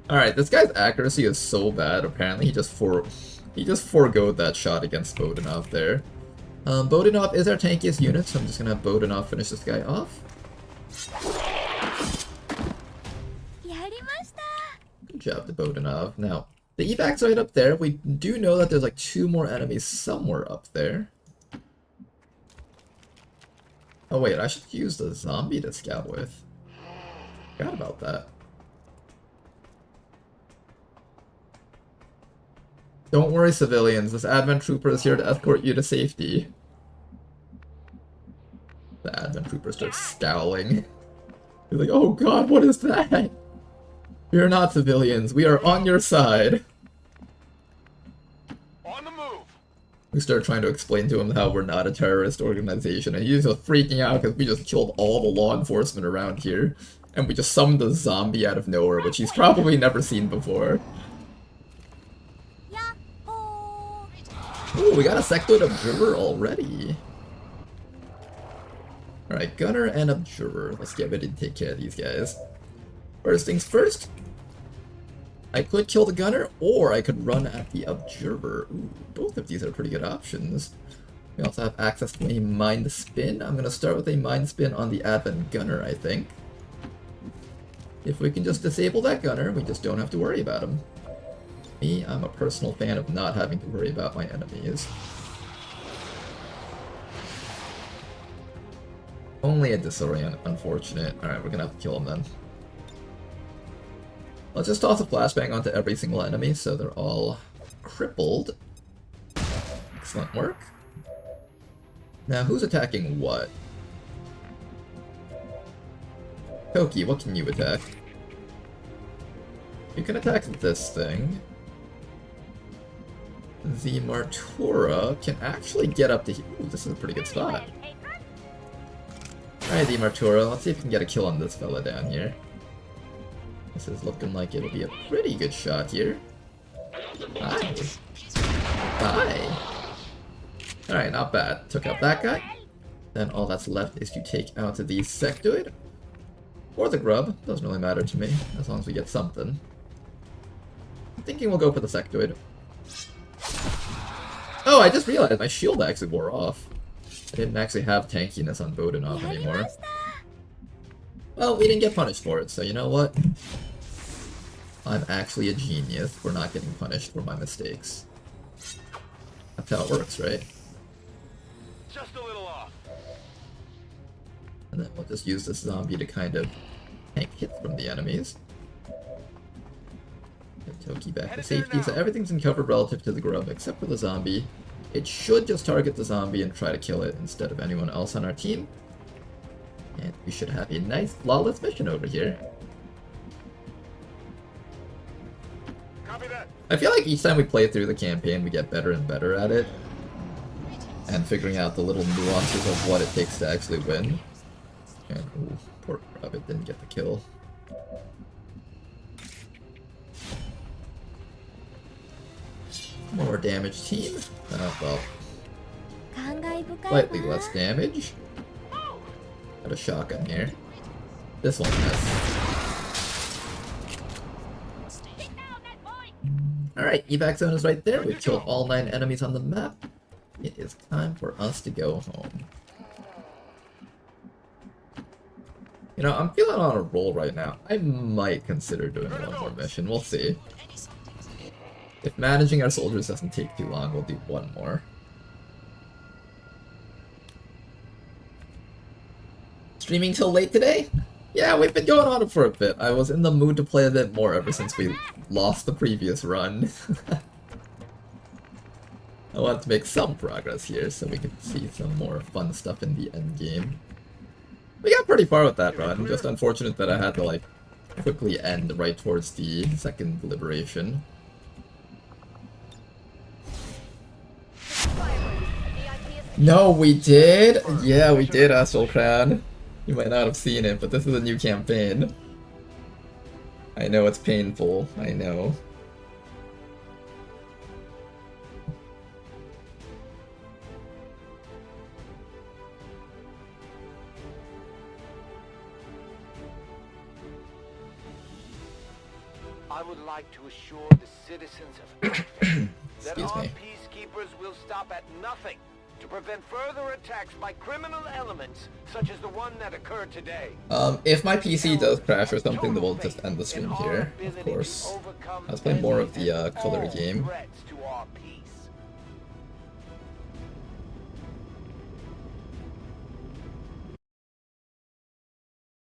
Alright, this guy's accuracy is so bad, apparently he just forgoed that shot against Bodinov there. Bodinov is our tankiest unit, so I'm just gonna have Bodinov finish this guy off. Good job to Bodinov. Now, the evac's right up there. We do know that there's like 2 more enemies somewhere up there. Oh wait, I should use the zombie to scout with. Forgot about that. Don't worry, civilians. This Advent Trooper is here to escort you to safety. The Advent Trooper starts scowling. He's like, oh god, what is that? You're not civilians. We are on your side. On the move. We start trying to explain to him how we're not a terrorist organization, and he's just freaking out because we just killed all the law enforcement around here. And we just summoned a zombie out of nowhere, which he's probably never seen before. Ooh, we got a sectoid observer already. Alright, gunner and observer. Let's get ready to take care of these guys. First things first, I could kill the gunner, or I could run at the observer. Ooh, both of these are pretty good options. We also have access to a mind spin. I'm gonna start with a mind spin on the Advent gunner, I think. If we can just disable that gunner, we just don't have to worry about him. Me, I'm a personal fan of not having to worry about my enemies. Only a disorient, unfortunate. Alright, we're gonna have to kill him then. Let's just toss a flashbang onto every single enemy so they're all crippled. Excellent work. Now, who's attacking what? Toki, what can you attack? You can attack this thing. The Martura can actually get up to here. Ooh, this is a pretty good spot. Alright, the Martura, let's see if we can get a kill on this fella down here. This is looking like it'll be a pretty good shot here. Hi. Hi. Alright, not bad. Took out that guy. Then all that's left is to take out the sectoid. Or the grub. Doesn't really matter to me, as long as we get something. I'm thinking we'll go for the sectoid. Oh, I just realized my shield actually wore off. I didn't actually have tankiness on Bodenov anymore. Well, we didn't get punished for it, so you know what? I'm actually a genius for not getting punished for my mistakes. That's how it works, right? Just a little off. And then we'll just use this zombie to kind of tank hits from the enemies. Get Toki back to safety, so everything's in cover relative to the grub except for the zombie. It should just target the zombie and try to kill it instead of anyone else on our team. And we should have a nice, flawless mission over here. I feel like each time we play through the campaign, we get better and better at it. And figuring out the little nuances of what it takes to actually win. And, ooh, poor Rabbit didn't get the kill. More damage team. Well, slightly less damage. Got a shotgun here. This one has. Alright, evac zone is right there. We've killed all 9 enemies on the map. It is time for us to go home. You know, I'm feeling on a roll right now. I might consider doing one more mission. We'll see. If managing our soldiers doesn't take too long, we'll do one more. Streaming till late today? Yeah, we've been going on it for a bit. I was in the mood to play a bit more ever since we lost the previous run. I want to make some progress here so we can see some more fun stuff in the end game. We got pretty far with that run, just unfortunate that I had to like quickly end right towards the second liberation. No, we did? Yeah, we did, Astral Crown. You might not have seen it, but this is a new campaign. I know it's painful, I know. I would like to assure the citizens of Earth that our peacekeepers will stop at nothing to prevent further attacks by criminal elements such as the one that occurred today. If my PC does crash or something, then we'll just end the stream here, of course. I was playing more of the color game.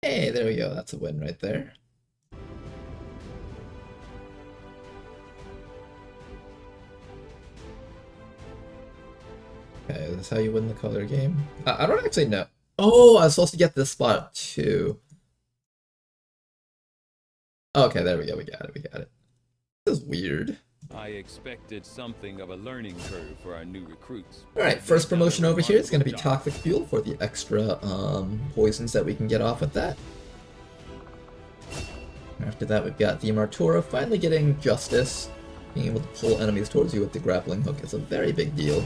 Hey, there we go, that's a win right there. Okay, is this how you win the color game? I don't actually know. Oh, I was supposed to get this spot too. Okay, there we go, we got it. This is weird. I expected something of a learning curve for our new recruits. Alright, first promotion over here is going to be Toxic Fuel for the extra poisons that we can get off with that. After that, we've got the Martura finally getting Justice. Being able to pull enemies towards you with the grappling hook is a very big deal.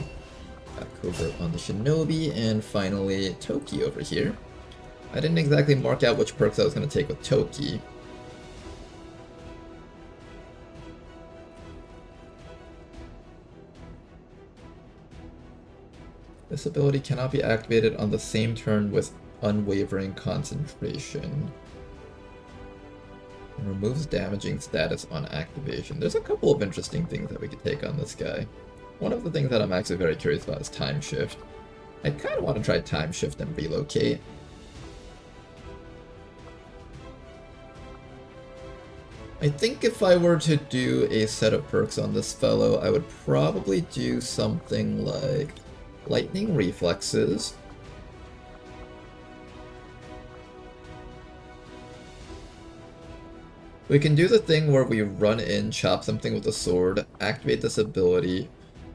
Got Covert on the Shinobi, and finally Toki over here. I didn't exactly mark out which perks I was going to take with Toki. This ability cannot be activated on the same turn with unwavering concentration. And removes damaging status on activation. There's a couple of interesting things that we could take on this guy. One of the things that I'm actually very curious about is Time Shift. I kind of want to try Time Shift and Relocate. I think if I were to do a set of perks on this fellow, I would probably do something like Lightning Reflexes. We can do the thing where we run in, chop something with a sword, activate this ability,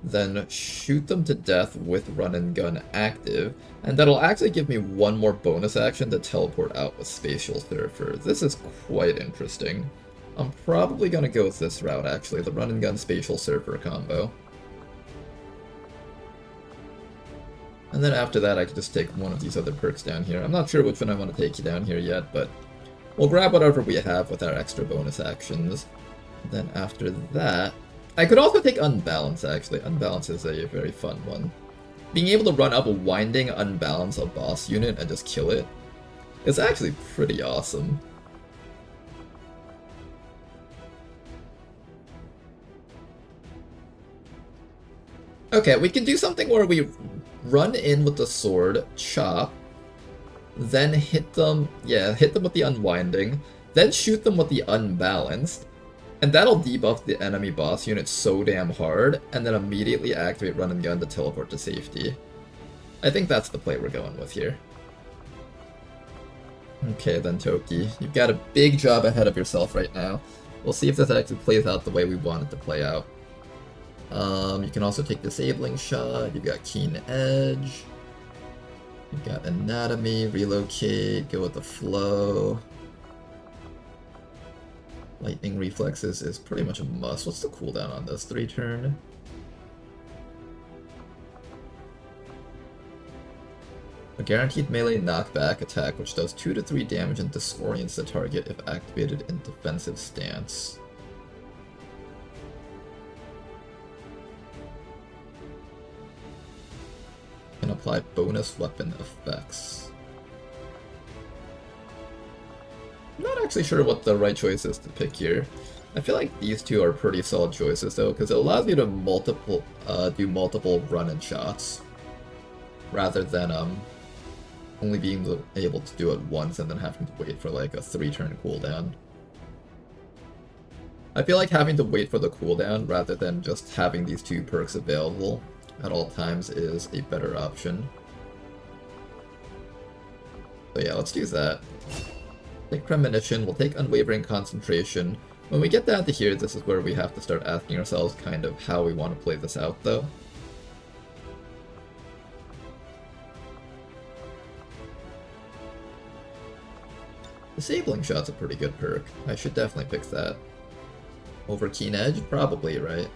then shoot them to death with run and gun active, and that'll actually give me one more bonus action to teleport out with Spatial Surfer. This is quite interesting. I'm probably gonna go with this route actually, the run and gun Spatial Surfer combo. And then after that I could just take one of these other perks down here. I'm not sure which one I want to take you down here yet, but we'll grab whatever we have with our extra bonus actions. And then after that, I could also take Unbalance, actually. Unbalance is a very fun one. Being able to run up a winding Unbalance a boss unit and just kill it is actually pretty awesome. Okay, we can do something where we run in with the sword, chop, then hit them, hit them with the unwinding, then shoot them with the unbalanced, and that'll debuff the enemy boss unit so damn hard, and then immediately activate run and gun to teleport to safety. I think that's the play we're going with here. Okay then, Toki, you've got a big job ahead of yourself right now. We'll see if this actually plays out the way we want it to play out. You can also take Disabling Shot, you've got Keen Edge, you've got Anatomy, Relocate, go with the flow. Lightning Reflexes is pretty much a must. What's the cooldown on this? 3 turn? A guaranteed melee knockback attack which does 2 to 3 damage and disorients the target if activated in defensive stance. Can apply bonus weapon effects. I'm not actually sure what the right choice is to pick here. I feel like these two are pretty solid choices though, because it allows you to do multiple run-and shots, rather than only being able to do it once and then having to wait for like a 3-turn cooldown. I feel like having to wait for the cooldown rather than just having these two perks available at all times is a better option. So yeah, let's do that. Take Premonition, we'll take Unwavering Concentration. When we get down to here, this is where we have to start asking ourselves kind of how we want to play this out though. Disabling Shot's a pretty good perk. I should definitely pick that. Over Keen Edge? Probably, right?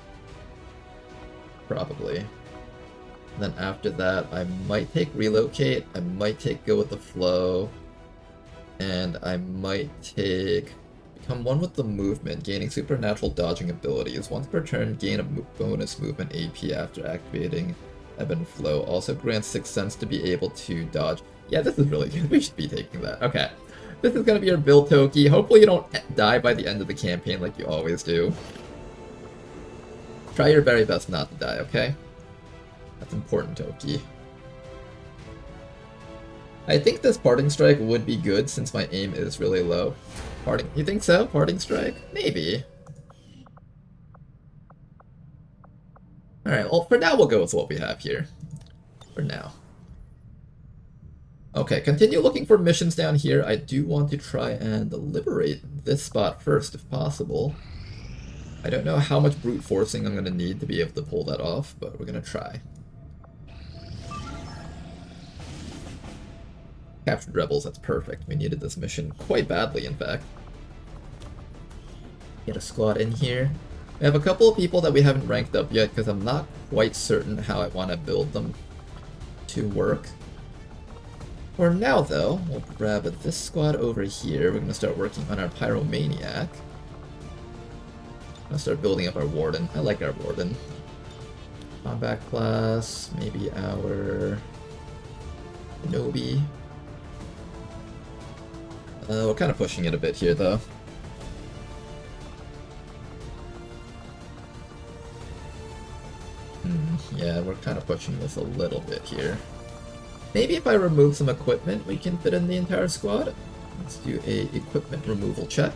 Probably. And then after that, I might take Relocate, I might take Go with the Flow, and I might take Become One with the Movement, gaining supernatural dodging abilities. Once per turn, gain a bonus movement AP after activating Ebb and Flow. Also grants 6th Sense to be able to dodge. Yeah, this is really good. We should be taking that. Okay. This is gonna be our build, Toki. Hopefully you don't die by the end of the campaign like you always do. Try your very best not to die, okay? That's important, Toki. I think this Parting Strike would be good since my aim is really low. You think so? Parting Strike? Maybe. Alright, well for now we'll go with what we have here. For now. Okay, continue looking for missions down here. I do want to try and liberate this spot first if possible. I don't know how much brute forcing I'm going to need to be able to pull that off, but we're going to try. Captured rebels, that's perfect. We needed this mission quite badly, in fact. Get a squad in here. We have a couple of people that we haven't ranked up yet because I'm not quite certain how I want to build them to work. For now, though, we'll grab this squad over here. We're going to start working on our Pyromaniac. I'll start building up our Warden. I like our Warden. Combat class, maybe our Shinobi. We're kind of pushing it a bit here, though. Yeah, we're kind of pushing this a little bit here. Maybe if I remove some equipment, we can fit in the entire squad. Let's do a equipment removal check.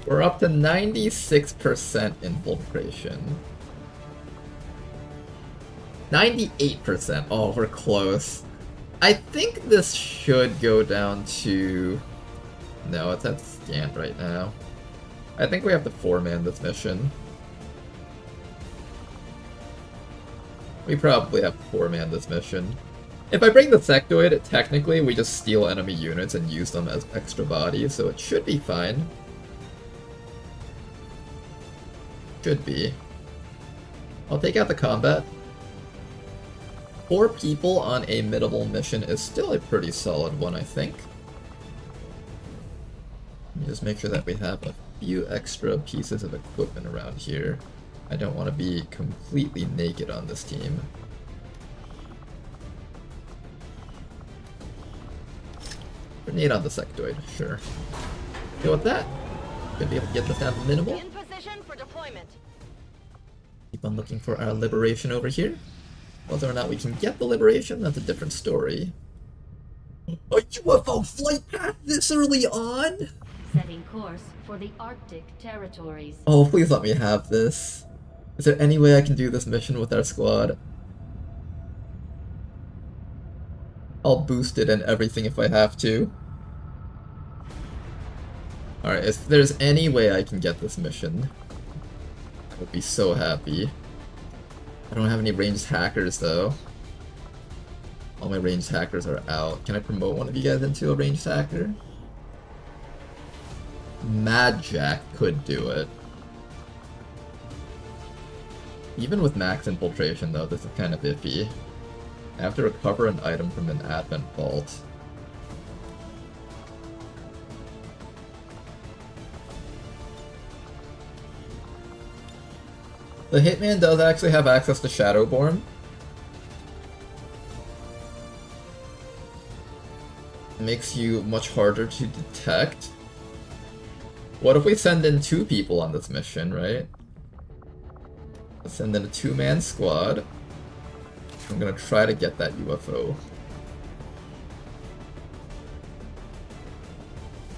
We're up to 96% infiltration. 98%. Oh, we're close. I think this should go down to... No, it's at scant right now. I think we have to 4-man this mission. We probably have to 4-man this mission. If I bring the Sectoid, technically we just steal enemy units and use them as extra bodies, so it should be fine. Should be. I'll take out the combat. 4 people on a mid-level mission is still a pretty solid one, I think. Let me just make sure that we have a few extra pieces of equipment around here. I don't want to be completely naked on this team. Grenade on the sectoid, sure. Go with that. Gonna be able to get this down to minimal. In position for deployment. Keep on looking for our liberation over here. Whether or not we can get the liberation, that's a different story. A UFO flight path this early on? Setting course for the Arctic territories. Oh, please let me have this. Is there any way I can do this mission with our squad? I'll boost it and everything if I have to. Alright, if there's any way I can get this mission, I would be so happy. I don't have any ranged hackers though. All my ranged hackers are out. Can I promote one of you guys into a ranged hacker? Mad Jack could do it. Even with max infiltration though, this is kind of iffy. I have to recover an item from an advent vault. The Hitman does actually have access to Shadowborn. It makes you much harder to detect. What if we send in 2 people on this mission, right? Let's send in a 2-man squad. I'm gonna try to get that UFO.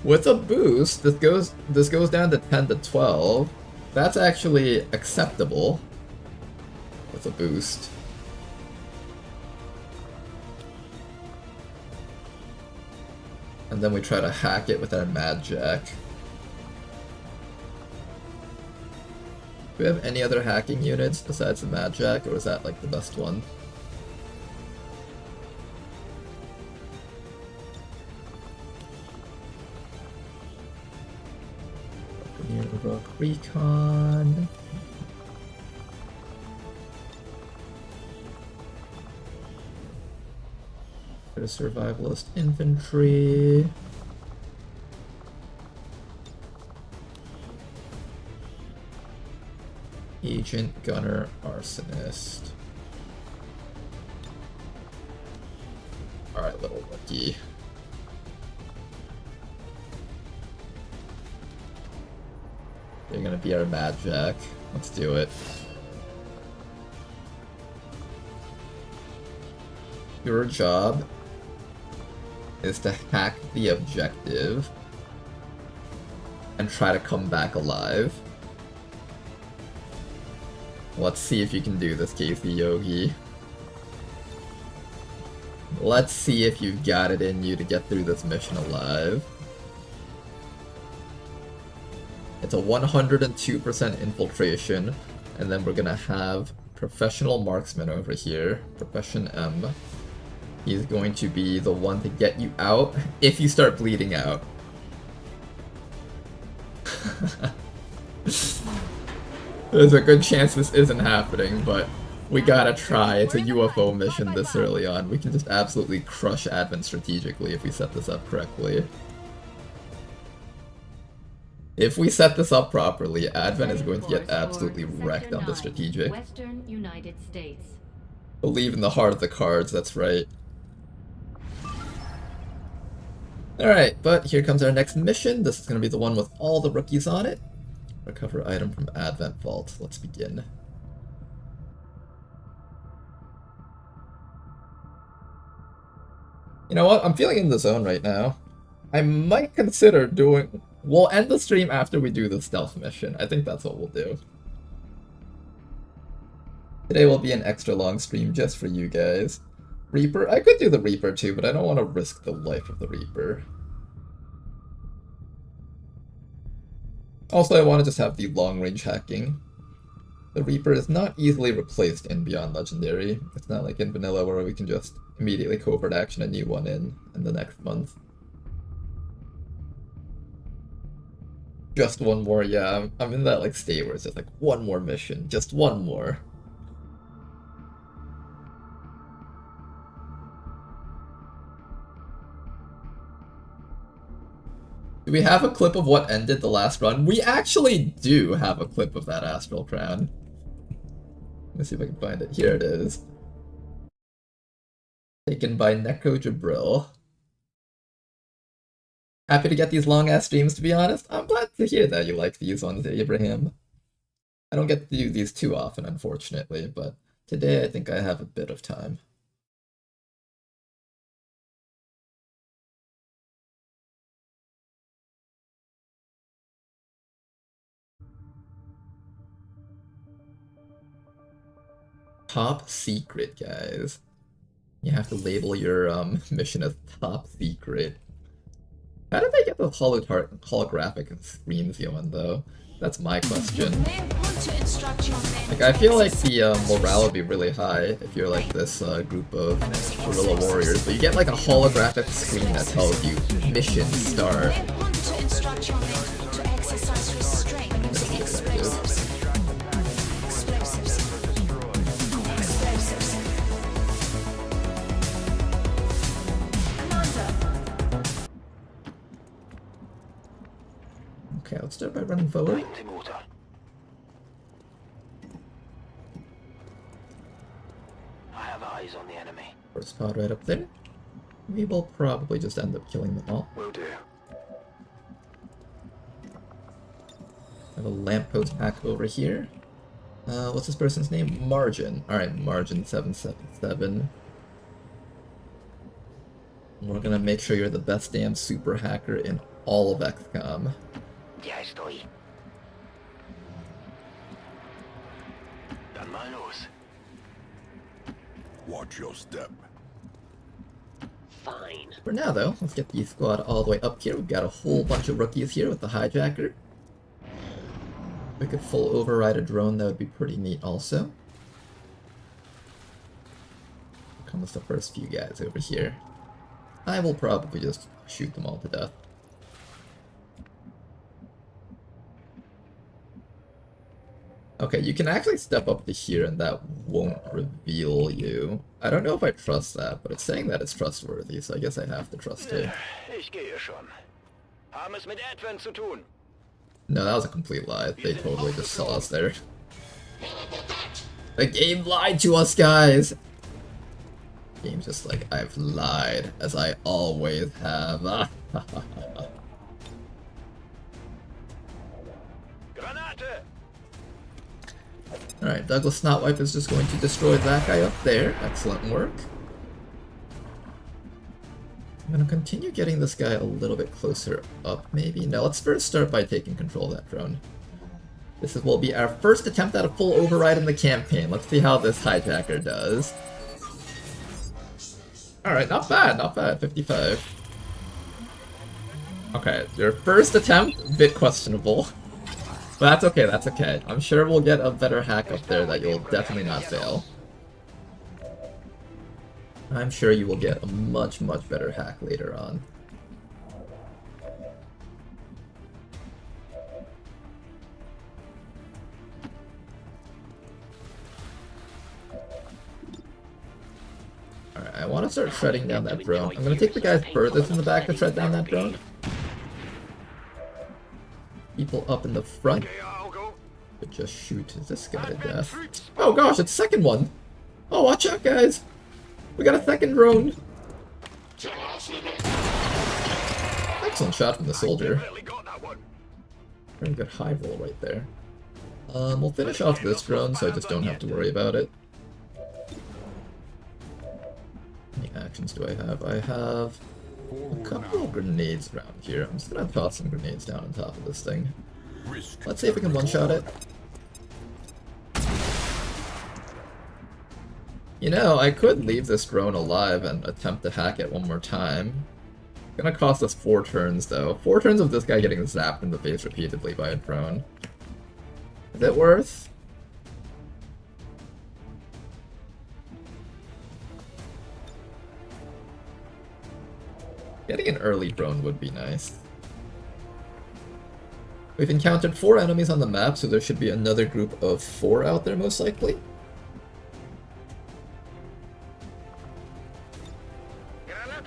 With a boost, this goes down to 10 to 12. That's actually acceptable with a boost. And then we try to hack it with our Mad Jack. Do we have any other hacking units besides the Mad Jack, or is that like the best one? Recon. There's survivalist infantry. Agent, gunner, arsonist. Alright, little rookie. You're gonna be our Mad Jack. Let's do it. Your job is to hack the objective and try to come back alive. Let's see if you can do this, Casey Yogi. Let's see if you've got it in you to get through this mission alive. It's a 102% infiltration, and then we're gonna have Professional Marksman over here, Profession M. He's going to be the one to get you out if you start bleeding out. There's a good chance this isn't happening, but we gotta try. It's a UFO mission this early on. We can just absolutely crush Advent strategically if we set this up correctly. If we set this up properly, Advent is going to get absolutely wrecked on the strategic. Western United States. Believe in the heart of the cards, that's right. Alright, but here comes our next mission. This is going to be the one with all the rookies on it. Recover item from Advent Vault. Let's begin. You know what? I'm feeling in the zone right now. I might consider doing... We'll end the stream after we do the stealth mission. I think that's what we'll do. Today will be an extra long stream just for you guys. Reaper? I could do the Reaper too, but I don't want to risk the life of the Reaper. Also, I want to just have the long-range hacking. The Reaper is not easily replaced in Beyond Legendary. It's not like in Vanilla where we can just immediately covert action a new one in the next month. Just one more, yeah. I'm in that like state where it's just like one more mission, just one more. Do we have a clip of what ended the last run? We actually do have a clip of that Astral Crown. Let me see if I can find it. Here it is. Taken by Neko Jabril. Happy to get these long-ass streams, to be honest. I'm glad to hear that you like these ones, Abraham. I don't get to do these too often, unfortunately, but today I think I have a bit of time. Top secret, guys. You have to label your mission as top secret. How did they get those holographic screens going, though? That's my question. Like, I feel like the morale would be really high if you're like this group of guerrilla warriors, but you get like a holographic screen that tells you mission start. Okay, let's start by running forward. I have eyes on the enemy. First spot right up there. We will probably just end up killing them all. Will do. I have a lamppost pack over here. What's this person's name? Margin. Alright, Margin 777. We're gonna make sure you're the best damn super hacker in all of XCOM. Ya estoy. Tan malos. Watch your step. Fine. For now, though, let's get the squad all the way up here. We've got a whole bunch of rookies here with the hijacker. If we could full override a drone, that would be pretty neat also. Comes the first few guys over here. I will probably just shoot them all to death. Okay, you can actually step up to here and that won't reveal you. I don't know if I trust that, but it's saying that it's trustworthy, so I guess I have to trust it. Ich gehe schon. Haben es mit Advent zu tun. No, that was a complete lie. They totally just saw us there. The game lied to us, guys! The game's just like, I've lied, as I always have. Alright, Douglas Snotwipe is just going to destroy that guy up there. Excellent work. I'm going to continue getting this guy a little bit closer up, maybe. No, let's first start by taking control of that drone. This will be our first attempt at a full override in the campaign. Let's see how this hijacker does. Alright, not bad, 55. Okay, your first attempt, a bit questionable. But that's okay, that's okay. I'm sure we'll get a better hack up there that you'll definitely not fail. I'm sure you will get a much, much better hack later on. Alright, I want to start shredding down that drone. I'm going to take the guys furthest in the back to shred down that drone. People up in the front. But just shoot this guy to death. Oh gosh, it's second one! Oh, watch out, guys! We got a second drone! Excellent shot from the soldier. Very good high roll right there. We'll finish off this drone so I just don't have to worry about it. How many actions do I have? I have a couple of grenades around here. I'm just gonna toss some grenades down on top of this thing. Let's see if we can one-shot it. You know, I could leave this drone alive and attempt to hack it one more time. It's gonna cost us 4 turns, though. 4 turns of this guy getting zapped in the face repeatedly by a drone. Is it worth? Getting an early drone would be nice. We've encountered 4 enemies on the map, so there should be another group of 4 out there most likely.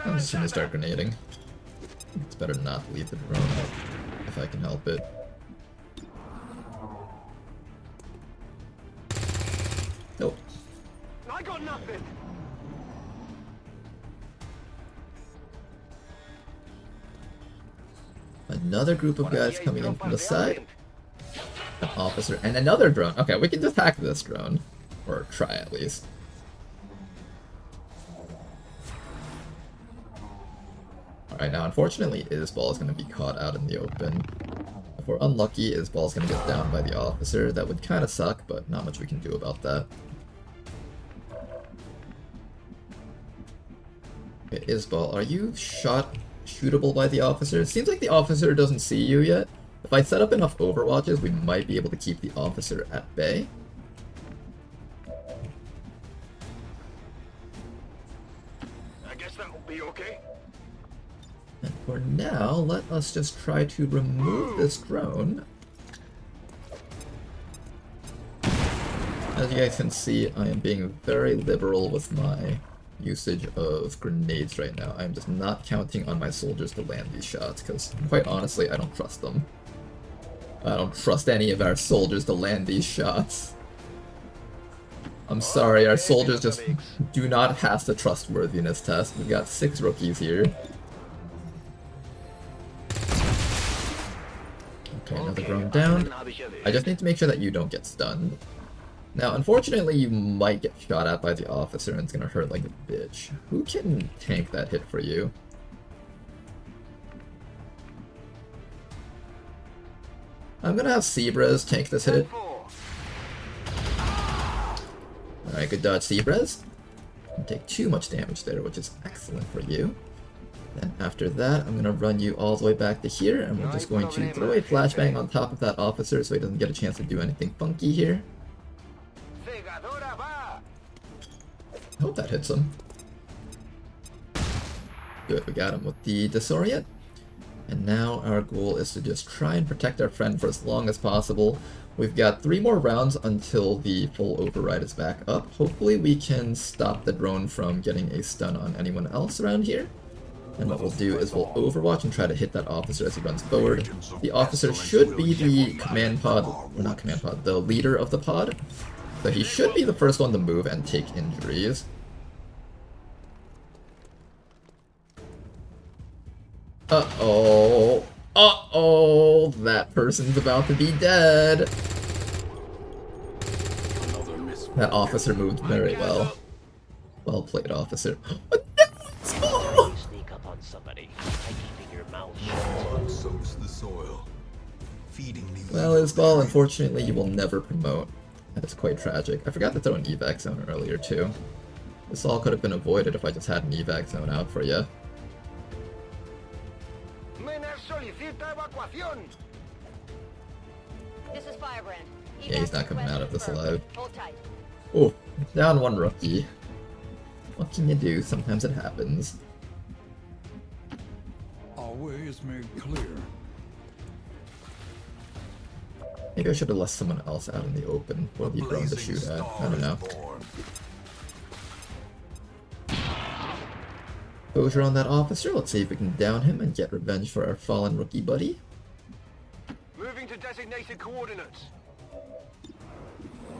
I'm just gonna start grenading. It's better not to leave the drone if I can help it. Nope. I got nothing. Another group of guys coming in from the side. An officer and another drone. Okay, we can attack this drone. Or try at least. Alright, now unfortunately Isbal is going to be caught out in the open. If we're unlucky, Isbal is going to get down by the officer. That would kind of suck, but not much we can do about that. Okay, Isbal, are you shootable by the officer? It seems like the officer doesn't see you yet. If I set up enough overwatches, we might be able to keep the officer at bay. I guess that'll be okay. And for now, let us just try to remove this drone. As you guys can see, I am being very liberal with my usage of grenades right now. I'm just not counting on my soldiers to land these shots, because quite honestly, I don't trust them. I don't trust any of our soldiers to land these shots. I'm sorry, our soldiers just do not pass the trustworthiness test. We've got 6 rookies here. Okay, another drone down. I just need to make sure that you don't get stunned. Now, unfortunately, you might get shot at by the officer and it's gonna hurt like a bitch. Who can tank that hit for you? I'm gonna have Seabrez tank this hit. Alright, good dodge, Seabrez. Don't take too much damage there, which is excellent for you. Then after that, I'm gonna run you all the way back to here, and we're just going to throw a flashbang on top of that officer so he doesn't get a chance to do anything funky here. I hope that hits him. Good, we got him with the disorient. And now our goal is to just try and protect our friend for as long as possible. We've got 3 more rounds until the full override is back up. Hopefully we can stop the drone from getting a stun on anyone else around here. And what we'll do is we'll overwatch and try to hit that officer as he runs forward. The officer should be the command pod, or not command pod, the leader of the pod. So he should be the first one to move and take injuries. Uh-oh. Uh-oh. That person's about to be dead. That officer moved very well. Well played, officer. Sneak up on somebody by keeping your mouth shut. Soaks the soil. Feeding the Well, Isbal, unfortunately, you will never promote. That is quite tragic. I forgot to throw an evac zone earlier, too. This all could have been avoided if I just had an evac zone out for you. This is Firebrand. Yeah, he's not coming out of this alive. Hold tight. Oh, down 1 rookie. What can you do? Sometimes it happens. Our way is made clear. Maybe I should have left someone else out in the open for the drone to shoot at. I don't know. Exposure on that officer. Let's see if we can down him and get revenge for our fallen rookie buddy. Moving to designated coordinates.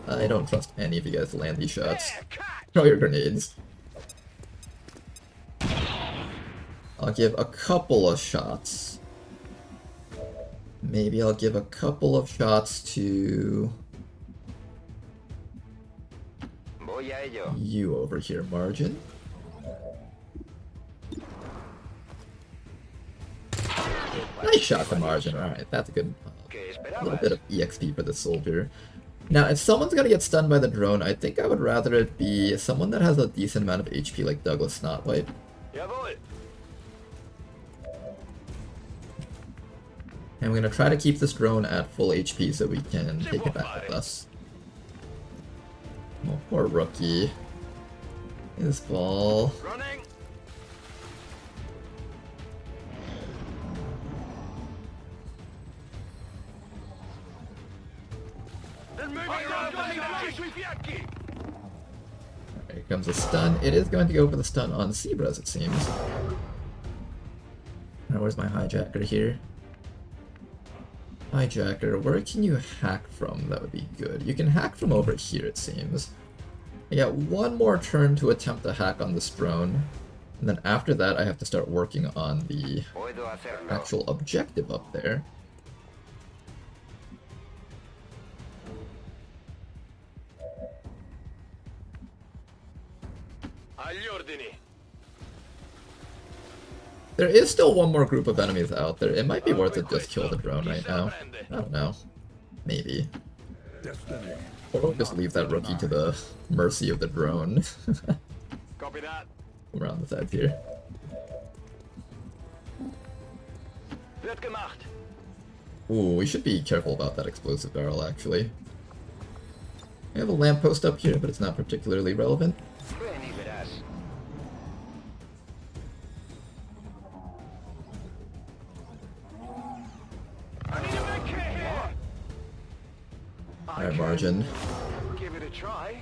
I don't trust any of you guys to land these shots. Throw your grenades. I'll give a couple of shots. Maybe I'll give a couple of shots to you over here, Margin. Nice shot to Margin. Alright, that's a good little bit of EXP for the soldier. Now, if someone's gonna get stunned by the drone, I think I would rather it be someone that has a decent amount of HP like Douglas Snotwipe. And we're gonna try to keep this drone at full HP so we can take it back with us. Oh, poor rookie. His ball. Running. Here comes a stun. It is going to go for the stun on Seabrez, it seems. Our where's my hijacker here? Hijacker, where can you hack from? That would be good. You can hack from over here, it seems. I got one more turn to attempt to hack on this drone, and then after that I have to start working on the actual objective up there. There is still one more group of enemies out there. It might be worth it just kill the drone right now. I don't know. Maybe. Or we'll just leave that rookie to the mercy of the drone. Copy that. Around the sides here. Ooh, we should be careful about that explosive barrel, actually. We have a lamppost up here, but it's not particularly relevant. Alright, Margin. Give it a try.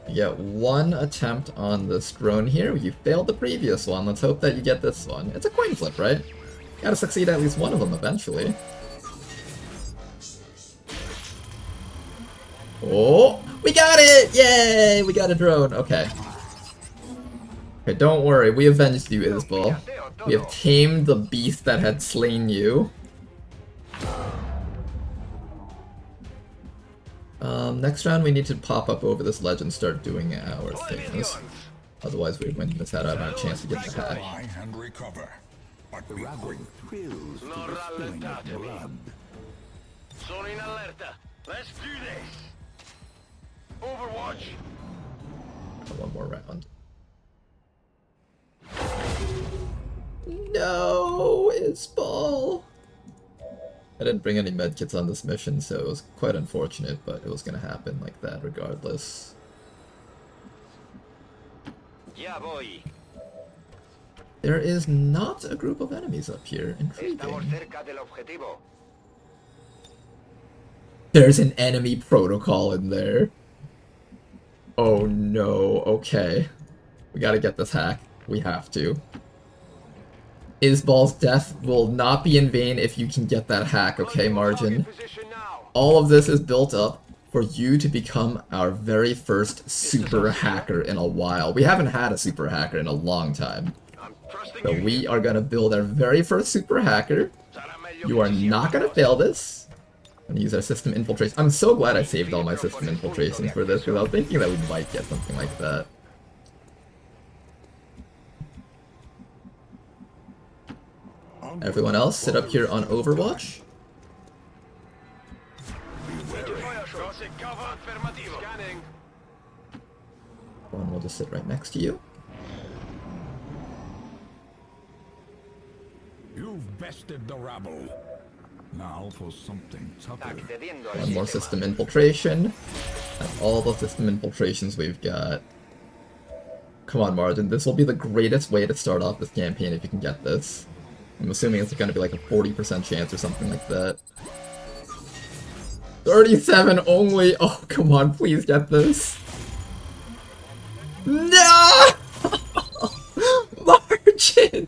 You get one attempt on this drone here. You failed the previous one. Let's hope that you get this one. It's a coin flip, right? Gotta succeed at least one of them eventually. Oh! We got it! Yay! We got a drone. Okay. Okay, don't worry. We avenged you, Isbal. We have tamed the beast that had slain you. Next round we need to pop up over this ledge and start doing our things. Otherwise we're going to miss out on our chance to get the hack. And recover. But The rabble thrills to the spilling of blood. Sonin alerta. Let's do this. Overwatch. One more round. No, Isbal. I didn't bring any medkits on this mission, so it was quite unfortunate, but it was gonna happen like that regardless. Yeah, boy. There is not a group of enemies up here. Intriguing. There's an enemy protocol in there. Oh no, okay. We gotta get this hack. We have to. Isbal's death will not be in vain if you can get that hack, okay, Margin? All of this is built up for you to become our very first super hacker in a while. We haven't had a super hacker in a long time. So we are gonna build our very first super hacker. You are not gonna fail this. I'm gonna use our system infiltration. I'm so glad I saved all my system infiltrations for this, because I was thinking that we might get something like that. Everyone else, sit up here on Overwatch. One will just sit right next to you. You've bested the rabble. Now for something tougher. One more system infiltration. And all the system infiltrations we've got. Come on, Margin. This will be the greatest way to start off this campaign if you can get this. I'm assuming it's gonna be like a 40% chance or something like that. 37 only! Oh, come on, please get this. No! Margin!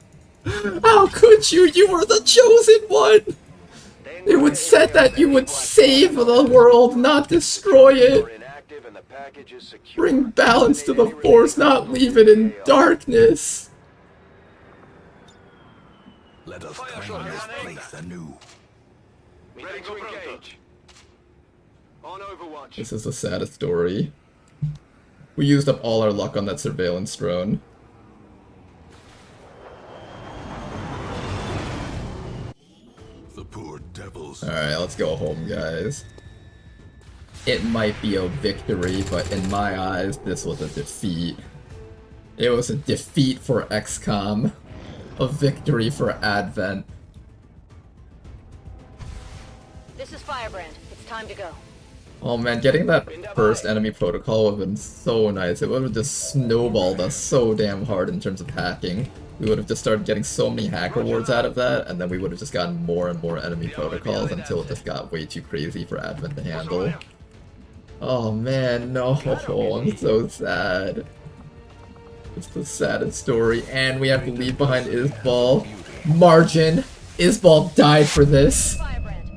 How could you? You were the chosen one! It was said that you would save the world, not destroy it. Bring balance to the Force, not leave it in darkness. Let us claim this place anew. Ready to engage. On Overwatch. This is the saddest story. We used up all our luck on that surveillance drone. The poor devils. Alright, let's go home, guys. It might be a victory, but in my eyes, this was a defeat. It was a defeat for XCOM. A victory for Advent. This is Firebrand. It's time to go. Oh man, getting that first enemy protocol would have been so nice. It would have just snowballed us so damn hard in terms of hacking. We would have just started getting so many hack rewards out of that, and then we would have just gotten more and more enemy protocols until it just got way too crazy for Advent to handle. Oh man, no, I'm so sad. It's the saddest story, and we have to leave behind Isbal. Margin, Isbal died for this.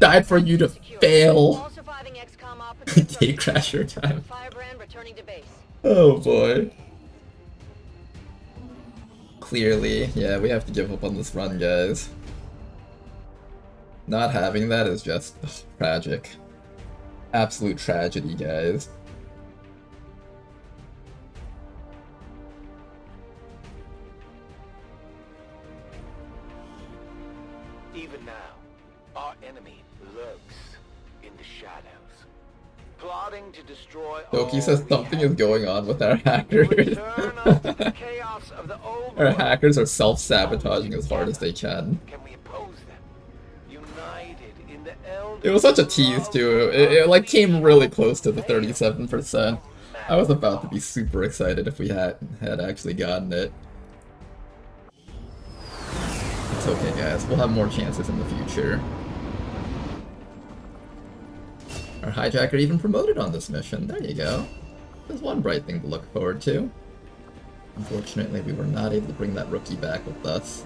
Died for you to fail. Gatecrasher time. Oh boy. Clearly, yeah, we have to give up on this run, guys. Not having that is just tragic. Absolute tragedy, guys. Even now, our enemy lurks in the shadows, plotting to destroy Doki says something is going on with our hackers. Our hackers are self-sabotaging as hard as they can. It was such a tease too. It like came really close to the 37%. I was about to be super excited if we had actually gotten it. It's okay, guys. We'll have more chances in the future. Our hijacker even promoted on this mission. There you go. There's one bright thing to look forward to. Unfortunately, we were not able to bring that rookie back with us.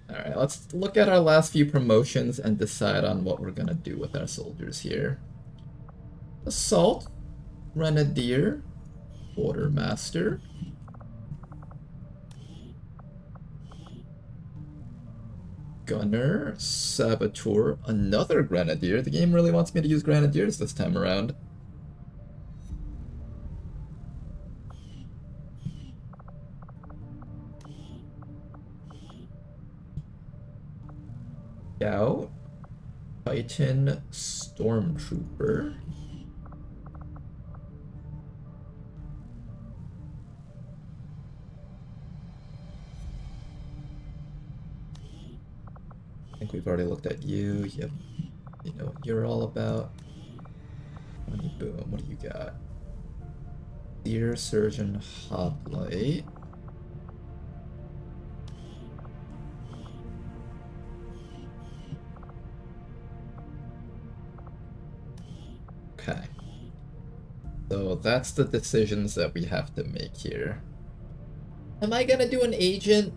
Alright, let's look at our last few promotions and decide on what we're gonna do with our soldiers here. Assault, Grenadier, Quartermaster, Gunner, Saboteur, another Grenadier. The game really wants me to use Grenadiers this time around. Scout, Titan, Stormtrooper. I think we've already looked at you. Yep. You know what you're all about. Money boom. What do you got? Deer Surgeon Hoplite. Okay. So that's the decisions that we have to make here. Am I gonna do an agent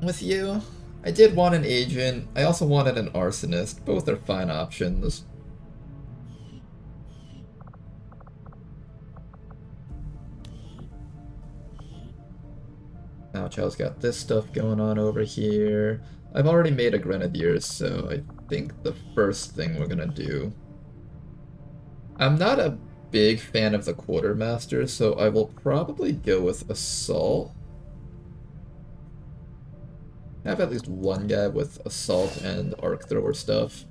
with you? I did want an agent. I also wanted an arsonist. Both are fine options. Now Chow's got this stuff going on over here. I've already made a grenadier, so I think the first thing we're gonna do... I'm not a big fan of the quartermaster, so I will probably go with assault. I have at least one guy with assault and arc thrower stuff.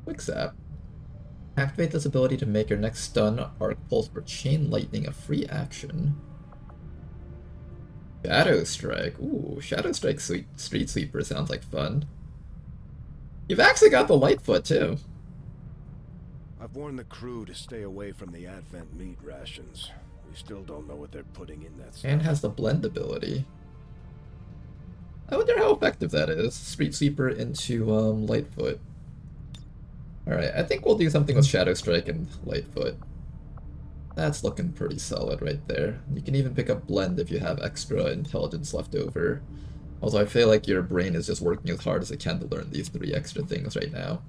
Quick zap. Activate this ability to make your next stun, arc pulse, or chain lightning a free action. Shadow Strike. Ooh, Shadow Strike Street Sweeper sounds like fun. You've actually got the Lightfoot too. I've warned the crew to stay away from the Advent meat rations. We still don't know what they're putting in that stuff. And has the blend ability. I wonder how effective that is. Street Sweeper into Lightfoot. Alright, I think we'll do something with Shadow Strike and Lightfoot. That's looking pretty solid right there. You can even pick up Blend if you have extra intelligence left over. Although I feel like your brain is just working as hard as it can to learn these 3 extra things right now.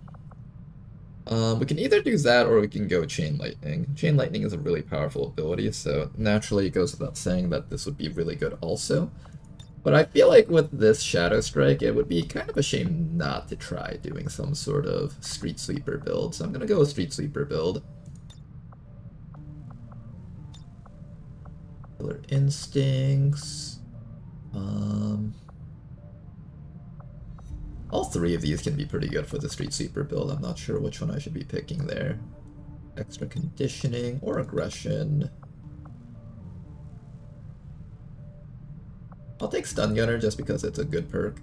We can either do that or we can go Chain Lightning. Chain Lightning is a really powerful ability, so naturally it goes without saying that this would be really good also. But I feel like with this Shadow Strike, it would be kind of a shame not to try doing some sort of Street Sweeper build. So I'm gonna go with Street Sweeper build. Killer Instincts. All 3 of these can be pretty good for the Street Sweeper build. I'm not sure which one I should be picking there. Extra Conditioning or Aggression. I'll take Stun Gunner just because it's a good perk.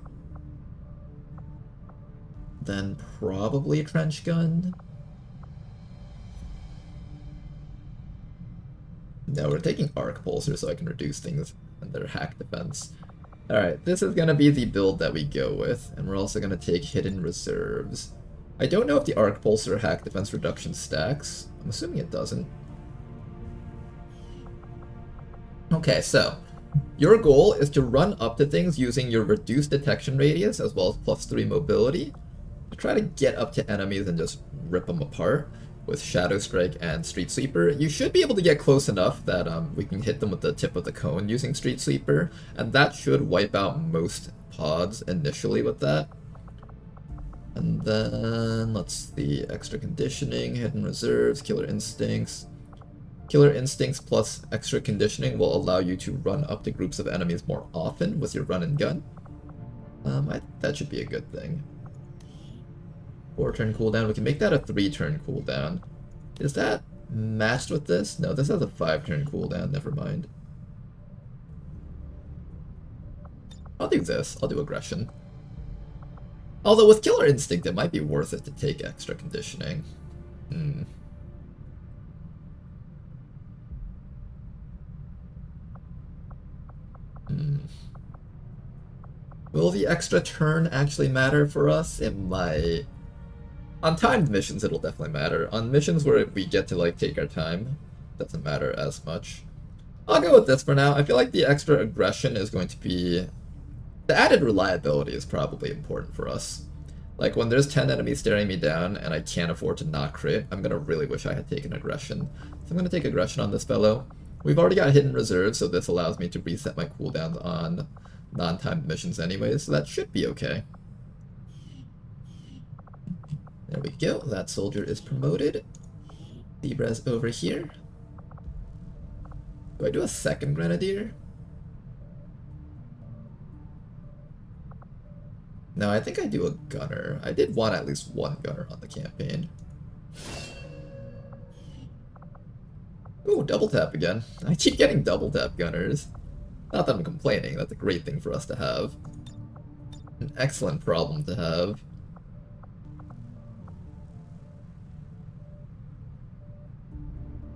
Then probably Trench Gun. No, we're taking Arc Pulser so I can reduce things in their hack defense. Alright, this is going to be the build that we go with, and we're also going to take Hidden Reserves. I don't know if the Arc Pulser hack defense reduction stacks. I'm assuming it doesn't. Okay, so your goal is to run up to things using your reduced detection radius as well as +3 mobility to try to get up to enemies and just rip them apart with Shadow Strike and Street Sweeper. You should be able to get close enough that we can hit them with the tip of the cone using Street Sweeper, and that should wipe out most pods initially with that. And then, let's see, extra conditioning, hidden reserves, killer instincts. Killer instincts plus extra conditioning will allow you to run up to groups of enemies more often with your run and gun. That should be a good thing. 4-turn cooldown. We can make that a 3-turn cooldown. Is that matched with this? No, this has a 5-turn cooldown. Never mind. I'll do this. I'll do aggression. Although with Killer Instinct, it might be worth it to take extra conditioning. Will the extra turn actually matter for us? It might. On timed missions, it'll definitely matter. On missions where we get to, like, take our time, doesn't matter as much. I'll go with this for now. I feel like the extra aggression is going to be... The added reliability is probably important for us. Like, when there's 10 enemies staring me down and I can't afford to not crit, I'm gonna really wish I had taken aggression. So I'm gonna take aggression on this fellow. We've already got hidden reserves, so this allows me to reset my cooldowns on non-timed missions anyways, so that should be okay. There we go, that soldier is promoted. Zebra's over here. Do I do a second grenadier? No, I think I do a gunner. I did want at least one gunner on the campaign. Ooh, double tap again. I keep getting double tap gunners. Not that I'm complaining, that's a great thing for us to have. An excellent problem to have.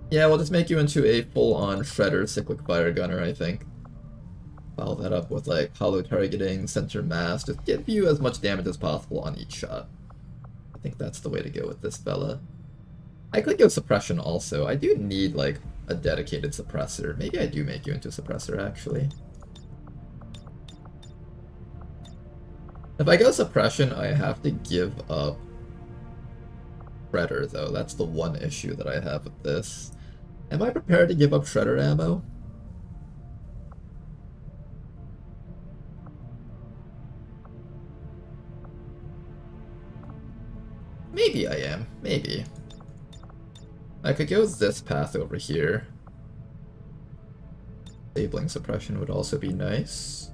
Yeah, we'll just make you into a full-on Shredder Cyclic Fire Gunner, I think. Follow that up with, like, hollow targeting, center mass, just give you as much damage as possible on each shot. I think that's the way to go with this fella. I could go suppression also. I do need, like, a dedicated suppressor. Maybe I do make you into a suppressor, actually. If I go suppression, I have to give up Shredder, though. That's the one issue that I have with this. Am I prepared to give up Shredder ammo? Maybe I am. Maybe. I could go this path over here. Disabling suppression would also be nice.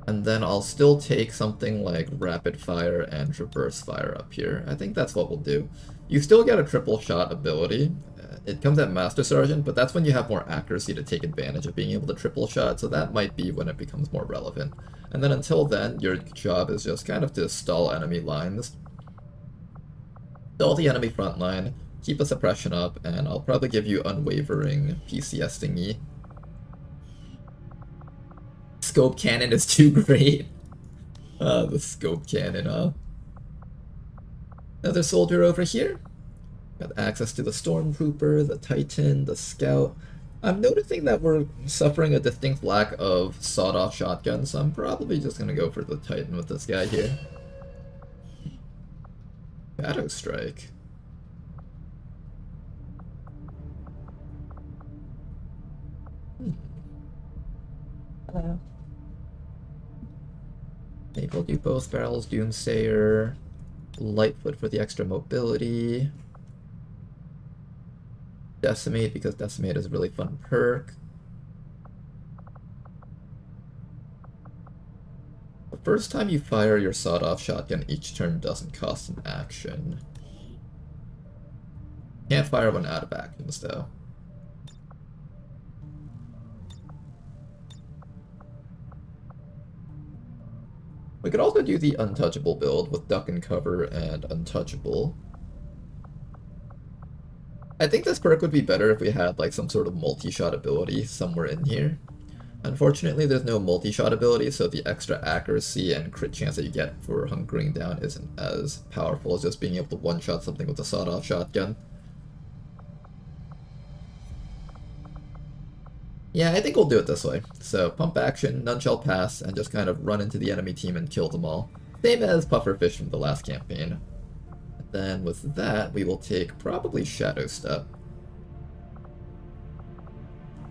And then I'll still take something like rapid fire and reverse fire up here. I think that's what we'll do. You still get a triple shot ability. It comes at Master Sergeant, but that's when you have more accuracy to take advantage of being able to triple shot, so that might be when it becomes more relevant. And then until then, your job is just kind of to stall enemy lines. Stall the enemy front line, keep a suppression up, and I'll probably give you unwavering PCS thingy. Scope cannon is too great. The scope cannon, huh? Another soldier over here. Got access to the Stormtrooper, the Titan, the Scout. I'm noticing that we're suffering a distinct lack of sawed-off shotguns, so I'm probably just gonna go for the Titan with this guy here. Shadow Strike. Hello. Maybe we'll do both barrels, Doomsayer, Lightfoot for the extra mobility, Decimate because Decimate is a really fun perk. The first time you fire your sawed-off shotgun each turn doesn't cost an action. Can't fire when out of actions though. We could also do the untouchable build with duck and cover and untouchable. I think this perk would be better if we had like some sort of multi-shot ability somewhere in here. Unfortunately, there's no multi-shot ability, so the extra accuracy and crit chance that you get for hunkering down isn't as powerful as just being able to one-shot something with a sawed-off shotgun. Yeah, I think we'll do it this way. So, pump action, none shall pass, and just kind of run into the enemy team and kill them all. Same as Pufferfish from the last campaign. And then with that, we will take probably Shadow Step.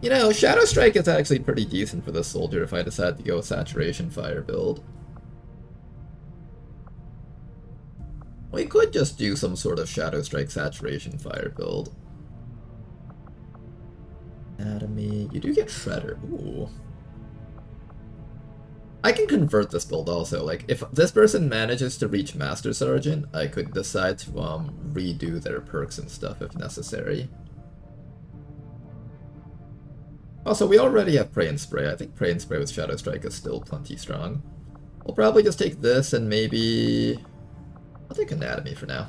You know, Shadow Strike is actually pretty decent for this soldier if I decide to go with Saturation Fire build. We could just do some sort of Shadow Strike Saturation Fire build. Anatomy, you do get Shredder. Ooh. I can convert this build also. Like, if this person manages to reach Master Sergeant, I could decide to redo their perks and stuff if necessary. Also, we already have Pray and Spray. I think Pray and Spray with Shadow Strike is still plenty strong. We'll probably just take this and maybe... I'll take Anatomy for now.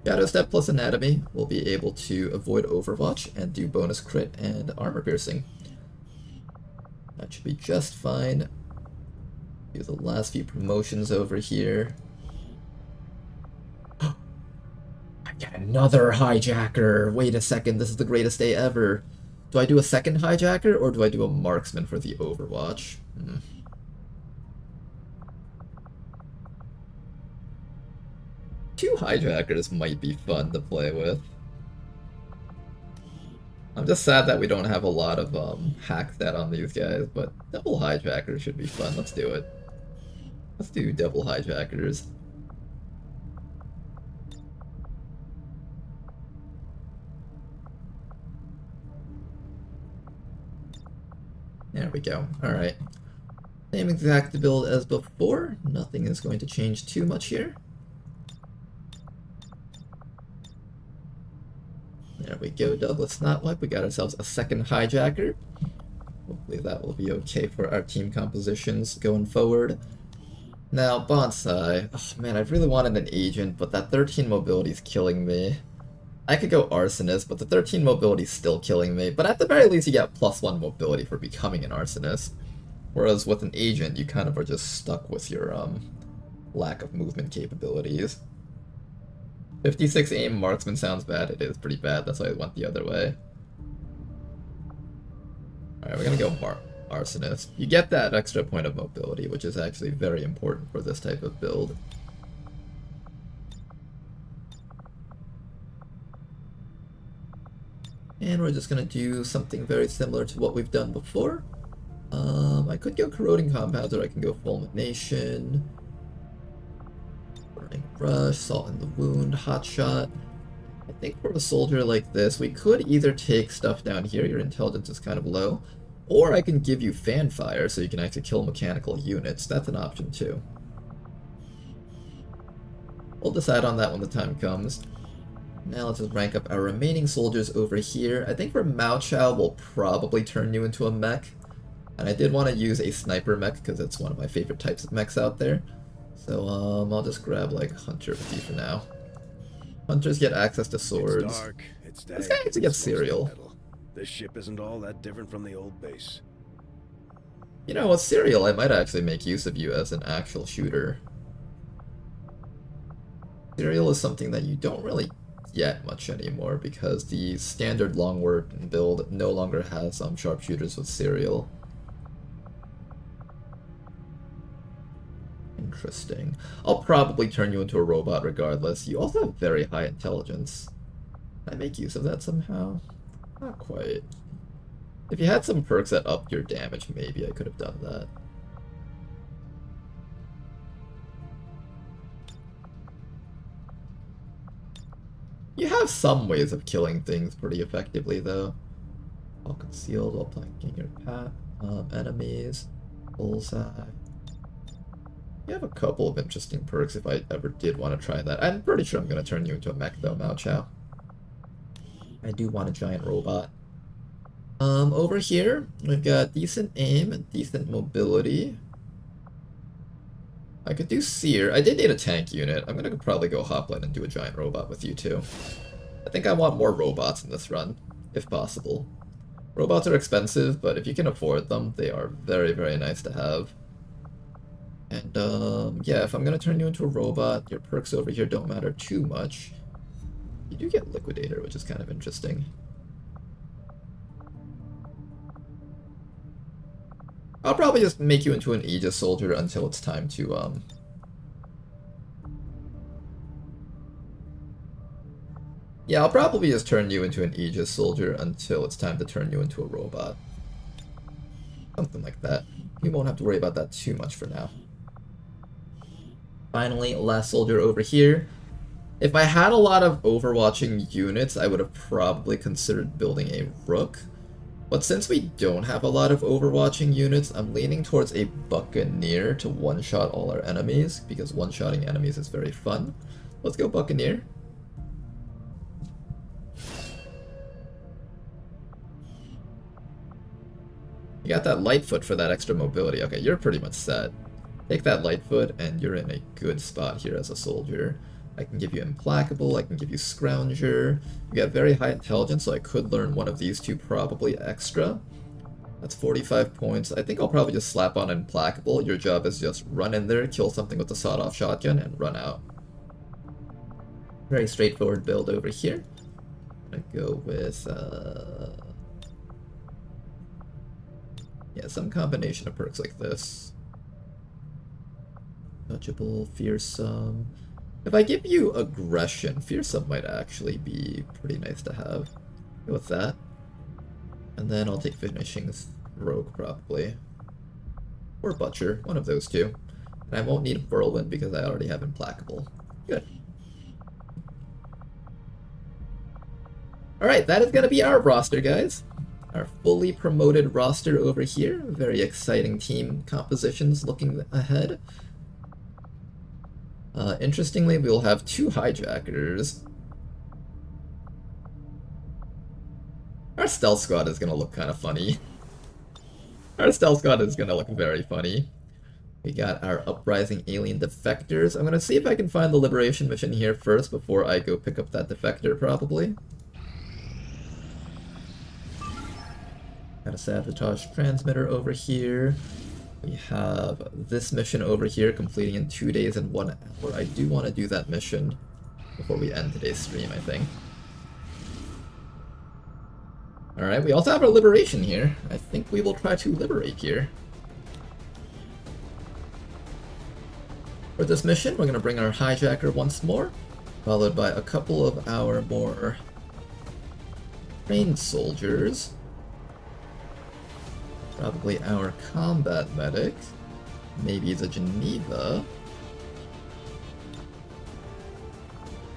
Shadow Step plus Anatomy will be able to avoid Overwatch and do bonus crit and armor piercing. That should be just fine. Do the last few promotions over here. I get another hijacker! Wait a second, this is the greatest day ever. Do I do a second hijacker or do I do a marksman for the Overwatch? Two hijackers might be fun to play with. I'm just sad that we don't have a lot of hack stat on these guys, but double hijackers should be fun. Let's do it. Let's do double hijackers. There we go. Alright. Same exact build as before. Nothing is going to change too much here. There we go, Douglas Snotwipe. We got ourselves a second hijacker. Hopefully that will be okay for our team compositions going forward. Now, Bonsai. Oh man, I really wanted an agent, but that 13 mobility is killing me. I could go Arsonist, but the 13 mobility is still killing me. But at the very least, you get +1 mobility for becoming an Arsonist. Whereas with an agent, you kind of are just stuck with your lack of movement capabilities. 56 aim marksman sounds bad. It is pretty bad. That's why I went the other way. Alright, we're gonna go Arsonist. You get that extra point of mobility, which is actually very important for this type of build. And we're just gonna do something very similar to what we've done before. I could go Corroding Compounds, or I can go Fulmination, Burning Rush, Salt in the Wound, Hot Shot. I think for a soldier like this, we could either take stuff down here, your intelligence is kind of low, or I can give you Fan Fire so you can actually kill mechanical units. That's an option too. We'll decide on that when the time comes. Now let's just rank up our remaining soldiers over here. I think for Mao Chao, we'll probably turn you into a mech. And I did want to use a sniper mech because it's one of my favorite types of mechs out there. So I'll just grab like Hunter with you for now. Hunters get access to swords. It's dark. It's this guy actually gets cereal. This ship isn't all that different from the old base. You know, with cereal, I might actually make use of you as an actual shooter. Cereal is something that you don't really get much anymore because the standard Long War build no longer has sharpshooters with cereal. Interesting. I'll probably turn you into a robot regardless. You also have very high intelligence. Can I make use of that somehow? Not quite. If you had some perks that upped your damage, maybe I could have done that. You have some ways of killing things pretty effectively, though. All concealed while flanking your path. Enemies. Bullseye. You have a couple of interesting perks if I ever did want to try that. I'm pretty sure I'm going to turn you into a mech, though, Mao Chao. I do want a giant robot. Over here, we've got decent aim and decent mobility. I could do Seer. I did need a tank unit. I'm gonna probably go Hoplite and do a giant robot with you too. I think I want more robots in this run, if possible. Robots are expensive, but if you can afford them, they are very, very nice to have. And yeah, if I'm gonna turn you into a robot, your perks over here don't matter too much. You do get Liquidator, which is kind of interesting. I'll probably just make you into an Aegis soldier until it's time to, yeah, I'll probably just turn you into an Aegis soldier until it's time to turn you into a robot. Something like that. You won't have to worry about that too much for now. Finally, last soldier over here. If I had a lot of overwatching units, I would have probably considered building a Rook. But since we don't have a lot of overwatching units, I'm leaning towards a Buccaneer to one-shot all our enemies, because one-shotting enemies is very fun. Let's go Buccaneer. You got that Lightfoot for that extra mobility. Okay, you're pretty much set. Take that Lightfoot, and you're in a good spot here as a soldier. I can give you Implacable, I can give you Scrounger. You got very high intelligence, so I could learn one of these two probably extra. That's 45 points. I think I'll probably just slap on Implacable. Your job is just run in there, kill something with the sawed-off shotgun, and run out. Very straightforward build over here. I'm gonna go with, yeah, some combination of perks like this. Touchable, Fearsome. If I give you Aggression, Fearsome might actually be pretty nice to have. Go with that. And then I'll take Finishing Rogue probably. Or Butcher, one of those two. And I won't need Whirlwind because I already have Implacable. Good. Alright, that is going to be our roster, guys. Our fully promoted roster over here. Very exciting team compositions looking ahead. Interestingly, we'll have 2 hijackers. Our stealth squad is going to look kind of funny. Our stealth squad is going to look very funny. We got our Uprising Alien Defectors. I'm going to see if I can find the Liberation mission here first before I go pick up that Defector, probably. Got a Sabotage Transmitter over here. We have this mission over here, completing in 2 days and 1 hour. I do want to do that mission before we end today's stream, I think. Alright, we also have our Liberation here. I think we will try to liberate here. For this mission, we're going to bring our Hijacker once more, followed by a couple of our more trained soldiers. Probably our combat medic. Maybe the Geneva.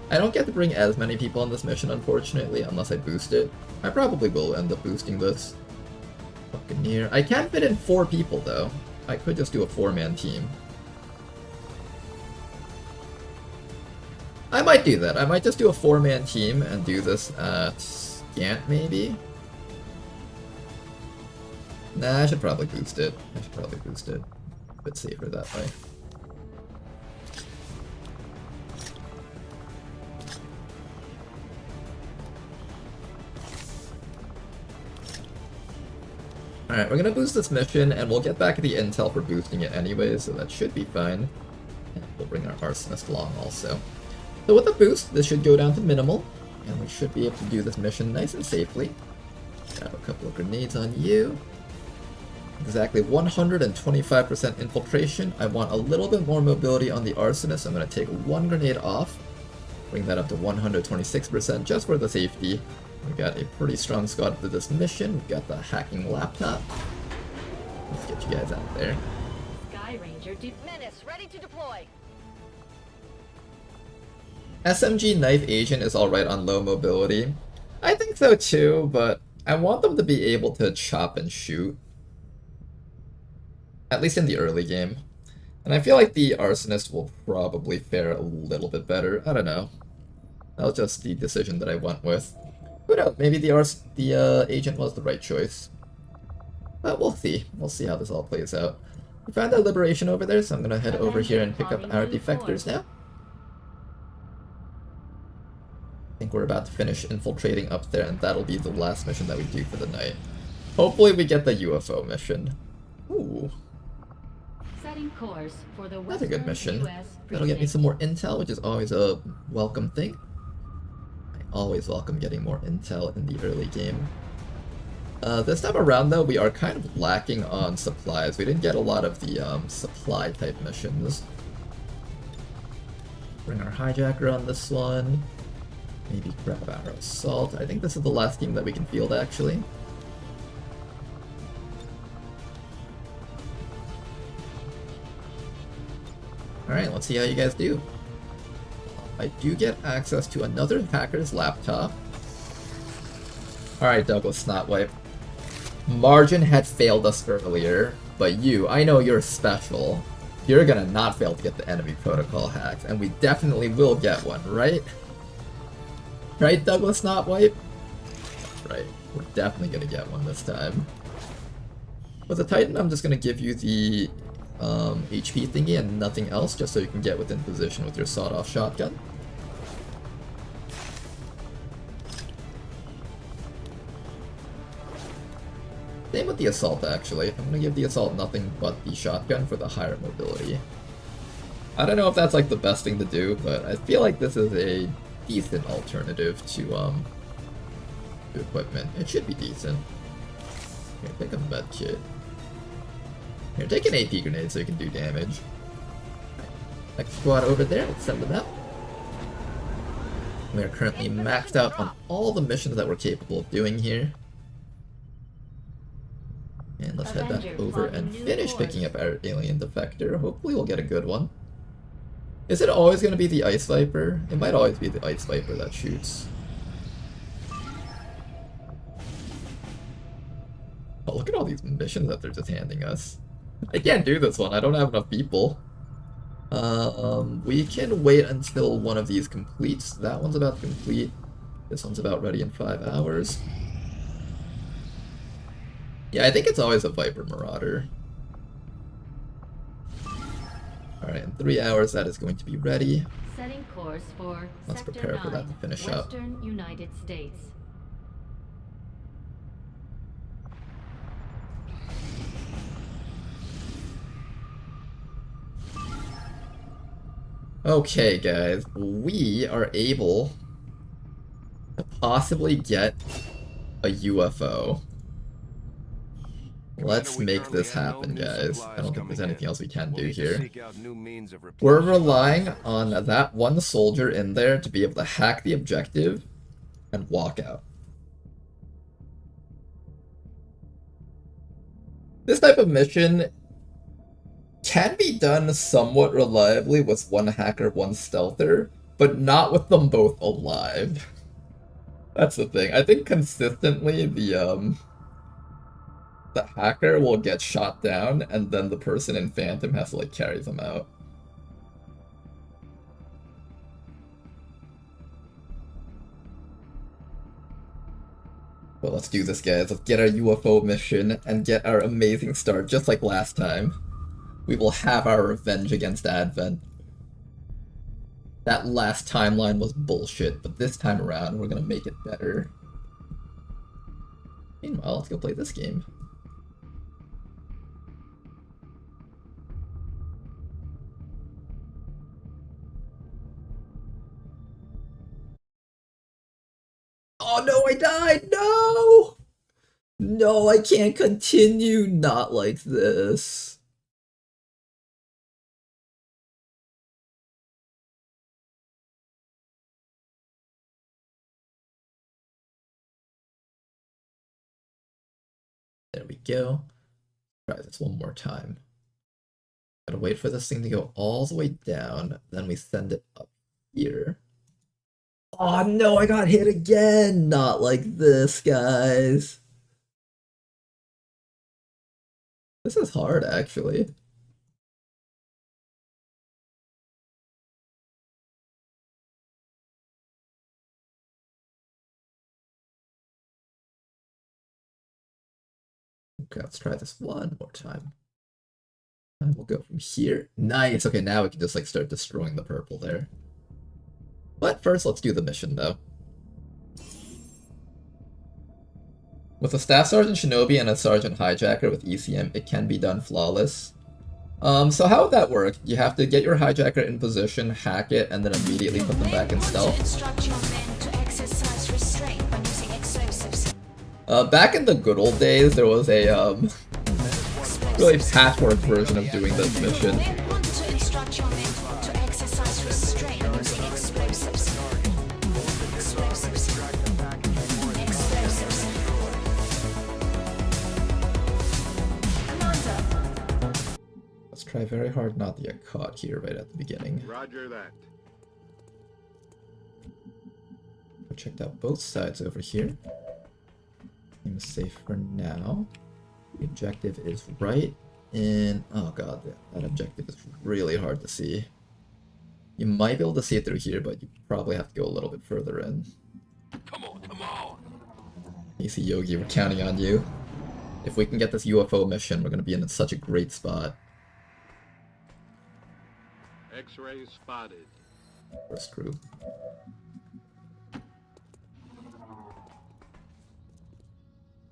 I don't get to bring as many people on this mission, unfortunately, unless I boost it. I probably will end up boosting this. Buccaneer. I can't fit in 4 people, though. I could just do a 4-man team. I might do that. I might just do a 4-man team and do this at Scant, maybe? Nah, I should probably boost it. A bit safer that way. Alright, we're gonna boost this mission, and we'll get back the intel for boosting it anyway, so that should be fine. And we'll bring our Arsonist along also. So with the boost, this should go down to minimal, and we should be able to do this mission nice and safely. Grab a couple of grenades on you. Exactly 125% infiltration. I want a little bit more mobility on the Arsonist. I'm going to take 1 grenade off. Bring that up to 126% just for the safety. We've got a pretty strong squad for this mission. We've got the hacking laptop. Let's get you guys out there. Sky Ranger Menace, ready to deploy. SMG Knife Agent is alright on low mobility. I think so too, but I want them to be able to chop and shoot. At least in the early game. And I feel like the Arsonist will probably fare a little bit better. I don't know. That was just the decision that I went with. Who knows? Maybe the agent was the right choice. But we'll see. We'll see how this all plays out. We found our Liberation over there, so I'm going to head over here and pick up our Defectors now. I think we're about to finish infiltrating up there, and that'll be the last mission that we do for the night. Hopefully we get the UFO mission. Ooh. setting course for the That's a good mission. US That'll get me some more intel, which is always a welcome thing. I always welcome getting more intel in the early game. This time around, though, we are kind of lacking on supplies. We didn't get a lot of the supply-type missions. Bring our hijacker on this one. Maybe grab our assault. I think this is the last team that we can field, actually. Alright, let's see how you guys do. I do get access to another hacker's laptop. Alright, Douglas Snotwipe. Margin had failed us earlier, but you, I know you're special. You're gonna not fail to get the enemy protocol hacked, and we definitely will get one, right? Right, Douglas Snotwipe? Right, we're definitely gonna get one this time. With the Titan, I'm just gonna give you the HP thingy and nothing else, just so you can get within position with your sawed-off shotgun. Same with the assault, actually. I'm gonna give the assault nothing but the shotgun for the higher mobility. I don't know if that's like the best thing to do, but I feel like this is a decent alternative to equipment. It should be decent. Here, take a med kit. Here, take an AP grenade so you can do damage. Next squad over there, let's send them out. We are currently maxed out on all the missions that we're capable of doing here. And let's head back over and finish picking up our alien defector. Hopefully we'll get a good one. Is it always going to be the Ice Viper? It might always be the Ice Viper that shoots. Oh, look at all these missions that they're just handing us. I can't do this one, I don't have enough people. We can wait until one of these completes. That one's about to complete. This one's about ready in 5 hours. Yeah, I think it's always a Viper Marauder. Alright, in 3 hours that is going to be ready. Setting course for Let's prepare for that to finish up. Western United States. Okay, guys, we are able to possibly get a UFO. Let's make this happen, guys. I don't think there's anything else we can do here. We're relying on that one soldier in there to be able to hack the objective and walk out. This type of mission can be done somewhat reliably with one hacker, one stealther, but not with them both alive. That's the thing. I think consistently the hacker will get shot down, and then the person in Phantom has to like carry them out. But let's do this, guys. Let's get our UFO mission and get our amazing start, just like last time. We will have our revenge against Advent. That last timeline was bullshit, but this time around, we're gonna make it better. Meanwhile, let's go play this game. Oh no, I died! No! No, I can't continue not like this. There we go. Try this one more time. Gotta wait for this thing to go all the way down, then we send it up here. Oh no, I got hit again! Not like this, guys. This is hard, actually. Okay, let's try this one more time. And we'll go from here. Nice! Okay, now we can just like start destroying the purple there. But first, let's do the mission, though. With a Staff Sergeant Shinobi and a Sergeant Hijacker with ECM, it can be done flawless. So how would that work? You have to get your Hijacker in position, hack it, and then immediately put them back in stealth. Back in the good old days, there was a really patchwork version of doing this mission. Want to instruct your men to exercise restraint using explosives. Explosives. Explosives. Commander. Let's try very hard not to get caught here right at the beginning. Roger that. I checked out both sides over here. Seems safe for now. The objective is right in... Oh god, that objective is really hard to see. You might be able to see it through here, but you probably have to go a little bit further in. Come on! Easy Yogi, we're counting on you. If we can get this UFO mission, we're going to be in such a great spot. X-ray spotted. First group.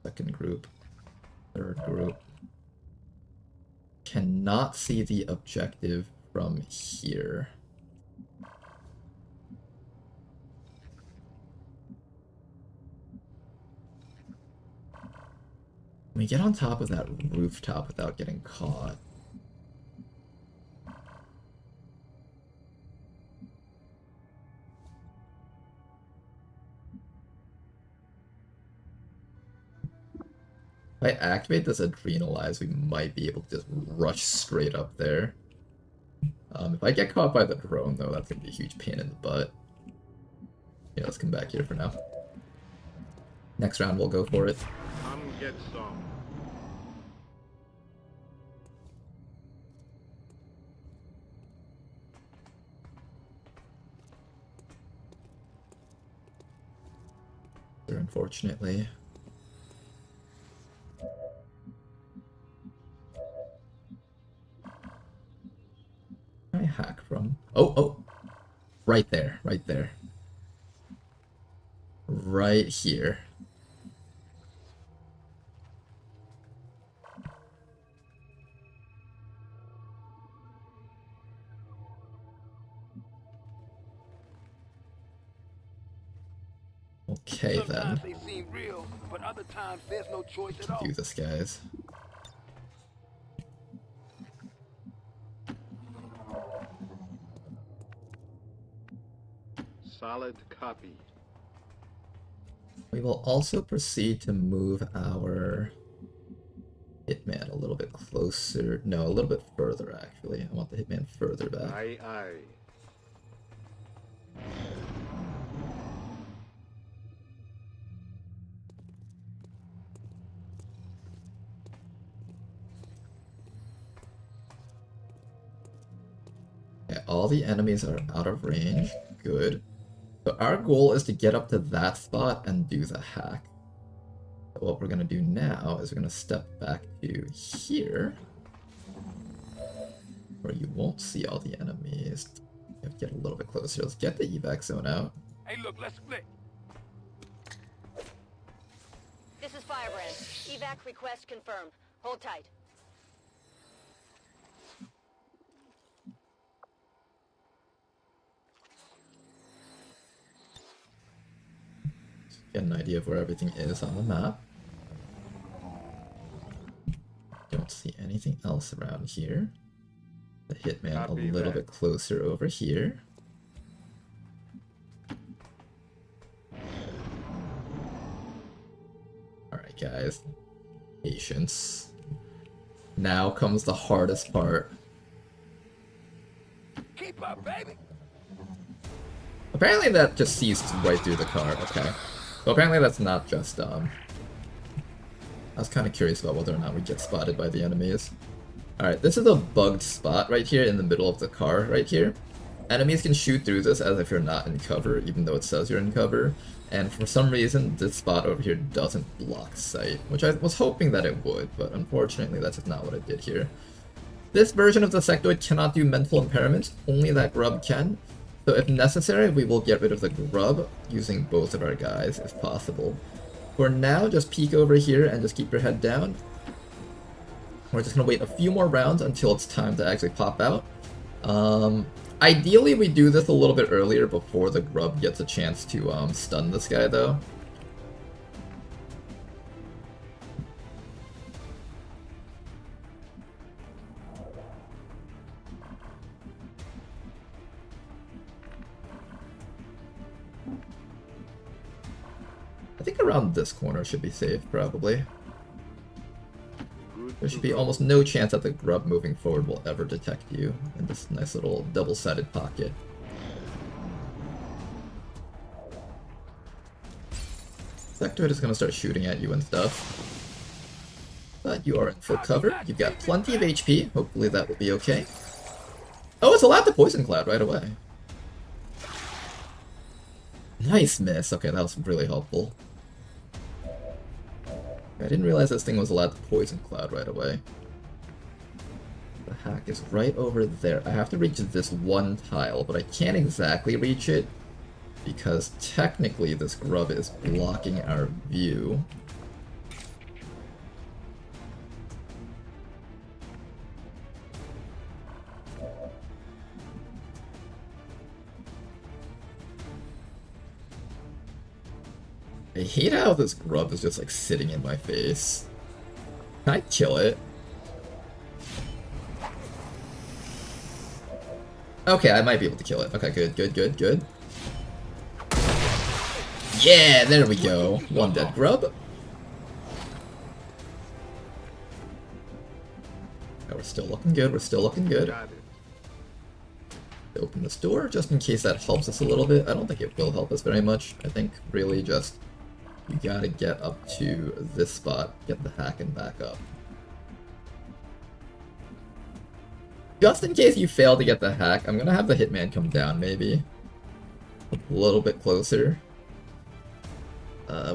Second group. Third group. Cannot see the objective from here. Can we get on top of that rooftop without getting caught? If I activate this Adrenalize, we might be able to just rush straight up there. If I get caught by the drone, though, that's going to be a huge pain in the butt. Yeah, let's come back here for now. Next round, we'll go for it. Come get some. Unfortunately. I hack from? Oh! Right there, right there. Right here. Okay then. They seem real, but other times there's no choice at all. Do this, guys. Solid copy. We will also proceed to move our hitman a little bit closer. No, a little bit further, actually. I want the hitman further back. Aye, aye. Okay, all the enemies are out of range. Good. So our goal is to get up to that spot and do the hack. So what we're going to do now is we're going to step back to here, where you won't see all the enemies. You have to get a little bit closer. Let's get the evac zone out. Hey, look, let's split. This is Firebrand. Evac request confirmed. Hold tight. Get an idea of where everything is on the map. Don't see anything else around here. The hitman Copy a little that. bit closer over here. Alright guys, patience. Now comes the hardest part. Keep up, baby. Apparently that just sees right through the car, okay. So apparently that's not just, I was kind of curious about whether or not we get spotted by the enemies. Alright, this is a bugged spot right here in the middle of the car right here. Enemies can shoot through this as if you're not in cover, even though it says you're in cover. And for some reason, this spot over here doesn't block sight, which I was hoping that it would, but unfortunately that's just not what it did here. This version of the sectoid cannot do mental impairment, only that grub can. So if necessary, we will get rid of the grub using both of our guys if possible. For now, just peek over here and just keep your head down. We're just going to wait a few more rounds until it's time to actually pop out. Ideally, we do this a little bit earlier before the grub gets a chance to stun this guy, though. think around this corner should be safe, probably. There should be almost no chance that the grub moving forward will ever detect you in this nice little double-sided pocket. Sectoid is going to start shooting at you and stuff. But you are in full cover. You've got plenty of HP. Hopefully that will be okay. Oh, it's allowed the Poison Cloud right away. Nice miss. Okay, that was really helpful. I didn't realize this thing was allowed to Poison Cloud right away. The hack is right over there. I have to reach this one tile, but I can't exactly reach it because technically this grub is blocking our view. I hate how this grub is just like sitting in my face. Can I kill it? Okay, I might be able to kill it. Okay, good, good, good, good. Yeah, there we go. One dead grub. Oh, we're still looking good, we're still looking good. Open this door, just in case that helps us a little bit. I don't think it will help us very much. I think really just you gotta get up to this spot, get the hack and back up. Just in case you fail to get the hack, I'm gonna have the hitman come down maybe. A little bit closer.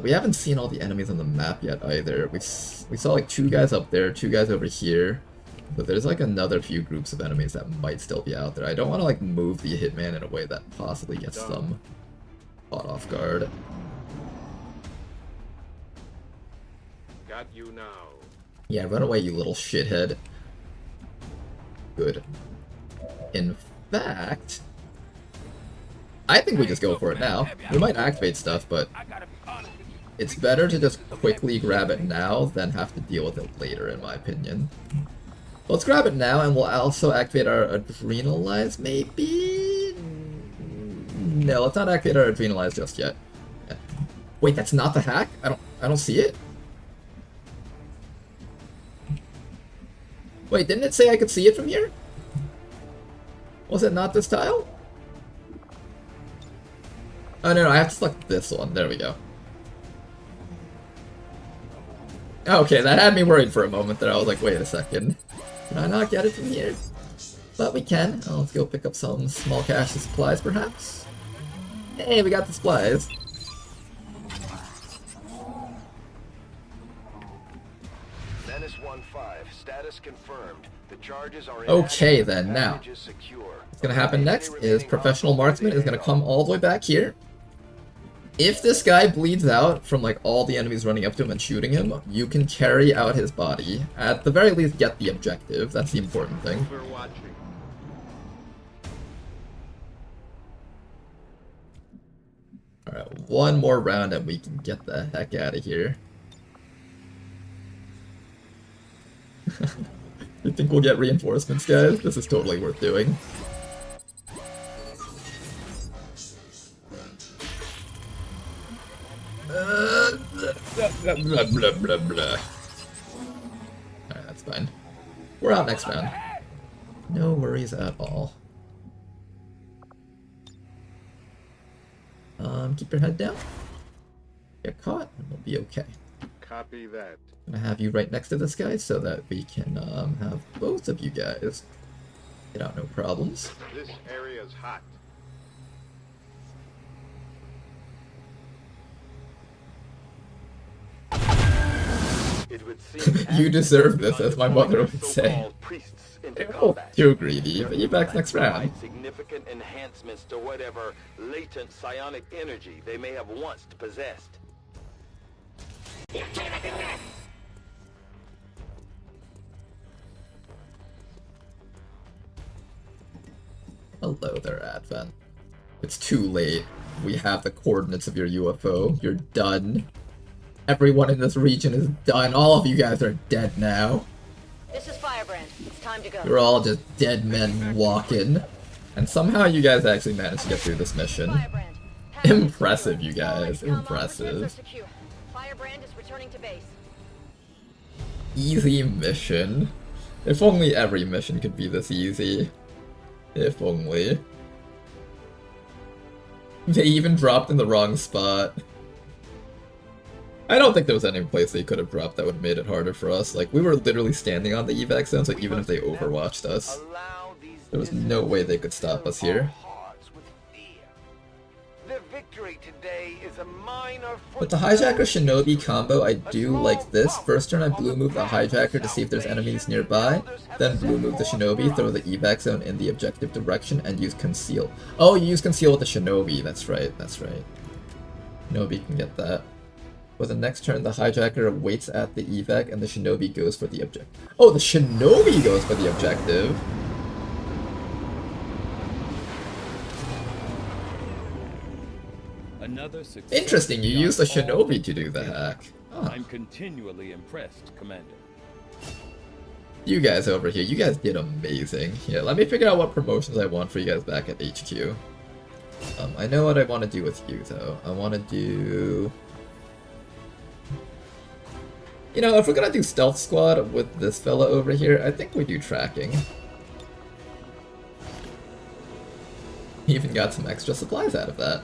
We haven't seen all the enemies on the map yet either. We saw like 2 guys up there, 2 guys over here. But there's like another few groups of enemies that might still be out there. I don't want to like move the hitman in a way that possibly gets them caught off guard. Got you now. Yeah, run away, you little shithead. Good. In fact, I think we just go for it now. We might activate stuff, but it's better to just quickly grab it now than have to deal with it later, in my opinion. Let's grab it now, and we'll also activate our Adrenalize, maybe? No, let's not activate our Adrenalize just yet. Wait, that's not the hack? I don't see it? Wait, didn't it say I could see it from here? Was it not this tile? Oh, no, I have to select this one. There we go. Okay, that had me worried for a moment there. I was like, wait a second. Can I not get it from here? But we can. Oh, let's go pick up some small cache of supplies, perhaps. Hey, we got the supplies. Menace 1-5, status confirmed. The charges are Okay, then, now. What's gonna happen next is Professional Marksman is gonna come all the way back here. If this guy bleeds out from like all the enemies running up to him and shooting him, you can carry out his body. At the very least, get the objective. That's the important thing. Alright, one more round and we can get the heck out of here. You think we'll get reinforcements, guys? This is totally worth doing. Blah, blah, blah, blah. Alright, that's fine. We're out next round. No worries at all. Keep your head down. Get caught, and we'll be okay. Copy that. I'm gonna have you right next to this guy so that we can have both of you guys get out no problems. This area is hot. It would seem You deserve this, as my mother would say. so-called priests into Oh, combat. too greedy, but you back next round. Significant enhancements to whatever latent psionic energy they may have once possessed. Hello there, Advent. It's too late. We have the coordinates of your UFO. You're done. Everyone in this region is done. All of you guys are dead now. This is Firebrand. It's time to go. You're all just dead men walking. And somehow you guys actually managed to get through this mission. Impressive, you guys. Impressive. Firebrand is returning to base. Easy mission. If only every mission could be this easy. If only. They even dropped in the wrong spot. I don't think there was any place they could have dropped that would have made it harder for us. Like, we were literally standing on the evac zone, so even if they overwatched us, there was no way they could stop us here. Their victory today is a minor With the Hijacker Shinobi combo, I do like this. First turn I blue move the Hijacker to see if there's enemies nearby, then blue move the Shinobi, throw the evac zone in the objective direction, and use Conceal. Oh, you use Conceal with the Shinobi, that's right, that's right. Shinobi can get that. For the next turn, the Hijacker waits at the evac and the Shinobi goes for the objective. Oh, the Shinobi goes for the objective! Another success. Interesting, you use the Shinobi to do the hack. Oh. I'm continually impressed, Commander. You guys over here, you guys did amazing. Yeah, let me figure out what promotions I want for you guys back at HQ. I know what I want to do with you, though. I want to do... You know, if we're gonna do Stealth Squad with this fella over here, I think we do Tracking. He even got some extra supplies out of that.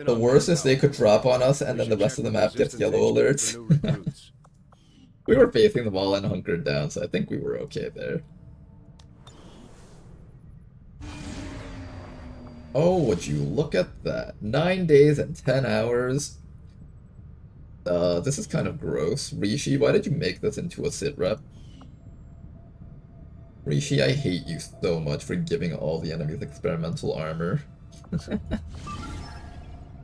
The worst is they could drop on us and then the rest of the map gets yellow alerts. We were facing them all and hunkered down, so I think we were okay there. Oh, would you look at that. 9 days and 10 hours. This is kind of gross. Rishi, why did you make this into a sit rep? Rishi, I hate you so much for giving all the enemies experimental armor.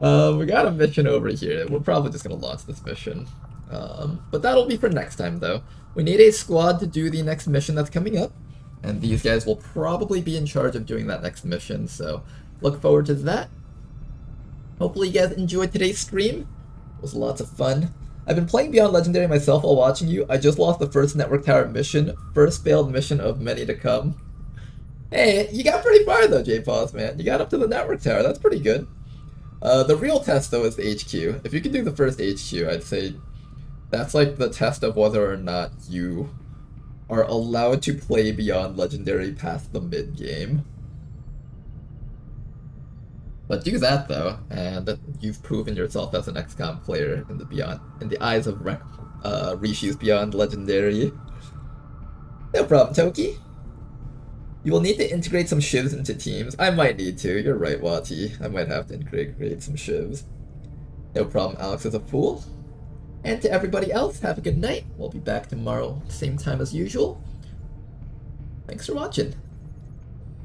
We got a mission over here. We're probably just gonna launch this mission. But that'll be for next time, though. We need a squad to do the next mission that's coming up. And these guys will probably be in charge of doing that next mission, so look forward to that. Hopefully you guys enjoyed today's stream. It was lots of fun. I've been playing Beyond Legendary myself while watching you. I just lost the first Network Tower mission. First failed mission of many to come. Hey, you got pretty far though, J-Pause, man. You got up to the Network Tower. That's pretty good. The real test, though, is the HQ. If you can do the first HQ, I'd say that's like the test of whether or not you are allowed to play Beyond Legendary past the mid-game. But do that, though, and you've proven yourself as an XCOM player in the eyes of Rishi's Beyond Legendary. No problem, Toki. You will need to integrate some shivs into teams. I might need to. You're right, Wati. I might have to integrate some shivs. No problem, Alex is a fool. And to everybody else, have a good night. We'll be back tomorrow, same time as usual. Thanks for watching.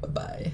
Bye-bye.